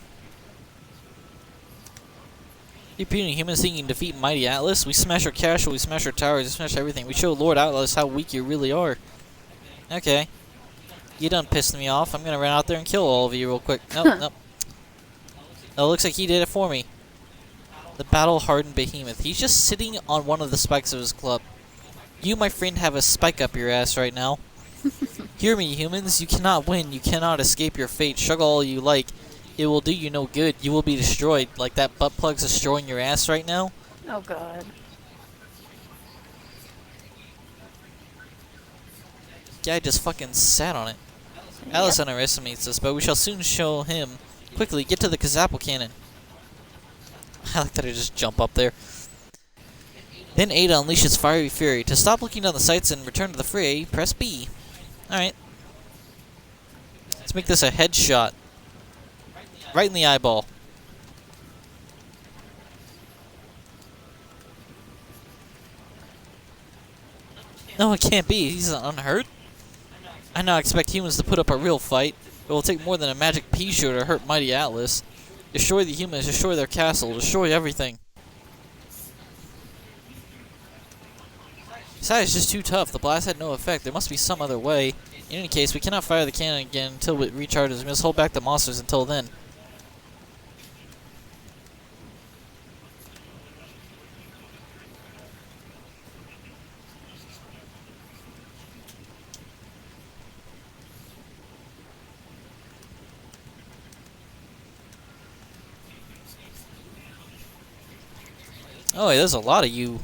You puny humans think you can defeat Mighty Atlas? We smash our castle, we smash our towers, we smash everything. We show Lord Atlas how weak you really are. Okay. You done pissed me off. I'm gonna run out there and kill all of you real quick. Nope, nope. Oh, looks like he did it for me. The battle-hardened behemoth. He's just sitting on one of the spikes of his club. You, my friend, have a spike up your ass right now. Hear me, humans. You cannot win. You cannot escape your fate. Struggle all you like. It will do you no good. You will be destroyed. Like that butt plug's destroying your ass right now. Oh god. Guy just fucking sat on it. Atlas underestimates us, but we shall soon show him. Quickly, get to the Kazapal cannon. I like that I just jump up there. Then Ada unleashes Fiery Fury. To stop looking down the sights and return to the fray, press B. Alright. Let's make this a headshot. Right in the eyeball. No, it can't be. He's unhurt. I now expect humans to put up a real fight. It will take more than a magic pea shooter to hurt Mighty Atlas. Destroy the humans, destroy their castle, destroy everything. Besides, it's just too tough. The blast had no effect. There must be some other way. In any case, we cannot fire the cannon again until it recharges. We must hold back the monsters until then. Oh, there's a lot of you.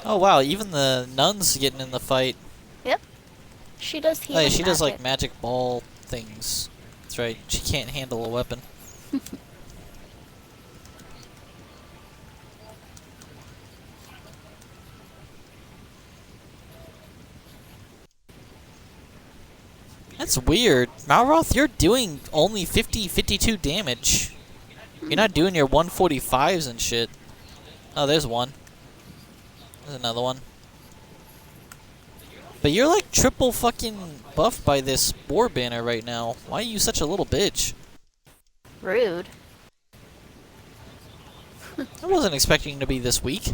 Oh wow, even the nun's getting in the fight. Yep. She does Oh healing yeah, she does like magic. magic ball things. That's right. She can't handle a weapon. That's weird. Malroth, you're doing only 52 damage. You're not doing your 145s and shit. Oh, there's one. There's another one. But you're like triple fucking buffed by this war banner right now. Why are you such a little bitch? Rude. I wasn't expecting you to be this weak.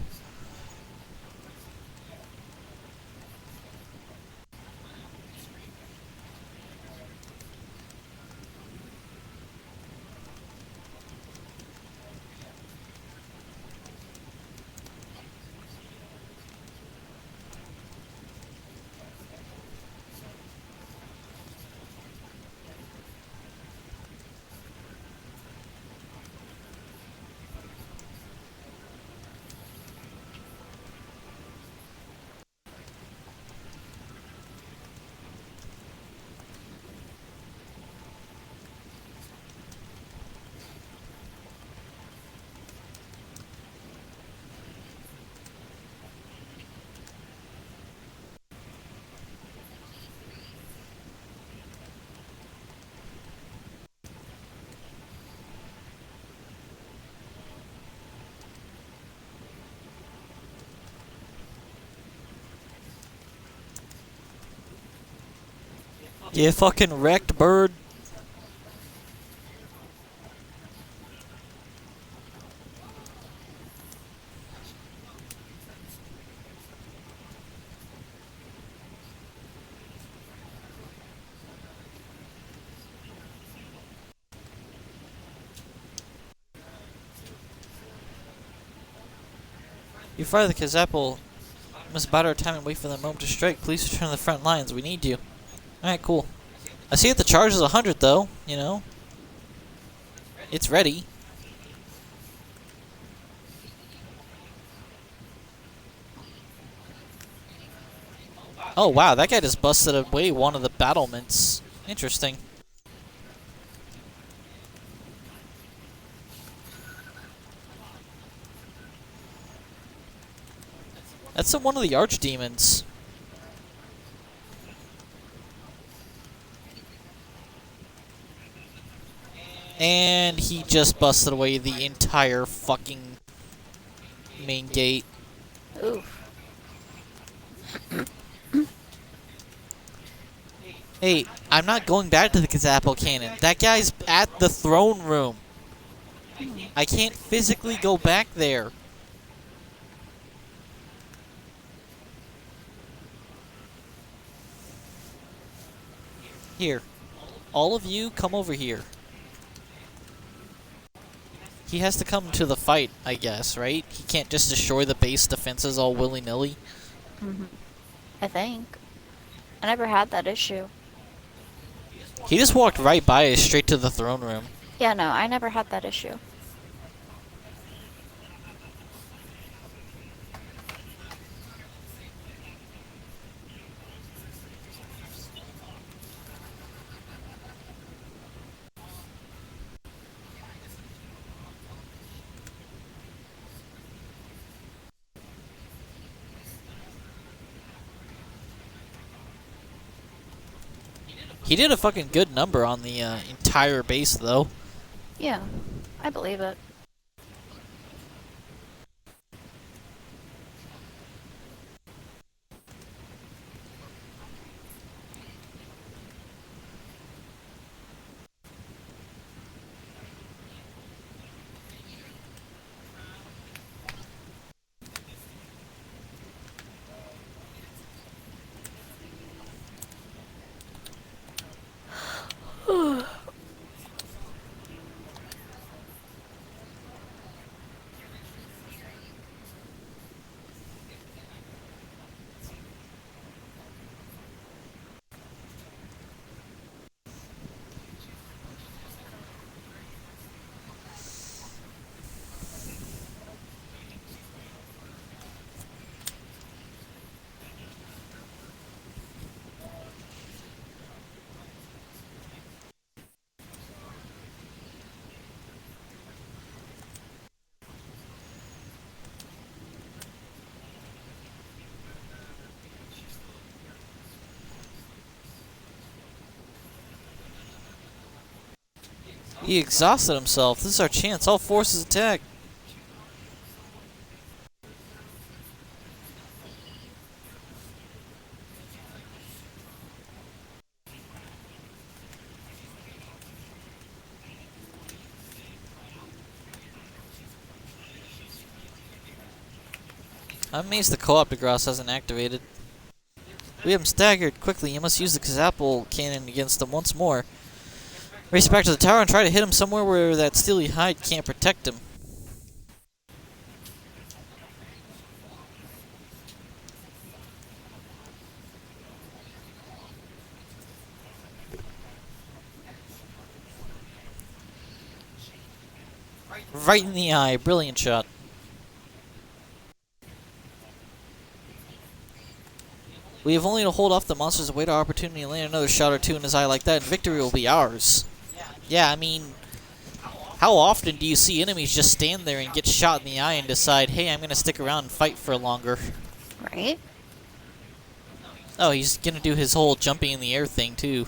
You fucking wrecked, bird. You fire the Kazapple. Must bide our time and wait for the moment to strike. Please return to the front lines. We need you. Alright, cool. I see that the charge is 100 though, you know. It's ready. Oh wow, that guy just busted away one of the battlements. Interesting. That's one of the archdemons. And he just busted away the entire fucking main gate. Oof. Hey, I'm not going back to the Kazapple Cannon. That guy's at the throne room. I can't physically go back there. Here. All of you, come over here. He has to come to the fight, I guess, right? He can't just destroy the base defenses all willy-nilly. I think. I never had that issue. He just walked right by us straight to the throne room. Yeah, no, I never had that issue. He did a fucking good number on the entire base, though. Yeah, I believe it. He exhausted himself. This is our chance. All forces attack. I'm amazed the co-op de Grasse hasn't activated. We have him staggered. Quickly, you must use the Kazapple cannon against him once more. Race back to the tower and try to hit him somewhere where that steely hide can't protect him. Right in the eye. Brilliant shot. We have only to hold off the monsters and wait our opportunity and land another shot or two in his eye like that, and victory will be ours. Yeah, I mean, how often do you see enemies just stand there and get shot in the eye and decide, hey, I'm going to stick around and fight for longer? Right? Oh, he's going to do his whole jumping in the air thing, too.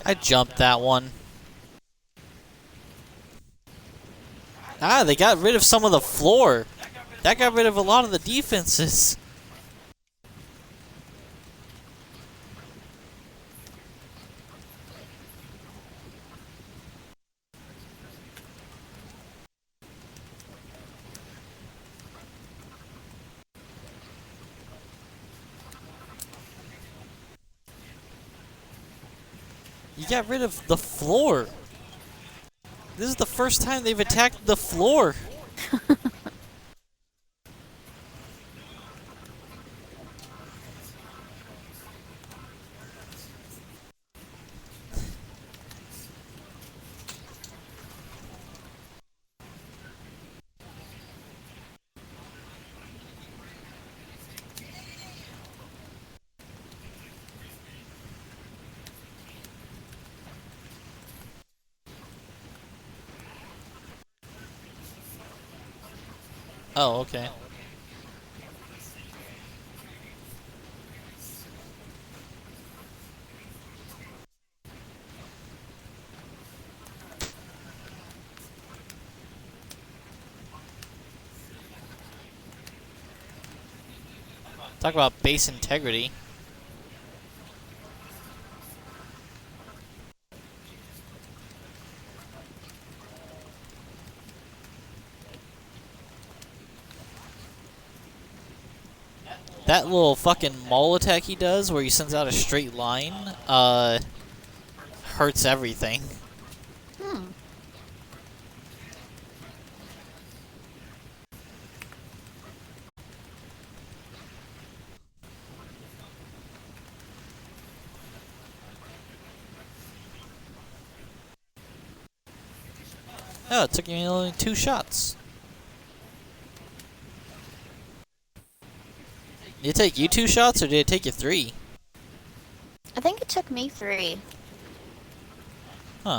I jumped that one. Ah, they got rid of some of the floor. That got rid of a lot of the defenses. You got rid of the floor. This is the first time they've attacked the floor. Oh, okay. Talk about base integrity. That little fucking maul attack he does, where he sends out a straight line, hurts everything. Hmm. Oh, it took me only 2 shots. Did it take you 2 shots, or did it take you 3? I think it took me 3. Huh.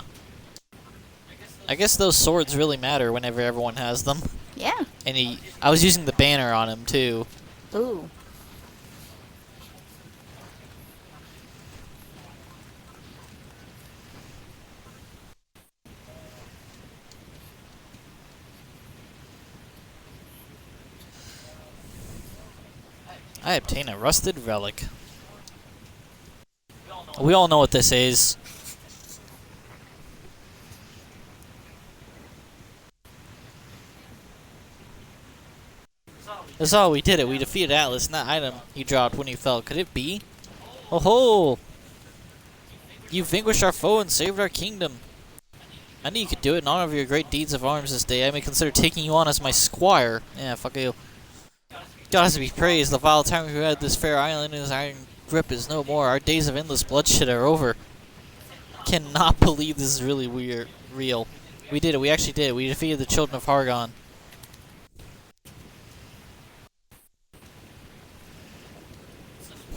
I guess those swords really matter whenever everyone has them. Yeah. And I was using the banner on him too. Ooh. I obtain a rusted relic. We all know what this is. That's all we did it. We defeated Atlas, and that item he dropped when he fell. Could it be? Oh ho! You vanquished our foe and saved our kingdom. I knew you could do it. In honor of your great deeds of arms this day, I may consider taking you on as my squire. Yeah, fuck you. God has to be praised. The vile tyrant who had this fair island in his iron grip is no more. Our days of endless bloodshed are over. Cannot believe this is really weird. Real. We did it. We actually did it. We defeated the children of Hargon.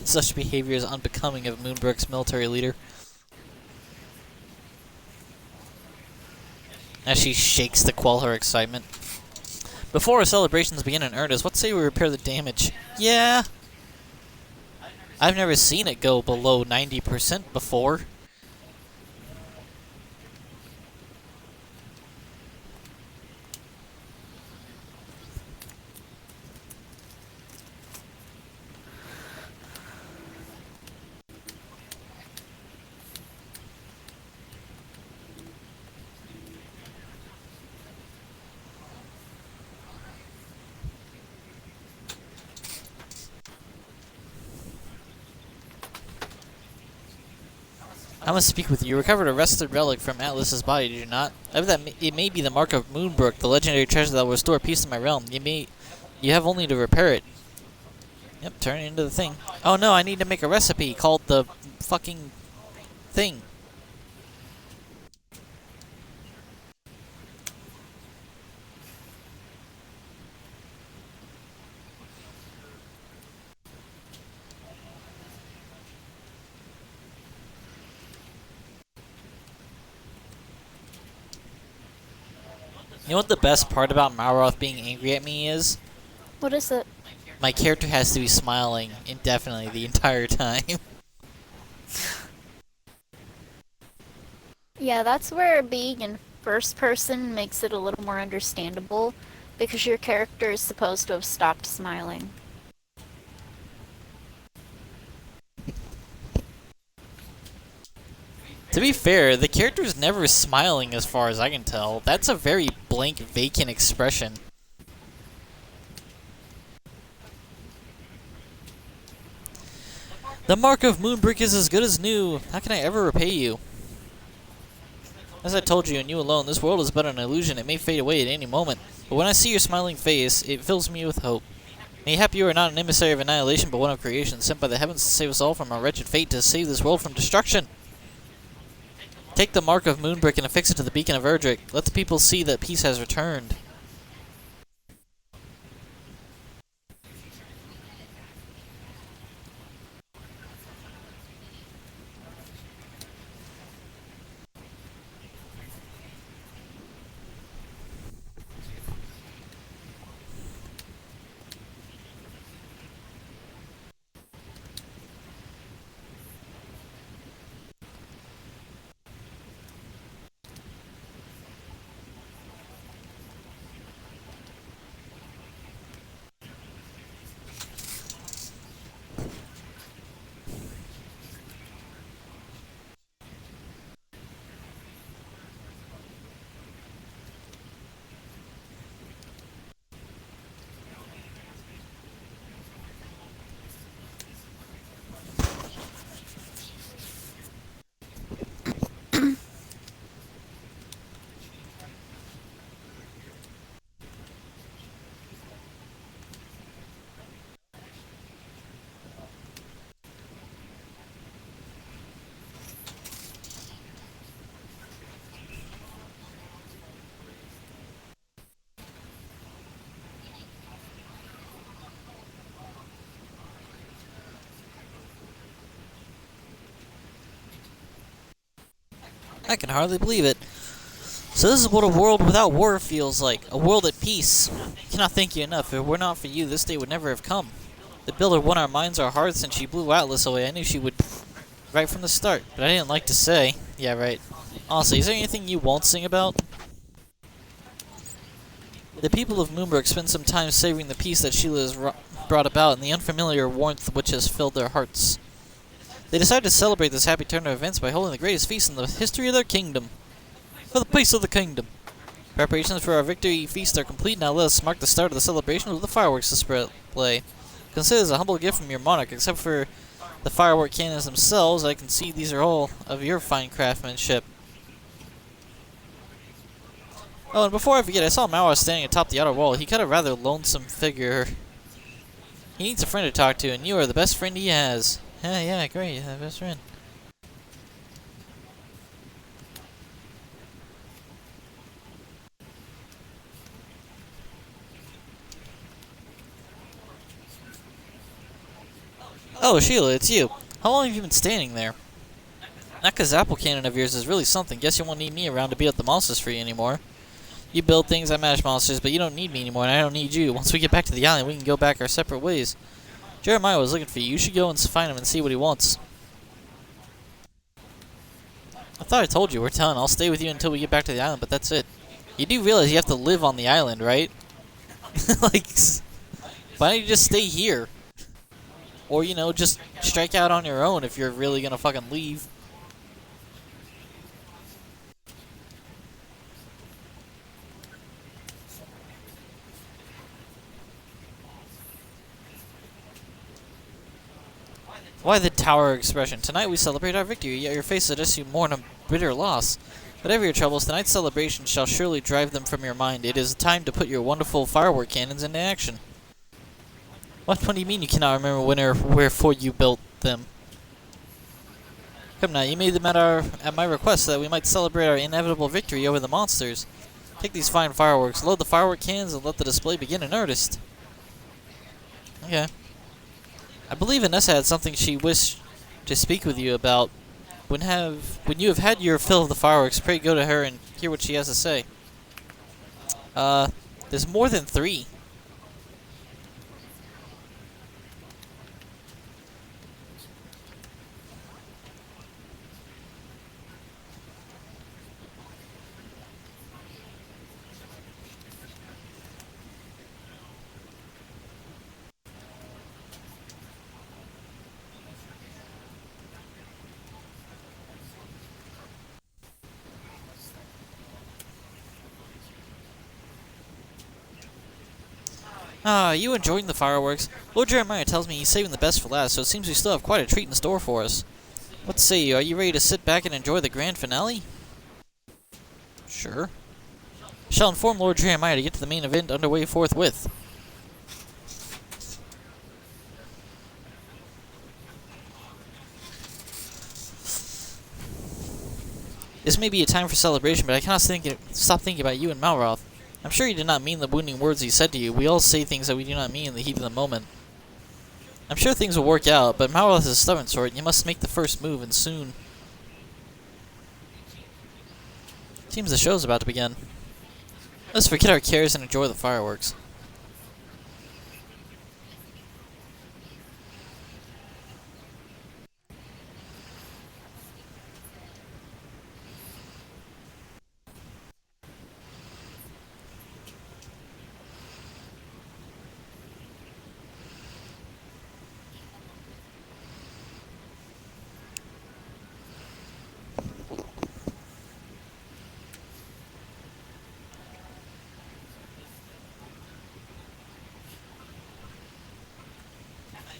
Such behavior is unbecoming of Moonbrook's military leader. As she shakes to quell her excitement. Before our celebrations begin in earnest, what say we repair the damage? Yeah. I've never seen it go below 90% before. I must speak with you. You recovered a rusted relic from Atlas's body, did you not? I bet that it may be the mark of Moonbrook, the legendary treasure that will restore peace to my realm. You have only to repair it. Yep, turn it into the thing. Oh no, I need to make a recipe called the fucking thing. You know what the best part about Malroth being angry at me is? What is it? My character has to be smiling indefinitely the entire time. Yeah, that's where being in first person makes it a little more understandable, because your character is supposed to have stopped smiling. To be fair, the character's never smiling as far as I can tell. That's a very blank, vacant expression. The mark of Moonbrook is as good as new. How can I ever repay you? As I told you, and you alone, this world is but an illusion. It may fade away at any moment. But when I see your smiling face, it fills me with hope. Mayhap you are not an emissary of annihilation, but one of creation, sent by the heavens to save us all from our wretched fate, to save this world from destruction. Take the mark of Moonbrook and affix it to the beacon of Erdrick. Let the people see that peace has returned. I can hardly believe it. So this is what a world without war feels like. A world at peace. I cannot thank you enough. If it were not for you, this day would never have come. The builder won our minds, our hearts, and she blew Atlas away. I knew she would right from the start, but I didn't like to say. Yeah, right. Honestly, is there anything you won't sing about? The people of Moonbrook spend some time savoring the peace that Sheila has brought about and the unfamiliar warmth which has filled their hearts. They decided to celebrate this happy turn of events by holding the greatest feast in the history of their kingdom. For the peace of the kingdom. Preparations for our victory feast are complete. Now let us mark the start of the celebration with the fireworks display. Consider this a humble gift from your monarch. Except for the firework cannons themselves, I can see these are all of your fine craftsmanship. Oh, and before I forget, I saw Mauer standing atop the outer wall. He cut a rather lonesome figure. He needs a friend to talk to, and you are the best friend he has. Yeah, great, best friend. Oh, Sheila, it's you. How long have you been standing there? That Kazapple cannon of yours is really something. Guess you won't need me around to beat up the monsters for you anymore. You build things, I manage monsters, but you don't need me anymore, and I don't need you. Once we get back to the island, we can go back our separate ways. Jeremiah was looking for you. You should go and find him and see what he wants. I thought I told you, we're done. I'll stay with you until we get back to the island, but that's it. You do realize you have to live on the island, right? Like, why don't you just stay here? Or, you know, just strike out on your own if you're really gonna fucking leave. Why the tower expression? Tonight we celebrate our victory, yet your face suggests you mourn a bitter loss. Whatever your troubles, tonight's celebration shall surely drive them from your mind. It is time to put your wonderful firework cannons into action. What do you mean you cannot remember when or wherefore you built them? Come now, you made them at my request so that we might celebrate our inevitable victory over the monsters. Take these fine fireworks, load the firework cannons, and let the display begin in earnest. Okay. I believe Vanessa had something she wished to speak with you about. When you have had your fill of the fireworks, pray go to her and hear what she has to say. There's more than 3. Ah, you enjoying the fireworks? Lord Jeremiah tells me he's saving the best for last, so it seems we still have quite a treat in store for us. What say you? Are you ready to sit back and enjoy the grand finale? Sure. Shall inform Lord Jeremiah to get to the main event underway forthwith. This may be a time for celebration, but I cannot stop thinking about you and Malroth. I'm sure he did not mean the wounding words he said to you. We all say things that we do not mean in the heat of the moment. I'm sure things will work out, but Malroth is a stubborn sort, and you must make the first move, and soon. Seems the show's about to begin. Let's forget our cares and enjoy the fireworks.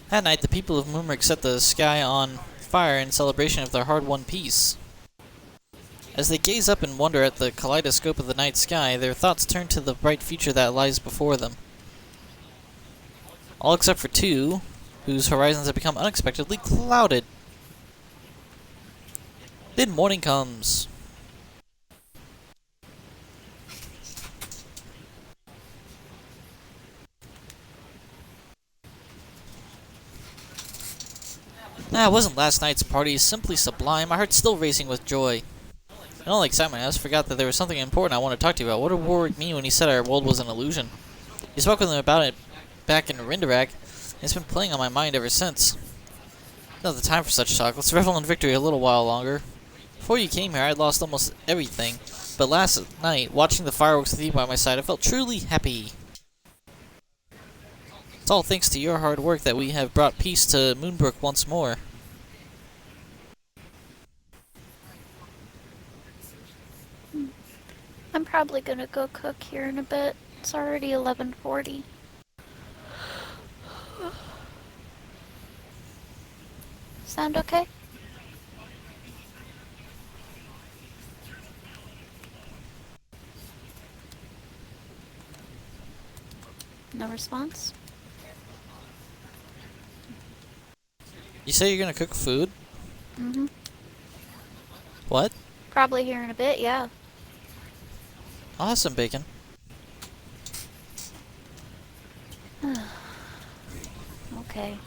That night, the people of Moonbrook set the sky on fire in celebration of their hard-won peace. As they gaze up in wonder at the kaleidoscope of the night sky, their thoughts turn to the bright future that lies before them. All except for 2, whose horizons have become unexpectedly clouded. Then morning comes. It wasn't last night's party, simply sublime. My heart's still racing with joy. In all excitement, I just forgot that there was something important I wanted to talk to you about. What did Warwick mean when he said our world was an illusion? He spoke with him about it back in Rindarak, and it's been playing on my mind ever since. Not the time for such talk. Let's revel in victory a little while longer. Before you came here, I had lost almost everything, but last night, watching the fireworks with you by my side, I felt truly happy. It's all thanks to your hard work that we have brought peace to Moonbrook once more. I'm probably gonna go cook here in a bit. It's already 11:40. Sound okay? No response? You say you're gonna cook food? Mm-hmm. What? Probably here in a bit, yeah. I'll have some bacon. Okay.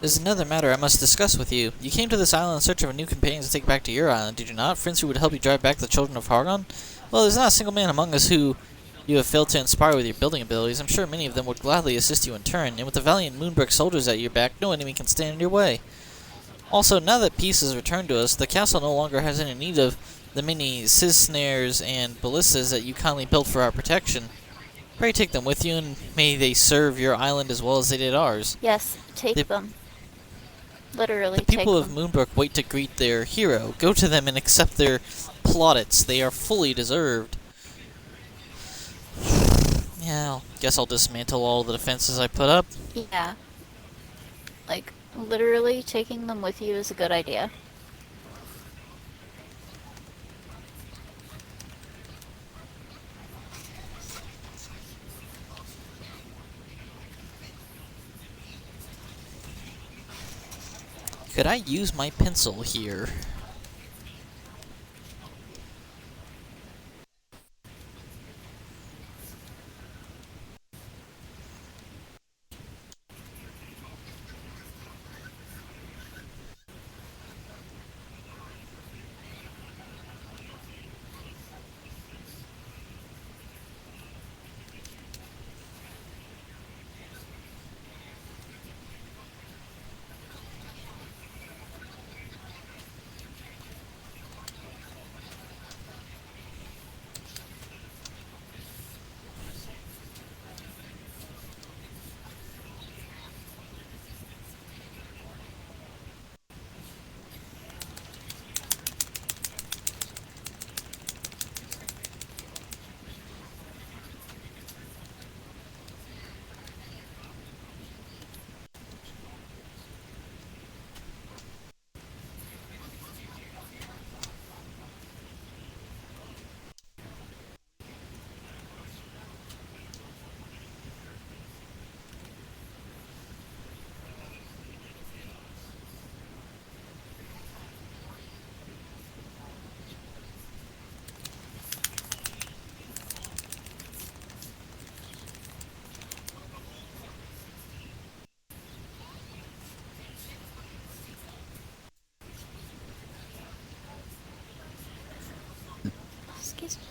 There's another matter I must discuss with you. You came to this island in search of a new companion to take back to your island, did you not? Friends who would help you drive back the children of Hargon? Well, there's not a single man among us who you have failed to inspire with your building abilities. I'm sure many of them would gladly assist you in turn, and with the valiant Moonbrook soldiers at your back, no enemy can stand in your way. Also, now that peace has returned to us, the castle no longer has any need of the many snares and ballistas that you kindly built for our protection. Pray take them with you, and may they serve your island as well as they did ours. Yes, take them. Literally, The people take of them. Moonbrook wait to greet their hero. Go to them and accept their plaudits. They are fully deserved. Yeah, guess I'll dismantle all the defenses I put up. Yeah. Like, literally taking them with you is a good idea. Could I use my pencil here? Excuse me.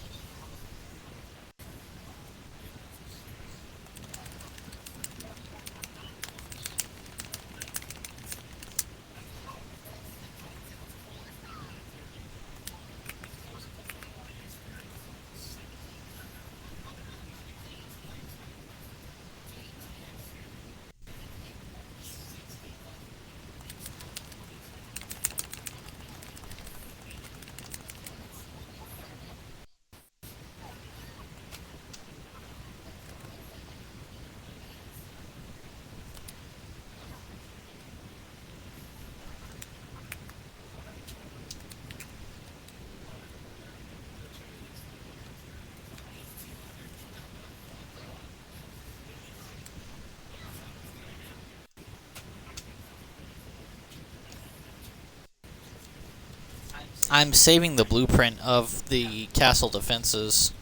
I'm saving the blueprint of the castle defenses.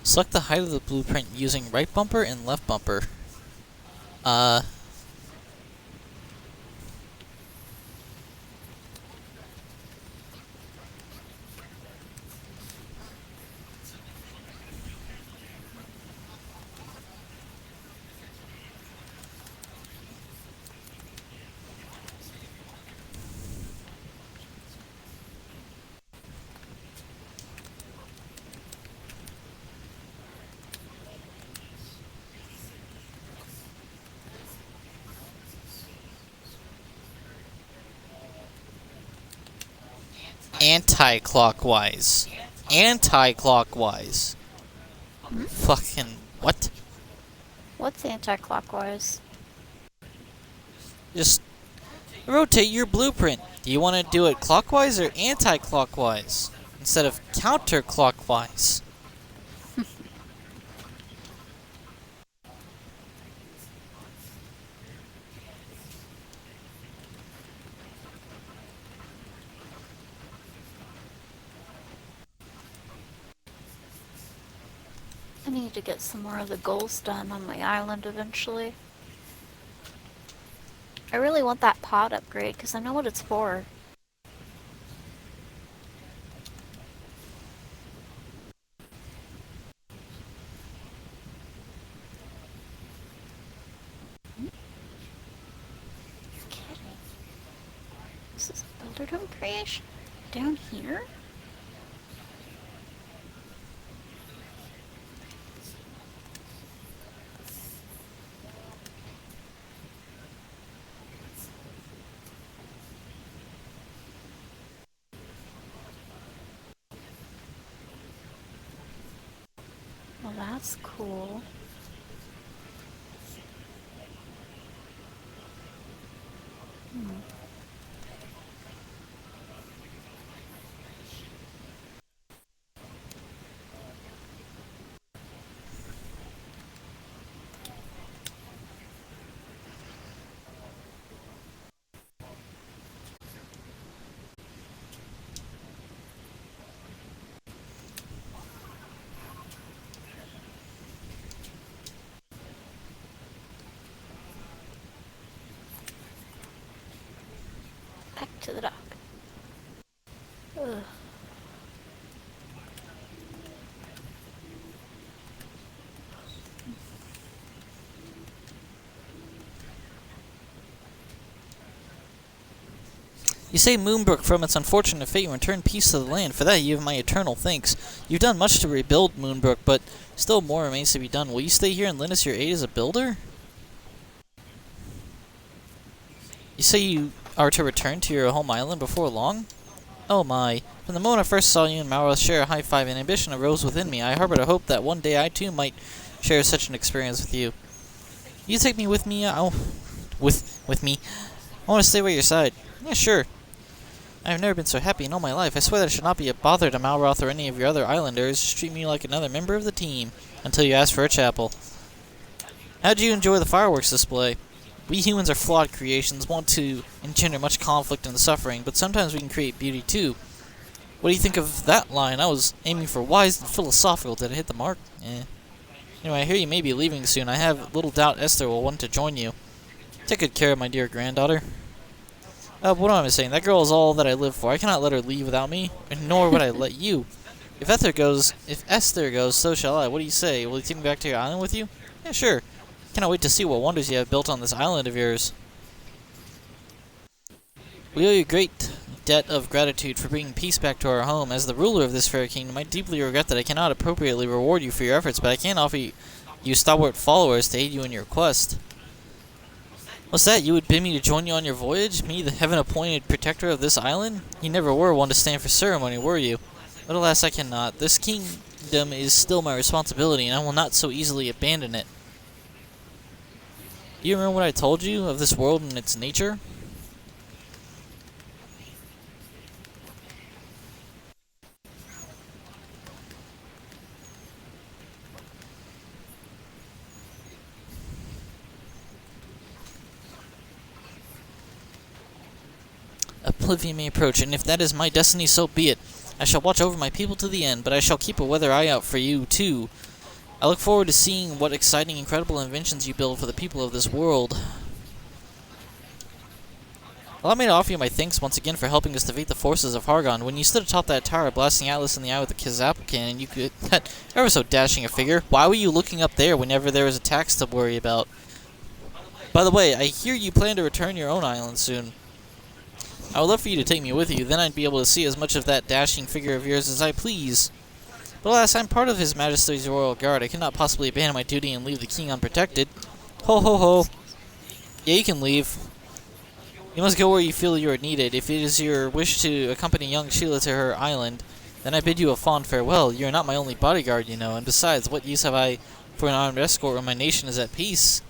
Select the height of the blueprint using right bumper and left bumper. Anti-clockwise. Anti-clockwise. Hmm? Fucking what? What's anti-clockwise? Just rotate your blueprint. Do you want to do it clockwise or anti-clockwise? Instead of counterclockwise. I need to get some more of the goals done on my island eventually. I really want that pod upgrade because I know what it's for. Kidding. This is a builder dome creation? Down here? Well, that's cool. Hmm. Back to the dock. Ugh. You save Moonbrook from its unfortunate fate and return peace to the land. For that you have my eternal thanks. You've done much to rebuild Moonbrook, but still more remains to be done. Will you stay here and lend us your aid as a builder? You say you are to return to your home island before long? Oh my. From the moment I first saw you and Malroth share a high five, an ambition arose within me. I harbored a hope that one day I too might share such an experience with you. You take me with me? With me? I want to stay by your side. Yeah, sure. I've never been so happy in all my life. I swear that I should not be a bother to Malroth or any of your other islanders. Just treat me like another member of the team. Until you ask for a chapel. How'd you enjoy the fireworks display? We humans are flawed creations, want to engender much conflict and suffering, but sometimes we can create beauty too. What do you think of that line? I was aiming for wise and philosophical. Did I hit the mark? Eh. Anyway, I hear you may be leaving soon. I have little doubt Esther will want to join you. Take good care of my dear granddaughter. What am I saying? That girl is all that I live for. I cannot let her leave without me, nor would I let you. If Esther goes, so shall I. What do you say? Will you take me back to your island with you? Yeah, sure. Cannot wait to see what wonders you have built on this island of yours. We owe you a great debt of gratitude for bringing peace back to our home. As the ruler of this fair kingdom, I deeply regret that I cannot appropriately reward you for your efforts, but I can offer you stalwart followers to aid you in your quest. What's that? You would bid me to join you on your voyage? Me, the heaven-appointed protector of this island? You never were one to stand for ceremony, were you? But alas, I cannot. This kingdom is still my responsibility, and I will not so easily abandon it. Do you remember what I told you of this world and its nature? Oblivion may approach, and if that is my destiny, so be it. I shall watch over my people to the end, but I shall keep a weather eye out for you, too. I look forward to seeing what exciting, incredible inventions you build for the people of this world. Allow me to offer you my thanks once again for helping us defeat the forces of Hargon. When you stood atop that tower, blasting Atlas in the eye with a Kizapple cannon, you could... ever so dashing a figure. Why were you looking up there whenever there was attacks to worry about? By the way, I hear you plan to return your own island soon. I would love for you to take me with you, then I'd be able to see as much of that dashing figure of yours as I please. But alas, I'm part of His Majesty's Royal Guard. I cannot possibly abandon my duty and leave the king unprotected. Ho ho ho. Yeah, you can leave. You must go where you feel you are needed. If it is your wish to accompany young Sheila to her island, then I bid you a fond farewell. You are not my only bodyguard, you know, and besides, what use have I for an armed escort when my nation is at peace?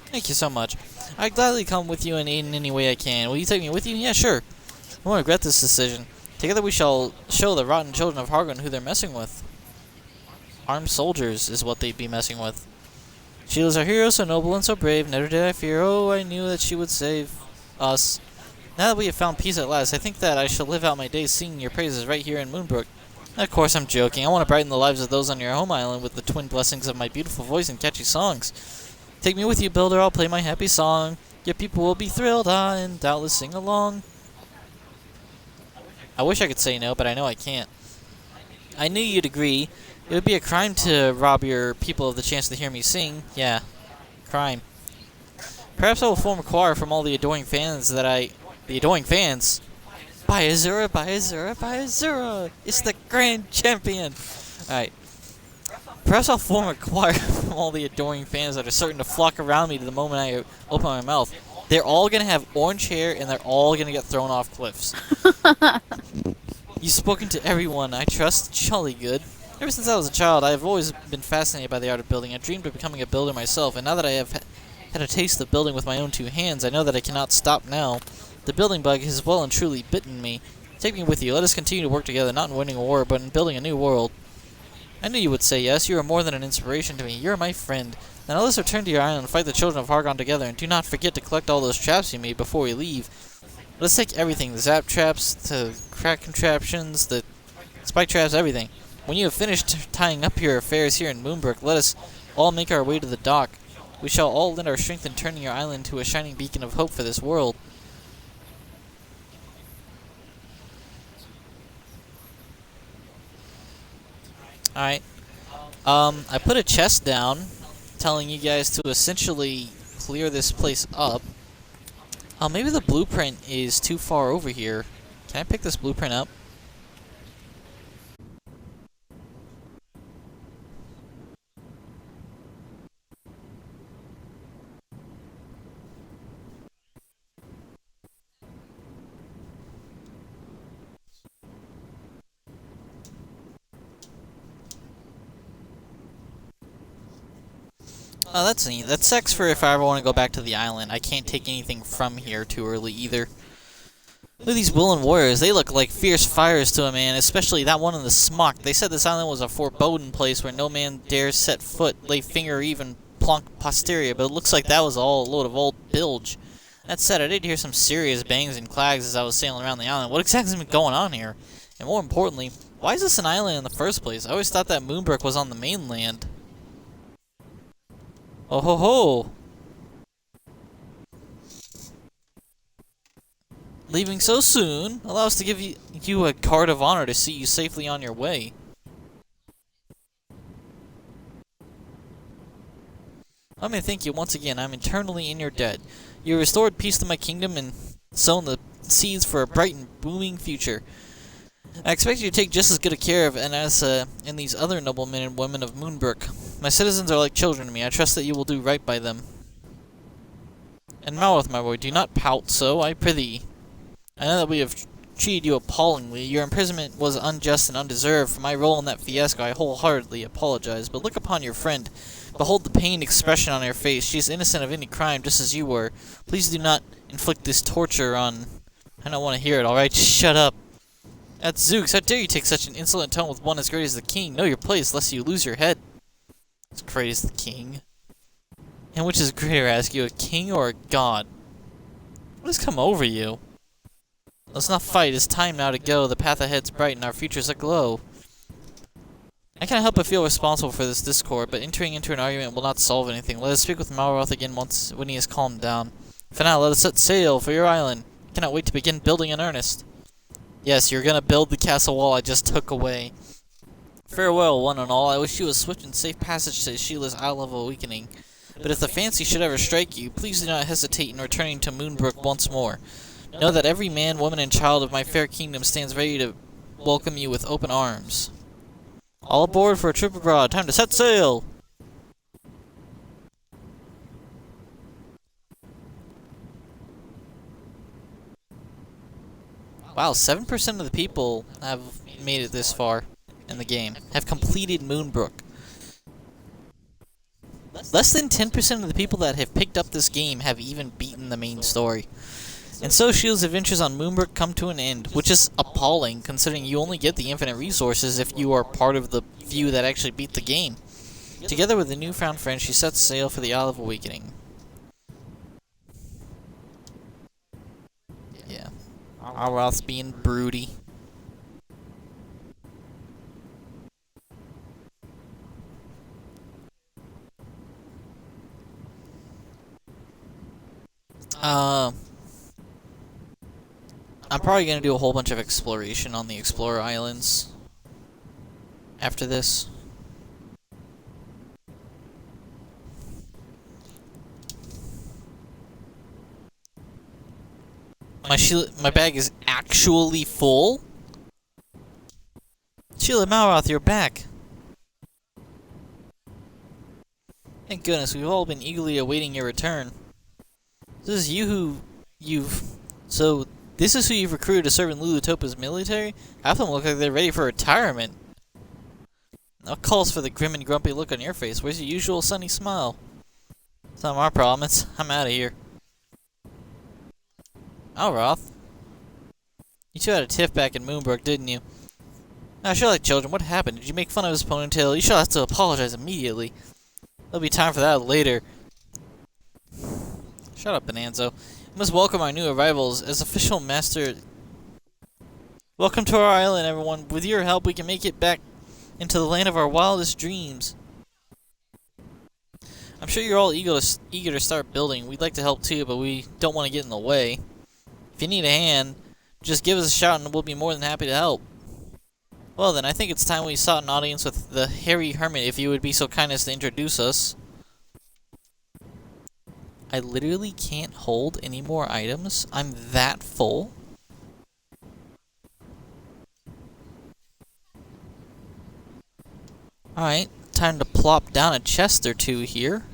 Thank you so much. I'd gladly come with you and aid in any way I can. Will you take me with you? Yeah, sure. I won't regret this decision. Together we shall show the rotten children of Hargon who they're messing with. Armed soldiers is what they'd be messing with. Sheila's our hero, so noble and so brave. Never did I fear. Oh, I knew that she would save us. Now that we have found peace at last, I think that I shall live out my days singing your praises right here in Moonbrook. Of course, I'm joking. I want to brighten the lives of those on your home island with the twin blessings of my beautiful voice and catchy songs. Take me with you, Builder. I'll play my happy song. Your people will be thrilled, and doubtless sing along. I wish I could say no, but I know I can't. I knew you'd agree. It would be a crime to rob your people of the chance to hear me sing. Yeah, crime. Perhaps I will form a choir from all the adoring fans that I... The adoring fans? By Azura, by Azura, by Azura! It's the grand champion! Alright. Perhaps I'll form a choir from all the adoring fans that are certain to flock around me to the moment I open my mouth. They're all gonna have orange hair and they're all gonna get thrown off cliffs. You've spoken to everyone, I trust. Jolly good. Ever since I was a child, I have always been fascinated by the art of building. I dreamed of becoming a builder myself, and now that I have had a taste of building with my own two hands, I know that I cannot stop now. The building bug has well and truly bitten me. Take me with you. Let us continue to work together, not in winning a war, but in building a new world. I knew you would say yes. You are more than an inspiration to me. You are my friend. Now let us return to your island and fight the children of Hargon together, and do not forget to collect all those traps you made before we leave. Let's take everything, the zap traps, the crack contraptions, the spike traps, everything. When you have finished tying up your affairs here in Moonbrook, let us all make our way to the dock. We shall all lend our strength in turning your island into a shining beacon of hope for this world. Alright. I put a chest down, telling you guys to essentially clear this place up. Maybe the blueprint is too far over here. Can I pick this blueprint up? Oh, that's neat. That sucks for if I ever want to go back to the island. I can't take anything from here too early either. Look at these Willen warriors. They look like fierce fires to a man, especially that one in the smock. They said this island was a foreboding place where no man dares set foot, lay finger, or even plonk posterior, but it looks like that was all a load of old bilge. That said, I did hear some serious bangs and clags as I was sailing around the island. What exactly has been going on here? And more importantly, why is this an island in the first place? I always thought that Moonbrook was on the mainland. Oh ho ho! Leaving so soon? Allow us to give you a card of honor to see you safely on your way. Let me thank you once again. I'm eternally in your debt. You restored peace to my kingdom and sown the seeds for a bright and booming future. I expect you to take just as good a care of Anessa and these other noblemen and women of Moonbrook. My citizens are like children to me. I trust that you will do right by them. And Malroth, my boy, do not pout so, I prithee. I know that we have treated you appallingly. Your imprisonment was unjust and undeserved. For my role in that fiasco, I wholeheartedly apologize. But look upon your friend. Behold the pained expression on her face. She is innocent of any crime, just as you were. Please do not inflict this torture on... I don't want to hear it, alright? Shut up. That's Zooks. How dare you take such an insolent tone with one as great as the king? Know your place, lest you lose your head. As great as the king. And which is greater, I ask you, a king or a god? What has come over you? Let's not fight. It's time now to go. The path ahead's bright and our future's aglow. I can't help but feel responsible for this discord, but entering into an argument will not solve anything. Let us speak with Malroth again when he has calmed down. For now, let us set sail for your island. I cannot wait to begin building in earnest. Yes, you're gonna build the castle wall I just took away. Farewell, one and all. I wish you a swift and safe passage to Sheila's Isle of Awakening. But if the fancy should ever strike you, please do not hesitate in returning to Moonbrook once more. Know that every man, woman, and child of my fair kingdom stands ready to welcome you with open arms. All aboard for a trip abroad. Time to set sail! Wow, 7% of the people have made it this far in the game. Have completed Moonbrook. Less than 10% of the people that have picked up this game have even beaten the main story. And so Shield's adventures on Moonbrook come to an end, which is appalling considering you only get the infinite resources if you are part of the few that actually beat the game. Together with a newfound friend, she sets sail for the Isle of Awakening. Yeah. Alroth's being broody. I'm probably going to do a whole bunch of exploration on the Explorer Islands after this. My bag is actually full? Sheila Malroth, you're back. Thank goodness, we've all been eagerly awaiting your return. This is this is who you've recruited to serve in Lulutopa's military? Half of them look like they're ready for retirement. That calls for the grim and grumpy look on your face. Where's your usual sunny smile? It's not my problem, I'm out of here. Alroth. You two had a tiff back in Moonbrook, didn't you? Now, sure like children, what happened? Did you make fun of his ponytail? You shall have to apologize immediately. There'll be time for that later. Shut up, Bonanzo. We must welcome our new arrivals as official master. Welcome to our island, everyone. With your help, we can make it back into the land of our wildest dreams. I'm sure you're all eager to start building. We'd like to help too, but we don't want to get in the way. If you need a hand, just give us a shout and we'll be more than happy to help. Well then, I think it's time we sought an audience with the Hairy Hermit, if you would be so kind as to introduce us. I literally can't hold any more items. I'm that full. Alright, time to plop down a chest or two here.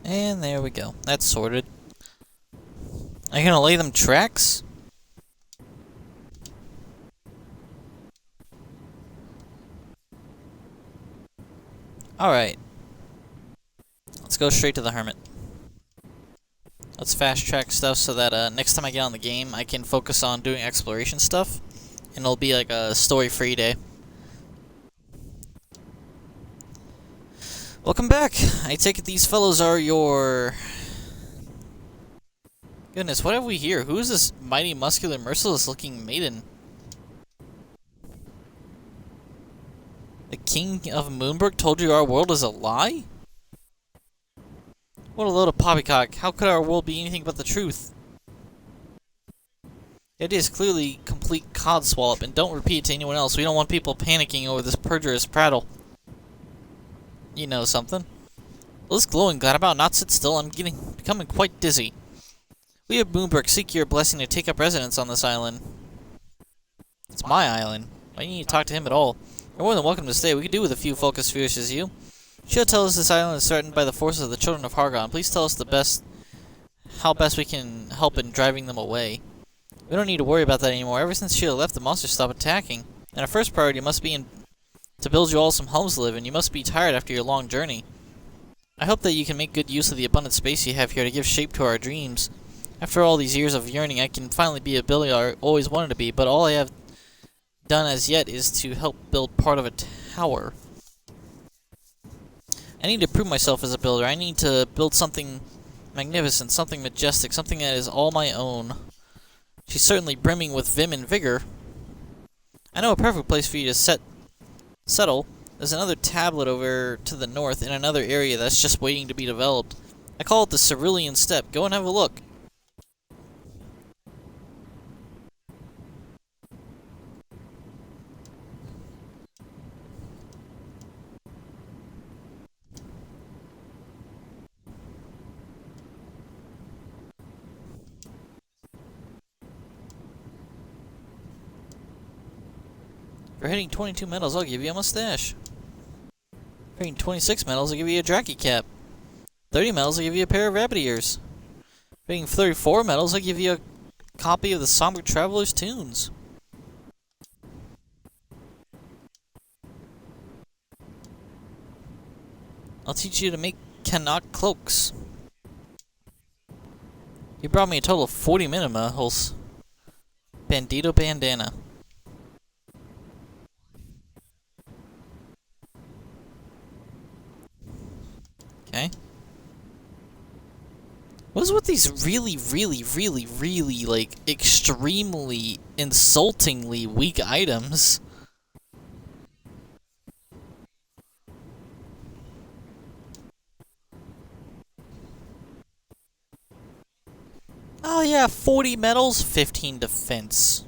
And there we go. That's sorted. Are you gonna lay them tracks? Alright. Let's go straight to the Hermit. Let's fast track stuff so that next time I get on the game, I can focus on doing exploration stuff. And it'll be like a story-free day. Welcome back! I take it these fellows are your... Goodness, what have we here? Who is this mighty, muscular, merciless-looking maiden? The King of Moonbrook told you our world is a lie? What a load of poppycock. How could our world be anything but the truth? The idea is clearly complete codswallop, and don't repeat it to anyone else. We don't want people panicking over this perjurous prattle. You know something. Well, this glowing glad about not sit still. I'm becoming quite dizzy. We of Moonbrook seek your blessing to take up residence on this island. It's my island. Why do you need to talk to him at all? You're more than welcome to stay. We could do with a few focused fierce as you. She'll tell us this island is threatened by the forces of the Children of Hargon. Please tell us how best we can help in driving them away. We don't need to worry about that anymore. Ever since Sheila left, the monsters stopped attacking. And our first priority must be to build you all some homes to live in. You must be tired after your long journey. I hope that you can make good use of the abundant space you have here to give shape to our dreams. After all these years of yearning, I can finally be a builder I always wanted to be, but all I have done as yet is to help build part of a tower. I need to prove myself as a builder. I need to build something Magnificent, something majestic, something that is all my own. She's certainly brimming with vim and vigor. I know a perfect place for you to settle. There's another tablet over to the north in another area that's just waiting to be developed. I call it the Cerulean Steppe. Go and have a look. For hitting 22 medals, I'll give you a mustache. For hitting 26 medals, I'll give you a Draki cap. 30 medals, I'll give you a pair of rabbit ears. For hitting 34 medals, I'll give you a copy of the Somber Traveler's Tunes. I'll teach you to make Canuck cloaks. You brought me a total of 40 medals. Bandito bandana. Okay. What's with these really, like, extremely, insultingly weak items? Oh yeah, 40 medals, 15 defense.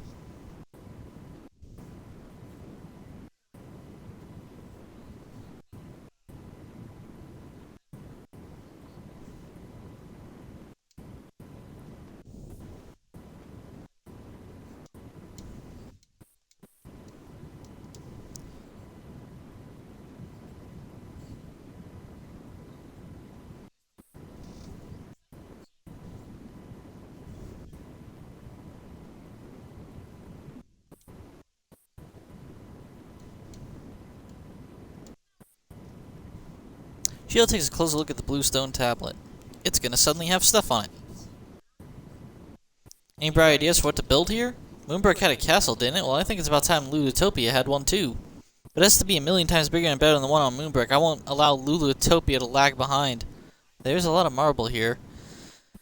Sheila takes a closer look at the blue stone tablet. It's gonna suddenly have stuff on it. Any bright ideas for what to build here? Moonbrook had a castle, didn't it? Well, I think it's about time Lulutopia had one too. But it has to be a million times bigger and better than the one on Moonbrook. I won't allow Lulutopia to lag behind. There's a lot of marble here.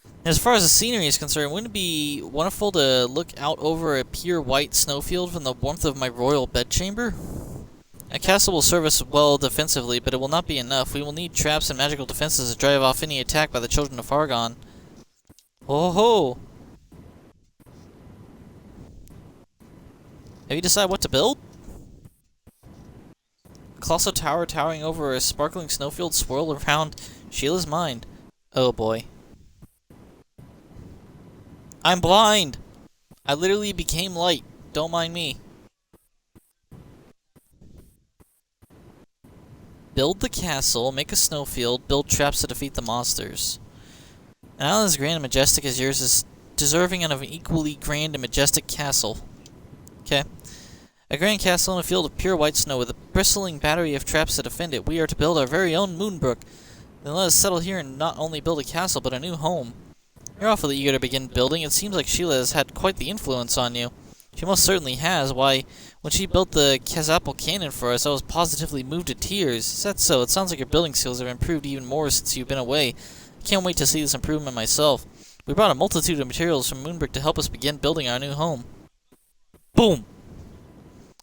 And as far as the scenery is concerned, wouldn't it be wonderful to look out over a pure white snowfield from the warmth of my royal bedchamber? A castle will serve us well defensively, but it will not be enough. We will need traps and magical defenses to drive off any attack by the children of Fargon. Ho ho! Have you decided what to build? A colossal tower towering over a sparkling snowfield swirled around Sheila's mind. Oh boy. I'm blind! I literally became light. Don't mind me. Build the castle, make a snowfield, build traps to defeat the monsters. An island as grand and majestic as yours is deserving of an equally grand and majestic castle. Okay. A grand castle in a field of pure white snow with a bristling battery of traps to defend it. We are to build our very own Moonbrook. Then let us settle here and not only build a castle, but a new home. You're awfully eager to begin building. It seems like Sheila has had quite the influence on you. She most certainly has. Why, when she built the Kazapple Cannon for us, I was positively moved to tears. Is that so? It sounds like your building skills have improved even more since you've been away. I can't wait to see this improvement myself. We brought a multitude of materials from Moonbrook to help us begin building our new home. Boom!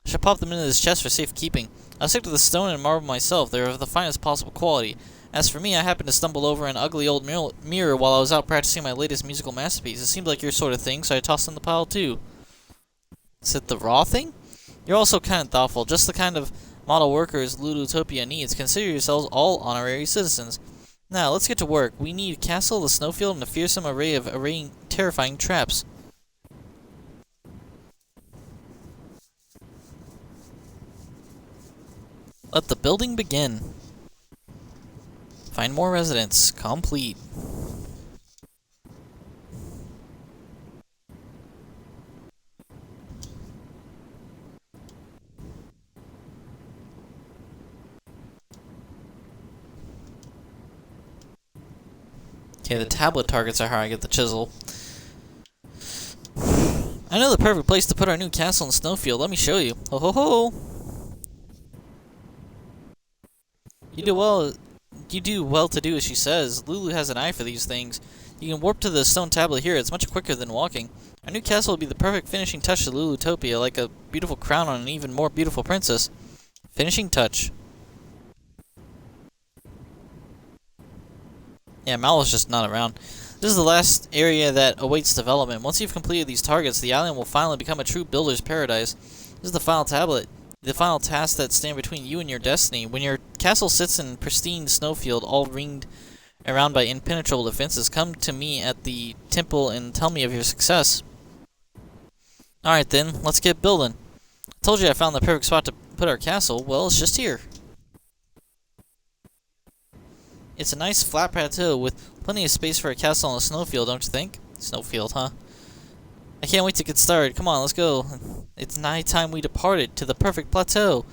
I shall pop them into this chest for safekeeping. I'll stick to the stone and marble myself. They're of the finest possible quality. As for me, I happened to stumble over an ugly old mirror while I was out practicing my latest musical masterpiece. It seemed like your sort of thing, so I tossed it in the pile too. Is it the raw thing? You're also kind of thoughtful, just the kind of model workers Lulutopia needs. Consider yourselves all honorary citizens. Now, let's get to work. We need a castle, a snowfield, and a fearsome array of terrifying traps. Let the building begin. Find more residents. Complete. Okay, the tablet targets are how I get the chisel. I know the perfect place to put our new castle in Snowfield. Let me show you. Ho ho ho! You You do well to do as she says. Lulu has an eye for these things. You can warp to the stone tablet here. It's much quicker than walking. Our new castle will be the perfect finishing touch to Lulutopia, like a beautiful crown on an even more beautiful princess. Finishing touch. Yeah, Mal is just not around. This is the last area that awaits development. Once you've completed these targets, the island will finally become a true builder's paradise. This is the final tablet, the final task that stand between you and your destiny. When your castle sits in pristine snowfield, all ringed around by impenetrable defenses, come to me at the temple and tell me of your success. Alright then, let's get building. I told you I found the perfect spot to put our castle. Well, it's just here. It's a nice flat plateau with plenty of space for a castle on a snowfield, don't you think? Snowfield, huh? I can't wait to get started. Come on, let's go. It's nigh time we departed to the perfect plateau.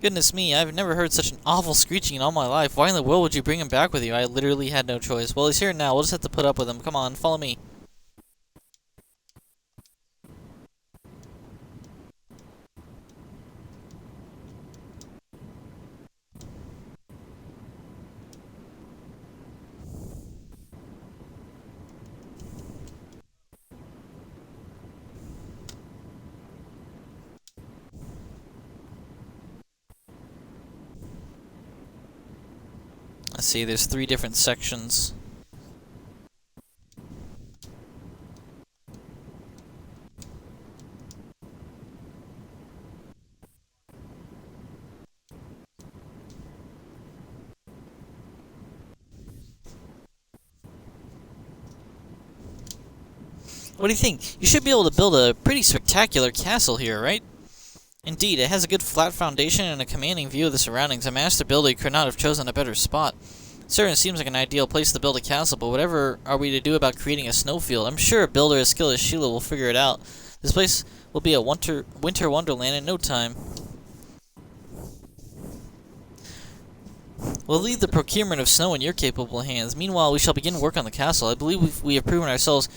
Goodness me, I've never heard such an awful screeching in all my life. Why in the world would you bring him back with you? I literally had no choice. Well, he's here now. We'll just have to put up with him. Come on, follow me. Let's see, there's 3 different sections. What do you think? You should be able to build a pretty spectacular castle here, right? Indeed, it has a good flat foundation and a commanding view of the surroundings. A master builder could not have chosen a better spot. It certainly seems like an ideal place to build a castle, but whatever are we to do about creating a snowfield? I'm sure a builder as skilled as Sheila will figure it out. This place will be a winter wonderland in no time. We'll leave the procurement of snow in your capable hands. Meanwhile, we shall begin work on the castle. I believe we have proven ourselves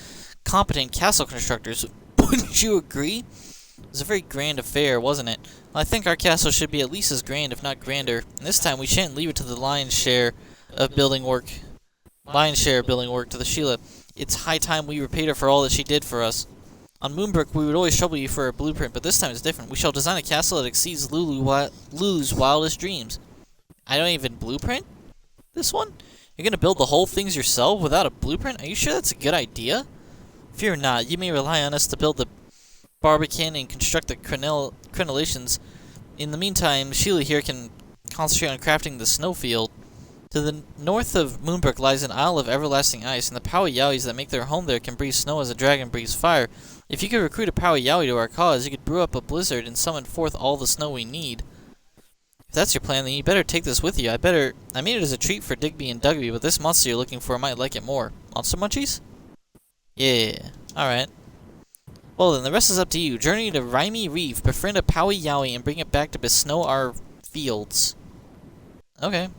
competent castle constructors. Wouldn't you agree? It was a very grand affair, wasn't it? Well, I think our castle should be at least as grand, if not grander. And this time, we shan't leave it to the lion's share of building work. To the Sheila. It's high time we repaid her for all that she did for us. On Moonbrook, we would always trouble you for a blueprint, but this time it's different. We shall design a castle that exceeds Lulu's wildest dreams. I don't even blueprint this one? You're gonna build the whole things yourself without a blueprint? Are you sure that's a good idea? Fear not. You may rely on us to build the Barbican and construct the crenellations. In the meantime, Sheila here can concentrate on crafting the snowfield. To the north of Moonbrook lies an isle of everlasting ice, and the Powy Yowies that make their home there can breathe snow as a dragon breathes fire. If you could recruit a Powy Yowie to our cause, you could brew up a blizzard and summon forth all the snow we need. If that's your plan, then you better take this with you. I made it as a treat for Digby and Dugby, but this monster you're looking for might like it more. Monster munchies? Yeah. Alright. Well then, the rest is up to you. Journey to Rimy Reef, befriend a Powy Yowie, and bring it back to besnow our fields. Okay.